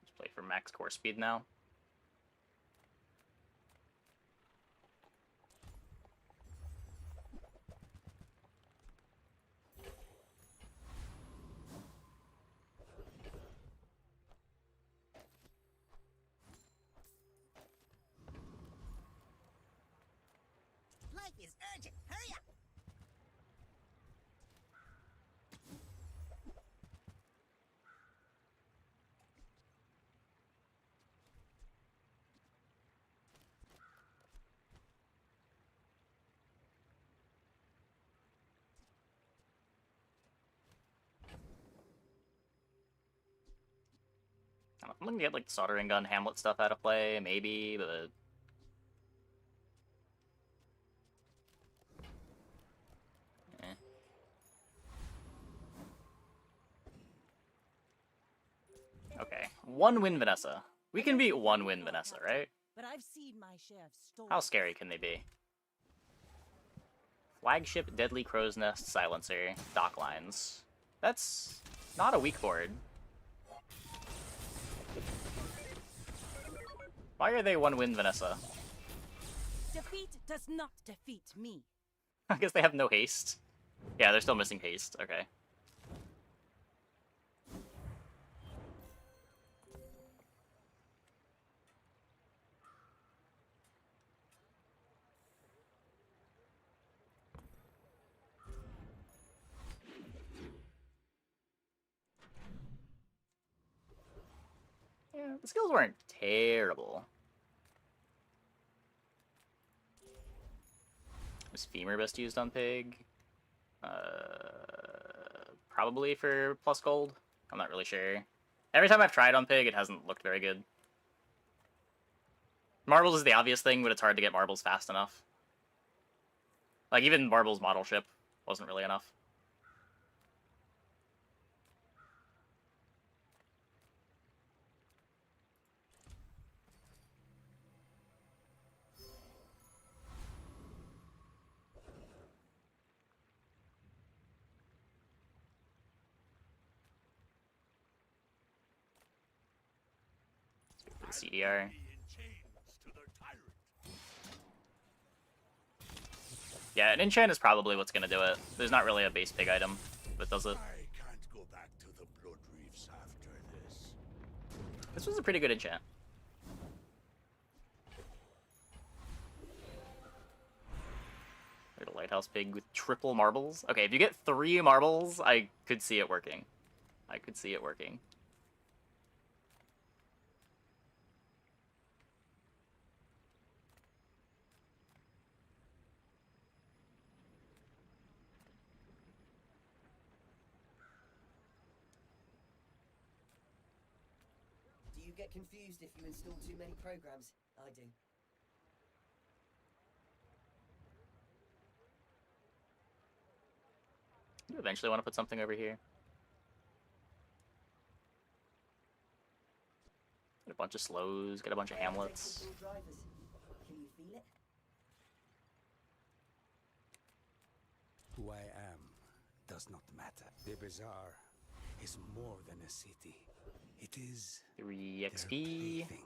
Just play for max core speed now. Life is urgent. Hurry up! I'm gonna get like soldering gun Hamlet stuff out of play, maybe, but okay. 1-win Vanessa. We can beat 1-win Vanessa, right? But I've seen my share of stories. How scary can they be? Flagship, Deadly Crow's Nest, Silencer, Dock Lines. That's not a weak board. Why are they 1-win Vanessa? Defeat does not defeat me. I guess they have no haste. Yeah, they're still missing haste. Okay. Yeah, the skills weren't terrible. Was femur best used on pig? Probably for plus gold. I'm not really sure. Every time I've tried on pig, it hasn't looked very good. Marbles is the obvious thing, but it's hard to get marbles fast enough. Like, even marbles model ship wasn't really enough. CDR. Yeah, an enchant is probably what's gonna do it. There's not really a base pig item that does it. I can't go back to the blood reefs after this. This was a pretty good enchant. There's a lighthouse pig with triple marbles. Okay, if you get 3 marbles, I could see it working. I could see it working. Do you get confused if you install too many programs? I do. You eventually want to put something over here. Get a bunch of slows, get a bunch of hamlets. Can you feel it? Who I am does not matter. The bazaar is more than a city. It is 3 their XP. plaything.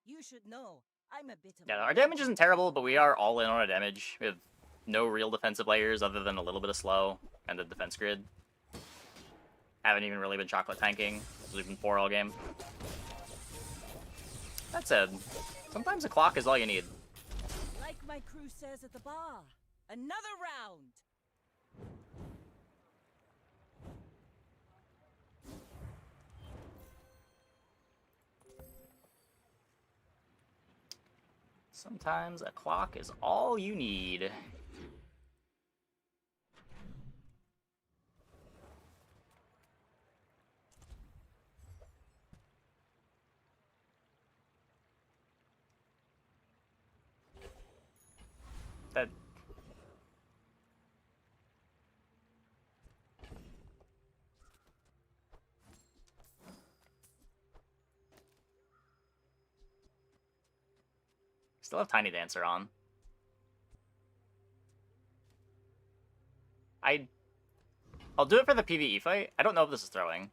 You should know, I'm a bit of Yeah, a our damage isn't terrible, but we are all in on our damage. We have no real defensive layers other than a little bit of slow and the defense grid. Haven't even really been chocolate tanking, because we've been 4 all game. That said, sometimes a clock is all you need. Like my crew says at the bar, another round. Sometimes a clock is all you need. That... Still have Tiny Dancer on. I'll do it for the PvE fight. I don't know if this is throwing.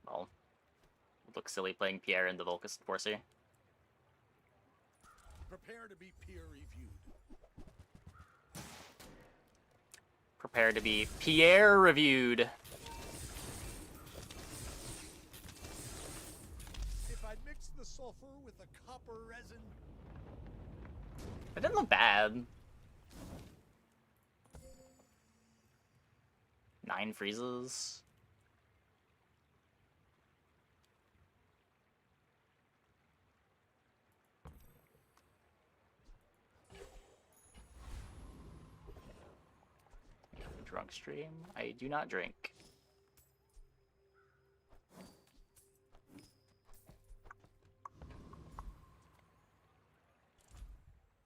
Well, it looks silly playing Pierre in the Volcus Enforcer. Prepare to be peer-reviewed. Prepare to be Pierre reviewed. If I mix the sulfur with the copper resin... It didn't look bad. 9 freezes. Drunk stream? I do not drink.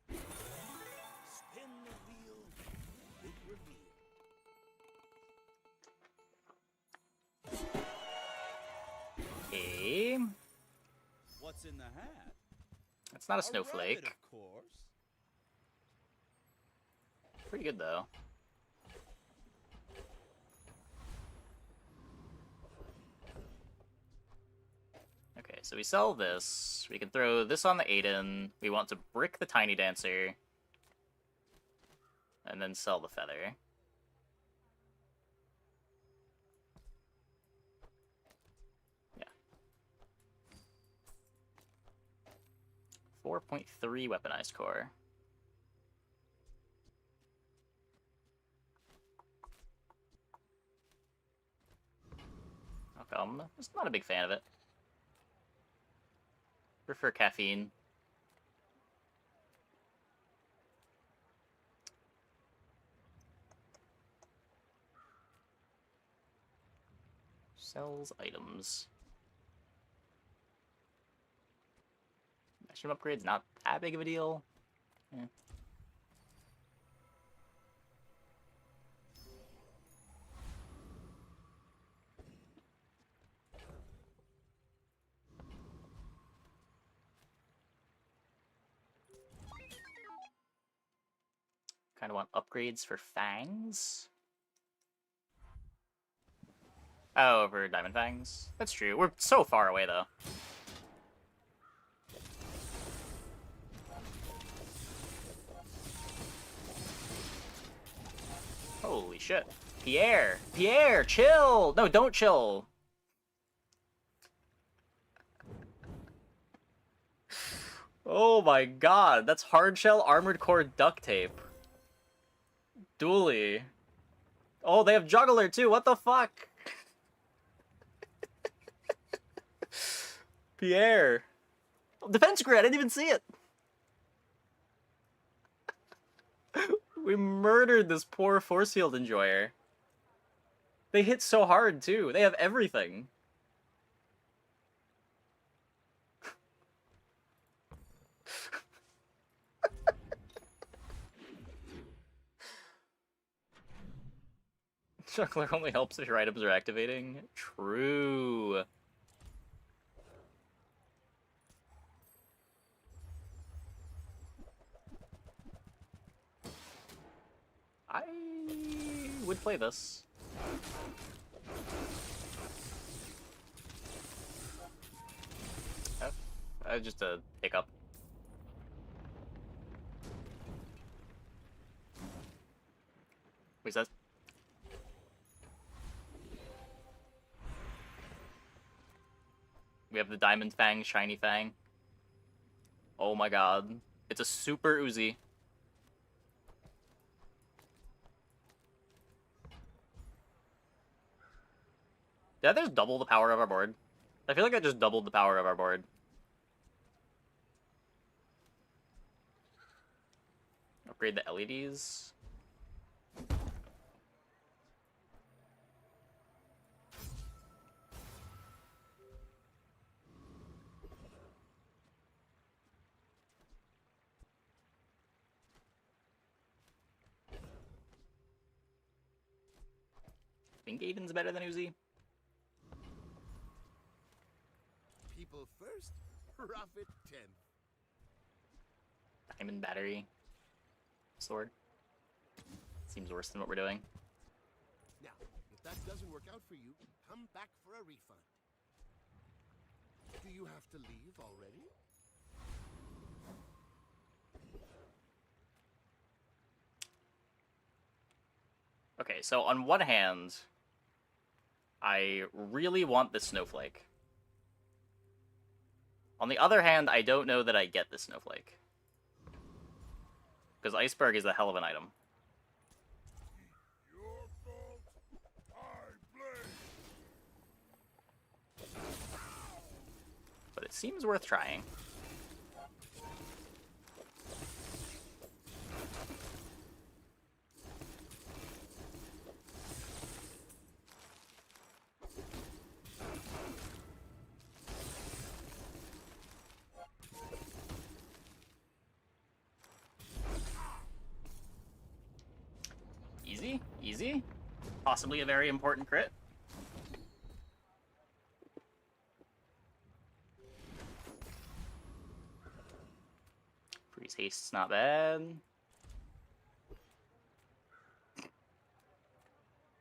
Spin the wheel, big reveal. Okay. What's in the hat? That's not a rabbit, snowflake. of course. Pretty good though. Okay, so we sell this. We can throw this on the Aiden. We want to brick the Tiny Dancer. And then sell the feather. Yeah. 4.3 weaponized core. How come? I'm just not a big fan of it. Prefer caffeine. Sells items. Mushroom upgrade's not that big of a deal. Eh. Kind of want upgrades for fangs. Oh, for diamond fangs. That's true. We're so far away, though. Holy shit. Pierre! Pierre, chill! No, don't chill! Oh my god, that's hard shell armored core duct tape. Dually. Oh, they have juggler too, what the fuck? Pierre. Defense grid, I didn't even see it. We murdered this poor force field enjoyer. They hit so hard, too. They have everything. Juggler only helps if your items are activating. True. I would play this. Just a hiccup. Wait, that? We have the Diamond Fang, Shiny Fang. Oh my god. It's a super Uzi. Did that just double the power of our board? I feel like I just doubled the power of our board. Upgrade the LEDs. I think Aiden's better than Uzi. People first, profit 10. Diamond battery. Sword. Seems worse than what we're doing. Now, if that doesn't work out for you, come back for a refund. Do you have to leave already? Okay, so on one hand, I really want this snowflake. On the other hand, I don't know that I get this snowflake. Because Iceberg is a hell of an item. But it seems worth trying. Easy, easy. Possibly a very important crit. Freeze haste's not bad.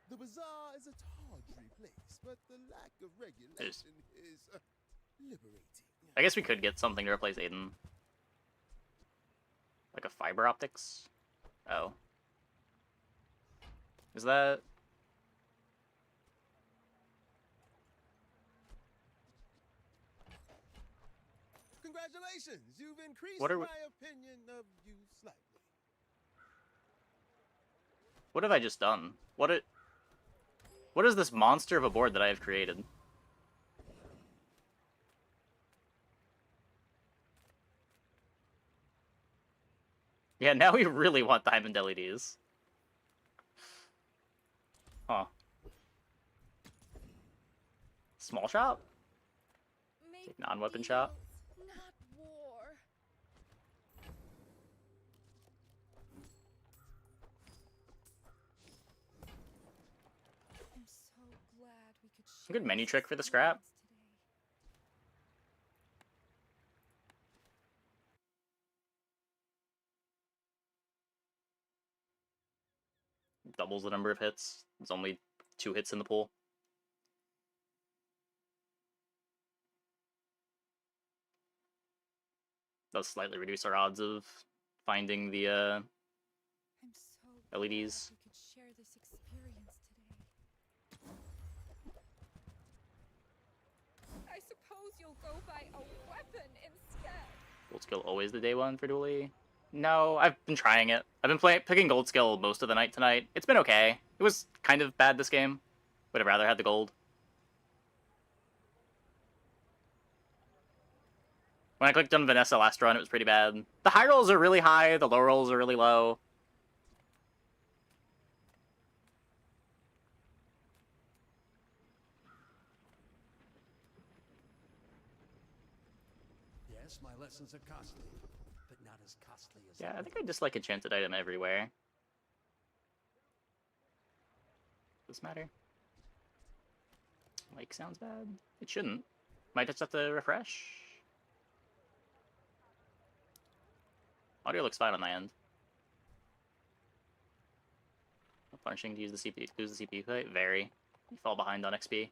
The bazaar is a tawdry place, but the lack of regulation is liberating. I guess we could get something to replace Aiden. Like a fiber optics? Oh. Is that... Congratulations! You've increased What are my we... opinion of you slightly. What have I just done? What is this monster of a board that I have created? Yeah, now we really want diamond LEDs. Huh. Small shop? Take non-weapon shop? Not war. I'm so glad we could share Good menu this trick for the scrap. experience today. Doubles the number of hits. There's only 2 hits in the pool. Does slightly reduce our odds of finding the I'm so glad LEDs. we could share this experience today. I suppose you'll go buy a weapon instead. Gold skill always the day one for duelie? No, I've been trying it. I've been picking gold skill most of the night tonight. It's been okay. It was kind of bad this game. Would have rather had the gold. When I clicked on Vanessa last run, it was pretty bad. The high rolls are really high, the low rolls are really low. Yes, my lessons are costly, but not as costly as Yeah, I think I dislike enchanted item everywhere. Does this matter? Mic sounds bad. It shouldn't. Might just have to refresh. Audio looks fine on my end. Punishing to use the CPU, lose the CPU plate? Very. You fall behind on XP.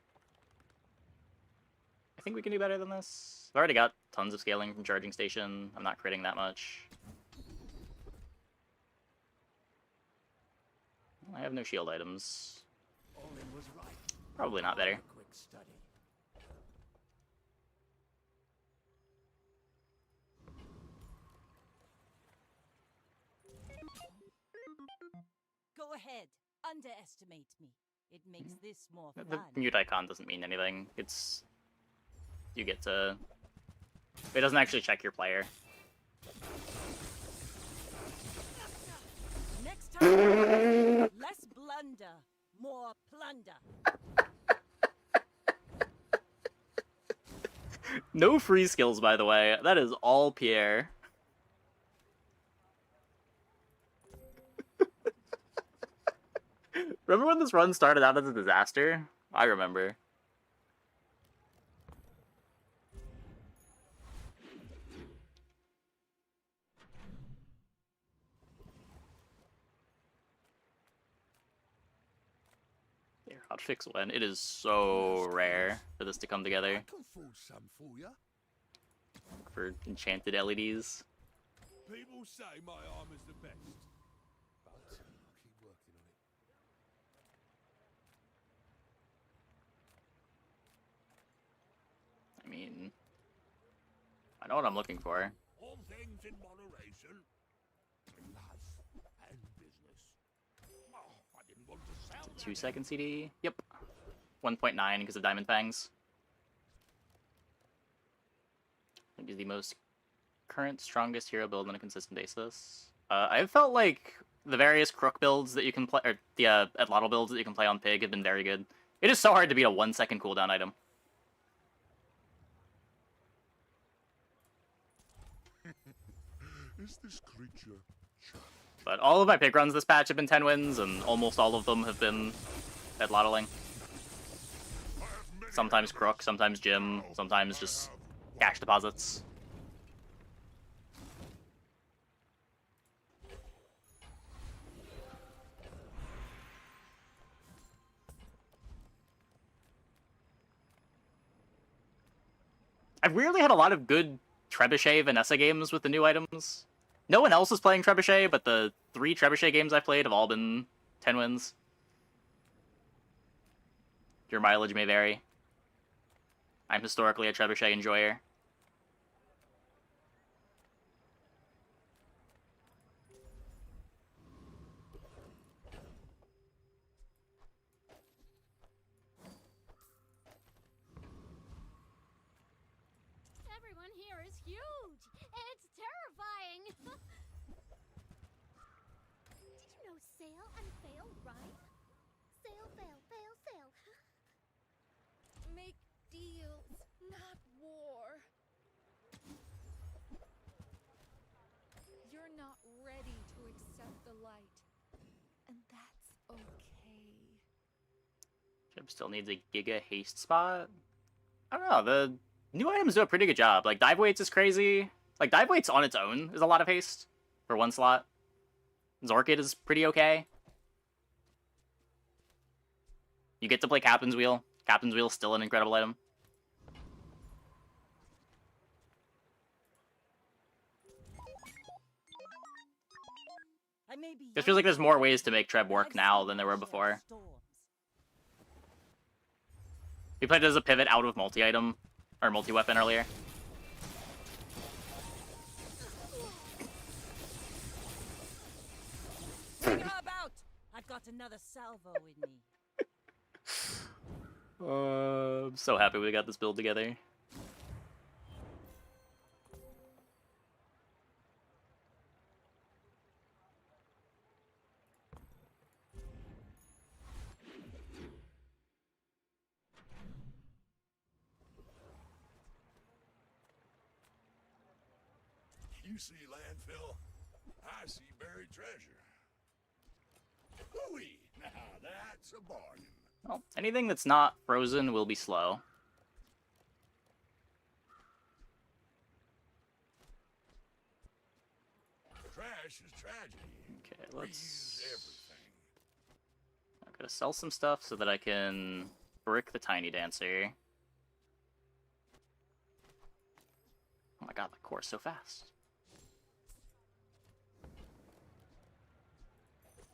I think we can do better than this. I've already got tons of scaling from charging station. I'm not critting that much. I have no shield items. Olin was right. Probably not better. Quick study. Go ahead. Underestimate me. It makes this more The fun. mute icon doesn't mean anything. It's... You get to... It doesn't actually check your player. Next time, less blunder, more plunder. No free skills, by the way. That is all Pierre. Remember when this run started out as a disaster? I remember. Hotfix when it is so rare for this to come together. I can forge some for you. For enchanted LEDs. People say my armor's the best, but I'll keep working on it. I mean, I know what I'm looking for. All things in moderation. In life and business. Oh, I didn't want to sell that. 2-second CD. Yep. 1.9 because of Diamond Fangs. I think is the most current, strongest hero build on a consistent basis. I felt like the various Crook builds that you can play, or the ladle builds that you can play on Pig have been very good. It is so hard to beat a 1-second cooldown item. Is this creature? But all of my Pig runs this patch have been 10 wins, and almost all of them have been at ladling. Sometimes Crook, sometimes Jim, sometimes just cash deposits. I've weirdly had a lot of good Trebuchet Vanessa games with the new items. No one else is playing Trebuchet, but the 3 Trebuchet games I've played have all been 10 wins. Your mileage may vary. I'm historically a Trebuchet enjoyer. Everyone here is huge. It's terrifying. Did you know sail and fail rhyme? Sail, fail, fail, sail. Make deals, not war. You're not ready to accept the light. And that's okay. Jim still needs a Giga Haste spot. I don't know, the new items do a pretty good job. Like, Dive Weights is crazy. Like, Dive Weights on its own is a lot of haste for 1 slot. Zorkid is pretty okay. You get to play Captain's Wheel. Captain's Wheel is still an incredible item. I may be It feels like there's more ways to make Treb work now than there were before. We played it as a pivot out of multi-item, or multi-weapon earlier. Bring her about! I've got another salvo in me. I'm so happy we got this build together. you see landfill, I see buried treasure. Ooh-wee, now that's a bargain. Well, anything that's not frozen will be slow. Trash is tragedy. Okay, Reuse let's... everything. I'm gonna sell some stuff so that I can brick the tiny dancer. Oh my god, the core's so fast.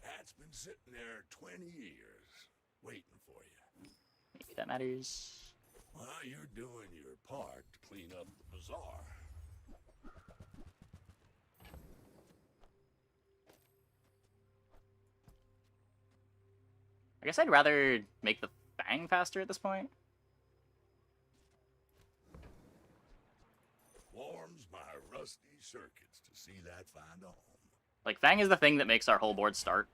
That's been sitting there 20 years, waiting for you. Maybe that matters. Well, you're doing your part to clean up the bazaar. I guess I'd rather make the Fang faster at this point. Warms my rusty circuits to see that find a home. Like, Fang is the thing that makes our whole board start.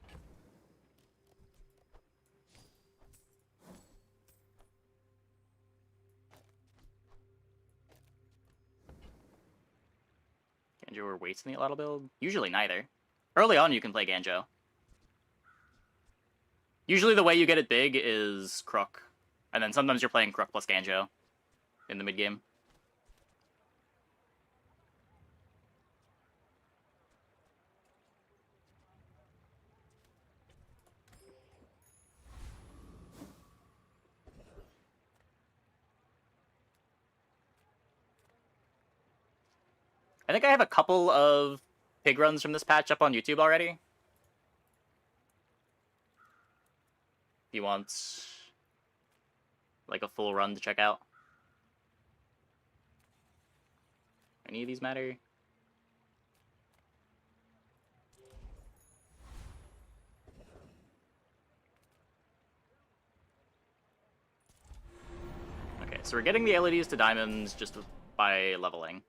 Ganjo or Waits in the Ladle build? Usually neither. Early on, you can play Ganjo. Usually the way you get it big is Crook. And then sometimes you're playing Crook plus Ganjo in the mid-game. I think I have a couple of pig runs from this patch up on YouTube already. If you want, like, a full run to check out. Any of these matter? Okay, so we're getting the LEDs to diamonds just by leveling.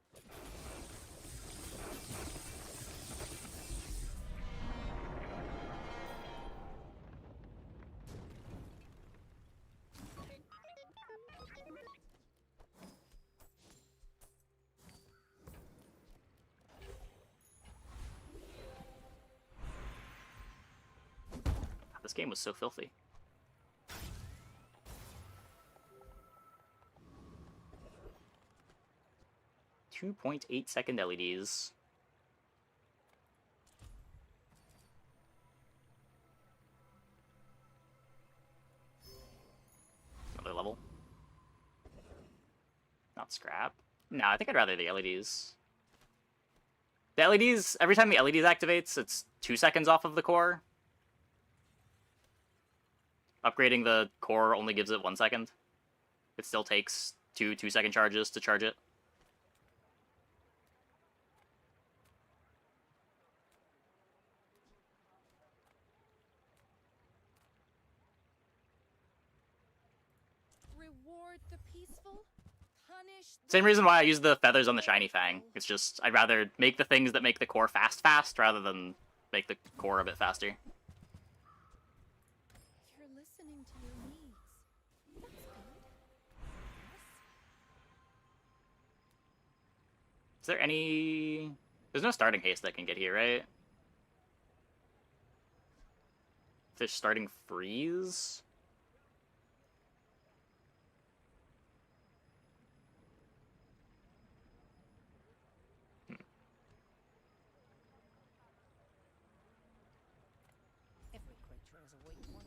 This game was so filthy. .8-second LEDs. Another level. Not scrap. No, I think I'd rather the LEDs. The LEDs, every time the LEDs activates, it's 2 seconds off of the core. Upgrading the core only gives it 1 second. It still takes two 2-second charges to charge it. Reward the peaceful, punish the... Same reason why I use the feathers on the shiny Fang. It's just, I'd rather make the things that make the core fast rather than make the core a bit faster. You're listening to your needs. That's good. Is there any... There's no starting haste I can get here, right? Fish starting freeze? Every creature has a weak one.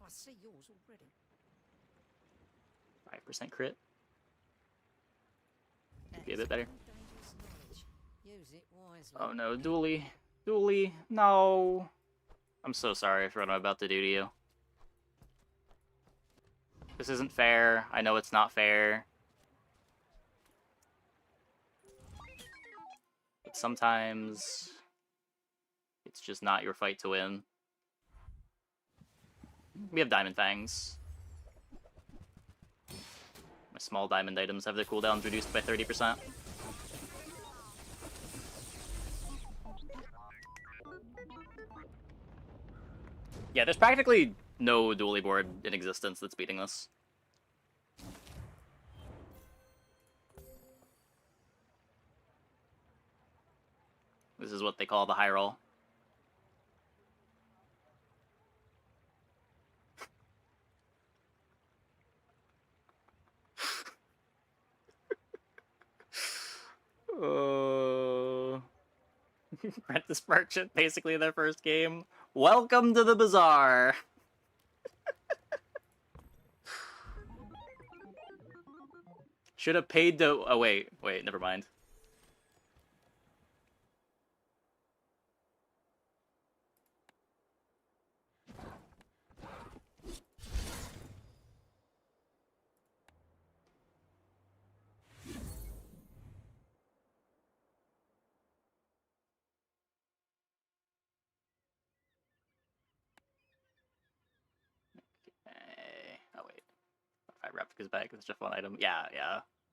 I see yours already. 5% crit. Could be a bit better. Dangerous knowledge. Use it wisely. Oh no, Dooley. Dooley, no. I'm so sorry for what I'm about to do to you. This isn't fair. I know it's not fair. But sometimes it's just not your fight to win. We have Diamond Fangs. My small diamond items have their cooldowns reduced by 30%. Yeah, there's practically no duelie board in existence that's beating this. This is what they call the high roll. Apprentice Merchant, basically their first game. Welcome to the bazaar! Should have paid to... Oh, wait, never mind. Oh, wait. Fire replicas back, it's just one item. Yeah.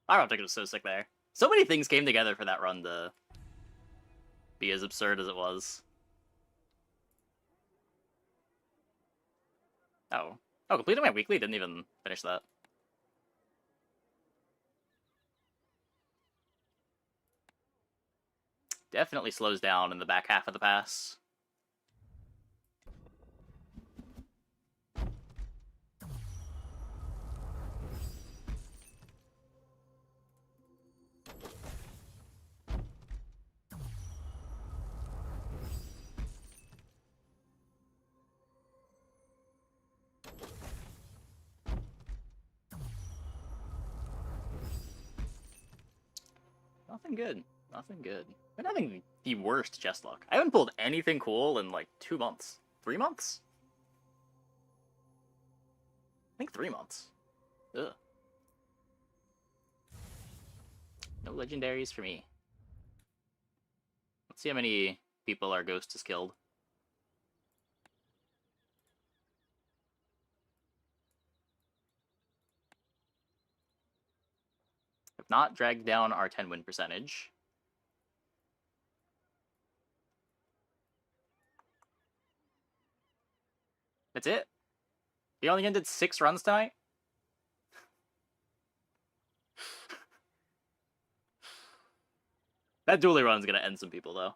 Fire replica was so sick there. So many things came together for that run to be as absurd as it was. Oh, completing my weekly? Didn't even finish that. Definitely slows down in the back half of the pass. Nothing good. Nothing good. But nothing the worst chest luck. I haven't pulled anything cool in like 2 months. 3 months? I think 3 months. Ugh. No legendaries for me. Let's see how many people our ghost has killed. Have not dragged down our 10 win percentage. That's it? He only ended 6 runs tonight? That dueler run's gonna end some people, though.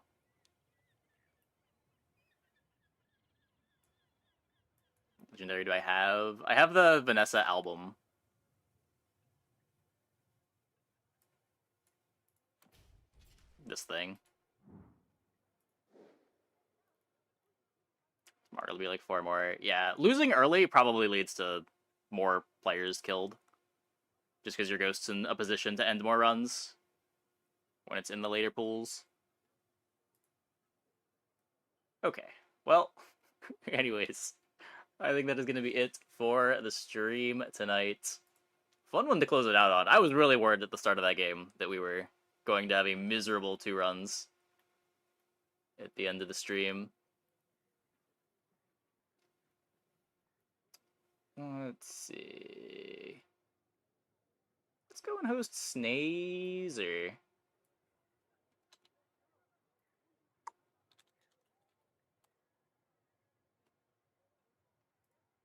Legendary do I have? I have the Vanessa album. This thing. Smart, it'll be like 4 more. Yeah, losing early probably leads to more players killed. Just because your ghost's in a position to end more runs when it's in the later pools. Okay, well, anyways, I think that is going to be it for the stream tonight. Fun one to close it out on. I was really worried at the start of that game that we were going to have a miserable 2 runs at the end of the stream. Let's see. Let's go and host Snazer.